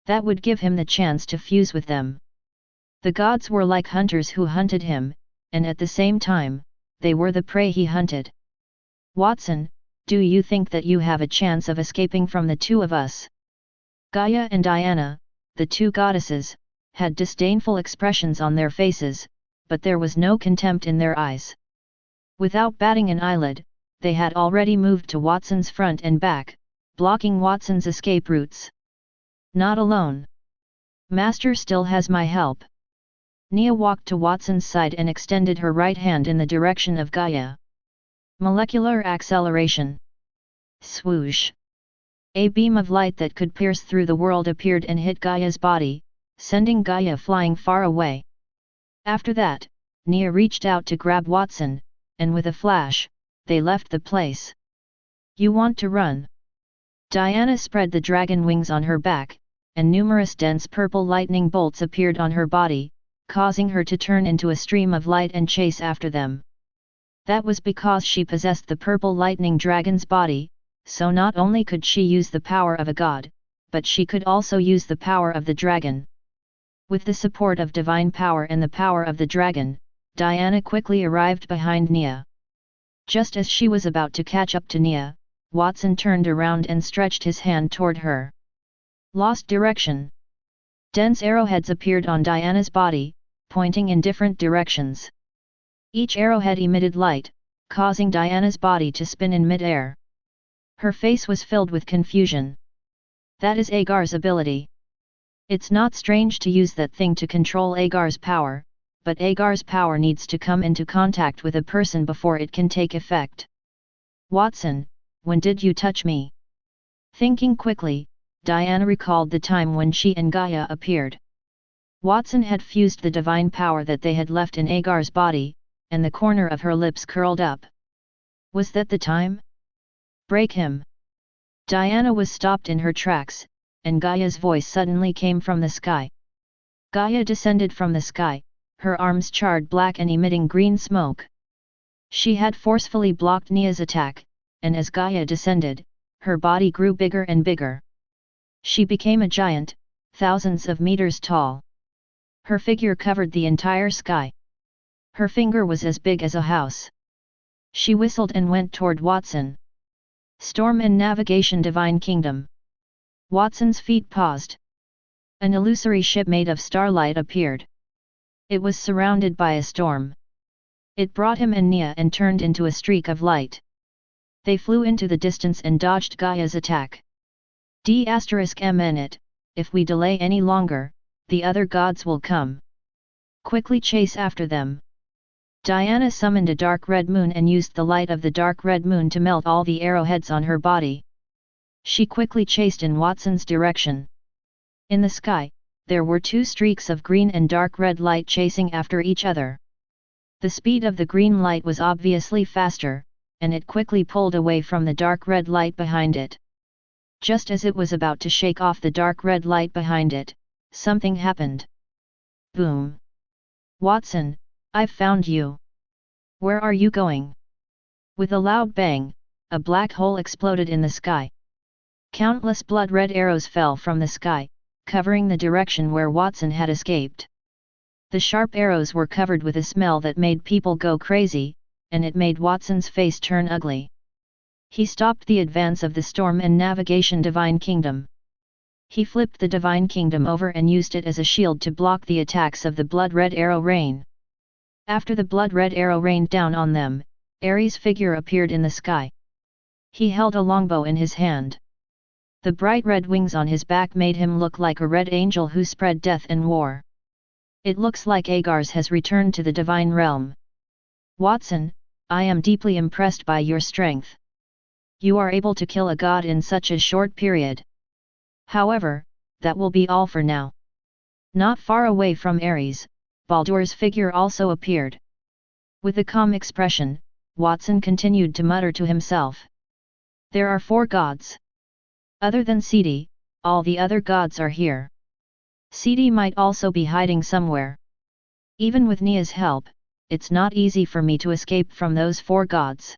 That would give him the chance to fuse with them. The gods were like hunters who hunted him, and at the same time, they were the prey he hunted. Watson, do you think that you have a chance of escaping from the two of us? Gaia and Diana, the two goddesses, had disdainful expressions on their faces, but there was no contempt in their eyes. Without batting an eyelid, they had already moved to Watson's front and back, blocking Watson's escape routes. Not alone. Master still has my help. Nia walked to Watson's side and extended her right hand in the direction of Gaia. Molecular acceleration. Swoosh. A beam of light that could pierce through the world appeared and hit Gaia's body, sending Gaia flying far away. After that, Nia reached out to grab Watson, and with a flash, they left the place. You want to run? Diana spread the dragon wings on her back, and numerous dense purple lightning bolts appeared on her body, causing her to turn into a stream of light and chase after them. That was because she possessed the purple lightning dragon's body, so not only could she use the power of a god, but she could also use the power of the dragon. With the support of divine power and the power of the dragon, Diana quickly arrived behind Nia. Just as she was about to catch up to Nia, Watson turned around and stretched his hand toward her. Lost direction. Dense arrowheads appeared on Diana's body, pointing in different directions. Each arrowhead emitted light, causing Diana's body to spin in mid-air. Her face was filled with confusion. That is Agar's ability. It's not strange to use that thing to control Agar's power, but Agar's power needs to come into contact with a person before it can take effect. Watson, when did you touch me? Thinking quickly, Diana recalled the time when she and Gaia appeared. Watson had fused the divine power that they had left in Agar's body, and the corner of her lips curled up. Was that the time? Break him. Diana was stopped in her tracks, and Gaia's voice suddenly came from the sky. Gaia descended from the sky, her arms charred black and emitting green smoke. She had forcefully blocked Nia's attack, and as Gaia descended, her body grew bigger and bigger. She became a giant, thousands of meters tall. Her figure covered the entire sky. Her finger was as big as a house. She whistled and went toward Watson. Storm and Navigation Divine Kingdom. Watson's feet paused. An illusory ship made of starlight appeared. It was surrounded by a storm. It brought him and Nia and turned into a streak of light. They flew into the distance and dodged Gaia's attack. D***mn, if we delay any longer, the other gods will come. Quickly chase after them. Diana summoned a dark red moon and used the light of the dark red moon to melt all the arrowheads on her body. She quickly chased in Watson's direction. In the sky, there were two streaks of green and dark red light chasing after each other. The speed of the green light was obviously faster, and it quickly pulled away from the dark red light behind it. Just as it was about to shake off the dark red light behind it, something happened. Boom! Watson, I've found you. Where are you going? With a loud bang, a black hole exploded in the sky. Countless blood-red arrows fell from the sky, covering the direction where Watson had escaped. The sharp arrows were covered with a smell that made people go crazy, and it made Watson's face turn ugly. He stopped the advance of the Storm and Navigation Divine Kingdom. He flipped the Divine Kingdom over and used it as a shield to block the attacks of the blood-red arrow rain. After the blood-red arrow rained down on them, Ares' figure appeared in the sky. He held a longbow in his hand. The bright red wings on his back made him look like a red angel who spread death and war. It looks like Agars has returned to the divine realm. Watson, I am deeply impressed by your strength. You are able to kill a god in such a short period. However, that will be all for now. Not far away from Ares, Baldur's figure also appeared. With a calm expression, Watson continued to mutter to himself. There are 4 gods. Other than F.A.T.C.A.T.S, all the other gods are here. F.A.T.C.A.T.S might also be hiding somewhere. Even with Nia's help, it's not easy for me to escape from those 4 gods.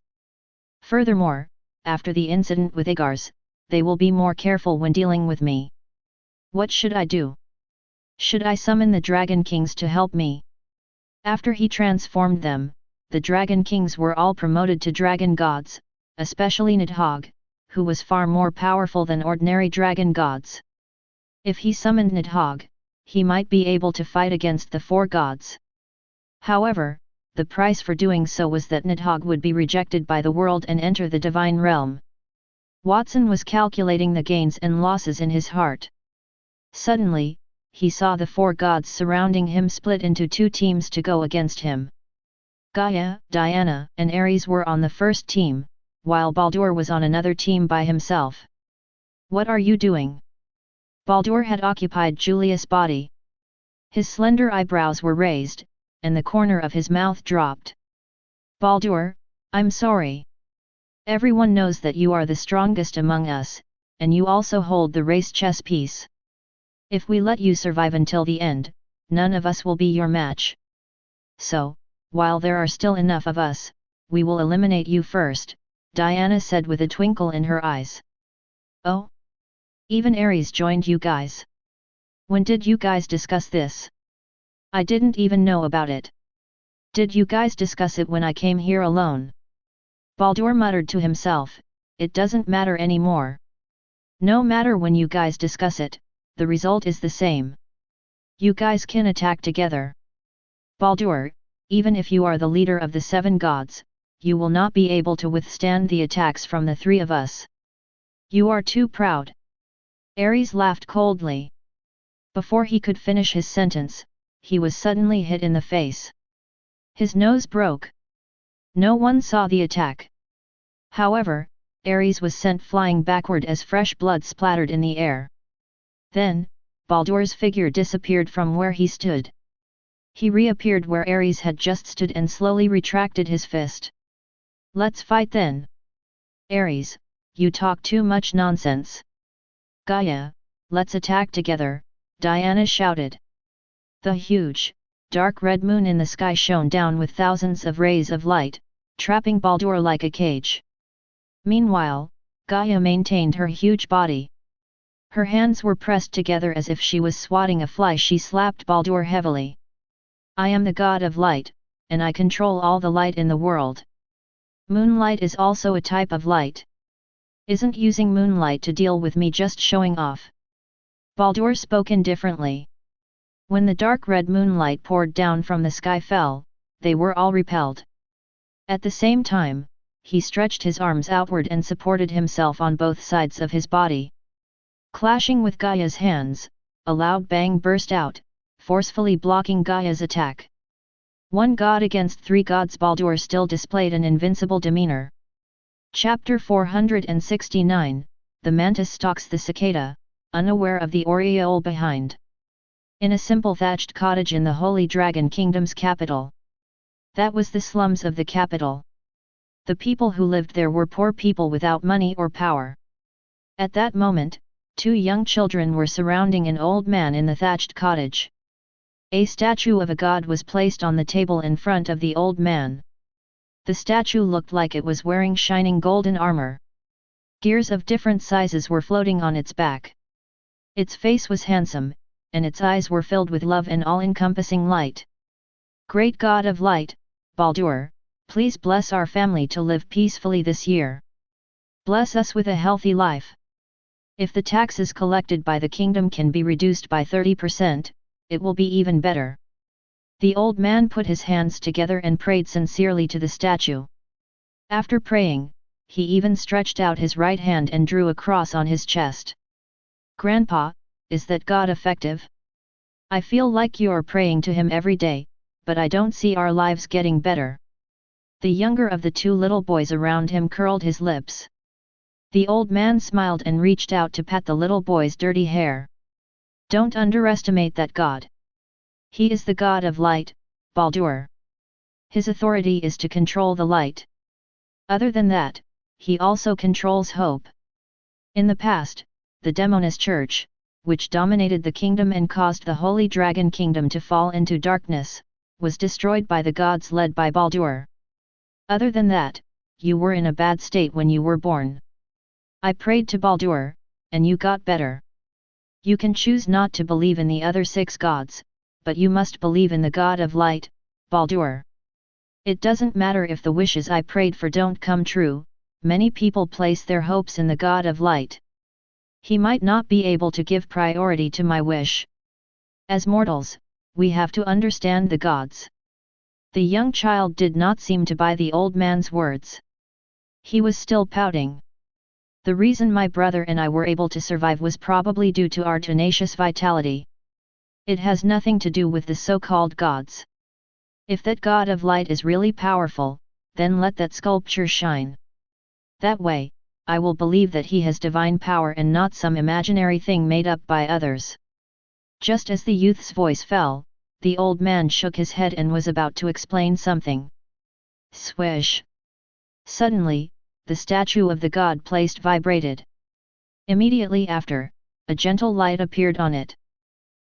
Furthermore, after the incident with Agars, they will be more careful when dealing with me. What should I do? Should I summon the Dragon Kings to help me? After he transformed them, the Dragon Kings were all promoted to Dragon Gods, especially Nidhogg, who was far more powerful than ordinary Dragon Gods. If he summoned Nidhogg, he might be able to fight against the 4 gods. However, the price for doing so was that Nidhogg would be rejected by the world and enter the divine realm. Watson was calculating the gains and losses in his heart. Suddenly, he saw the 4 gods surrounding him split into 2 teams to go against him. Gaia, Diana, and Ares were on the first team, while Baldur was on another team by himself. What are you doing? Baldur had occupied Julius' body. His slender eyebrows were raised, and the corner of his mouth dropped. Baldur, I'm sorry. Everyone knows that you are the strongest among us, and you also hold the race chess piece. If we let you survive until the end, none of us will be your match. So, while there are still enough of us, we will eliminate you first, Diana said with a twinkle in her eyes. Oh? Even Ares joined you guys. When did you guys discuss this? I didn't even know about it. Did you guys discuss it when I came here alone? Baldur muttered to himself, it doesn't matter anymore. No matter when you guys discuss it, the result is the same. You guys can attack together. Baldur, even if you are the leader of the 7 gods, you will not be able to withstand the attacks from the 3 of us. You are too proud. Ares laughed coldly. Before he could finish his sentence, he was suddenly hit in the face. His nose broke. No one saw the attack. However, Ares was sent flying backward as fresh blood splattered in the air. Then, Baldur's figure disappeared from where he stood. He reappeared where Ares had just stood and slowly retracted his fist. Let's fight then. Ares, you talk too much nonsense. Gaia, let's attack together, Diana shouted. The huge, dark red moon in the sky shone down with thousands of rays of light, trapping Baldur like a cage. Meanwhile, Gaia maintained her huge body. Her hands were pressed together as if she was swatting a fly. She slapped Baldur heavily. I am the god of light, and I control all the light in the world. Moonlight is also a type of light. Isn't using moonlight to deal with me just showing off? Baldur spoke indifferently. When the dark red moonlight poured down from the sky fell, they were all repelled. At the same time, he stretched his arms outward and supported himself on both sides of his body. Clashing with Gaia's hands, a loud bang burst out, forcefully blocking Gaia's attack. 1 god against 3 gods. Baldur still displayed an invincible demeanor. Chapter 469, The Mantis stalks the cicada, unaware of the Oriole behind. In a simple thatched cottage in the Holy Dragon Kingdom's capital. That was the slums of the capital. The people who lived there were poor people without money or power. At that moment, 2 young children were surrounding an old man in the thatched cottage. A statue of a god was placed on the table in front of the old man. The statue looked like it was wearing shining golden armor. Gears of different sizes were floating on its back. Its face was handsome, and its eyes were filled with love and all-encompassing light. Great God of Light, Baldur, please bless our family to live peacefully this year. Bless us with a healthy life. If the taxes collected by the kingdom can be reduced by 30%, it will be even better. The old man put his hands together and prayed sincerely to the statue. After praying, he even stretched out his right hand and drew a cross on his chest. Grandpa, is that God effective? I feel like you're praying to him every day, but I don't see our lives getting better. The younger of the two little boys around him curled his lips. The old man smiled and reached out to pat the little boy's dirty hair. Don't underestimate that God. He is the God of light, Baldur. His authority is to control the light. Other than that, he also controls hope. In the past, the Demoness Church, which dominated the kingdom and caused the Holy Dragon Kingdom to fall into darkness, was destroyed by the gods led by Baldur. Other than that, you were in a bad state when you were born. I prayed to Baldur, and you got better. You can choose not to believe in the other 6 gods, but you must believe in the God of Light, Baldur. It doesn't matter if the wishes I prayed for don't come true, many people place their hopes in the God of Light. He might not be able to give priority to my wish. As mortals, we have to understand the gods. The young child did not seem to buy the old man's words. He was still pouting. The reason my brother and I were able to survive was probably due to our tenacious vitality. It has nothing to do with the so-called gods. If that God of light is really powerful, then let that sculpture shine. That way, I will believe that he has divine power and not some imaginary thing made up by others. Just as the youth's voice fell, the old man shook his head and was about to explain something. Swish! Suddenly, the statue of the god placed vibrated. Immediately after, a gentle light appeared on it.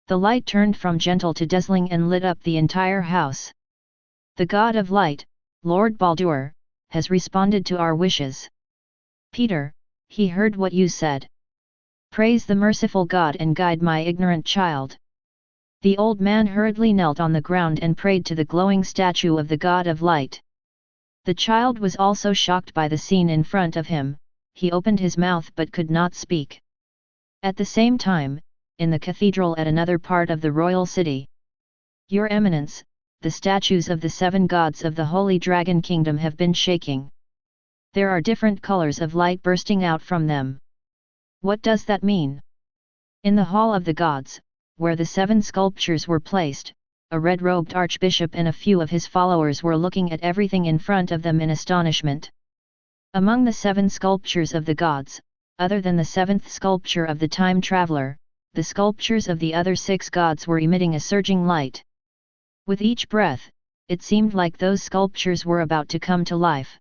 The light turned from gentle to dazzling and lit up the entire house. The God of Light, Lord Baldur, has responded to our wishes. Peter, he heard what you said. Praise the merciful God and guide my ignorant child. The old man hurriedly knelt on the ground and prayed to the glowing statue of the God of Light. The child was also shocked by the scene in front of him. He opened his mouth but could not speak. At the same time, in the cathedral at another part of the royal city. Your Eminence, the statues of the 7 gods of the Holy Dragon Kingdom have been shaking. There are different colors of light bursting out from them. What does that mean? In the Hall of the Gods, where the 7 sculptures were placed, a red-robed archbishop and a few of his followers were looking at everything in front of them in astonishment. Among the 7 sculptures of the gods, other than the 7th sculpture of the time traveler, the sculptures of the other 6 gods were emitting a surging light. With each breath, it seemed like those sculptures were about to come to life.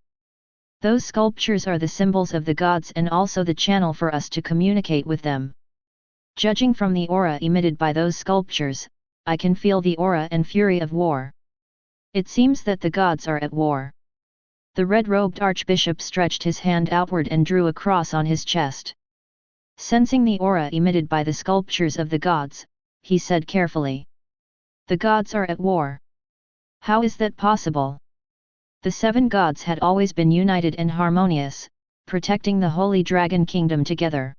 Those sculptures are the symbols of the gods and also the channel for us to communicate with them. Judging from the aura emitted by those sculptures, I can feel the aura and fury of war. It seems that the gods are at war. The red-robed archbishop stretched his hand outward and drew a cross on his chest. Sensing the aura emitted by the sculptures of the gods, he said carefully. The gods are at war. How is that possible? The 7 gods had always been united and harmonious, protecting the Holy Dragon Kingdom together.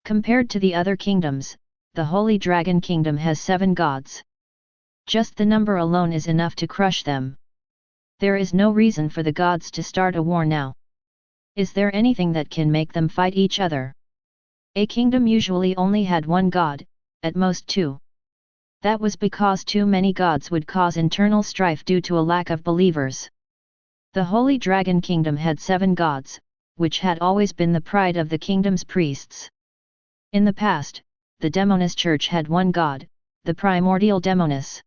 Compared to the other kingdoms, the Holy Dragon Kingdom has 7 gods. Just the number alone is enough to crush them. There is no reason for the gods to start a war now. Is there anything that can make them fight each other? A kingdom usually only had 1 god, at most 2. That was because too many gods would cause internal strife due to a lack of believers. The Holy Dragon Kingdom had 7 gods, which had always been the pride of the kingdom's priests. In the past, the Demoness Church had 1 god, the primordial Demoness.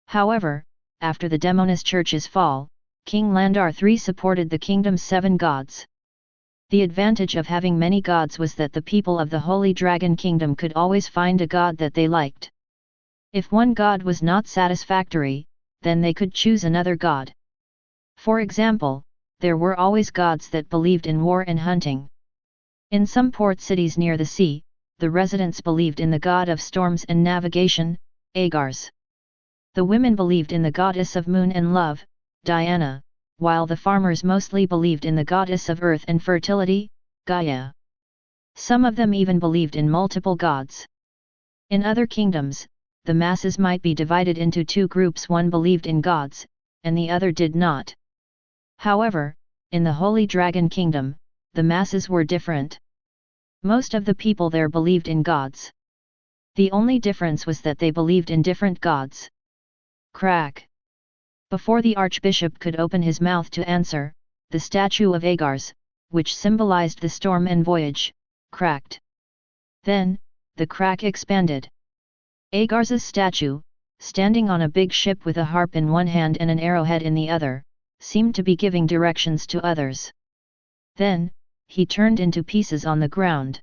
However, after the Demoness Church's fall, King Landar III supported the kingdom's 7 gods. The advantage of having many gods was that the people of the Holy Dragon Kingdom could always find a god that they liked. If one god was not satisfactory, then they could choose another god. For example, there were always gods that believed in war and hunting. In some port cities near the sea, the residents believed in the god of storms and navigation, Agars. The women believed in the goddess of moon and love, Diana, while the farmers mostly believed in the goddess of earth and fertility, Gaia. Some of them even believed in multiple gods. In other kingdoms, the masses might be divided into two groups, one believed in gods, and the other did not. However, in the Holy Dragon Kingdom, the masses were different. Most of the people there believed in gods. The only difference was that they believed in different gods. Crack. Before the archbishop could open his mouth to answer, the statue of Agars, which symbolized the storm and voyage, cracked. Then, the crack expanded. Agars's statue, standing on a big ship with a harp in one hand and an arrowhead in the other, seemed to be giving directions to others. Then, he turned into pieces on the ground.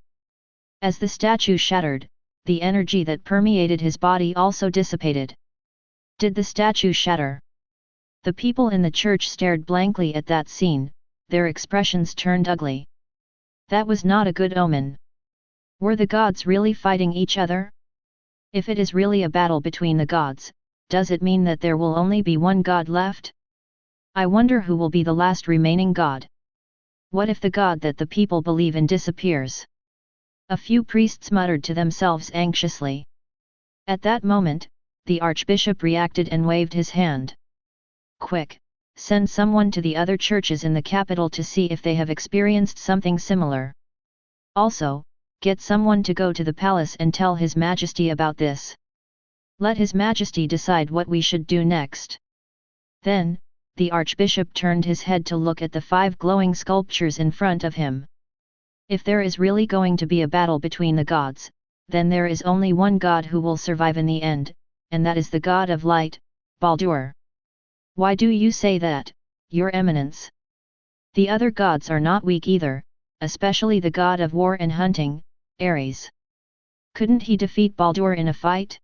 As the statue shattered, the energy that permeated his body also dissipated. Did the statue shatter? The people in the church stared blankly at that scene, their expressions turned ugly. That was not a good omen. Were the gods really fighting each other? If it is really a battle between the gods, does it mean that there will only be one god left? I wonder who will be the last remaining god. What if the god that the people believe in disappears? A few priests muttered to themselves anxiously. At that moment, the archbishop reacted and waved his hand. Quick, send someone to the other churches in the capital to see if they have experienced something similar. Also, get someone to go to the palace and tell His Majesty about this. Let His Majesty decide what we should do next. Then, the archbishop turned his head to look at the 5 glowing sculptures in front of him. If there is really going to be a battle between the gods, then there is only one god who will survive in the end, and that is the god of light, Baldur. Why do you say that, Your Eminence? The other gods are not weak either, especially the god of war and hunting, Ares. Couldn't he defeat Baldur in a fight?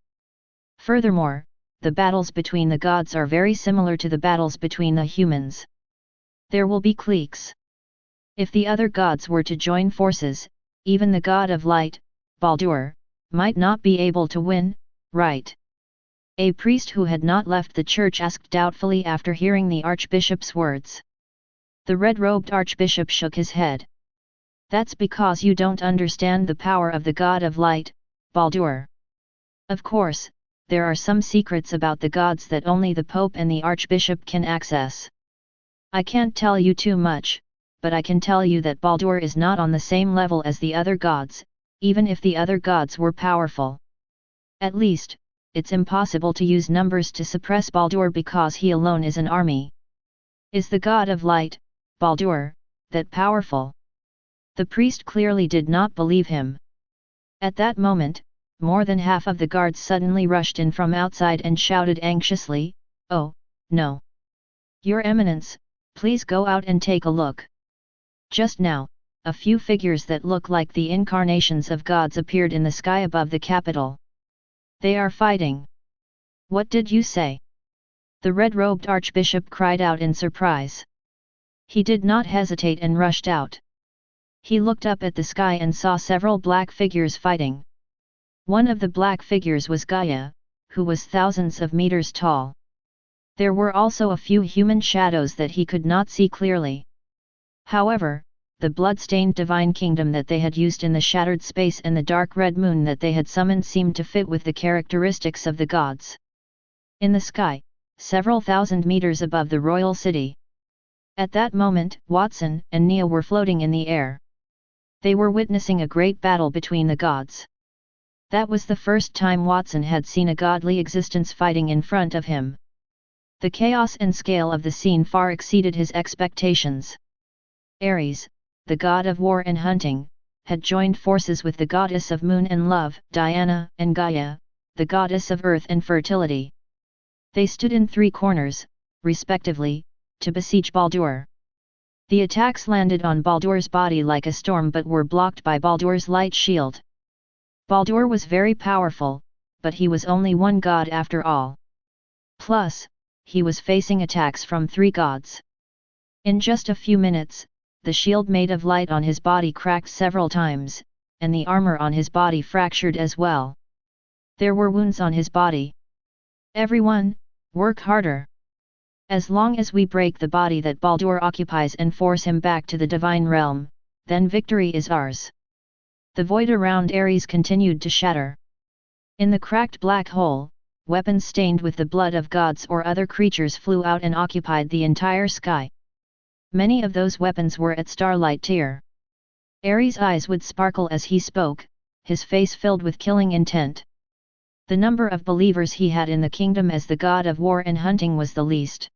Furthermore, the battles between the gods are very similar to the battles between the humans. There will be cliques. If the other gods were to join forces, even the god of light, Baldur, might not be able to win, right? A priest who had not left the church asked doubtfully after hearing the archbishop's words. The red-robed archbishop shook his head. That's because you don't understand the power of the god of light, Baldur. Of course, there are some secrets about the gods that only the Pope and the Archbishop can access. I can't tell you too much, but I can tell you that Baldur is not on the same level as the other gods, even if the other gods were powerful. At least, it's impossible to use numbers to suppress Baldur because he alone is an army. Is the god of light, Baldur, that powerful? The priest clearly did not believe him. At that moment, more than half of the guards suddenly rushed in from outside and shouted anxiously, "Oh, no! Your Eminence, please go out and take a look." Just now, a few figures that look like the incarnations of gods appeared in the sky above the capital. They are fighting. What did you say? The red-robed archbishop cried out in surprise. He did not hesitate and rushed out. He looked up at the sky and saw several black figures fighting. One of the black figures was Gaia, who was thousands of meters tall. There were also a few human shadows that he could not see clearly. However, the blood-stained divine kingdom that they had used in the shattered space and the dark red moon that they had summoned seemed to fit with the characteristics of the gods. In the sky, several thousand meters above the royal city. At that moment, Watson and Nia were floating in the air. They were witnessing a great battle between the gods. That was the first time Watson had seen a godly existence fighting in front of him. The chaos and scale of the scene far exceeded his expectations. Ares, the god of war and hunting, had joined forces with the goddess of moon and love, Diana, and Gaia, the goddess of earth and fertility. They stood in 3 corners, respectively, to besiege Baldur. The attacks landed on Baldur's body like a storm but were blocked by Baldur's light shield. Baldur was very powerful, but he was only one god after all. Plus, he was facing attacks from 3 gods. In just a few minutes, the shield made of light on his body cracked several times, and the armor on his body fractured as well. There were wounds on his body. Everyone, work harder. As long as we break the body that Baldur occupies and force him back to the divine realm, then victory is ours. The void around Ares continued to shatter. In the cracked black hole, weapons stained with the blood of gods or other creatures flew out and occupied the entire sky. Many of those weapons were at starlight tier. Ares' eyes would sparkle as he spoke, his face filled with killing intent. The number of believers he had in the kingdom as the god of war and hunting was the least.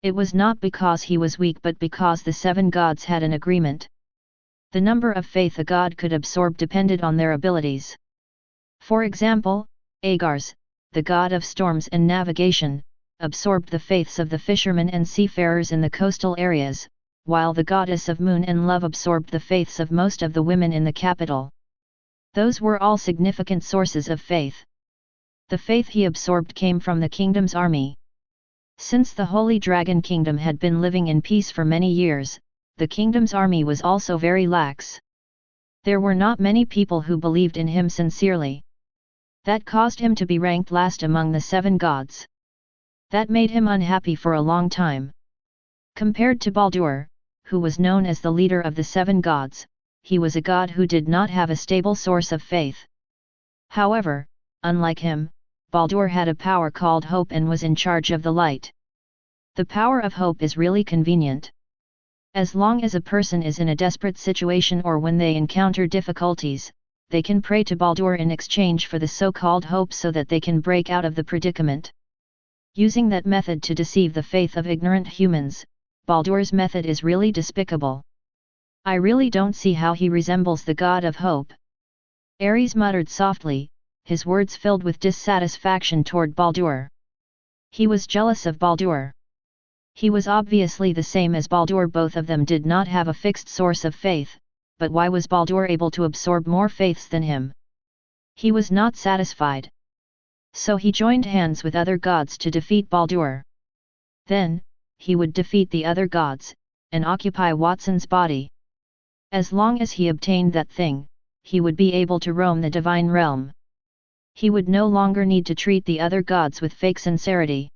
It was not because he was weak but because the 7 gods had an agreement. The number of faith a god could absorb depended on their abilities. For example, Agars, the god of storms and navigation, absorbed the faiths of the fishermen and seafarers in the coastal areas, while the goddess of moon and love absorbed the faiths of most of the women in the capital. Those were all significant sources of faith. The faith he absorbed came from the kingdom's army. Since the Holy Dragon Kingdom had been living in peace for many years, the kingdom's army was also very lax. There were not many people who believed in him sincerely. That caused him to be ranked last among the 7 gods. That made him unhappy for a long time. Compared to Baldur, who was known as the leader of the 7 gods, he was a god who did not have a stable source of faith. However, unlike him, Baldur had a power called hope and was in charge of the light. The power of hope is really convenient. As long as a person is in a desperate situation or when they encounter difficulties, they can pray to Baldur in exchange for the so-called hope so that they can break out of the predicament. Using that method to deceive the faith of ignorant humans, Baldur's method is really despicable. I really don't see how he resembles the god of hope. Ares muttered softly, his words filled with dissatisfaction toward Baldur. He was jealous of Baldur. He was obviously the same as Baldur. Both of them did not have a fixed source of faith, but why was Baldur able to absorb more faiths than him? He was not satisfied. So he joined hands with other gods to defeat Baldur. Then, he would defeat the other gods, and occupy Watson's body. As long as he obtained that thing, he would be able to roam the divine realm. He would no longer need to treat the other gods with fake sincerity.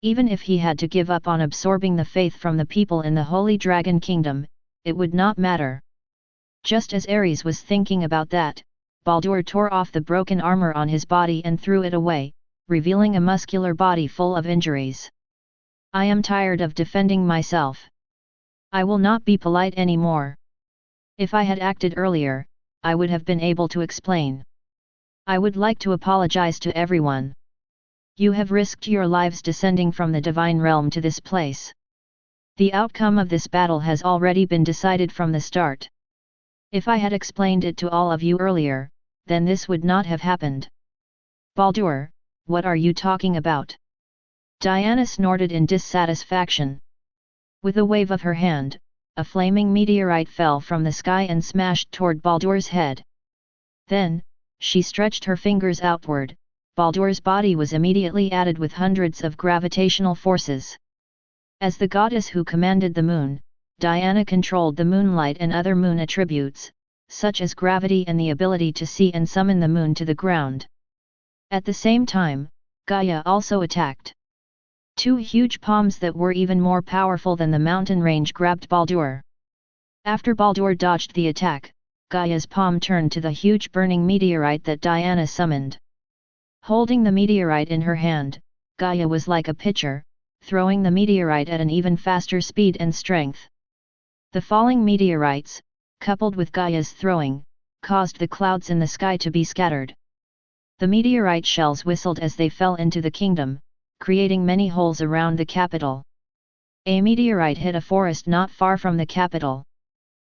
Even if he had to give up on absorbing the faith from the people in the Holy Dragon Kingdom, it would not matter. Just as Ares was thinking about that, Baldur tore off the broken armor on his body and threw it away, revealing a muscular body full of injuries. I am tired of defending myself. I will not be polite anymore. If I had acted earlier, I would have been able to explain. I would like to apologize to everyone. You have risked your lives descending from the divine realm to this place. The outcome of this battle has already been decided from the start. If I had explained it to all of you earlier, then this would not have happened. Baldur, what are you talking about? Diana snorted in dissatisfaction. With a wave of her hand, a flaming meteorite fell from the sky and smashed toward Baldur's head. Then, she stretched her fingers outward. Baldur's body was immediately added with hundreds of gravitational forces. As the goddess who commanded the moon, Diana controlled the moonlight and other moon attributes, such as gravity and the ability to see and summon the moon to the ground. At the same time, Gaia also attacked. 2 huge palms that were even more powerful than the mountain range grabbed Baldur. After Baldur dodged the attack, Gaia's palm turned to the huge burning meteorite that Diana summoned. Holding the meteorite in her hand, Gaia was like a pitcher, throwing the meteorite at an even faster speed and strength. The falling meteorites, coupled with Gaia's throwing, caused the clouds in the sky to be scattered. The meteorite shells whistled as they fell into the kingdom, creating many holes around the capital. A meteorite hit a forest not far from the capital.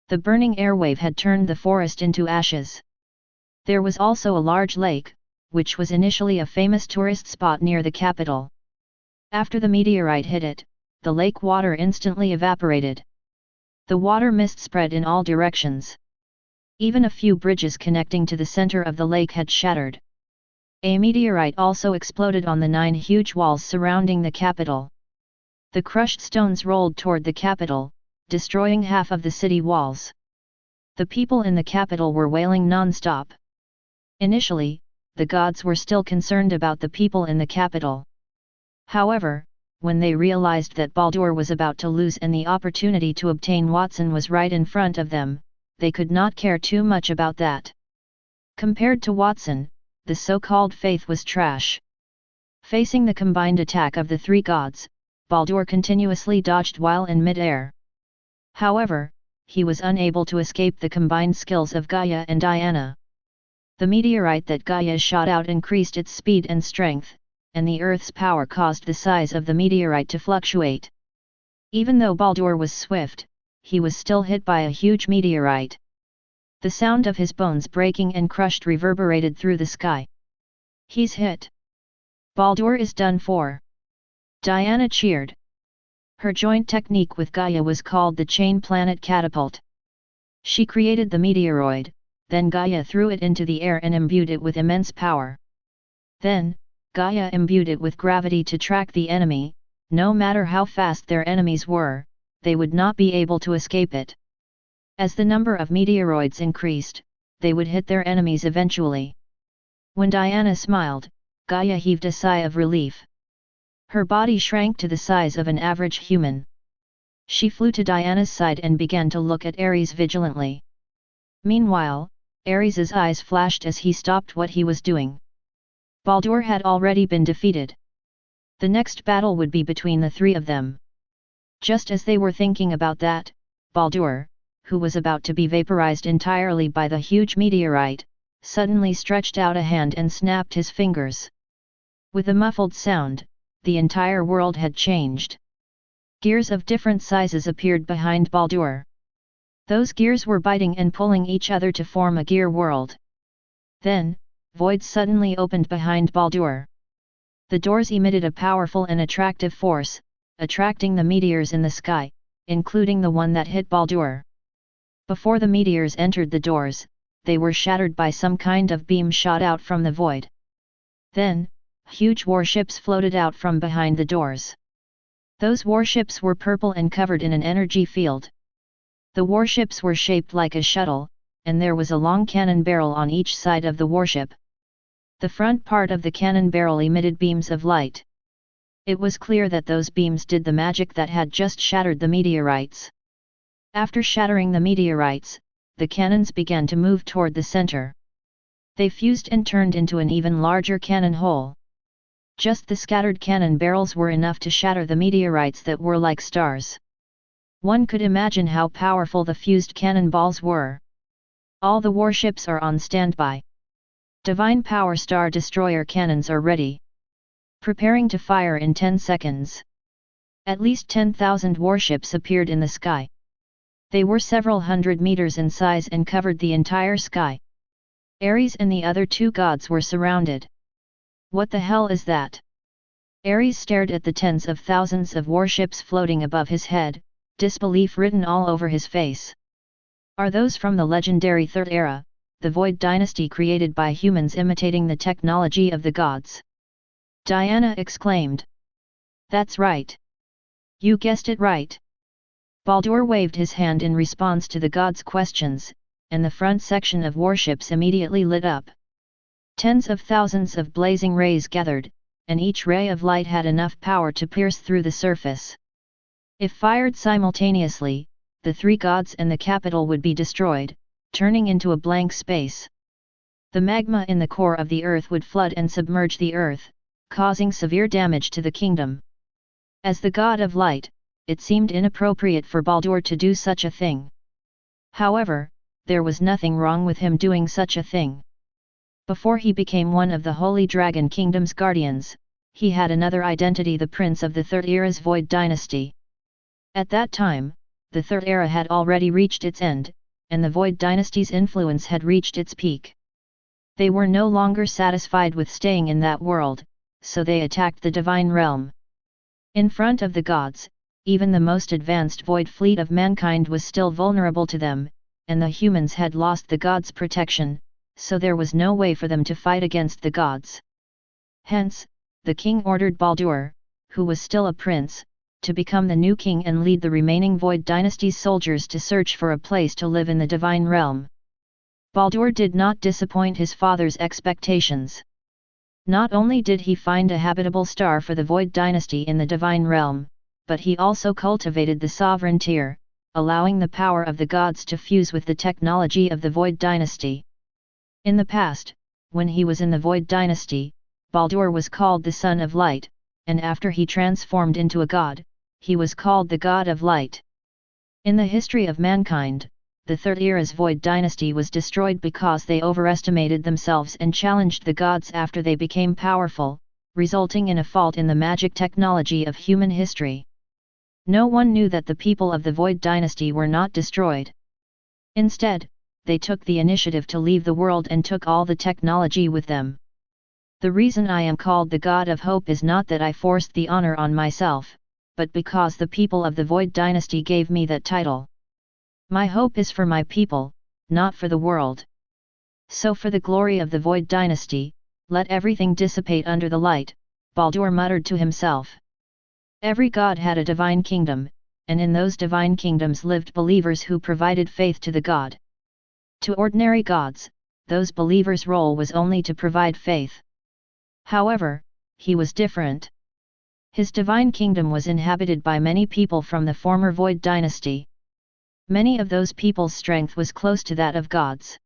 The burning airwave had turned the forest into ashes. There was also a large lake, which was initially a famous tourist spot near the capital. After the meteorite hit it, the lake water instantly evaporated. The water mist spread in all directions. Even a few bridges connecting to the center of the lake had shattered. A meteorite also exploded on the 9 huge walls surrounding the capital. The crushed stones rolled toward the capital, destroying half of the city walls. The people in the capital were wailing non-stop. Initially, the gods were still concerned about the people in the capital. However, when they realized that Baldur was about to lose and the opportunity to obtain Watson was right in front of them, they could not care too much about that. Compared to Watson, the so-called faith was trash. Facing the combined attack of the 3 gods, Baldur continuously dodged while in mid-air. However, he was unable to escape the combined skills of Gaia and Diana. The meteorite that Gaia shot out increased its speed and strength, and the Earth's power caused the size of the meteorite to fluctuate. Even though Baldur was swift, he was still hit by a huge meteorite. The sound of his bones breaking and crushed reverberated through the sky. He's hit. Baldur is done for. Diana cheered. Her joint technique with Gaia was called the chain planet catapult. She created the meteoroid, then Gaia threw it into the air and imbued it with immense power. Then, Gaia imbued it with gravity to track the enemy. No matter how fast their enemies were, they would not be able to escape it. As the number of meteoroids increased, they would hit their enemies eventually. When Diana smiled, Gaia heaved a sigh of relief. Her body shrank to the size of an average human. She flew to Diana's side and began to look at Ares vigilantly. Meanwhile, Ares's eyes flashed as he stopped what he was doing. Baldur had already been defeated. The next battle would be between the 3 of them. Just as they were thinking about that, Baldur, who was about to be vaporized entirely by the huge meteorite, suddenly stretched out a hand and snapped his fingers. With a muffled sound, the entire world had changed. Gears of different sizes appeared behind Baldur. Those gears were biting and pulling each other to form a gear world. Then, voids suddenly opened behind Baldur. The doors emitted a powerful and attractive force, attracting the meteors in the sky, including the one that hit Baldur. Before the meteors entered the doors, they were shattered by some kind of beam shot out from the void. Then, huge warships floated out from behind the doors. Those warships were purple and covered in an energy field. The warships were shaped like a shuttle, and there was a long cannon barrel on each side of the warship. The front part of the cannon barrel emitted beams of light. It was clear that those beams did the magic that had just shattered the meteorites. After shattering the meteorites, the cannons began to move toward the center. They fused and turned into an even larger cannon hole. Just the scattered cannon barrels were enough to shatter the meteorites that were like stars. One could imagine how powerful the fused cannonballs were. All the warships are on standby. Divine Power Star Destroyer cannons are ready. Preparing to fire in 10 seconds. At least 10,000 warships appeared in the sky. They were several hundred meters in size and covered the entire sky. Ares and the other 2 gods were surrounded. What the hell is that? Ares stared at the tens of thousands of warships floating above his head, disbelief written all over his face. Are those from the legendary Third Era, the Void Dynasty created by humans imitating the technology of the gods? Diana exclaimed. That's right. You guessed it right. Baldur waved his hand in response to the gods' questions, and the front section of warships immediately lit up. Tens of thousands of blazing rays gathered, and each ray of light had enough power to pierce through the surface. If fired simultaneously, the 3 gods and the capital would be destroyed, turning into a blank space. The magma in the core of the earth would flood and submerge the earth, causing severe damage to the kingdom. As the god of light, it seemed inappropriate for Baldur to do such a thing. However, there was nothing wrong with him doing such a thing. Before he became one of the Holy Dragon Kingdom's guardians, he had another identity, the Prince of the Third Era's Void Dynasty. At that time, the Third Era had already reached its end, and the Void Dynasty's influence had reached its peak. They were no longer satisfied with staying in that world, so they attacked the Divine Realm. In front of the gods, even the most advanced void fleet of mankind was still vulnerable to them, and the humans had lost the gods' protection, so there was no way for them to fight against the gods. Hence, the king ordered Baldur, who was still a prince, to become the new king and lead the remaining Void Dynasty's soldiers to search for a place to live in the divine realm. Baldur did not disappoint his father's expectations. Not only did he find a habitable star for the Void Dynasty in the divine realm, but he also cultivated the sovereign tier, allowing the power of the gods to fuse with the technology of the Void Dynasty. In the past, when he was in the Void Dynasty, Baldur was called the Son of Light, and after he transformed into a god, he was called the God of Light. In the history of mankind, the Third Era's Void Dynasty was destroyed because they overestimated themselves and challenged the gods after they became powerful, resulting in a fault in the magic technology of human history. No one knew that the people of the Void Dynasty were not destroyed. Instead, they took the initiative to leave the world and took all the technology with them. The reason I am called the God of Hope is not that I forced the honor on myself, but because the people of the Void Dynasty gave me that title. My hope is for my people, not for the world. So for the glory of the Void Dynasty, let everything dissipate under the light, Baldur muttered to himself. Every god had a divine kingdom, and in those divine kingdoms lived believers who provided faith to the god. To ordinary gods, those believers' role was only to provide faith. However, he was different. His divine kingdom was inhabited by many people from the former Void Dynasty. Many of those people's strength was close to that of gods.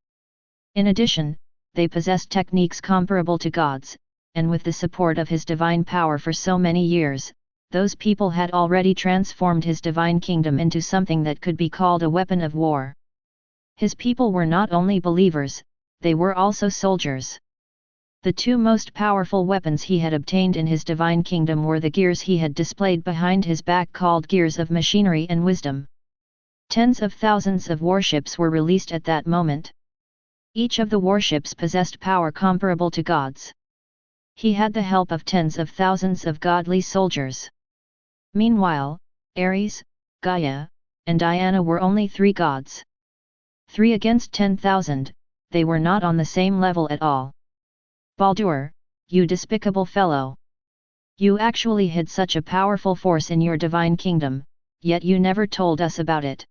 In addition, they possessed techniques comparable to gods, and with the support of his divine power for so many years, those people had already transformed his divine kingdom into something that could be called a weapon of war. His people were not only believers, they were also soldiers. The two most powerful weapons he had obtained in his divine kingdom were the gears he had displayed behind his back called gears of machinery and wisdom. Tens of thousands of warships were released at that moment. Each of the warships possessed power comparable to gods. He had the help of tens of thousands of godly soldiers. Meanwhile, Ares, Gaia, and Diana were only 3 gods. 3 against 10,000, they were not on the same level at all. Baldur, you despicable fellow! You actually hid such a powerful force in your divine kingdom, yet you never told us about it.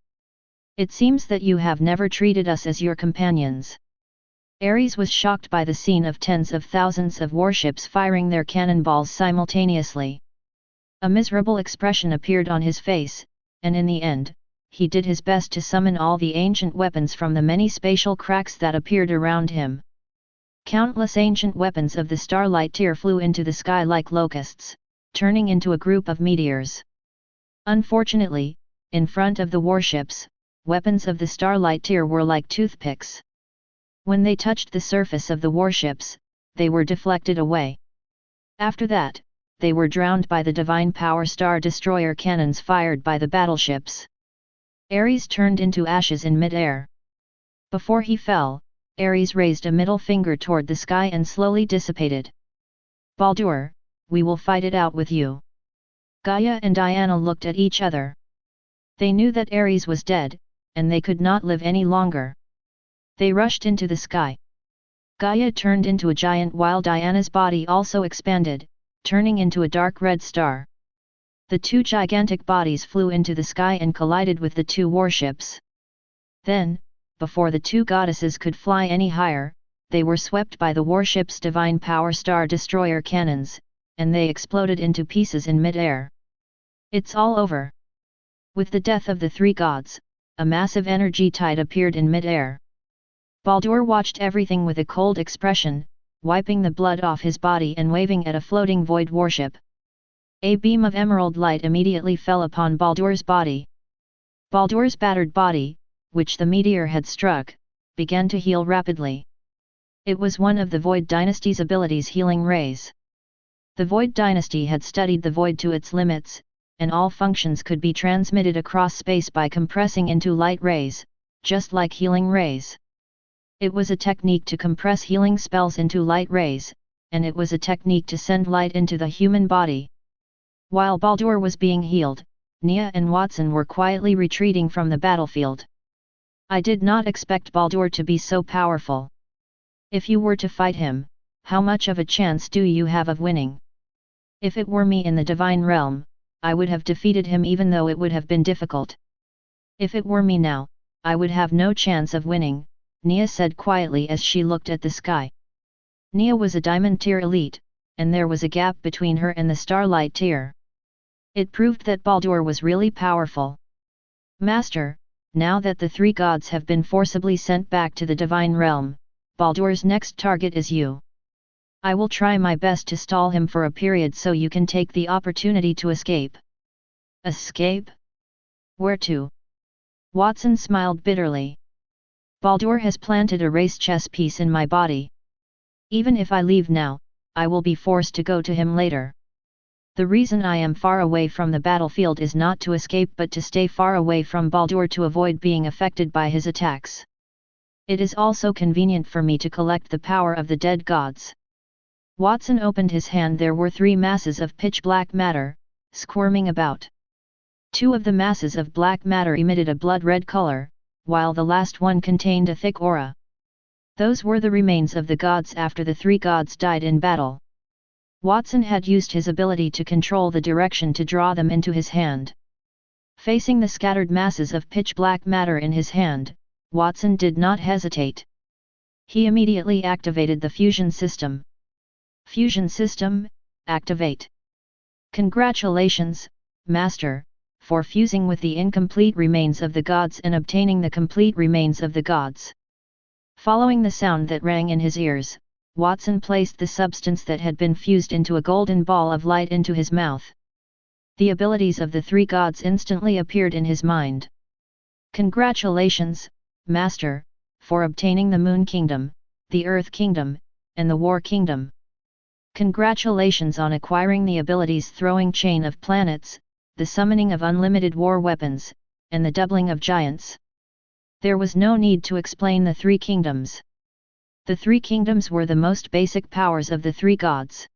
It seems that you have never treated us as your companions. Ares was shocked by the scene of tens of thousands of warships firing their cannonballs simultaneously. A miserable expression appeared on his face, and in the end, he did his best to summon all the ancient weapons from the many spatial cracks that appeared around him. Countless ancient weapons of the Starlight tier flew into the sky like locusts, turning into a group of meteors. Unfortunately, in front of the warships, weapons of the Starlight tier were like toothpicks. When they touched the surface of the warships, they were deflected away. After that, they were drowned by the Divine Power Star Destroyer cannons fired by the battleships. Ares turned into ashes in mid-air. Before he fell, Ares raised a middle finger toward the sky and slowly dissipated. Baldur, we will fight it out with you. Gaia and Diana looked at each other. They knew that Ares was dead, and they could not live any longer. They rushed into the sky. Gaia turned into a giant while Diana's body also expanded, turning into a dark red star. The 2 gigantic bodies flew into the sky and collided with the 2 warships. Then, before the 2 goddesses could fly any higher, they were swept by the warship's Divine Power Star Destroyer cannons, and they exploded into pieces in mid-air. It's all over. With the death of the 3 gods, a massive energy tide appeared in mid-air. Baldur watched everything with a cold expression, wiping the blood off his body and waving at a floating void warship. A beam of emerald light immediately fell upon Baldur's body. Baldur's battered body, which the meteor had struck, began to heal rapidly. It was one of the Void Dynasty's abilities, healing rays. The Void Dynasty had studied the void to its limits, and all functions could be transmitted across space by compressing into light rays, just like healing rays. It was a technique to compress healing spells into light rays, and it was a technique to send light into the human body. While Baldur was being healed, Nia and Watson were quietly retreating from the battlefield. I did not expect Baldur to be so powerful. If you were to fight him, how much of a chance do you have of winning? If it were me in the divine realm, I would have defeated him even though it would have been difficult. If it were me now, I would have no chance of winning, Nia said quietly as she looked at the sky. Nia was a diamond tier elite, and there was a gap between her and the starlight tier. It proved that Baldur was really powerful. Master, now that the three gods have been forcibly sent back to the divine realm, Baldur's next target is you. I will try my best to stall him for a period so you can take the opportunity to escape. Escape? Where to? Watson smiled bitterly. Baldur has planted a race chess piece in my body. Even if I leave now, I will be forced to go to him later. The reason I am far away from the battlefield is not to escape but to stay far away from Baldur to avoid being affected by his attacks. It is also convenient for me to collect the power of the dead gods. Watson opened his hand. There were 3 masses of pitch-black matter, squirming about. 2 of the masses of black matter emitted a blood-red color, while the last one contained a thick aura. Those were the remains of the gods after the 3 gods died in battle. Watson had used his ability to control the direction to draw them into his hand. Facing the scattered masses of pitch-black matter in his hand, Watson did not hesitate. He immediately activated the fusion system. Fusion system, activate. Congratulations, Master, for fusing with the incomplete remains of the gods and obtaining the complete remains of the gods. Following the sound that rang in his ears, Watson placed the substance that had been fused into a golden ball of light into his mouth. The abilities of the 3 gods instantly appeared in his mind. Congratulations, Master, for obtaining the Moon Kingdom, the Earth Kingdom, and the War Kingdom. Congratulations on acquiring the abilities Throwing Chain of Planets, the summoning of unlimited war weapons, and the doubling of giants. There was no need to explain the 3 kingdoms. The 3 kingdoms were the most basic powers of the 3 gods.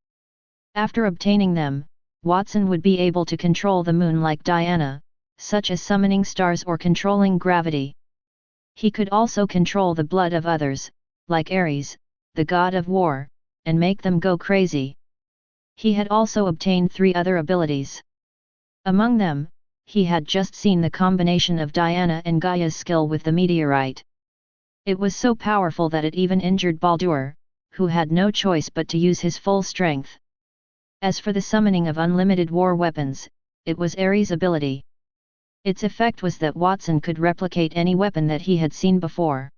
After obtaining them, Watson would be able to control the moon like Diana, such as summoning stars or controlling gravity. He could also control the blood of others, like Ares, the god of war, and make them go crazy. He had also obtained 3 other abilities. Among them, he had just seen the combination of Diana and Gaia's skill with the meteorite. It was so powerful that it even injured Baldur, who had no choice but to use his full strength. As for the summoning of unlimited war weapons, it was Ares' ability. Its effect was that Watson could replicate any weapon that he had seen before.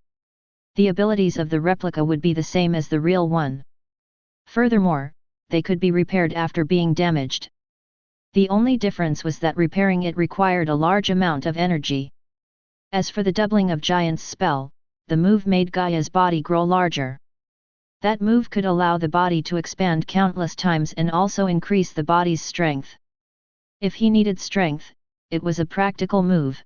The abilities of the replica would be the same as the real one. Furthermore, they could be repaired after being damaged. The only difference was that repairing it required a large amount of energy. As for the doubling of Giant's spell, the move made Gaia's body grow larger. That move could allow the body to expand countless times and also increase the body's strength. If he needed strength, it was a practical move.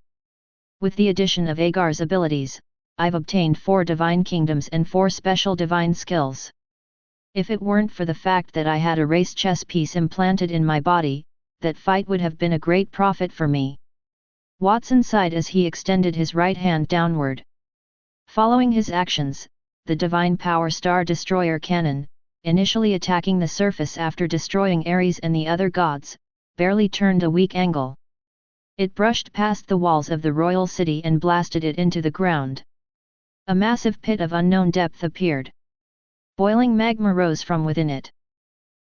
With the addition of Agar's abilities, I've obtained 4 divine kingdoms and 4 special divine skills. If it weren't for the fact that I had a race chess piece implanted in my body, that fight would have been a great profit for me. Watson sighed as he extended his right hand downward. Following his actions, the Divine Power Star Destroyer Cannon, initially attacking the surface after destroying Ares and the other gods, barely turned a weak angle. It brushed past the walls of the royal city and blasted it into the ground. A massive pit of unknown depth appeared. Boiling magma rose from within it.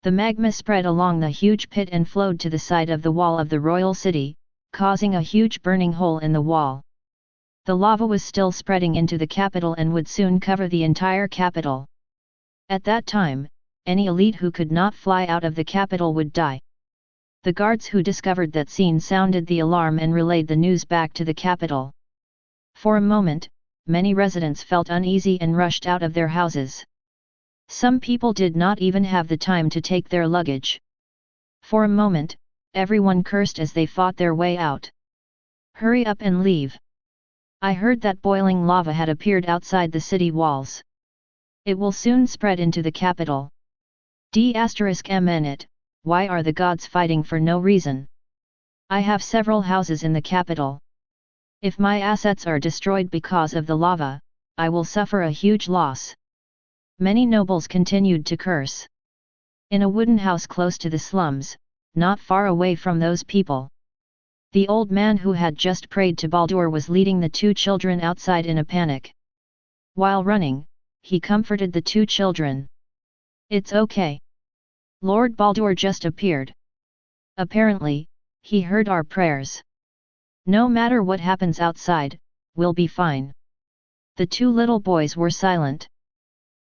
The magma spread along the huge pit and flowed to the side of the wall of the royal city, causing a huge burning hole in the wall. The lava was still spreading into the capital and would soon cover the entire capital. At that time, any elite who could not fly out of the capital would die. The guards who discovered that scene sounded the alarm and relayed the news back to the capital. For a moment, many residents felt uneasy and rushed out of their houses. Some people did not even have the time to take their luggage. For a moment, everyone cursed as they fought their way out. Hurry up and leave. I heard that boiling lava had appeared outside the city walls. It will soon spread into the capital. D***mn, why are the gods fighting for no reason? I have several houses in the capital. If my assets are destroyed because of the lava, I will suffer a huge loss. Many nobles continued to curse. In a wooden house close to the slums, not far away from those people, the old man who had just prayed to Baldur was leading the two children outside in a panic. While running, he comforted the two children. "It's okay. Lord Baldur just appeared. Apparently, he heard our prayers. No matter what happens outside, we'll be fine." The two little boys were silent.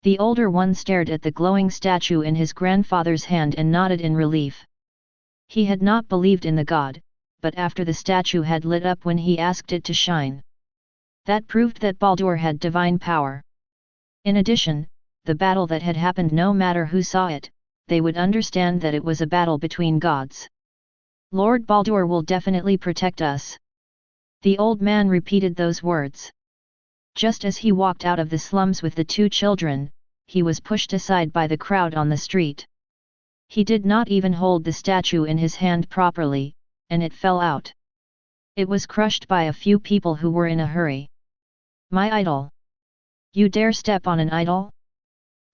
The older one stared at the glowing statue in his grandfather's hand and nodded in relief. He had not believed in the god, but after the statue had lit up when he asked it to shine, that proved that Baldur had divine power. In addition, the battle that had happened, no matter who saw it, they would understand that it was a battle between gods. "Lord Baldur will definitely protect us." The old man repeated those words. Just as he walked out of the slums with the two children, he was pushed aside by the crowd on the street. He did not even hold the statue in his hand properly, and it fell out. It was crushed by a few people who were in a hurry. "My idol! You dare step on an idol?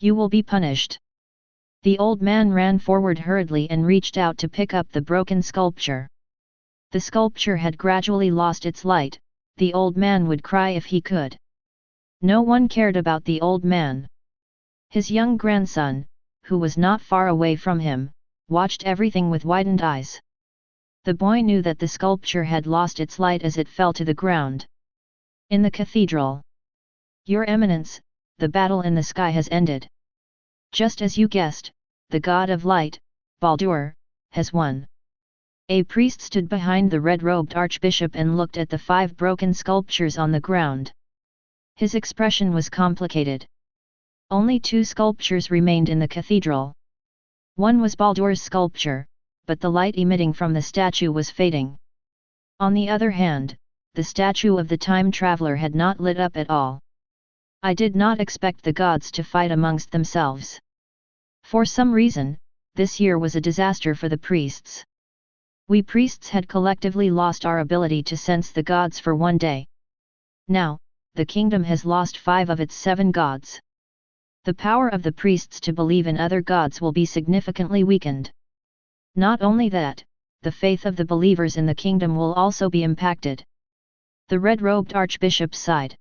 You will be punished." The old man ran forward hurriedly and reached out to pick up the broken sculpture. The sculpture had gradually lost its light. The old man would cry if he could. No one cared about the old man. His young grandson, who was not far away from him, watched everything with widened eyes. The boy knew that the sculpture had lost its light as it fell to the ground. In the cathedral. "Your Eminence, the battle in the sky has ended. Just as you guessed, the god of light, Baldur, has won." A priest stood behind the red-robed archbishop and looked at the 5 broken sculptures on the ground. His expression was complicated. Only 2 sculptures remained in the cathedral. One was Baldur's sculpture, but the light emitting from the statue was fading. On the other hand, the statue of the time traveler had not lit up at all. "I did not expect the gods to fight amongst themselves. For some reason, this year was a disaster for the priests. We priests had collectively lost our ability to sense the gods for one day. Now, the kingdom has lost 5 of its 7 gods. The power of the priests to believe in other gods will be significantly weakened. Not only that, the faith of the believers in the kingdom will also be impacted." The red-robed archbishop sighed.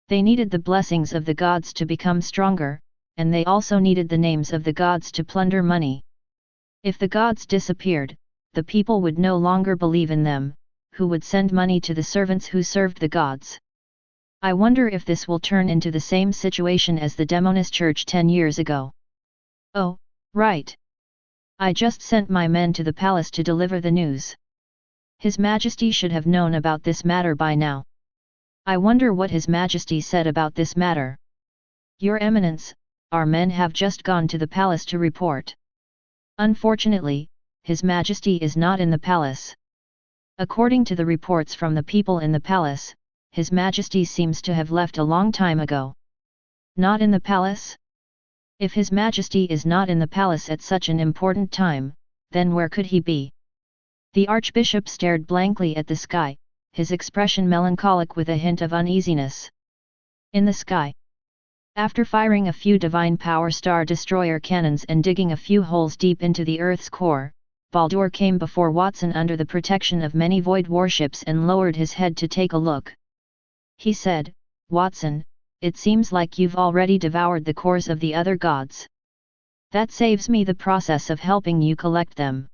They needed the blessings of the gods to become stronger, and they also needed the names of the gods to plunder money. If the gods disappeared, the people would no longer believe in them, who would send money to the servants who served the gods. "I wonder if this will turn into the same situation as the Demonist Church 10 years ago." "Oh, right. I just sent my men to the palace to deliver the news. His Majesty should have known about this matter by now. I wonder what His Majesty said about this matter." "Your Eminence, our men have just gone to the palace to report. Unfortunately, His Majesty is not in the palace. According to the reports from the people in the palace, His Majesty seems to have left a long time ago." "Not in the palace? If His Majesty is not in the palace at such an important time, then where could he be?" The archbishop stared blankly at the sky, his expression melancholic with a hint of uneasiness. "In the sky." After firing a few divine power star destroyer cannons and digging a few holes deep into the Earth's core, Baldur came before Watson under the protection of many void warships and lowered his head to take a look. He said, "Watson, it seems like you've already devoured the cores of the other gods. That saves me the process of helping you collect them.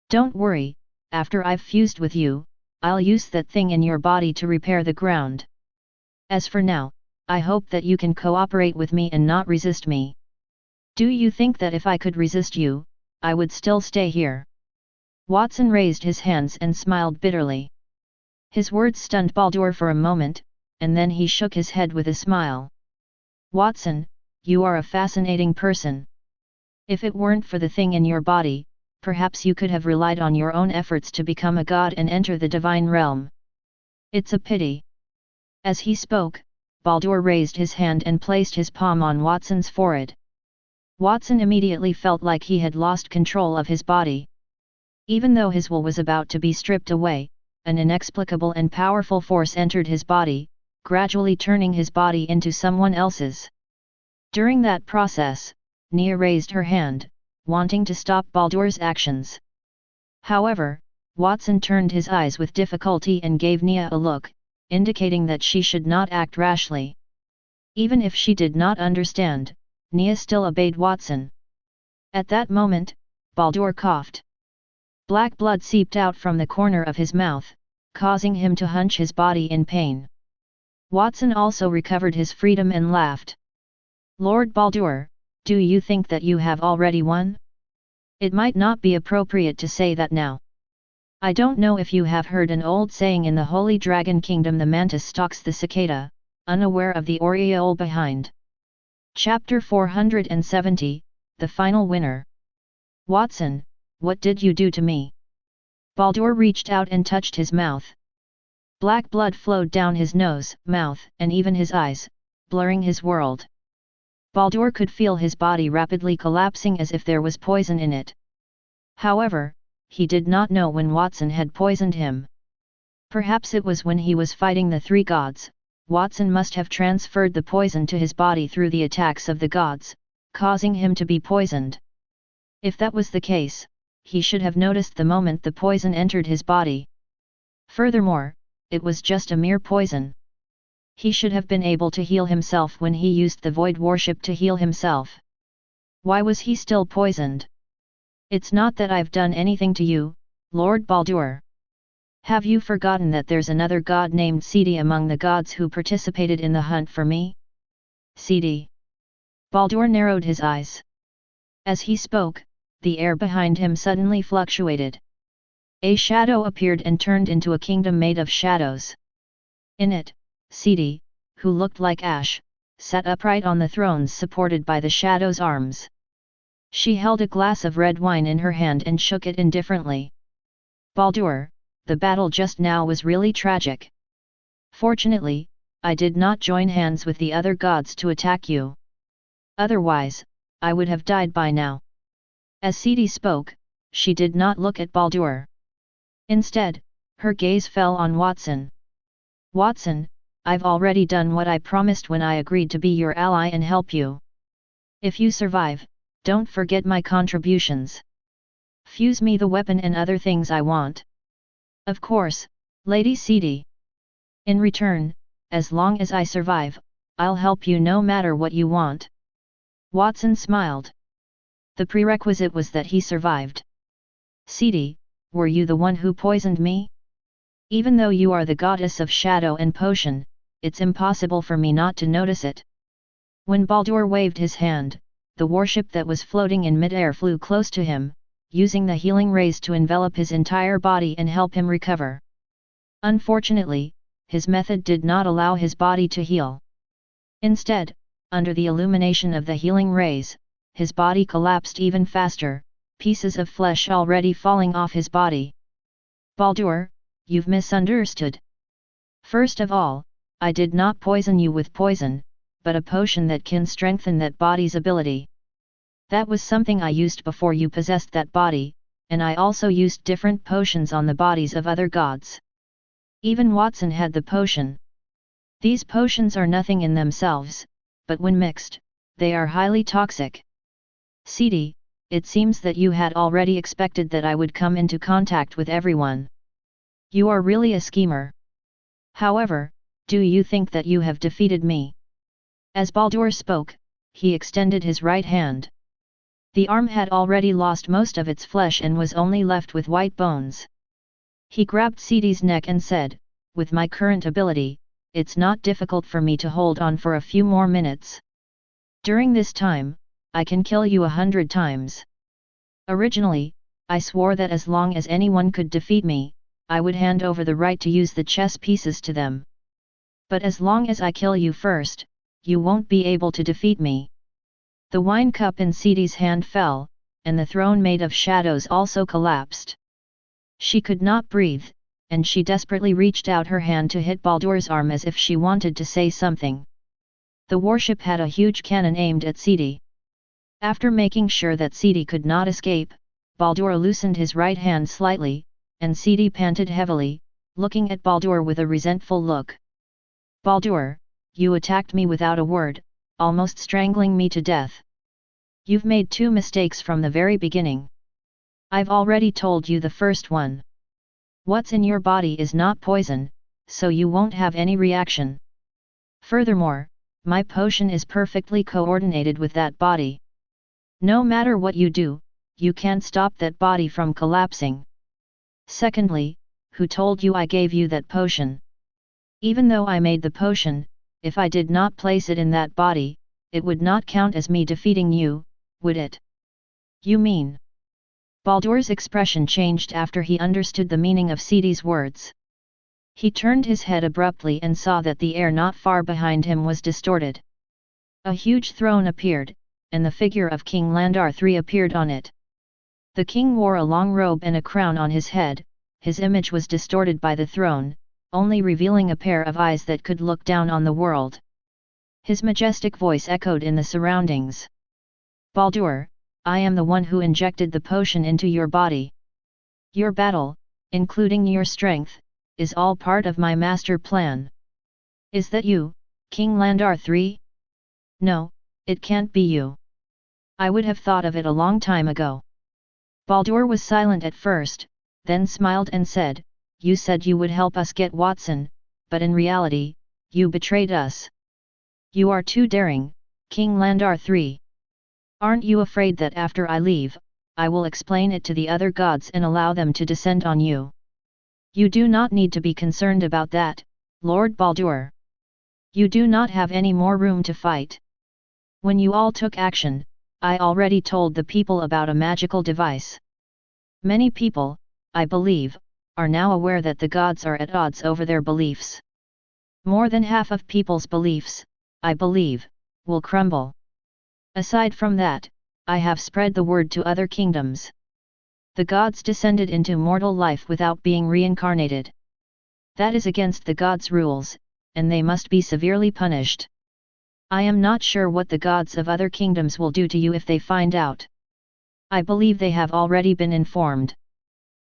Don't worry, after I've fused with you, I'll use that thing in your body to repair the ground. As for now, I hope that you can cooperate with me and not resist me. Do you think that if I could resist you, I would still stay here?" Watson raised his hands and smiled bitterly. His words stunned Baldur for a moment, and then he shook his head with a smile. "Watson, you are a fascinating person. If it weren't for the thing in your body, perhaps you could have relied on your own efforts to become a god and enter the divine realm. It's a pity." As he spoke, Baldur raised his hand and placed his palm on Watson's forehead. Watson immediately felt like he had lost control of his body. Even though his will was about to be stripped away, an inexplicable and powerful force entered his body, gradually turning his body into someone else's. During that process, Nia raised her hand, wanting to stop Baldur's actions. However, Watson turned his eyes with difficulty and gave Nia a look, indicating that she should not act rashly. Even if she did not understand, Nia still obeyed Watson. At that moment, Baldur coughed. Black blood seeped out from the corner of his mouth, causing him to hunch his body in pain. Watson also recovered his freedom and laughed. "Lord Baldur, do you think that you have already won? It might not be appropriate to say that now. I don't know if you have heard an old saying in the Holy Dragon Kingdom: the Mantis stalks the cicada, unaware of the Oriole behind." Chapter 470, The Final Winner. "Watson, what did you do to me?" Baldur reached out and touched his mouth. Black blood flowed down his nose, mouth, and even his eyes, blurring his world. Baldur could feel his body rapidly collapsing as if there was poison in it. However, he did not know when Watson had poisoned him. Perhaps it was when he was fighting the three gods. Watson must have transferred the poison to his body through the attacks of the gods, causing him to be poisoned. If that was the case, he should have noticed the moment the poison entered his body. Furthermore, it was just a mere poison. He should have been able to heal himself when he used the void worship to heal himself. Why was he still poisoned? "It's not that I've done anything to you, Lord Baldur. Have you forgotten that there's another god named F.A.T.C.A.T.S among the gods who participated in the hunt for me?" "F.A.T.C.A.T.S. Baldur narrowed his eyes. As he spoke, the air behind him suddenly fluctuated. A shadow appeared and turned into a kingdom made of shadows. In it, F.A.T.C.A.T.S, who looked like ash, sat upright on the thrones supported by the shadow's arms. She held a glass of red wine in her hand and shook it indifferently. "Baldur, the battle just now was really tragic. Fortunately, I did not join hands with the other gods to attack you. Otherwise, I would have died by now." As F.A.T.C.A.T.S spoke, she did not look at Baldur. Instead, her gaze fell on Watson. "Watson, I've already done what I promised when I agreed to be your ally and help you. If you survive, don't forget my contributions. Fuse me the weapon and other things I want." "Of course, Lady F.A.T.C.A.T.S. In return, as long as I survive, I'll help you no matter what you want." Watson smiled. The prerequisite was that he survived. "F.A.T.C.A.T.S, were you the one who poisoned me? Even though you are the goddess of shadow and potion, it's impossible for me not to notice it." When Baldur waved his hand, the warship that was floating in midair flew close to him, using the healing rays to envelop his entire body and help him recover. Unfortunately, his method did not allow his body to heal. Instead, under the illumination of the healing rays, his body collapsed even faster, pieces of flesh already falling off his body. "Baldur, you've misunderstood. First of all, I did not poison you with poison, but a potion that can strengthen that body's ability. That was something I used before you possessed that body, and I also used different potions on the bodies of other gods. Even Watson had the potion. These potions are nothing in themselves, but when mixed, they are highly toxic. F.A.T.C.A.T.S, it seems that you had already expected that I would come into contact with everyone. You are really a schemer. However, do you think that you have defeated me?" As Baldur spoke, he extended his right hand. The arm had already lost most of its flesh and was only left with white bones. He grabbed F.A.T.C.A.T.S neck and said, "With my current ability, it's not difficult for me to hold on for a few more minutes. During this time, I can kill you 100 times. Originally, I swore that as long as anyone could defeat me, I would hand over the right to use the chess pieces to them. But as long as I kill you first, you won't be able to defeat me." The wine cup in F.A.T.C.A.T.S hand fell, and the throne made of shadows also collapsed. She could not breathe, and she desperately reached out her hand to hit Baldur's arm as if she wanted to say something. The warship had a huge cannon aimed at F.A.T.C.A.T.S. After making sure that F.A.T.C.A.T.S could not escape, Baldur loosened his right hand slightly, and F.A.T.C.A.T.S panted heavily, looking at Baldur with a resentful look. "Baldur, you attacked me without a word, almost strangling me to death. You've made 2 mistakes from the very beginning. I've already told you the first one. What's in your body is not poison, so you won't have any reaction. Furthermore, my potion is perfectly coordinated with that body. No matter what you do, you can't stop that body from collapsing. Secondly, who told you I gave you that potion? Even though I made the potion, if I did not place it in that body, it would not count as me defeating you, would it? You mean? Baldur's expression changed after he understood the meaning of C.D.'s words. He turned his head abruptly and saw that the air not far behind him was distorted. A huge throne appeared, and the figure of King Landar III appeared on it. The king wore a long robe and a crown on his head. His image was distorted by the throne, only revealing a pair of eyes that could look down on the world. His majestic voice echoed in the surroundings. Baldur, I am the one who injected the potion into your body. Your battle, including your strength, is all part of my master plan. Is that you, King Landar III? No, it can't be you. I would have thought of it a long time ago. Baldur was silent at first, then smiled and said, You said you would help us get Watson, but in reality, you betrayed us. You are too daring, King Landar III. Aren't you afraid that after I leave, I will explain it to the other gods and allow them to descend on you? You do not need to be concerned about that, Lord Baldur. You do not have any more room to fight. When you all took action, I already told the people about a magical device. Many people, I believe, are now aware that the gods are at odds over their beliefs. More than half of people's beliefs, I believe, will crumble. Aside from that, I have spread the word to other kingdoms. The gods descended into mortal life without being reincarnated. That is against the gods' rules, and they must be severely punished. I am not sure what the gods of other kingdoms will do to you if they find out. I believe they have already been informed.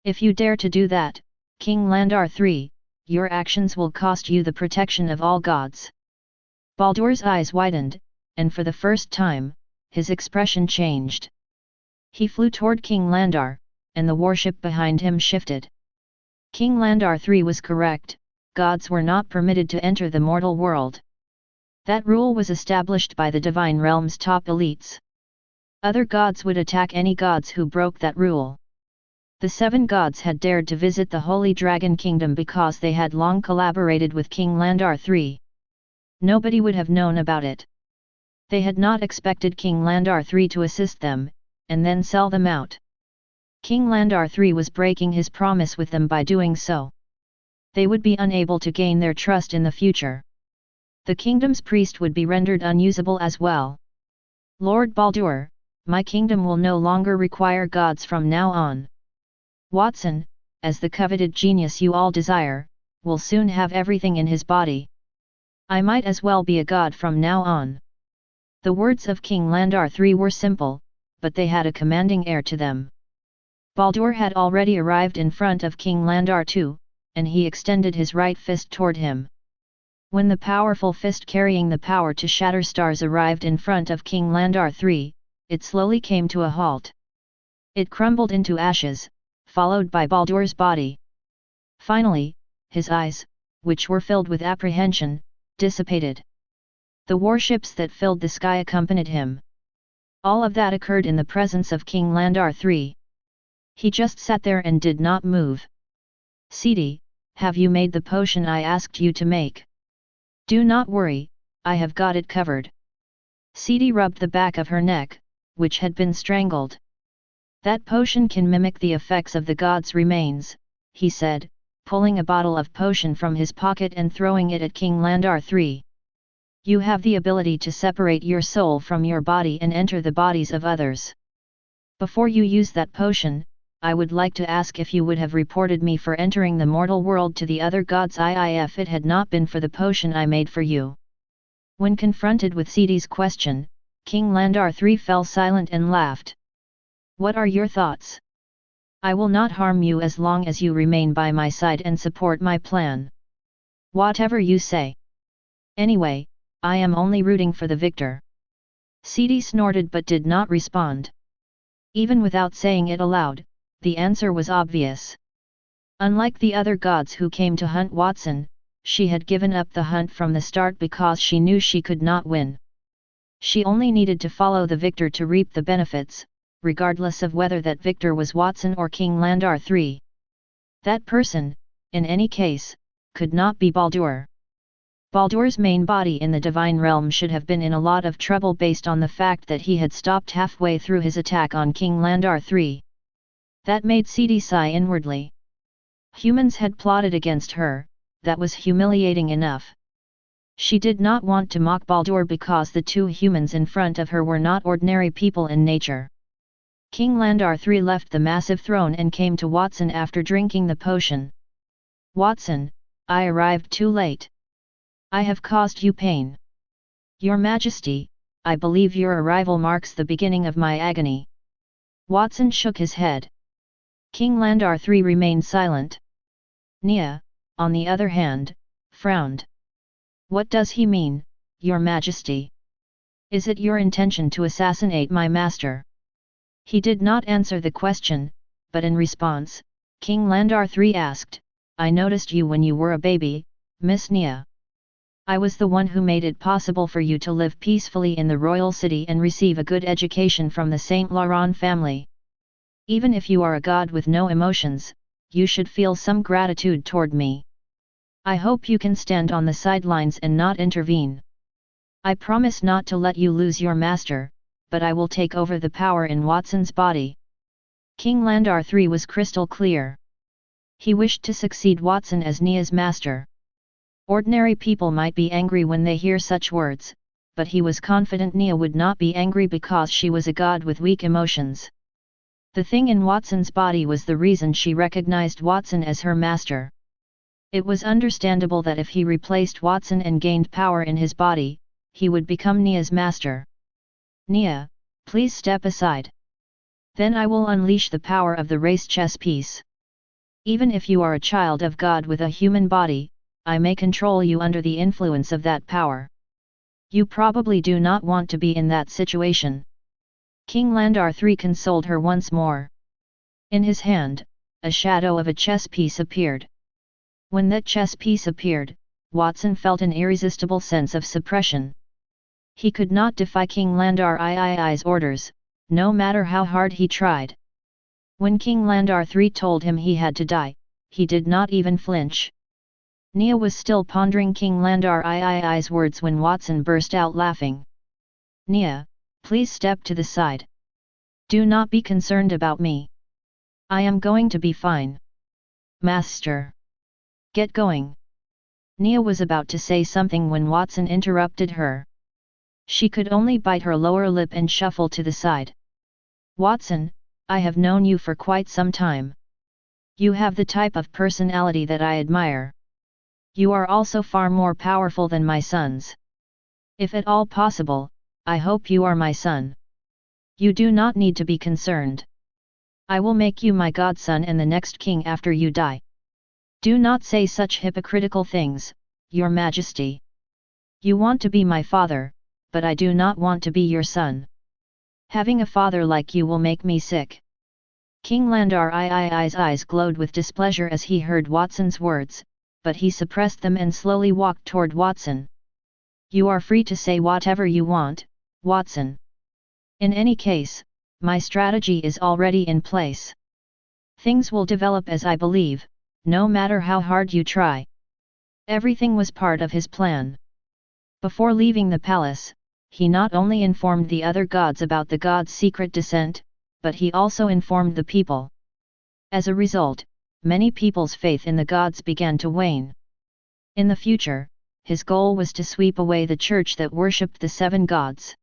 If you dare to do that, King Landar III, your actions will cost you the protection of all gods. Baldur's eyes widened, and for the first time, his expression changed. He flew toward King Landar, and the warship behind him shifted. King Landar III was correct, gods were not permitted to enter the mortal world. That rule was established by the divine realm's top elites. Other gods would attack any gods who broke that rule. The 7 gods had dared to visit the Holy Dragon Kingdom because they had long collaborated with King Landar III. Nobody would have known about it. They had not expected King Landar III to assist them, and then sell them out. King Landar III was breaking his promise with them by doing so. They would be unable to gain their trust in the future. The kingdom's priest would be rendered unusable as well. Lord Baldur, my kingdom will no longer require gods from now on. Watson, as the coveted genius you all desire, will soon have everything in his body. I might as well be a god from now on. The words of King Landar III were simple, but they had a commanding air to them. Baldur had already arrived in front of King Landar II, and he extended his right fist toward him. When the powerful fist carrying the power to shatter stars arrived in front of King Landar III, it slowly came to a halt. It crumbled into ashes, followed by Baldur's body. Finally, his eyes, which were filled with apprehension, dissipated. The warships that filled the sky accompanied him. All of that occurred in the presence of King Landar III. He just sat there and did not move. C.D., have you made the potion I asked you to make? Do not worry, I have got it covered. C.D. rubbed the back of her neck, which had been strangled. That potion can mimic the effects of the gods' remains, he said, pulling a bottle of potion from his pocket and throwing it at King Landar III. You have the ability to separate your soul from your body and enter the bodies of others. Before you use that potion, I would like to ask if you would have reported me for entering the mortal world to the other gods if it had not been for the potion I made for you. When confronted with C.D.'s question, King Landar III fell silent and laughed. What are your thoughts? I will not harm you as long as you remain by my side and support my plan. Whatever you say. Anyway, I am only rooting for the victor. C.D. snorted but did not respond. Even without saying it aloud, the answer was obvious. Unlike the other gods who came to hunt Watson, she had given up the hunt from the start because she knew she could not win. She only needed to follow the victor to reap the benefits, regardless of whether that victor was Watson or King Landar III. That person, in any case, could not be Baldur. Baldur's main body in the divine realm should have been in a lot of trouble based on the fact that he had stopped halfway through his attack on King Landar III. That made C.D. sigh inwardly. Humans had plotted against her, that was humiliating enough. She did not want to mock Baldur because the two humans in front of her were not ordinary people in nature. King Landar III left the massive throne and came to Watson after drinking the potion. Watson, I arrived too late. I have caused you pain. Your Majesty, I believe your arrival marks the beginning of my agony. Watson shook his head. King Landar III remained silent. Nia, on the other hand, frowned. What does he mean, Your Majesty? Is it your intention to assassinate my master? He did not answer the question, but in response, King Landar III asked, I noticed you when you were a baby, Miss Nia. I was the one who made it possible for you to live peacefully in the royal city and receive a good education from the Saint Laurent family. Even if you are a god with no emotions, you should feel some gratitude toward me. I hope you can stand on the sidelines and not intervene. I promise not to let you lose your master, but I will take over the power in Watson's body. King Landar III was crystal clear. He wished to succeed Watson as Nia's master. Ordinary people might be angry when they hear such words, but he was confident Nia would not be angry because she was a god with weak emotions. The thing in Watson's body was the reason she recognized Watson as her master. It was understandable that if he replaced Watson and gained power in his body, he would become Nia's master. Nia, please step aside. Then I will unleash the power of the race chess piece. Even if you are a child of God with a human body, I may control you under the influence of that power. You probably do not want to be in that situation. King Landar III consoled her once more. In his hand, a shadow of a chess piece appeared. When that chess piece appeared, Watson felt an irresistible sense of suppression. He could not defy King Landar III's orders, no matter how hard he tried. When King Landar III told him he had to die, he did not even flinch. Nia was still pondering King Landar III's words when Watson burst out laughing. Nia, please step to the side. Do not be concerned about me. I am going to be fine. Master. Get going. Nia was about to say something when Watson interrupted her. She could only bite her lower lip and shuffle to the side. Watson, I have known you for quite some time. You have the type of personality that I admire. You are also far more powerful than my sons. If at all possible, I hope you are my son. You do not need to be concerned. I will make you my godson and the next king after you die. Do not say such hypocritical things, Your Majesty. You want to be my father, but I do not want to be your son. Having a father like you will make me sick. King Landar III's eyes glowed with displeasure as he heard Watson's words, but he suppressed them and slowly walked toward Watson. You are free to say whatever you want, Watson. In any case, my strategy is already in place. Things will develop as I believe, no matter how hard you try. Everything was part of his plan. Before leaving the palace, he not only informed the other gods about the god's secret descent, but he also informed the people. As a result, many people's faith in the gods began to wane. In the future, his goal was to sweep away the church that worshipped the seven gods.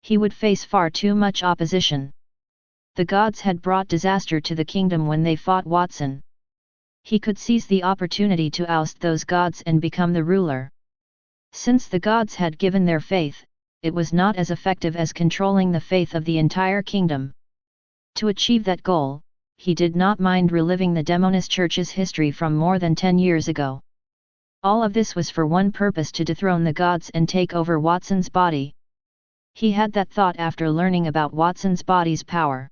He would face far too much opposition. The gods had brought disaster to the kingdom when they fought Watson. He could seize the opportunity to oust those gods and become the ruler. Since the gods had given their faith, it was not as effective as controlling the faith of the entire kingdom. To achieve that goal, he did not mind reliving the Demonist Church's history from more than 10 years ago. All of this was for one purpose: to dethrone the gods and take over Watson's body. He had that thought after learning about Watson's body's power.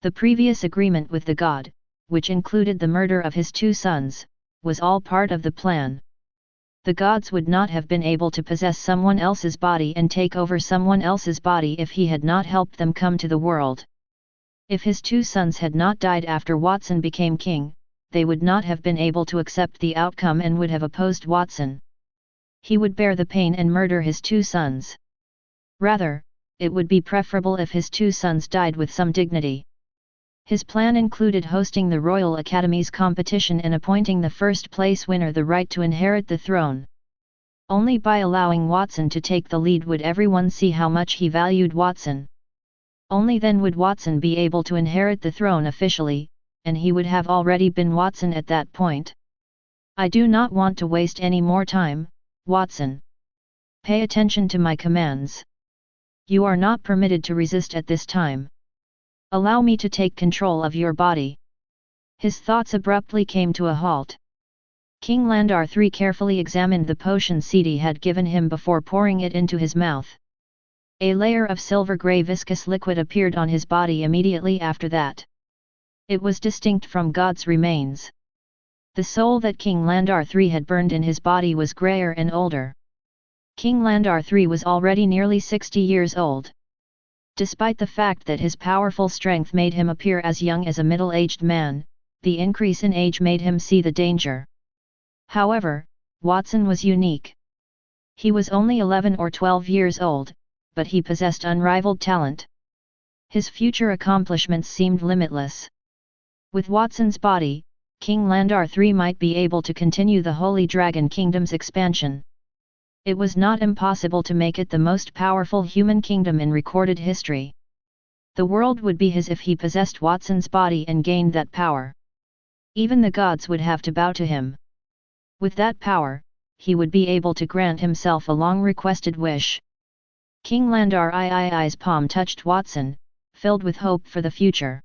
The previous agreement with the god, which included the murder of his 2 sons, was all part of the plan. The gods would not have been able to possess someone else's body and take over someone else's body if he had not helped them come to the world. If his 2 sons had not died after Watson became king, they would not have been able to accept the outcome and would have opposed Watson. He would bear the pain and murder his 2 sons. Rather, it would be preferable if his 2 sons died with some dignity. His plan included hosting the Royal Academy's competition and appointing the first-place winner the right to inherit the throne. Only by allowing Watson to take the lead would everyone see how much he valued Watson. Only then would Watson be able to inherit the throne officially, and he would have already been Watson at that point. I do not want to waste any more time, Watson. Pay attention to my commands. You are not permitted to resist at this time. Allow me to take control of your body. His thoughts abruptly came to a halt. King Landar III carefully examined the potion Cicada had given him before pouring it into his mouth. A layer of silver-grey viscous liquid appeared on his body immediately after that. It was distinct from God's remains. The soul that King Landar III had burned in his body was grayer and older. King Landar III was already nearly 60 years old. Despite the fact that his powerful strength made him appear as young as a middle-aged man, the increase in age made him see the danger. However, Watson was unique. He was only 11 or 12 years old, but he possessed unrivaled talent. His future accomplishments seemed limitless. With Watson's body, King Landar III might be able to continue the Holy Dragon Kingdom's expansion. It was not impossible to make it the most powerful human kingdom in recorded history. The world would be his if he possessed Watson's body and gained that power. Even the gods would have to bow to him. With that power, he would be able to grant himself a long-requested wish. King Landar III's palm touched Watson, filled with hope for the future.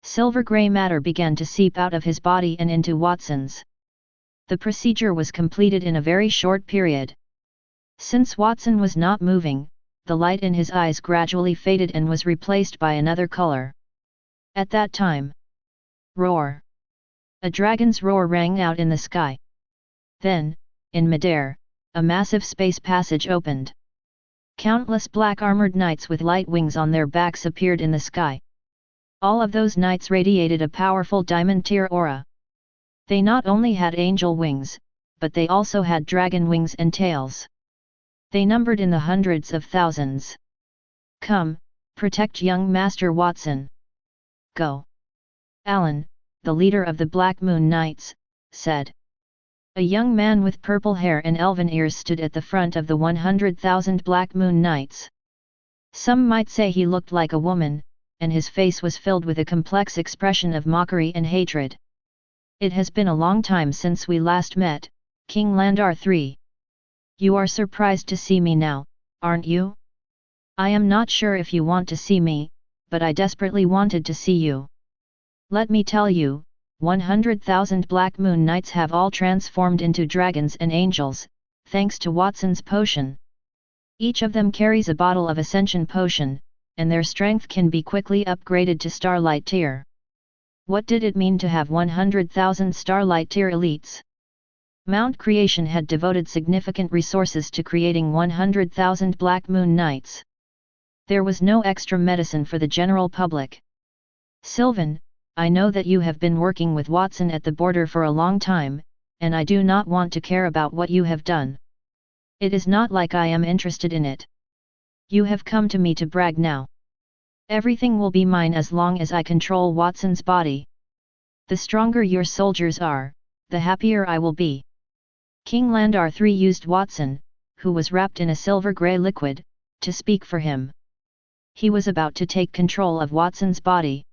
Silver-grey matter began to seep out of his body and into Watson's. The procedure was completed in a very short period. Since Watson was not moving, the light in his eyes gradually faded and was replaced by another color. At that time, roar! A dragon's roar rang out in the sky. Then, in midair, a massive space passage opened. Countless black-armored knights with light wings on their backs appeared in the sky. All of those knights radiated a powerful diamond-tier aura. They not only had angel wings, but they also had dragon wings and tails. They numbered in the hundreds of thousands. Come, protect young Master Watson. Go. Alan, the leader of the Black Moon Knights, said. A young man with purple hair and elven ears stood at the front of the 100,000 Black Moon Knights. Some might say he looked like a woman, and his face was filled with a complex expression of mockery and hatred. It has been a long time since we last met, King Landar III. You are surprised to see me now, aren't you? I am not sure if you want to see me, but I desperately wanted to see you. Let me tell you, 100,000 Black Moon Knights have all transformed into dragons and angels, thanks to Watson's potion. Each of them carries a bottle of Ascension potion, and their strength can be quickly upgraded to Starlight tier. What did it mean to have 100,000 Starlight tier elites? Mount Creation had devoted significant resources to creating 100,000 Black Moon Knights. There was no extra medicine for the general public. Sylvan, I know that you have been working with Watson at the border for a long time, and I do not want to care about what you have done. It is not like I am interested in it. You have come to me to brag now. Everything will be mine as long as I control Watson's body. The stronger your soldiers are, the happier I will be. King Landar III used Watson, who was wrapped in a silver-grey liquid, to speak for him. He was about to take control of Watson's body.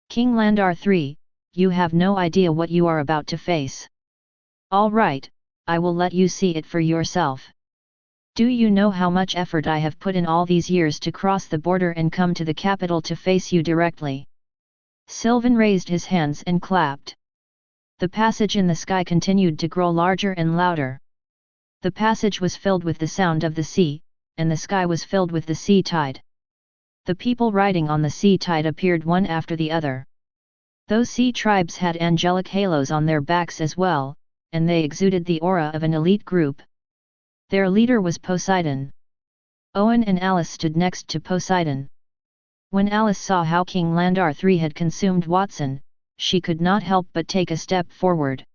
King Landar III, you have no idea what you are about to face. All right, I will let you see it for yourself. Do you know how much effort I have put in all these years to cross the border and come to the capital to face you directly? Sylvan raised his hands and clapped. The passage in the sky continued to grow larger and louder. The passage was filled with the sound of the sea, and the sky was filled with the sea tide. The people riding on the sea tide appeared one after the other. Those sea tribes had angelic halos on their backs as well, and they exuded the aura of an elite group. Their leader was Poseidon. Owen and Alice stood next to Poseidon. When Alice saw how King Landar III had consumed Watson, she could not help but take a step forward.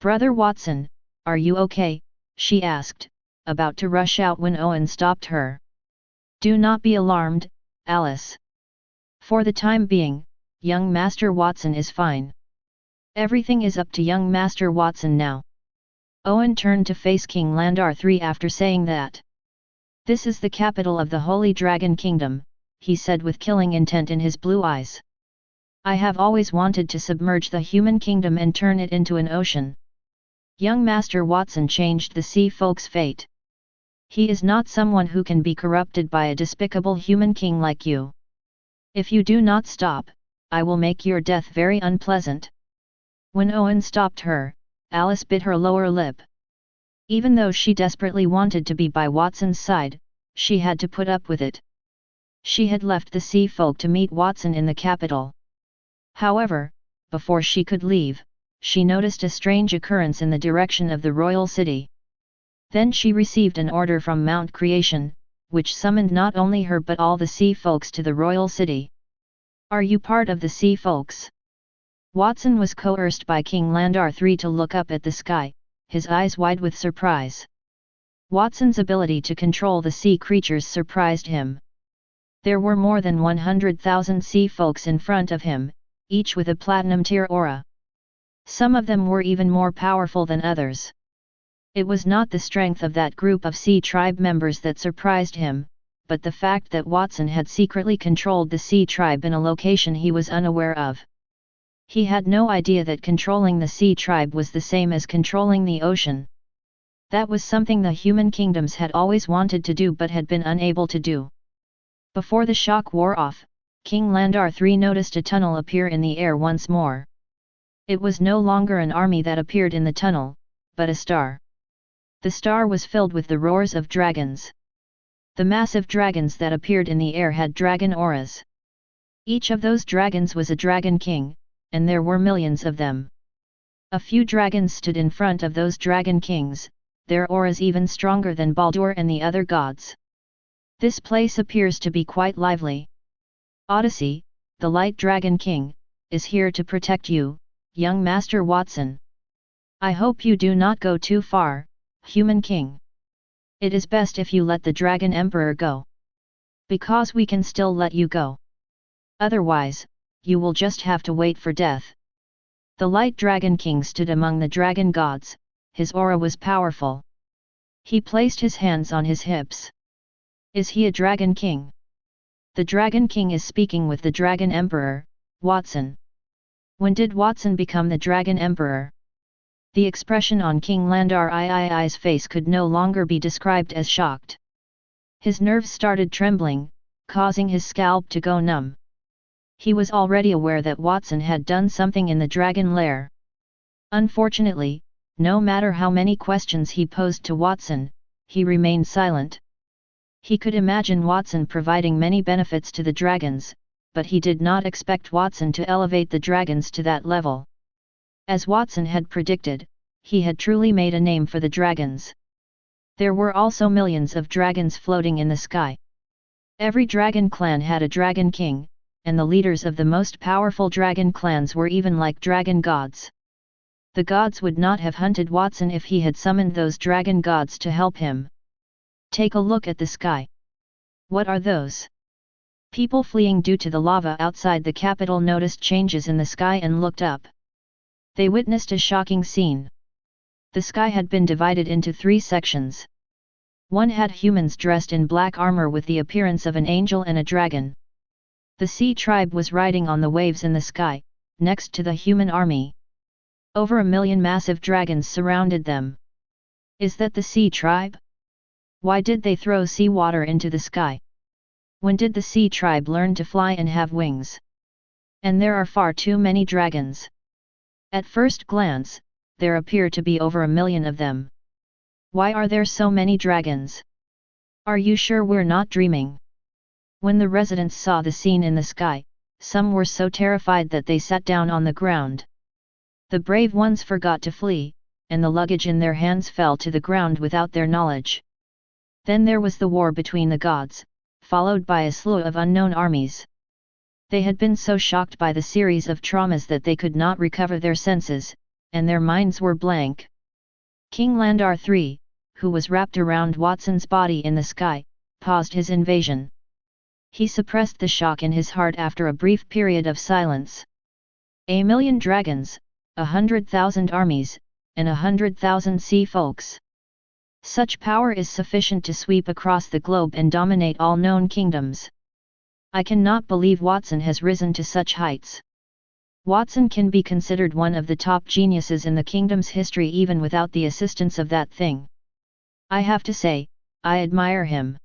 "Brother Watson, are you okay?" she asked, about to rush out when Owen stopped her. "Do not be alarmed, Alice. For the time being, young Master Watson is fine. Everything is up to young Master Watson now." Owen turned to face King Landar III after saying that. "This is the capital of the Holy Dragon Kingdom," he said with killing intent in his blue eyes. "I have always wanted to submerge the human kingdom and turn it into an ocean. Young Master Watson changed the sea folk's fate. He is not someone who can be corrupted by a despicable human king like you. If you do not stop, I will make your death very unpleasant." When Owen stopped her, Alice bit her lower lip. Even though she desperately wanted to be by Watson's side, she had to put up with it. She had left the sea folk to meet Watson in the capital. However, before she could leave, she noticed a strange occurrence in the direction of the royal city. Then she received an order from Mount Creation, which summoned not only her but all the sea folks to the royal city. "Are you part of the sea folks?" Watson was coerced by King Landar III to look up at the sky, his eyes wide with surprise. Watson's ability to control the sea creatures surprised him. There were more than 100,000 sea folks in front of him, each with a platinum tier aura. Some of them were even more powerful than others. It was not the strength of that group of sea tribe members that surprised him, but the fact that Watson had secretly controlled the sea tribe in a location he was unaware of. He had no idea that controlling the sea tribe was the same as controlling the ocean. That was something the human kingdoms had always wanted to do but had been unable to do. Before the shock wore off, King Landar III noticed a tunnel appear in the air once more. It was no longer an army that appeared in the tunnel, but a star. The star was filled with the roars of dragons. The massive dragons that appeared in the air had dragon auras. Each of those dragons was a dragon king, and there were millions of them. A few dragons stood in front of those dragon kings, their auras even stronger than Baldur and the other gods. This place appears to be quite lively. Odyssey, the Light Dragon King, is here to protect you, young Master Watson. I hope you do not go too far, Human King. It is best if you let the Dragon Emperor go. Because we can still let you go. Otherwise, you will just have to wait for death. The Light Dragon King stood among the dragon gods, his aura was powerful. He placed his hands on his hips. Is he a Dragon King? The Dragon King is speaking with the Dragon Emperor, Watson. When did Watson become the Dragon Emperor? The expression on King Landar III's face could no longer be described as shocked. His nerves started trembling, causing his scalp to go numb. He was already aware that Watson had done something in the dragon lair. Unfortunately, no matter how many questions he posed to Watson, he remained silent. He could imagine Watson providing many benefits to the dragons, but he did not expect Watson to elevate the dragons to that level. As Watson had predicted, he had truly made a name for the dragons. There were also millions of dragons floating in the sky. Every dragon clan had a dragon king, and the leaders of the most powerful dragon clans were even like dragon gods. The gods would not have hunted Watson if he had summoned those dragon gods to help him. Take a look at the sky. What are those? People fleeing due to the lava outside the capital noticed changes in the sky and looked up. They witnessed a shocking scene. The sky had been divided into 3 sections. One had humans dressed in black armor with the appearance of an angel and a dragon. The sea tribe was riding on the waves in the sky, next to the human army. Over 1 million massive dragons surrounded them. Is that the sea tribe? Why did they throw seawater into the sky? When did the sea tribe learn to fly and have wings? And there are far too many dragons. At first glance, there appear to be over 1,000,000 of them. Why are there so many dragons? Are you sure we're not dreaming? When the residents saw the scene in the sky, some were so terrified that they sat down on the ground. The brave ones forgot to flee, and the luggage in their hands fell to the ground without their knowledge. Then there was the war between the gods, followed by a slew of unknown armies. They had been so shocked by the series of traumas that they could not recover their senses, and their minds were blank. King Landar III, who was wrapped around Watson's body in the sky, paused his invasion. He suppressed the shock in his heart after a brief period of silence. 1,000,000 dragons, 100,000 armies, and 100,000 sea folks. Such power is sufficient to sweep across the globe and dominate all known kingdoms. I cannot believe Watson has risen to such heights. Watson can be considered one of the top geniuses in the kingdom's history even without the assistance of that thing. I have to say, I admire him.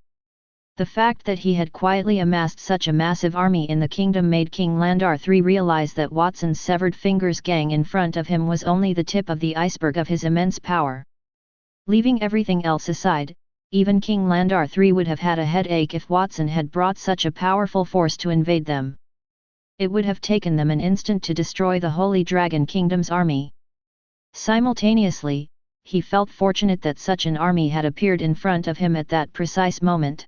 The fact that he had quietly amassed such a massive army in the kingdom made King Landar III realize that Watson's severed fingers gang in front of him was only the tip of the iceberg of his immense power. Leaving everything else aside, even King Landar III would have had a headache if Watson had brought such a powerful force to invade them. It would have taken them an instant to destroy the Holy Dragon Kingdom's army. Simultaneously, he felt fortunate that such an army had appeared in front of him at that precise moment.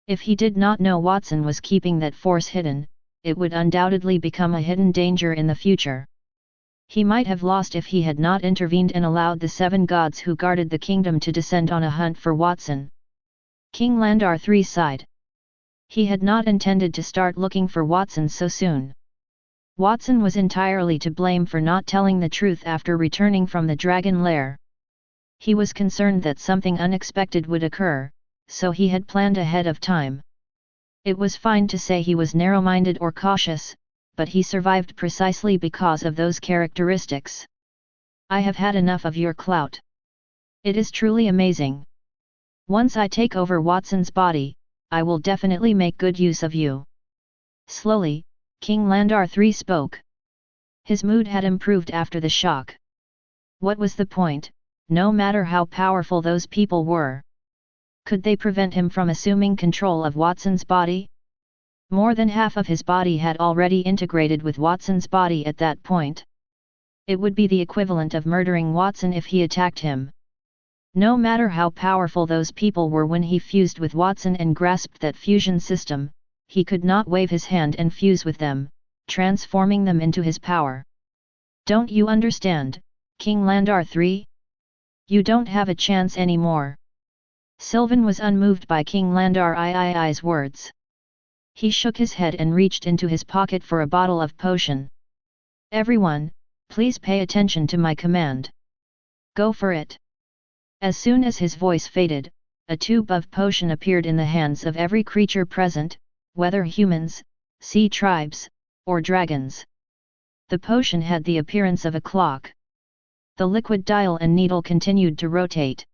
If he did not know Watson was keeping that force hidden, it would undoubtedly become a hidden danger in the future. He might have lost if he had not intervened and allowed the 7 gods who guarded the kingdom to descend on a hunt for Watson. King Landar III sighed. He had not intended to start looking for Watson so soon. Watson was entirely to blame for not telling the truth after returning from the dragon lair. He was concerned that something unexpected would occur, so he had planned ahead of time. It was fine to say he was narrow-minded or cautious, but he survived precisely because of those characteristics. I have had enough of your clout. It is truly amazing. Once I take over Watson's body, I will definitely make good use of you. Slowly, King Landar III spoke. His mood had improved after the shock. What was the point, no matter how powerful those people were? Could they prevent him from assuming control of Watson's body? More than half of his body had already integrated with Watson's body at that point. It would be the equivalent of murdering Watson if he attacked him. No matter how powerful those people were when he fused with Watson and grasped that fusion system, he could not wave his hand and fuse with them, transforming them into his power. Don't you understand, King Landar III? You don't have a chance anymore. Sylvan was unmoved by King Landar III's words. He shook his head and reached into his pocket for a bottle of potion. Everyone, please pay attention to my command. Go for it. As soon as his voice faded, a tube of potion appeared in the hands of every creature present, whether humans, sea tribes, or dragons. The potion had the appearance of a clock. The liquid dial and needle continued to rotate.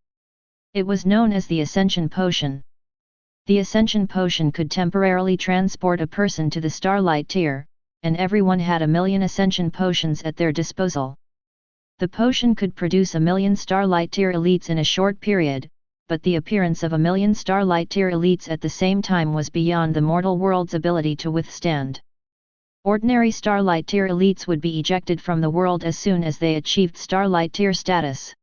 It was known as the Ascension Potion. The Ascension Potion could temporarily transport a person to the Starlight Tier, and everyone had 1,000,000 Ascension Potions at their disposal. The potion could produce 1,000,000 Starlight Tier elites in a short period, but the appearance of 1,000,000 Starlight Tier elites at the same time was beyond the mortal world's ability to withstand. Ordinary Starlight Tier elites would be ejected from the world as soon as they achieved Starlight Tier status.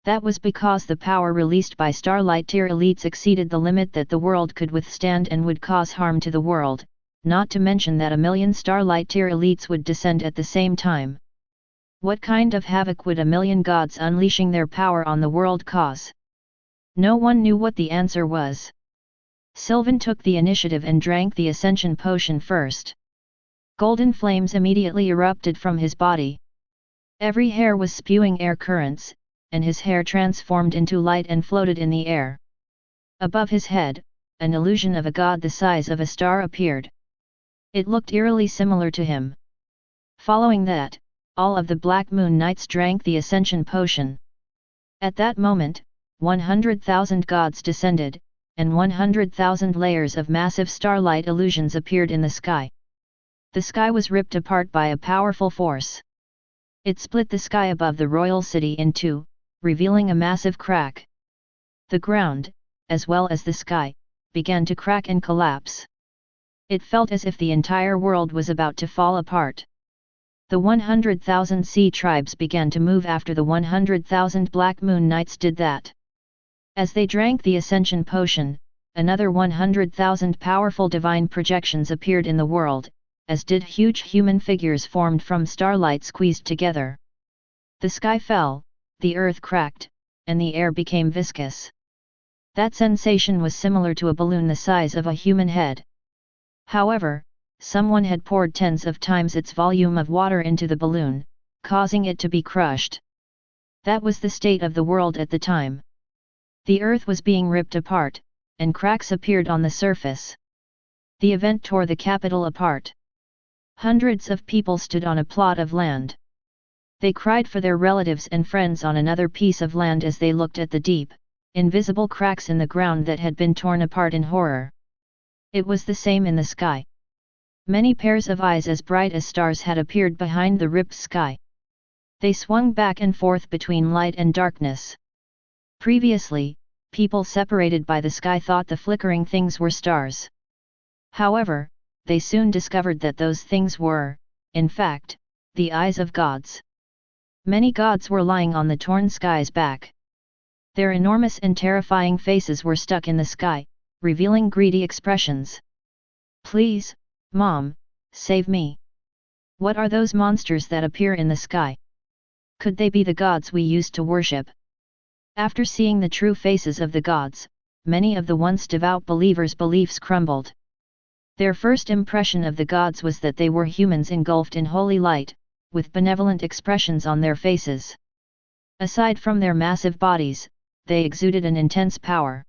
That was because the power released by Starlight Tier elites exceeded the limit that the world could withstand and would cause harm to the world, not to mention that 1,000,000 Starlight Tier elites would descend at the same time. What kind of havoc would 1,000,000 gods unleashing their power on the world cause? No one knew what the answer was. Sylvan took the initiative and drank the Ascension Potion first. Golden flames immediately erupted from his body. Every hair was spewing air currents, and his hair transformed into light and floated in the air. Above his head, an illusion of a god the size of a star appeared. It looked eerily similar to him. Following that, all of the Black Moon Knights drank the Ascension Potion. At that moment, 100,000 gods descended, and 100,000 layers of massive starlight illusions appeared in the sky. The sky was ripped apart by a powerful force. It split the sky above the royal city in two, revealing a massive crack. The ground, as well as the sky, began to crack and collapse. It felt as if the entire world was about to fall apart. The 100,000 sea tribes began to move after the 100,000 Black Moon Knights did that. As they drank the Ascension Potion, another 100,000 powerful divine projections appeared in the world, as did huge human figures formed from starlight squeezed together. The sky fell, the earth cracked, and the air became viscous. That sensation was similar to a balloon the size of a human head. However, someone had poured tens of times its volume of water into the balloon, causing it to be crushed. That was the state of the world at the time. The earth was being ripped apart, and cracks appeared on the surface. The event tore the capital apart. Hundreds of people stood on a plot of land. They cried for their relatives and friends on another piece of land as they looked at the deep, invisible cracks in the ground that had been torn apart in horror. It was the same in the sky. Many pairs of eyes as bright as stars had appeared behind the ripped sky. They swung back and forth between light and darkness. Previously, people separated by the sky thought the flickering things were stars. However, they soon discovered that those things were, in fact, the eyes of gods. Many gods were lying on the torn sky's back. Their enormous and terrifying faces were stuck in the sky, revealing greedy expressions. "Please, Mom, save me. What are those monsters that appear in the sky? Could they be the gods we used to worship?" After seeing the true faces of the gods, many of the once devout believers' beliefs crumbled. Their first impression of the gods was that they were humans engulfed in holy light, with benevolent expressions on their faces. Aside from their massive bodies, they exuded an intense power.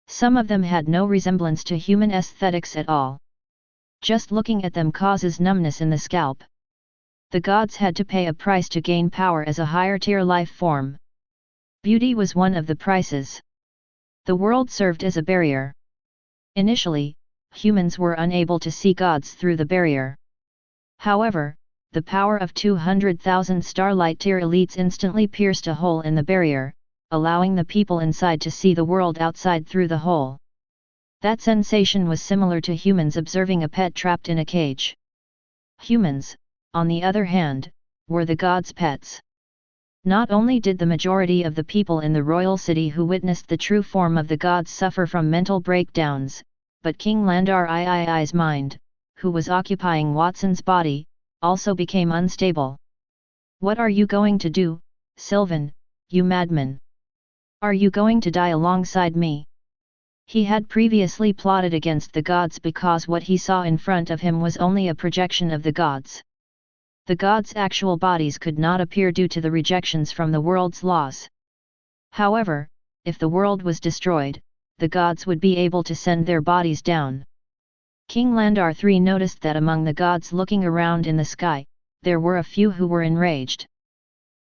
Some of them had no resemblance to human aesthetics at all. Just looking at them causes numbness in the scalp. The gods had to pay a price to gain power as a higher-tier life form. Beauty was one of the prices. The world served as a barrier. Initially, humans were unable to see gods through the barrier. However, the power of 200,000 starlight-tier elites instantly pierced a hole in the barrier, allowing the people inside to see the world outside through the hole. That sensation was similar to humans observing a pet trapped in a cage. Humans, on the other hand, were the gods' pets. Not only did the majority of the people in the royal city who witnessed the true form of the gods suffer from mental breakdowns, but King Landar III's mind, who was occupying Watson's body, also became unstable. "What are you going to do, Sylvan, you madman? Are you going to die alongside me?" He had previously plotted against the gods because what he saw in front of him was only a projection of the gods. The gods' actual bodies could not appear due to the rejections from the world's laws. However, if the world was destroyed, the gods would be able to send their bodies down. King Landar III noticed that among the gods looking around in the sky, there were a few who were enraged.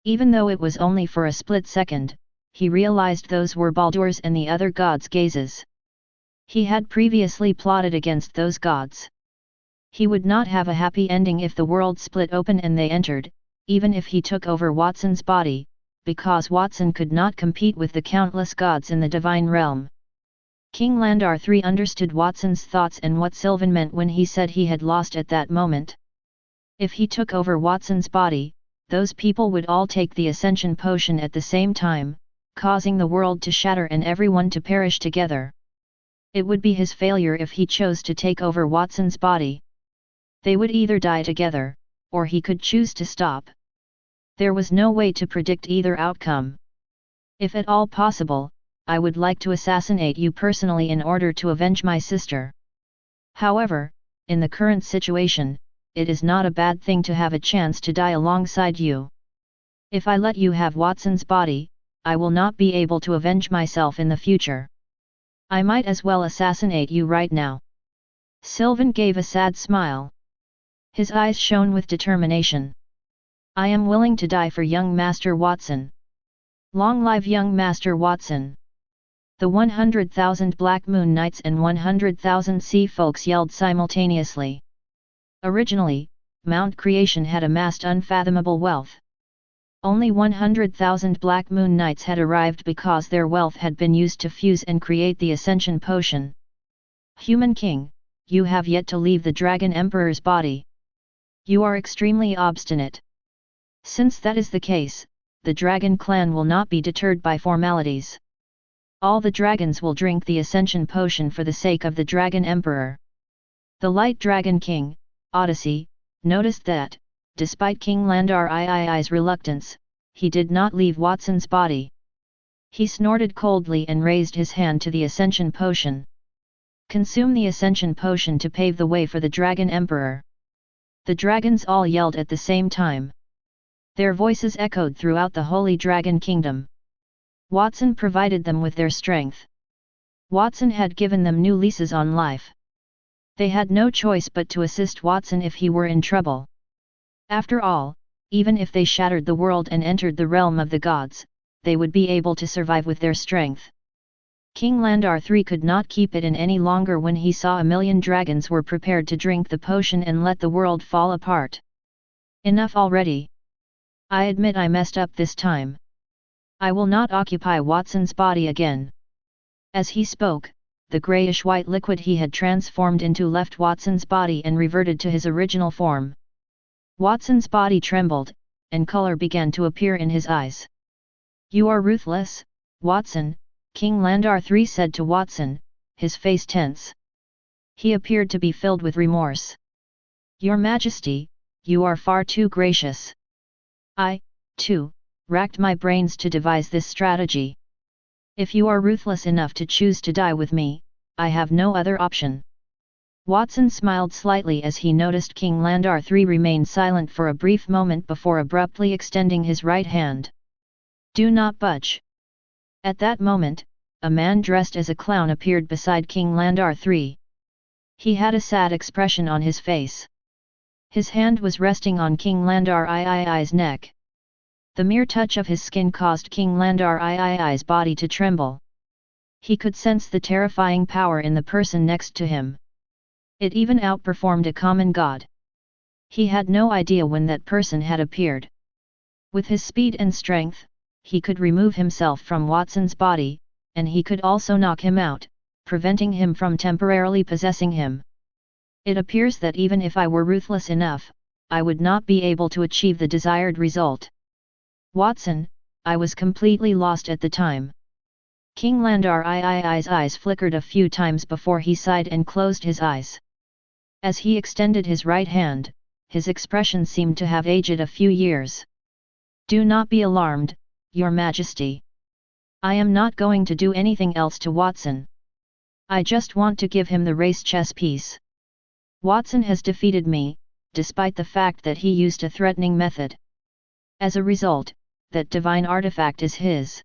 Even though it was only for a split second, he realized those were Baldur's and the other gods' gazes. He had previously plotted against those gods. He would not have a happy ending if the world split open and they entered, even if he took over Watson's body, because Watson could not compete with the countless gods in the divine realm. King Landar III understood Watson's thoughts and what Sylvan meant when he said he had lost at that moment. If he took over Watson's body, those people would all take the Ascension Potion at the same time, causing the world to shatter and everyone to perish together. It would be his failure if he chose to take over Watson's body. They would either die together, or he could choose to stop. There was no way to predict either outcome. "If at all possible, I would like to assassinate you personally in order to avenge my sister. However, in the current situation, it is not a bad thing to have a chance to die alongside you. If I let you have Watson's body, I will not be able to avenge myself in the future. I might as well assassinate you right now." Sylvan gave a sad smile. His eyes shone with determination. "I am willing to die for young Master Watson. Long live young Master Watson!" The 100,000 Black Moon Knights and 100,000 Sea Folks yelled simultaneously. Originally, Mount Creation had amassed unfathomable wealth. Only 100,000 Black Moon Knights had arrived because their wealth had been used to fuse and create the Ascension Potion. Human King, you have yet to leave the Dragon Emperor's body. You are extremely obstinate. Since that is the case, the Dragon Clan will not be deterred by formalities. All the dragons will drink the Ascension Potion for the sake of the Dragon Emperor. The Light Dragon King, Odyssey, noticed that, despite King Landar III's reluctance, he did not leave Watson's body. He snorted coldly and raised his hand to the Ascension Potion. Consume the Ascension Potion to pave the way for the Dragon Emperor. The dragons all yelled at the same time. Their voices echoed throughout the Holy Dragon Kingdom. Watson provided them with their strength. Watson had given them new leases on life. They had no choice but to assist Watson if he were in trouble. After all, even if they shattered the world and entered the realm of the gods, they would be able to survive with their strength. King Landar III could not keep it in any longer when he saw 1,000,000 dragons were prepared to drink the potion and let the world fall apart. Enough already. I admit I messed up this time. I will not occupy Watson's body again. As he spoke, the grayish-white liquid he had transformed into left Watson's body and reverted to his original form. Watson's body trembled, and color began to appear in his eyes. You are ruthless, Watson, King Landar III said to Watson, his face tense. He appeared to be filled with remorse. Your Majesty, you are far too gracious. I, too, racked my brains to devise this strategy. If you are ruthless enough to choose to die with me, I have no other option. Watson smiled slightly as he noticed King Landar III remained silent for a brief moment before abruptly extending his right hand. Do not budge. At that moment, a man dressed as a clown appeared beside King Landar III. He had a sad expression on his face. His hand was resting on King Landar III's neck. The mere touch of his skin caused King Landar III's body to tremble. He could sense the terrifying power in the person next to him. It even outperformed a common god. He had no idea when that person had appeared. With his speed and strength, he could remove himself from Watson's body, and he could also knock him out, preventing him from temporarily possessing him. It appears that even if I were ruthless enough, I would not be able to achieve the desired result. Watson, I was completely lost at the time. King Landar III's eyes flickered a few times before he sighed and closed his eyes. As he extended his right hand, his expression seemed to have aged a few years. Do not be alarmed, Your Majesty. I am not going to do anything else to Watson. I just want to give him the race chess piece. Watson has defeated me, despite the fact that he used a threatening method. As a result, that divine artifact is his.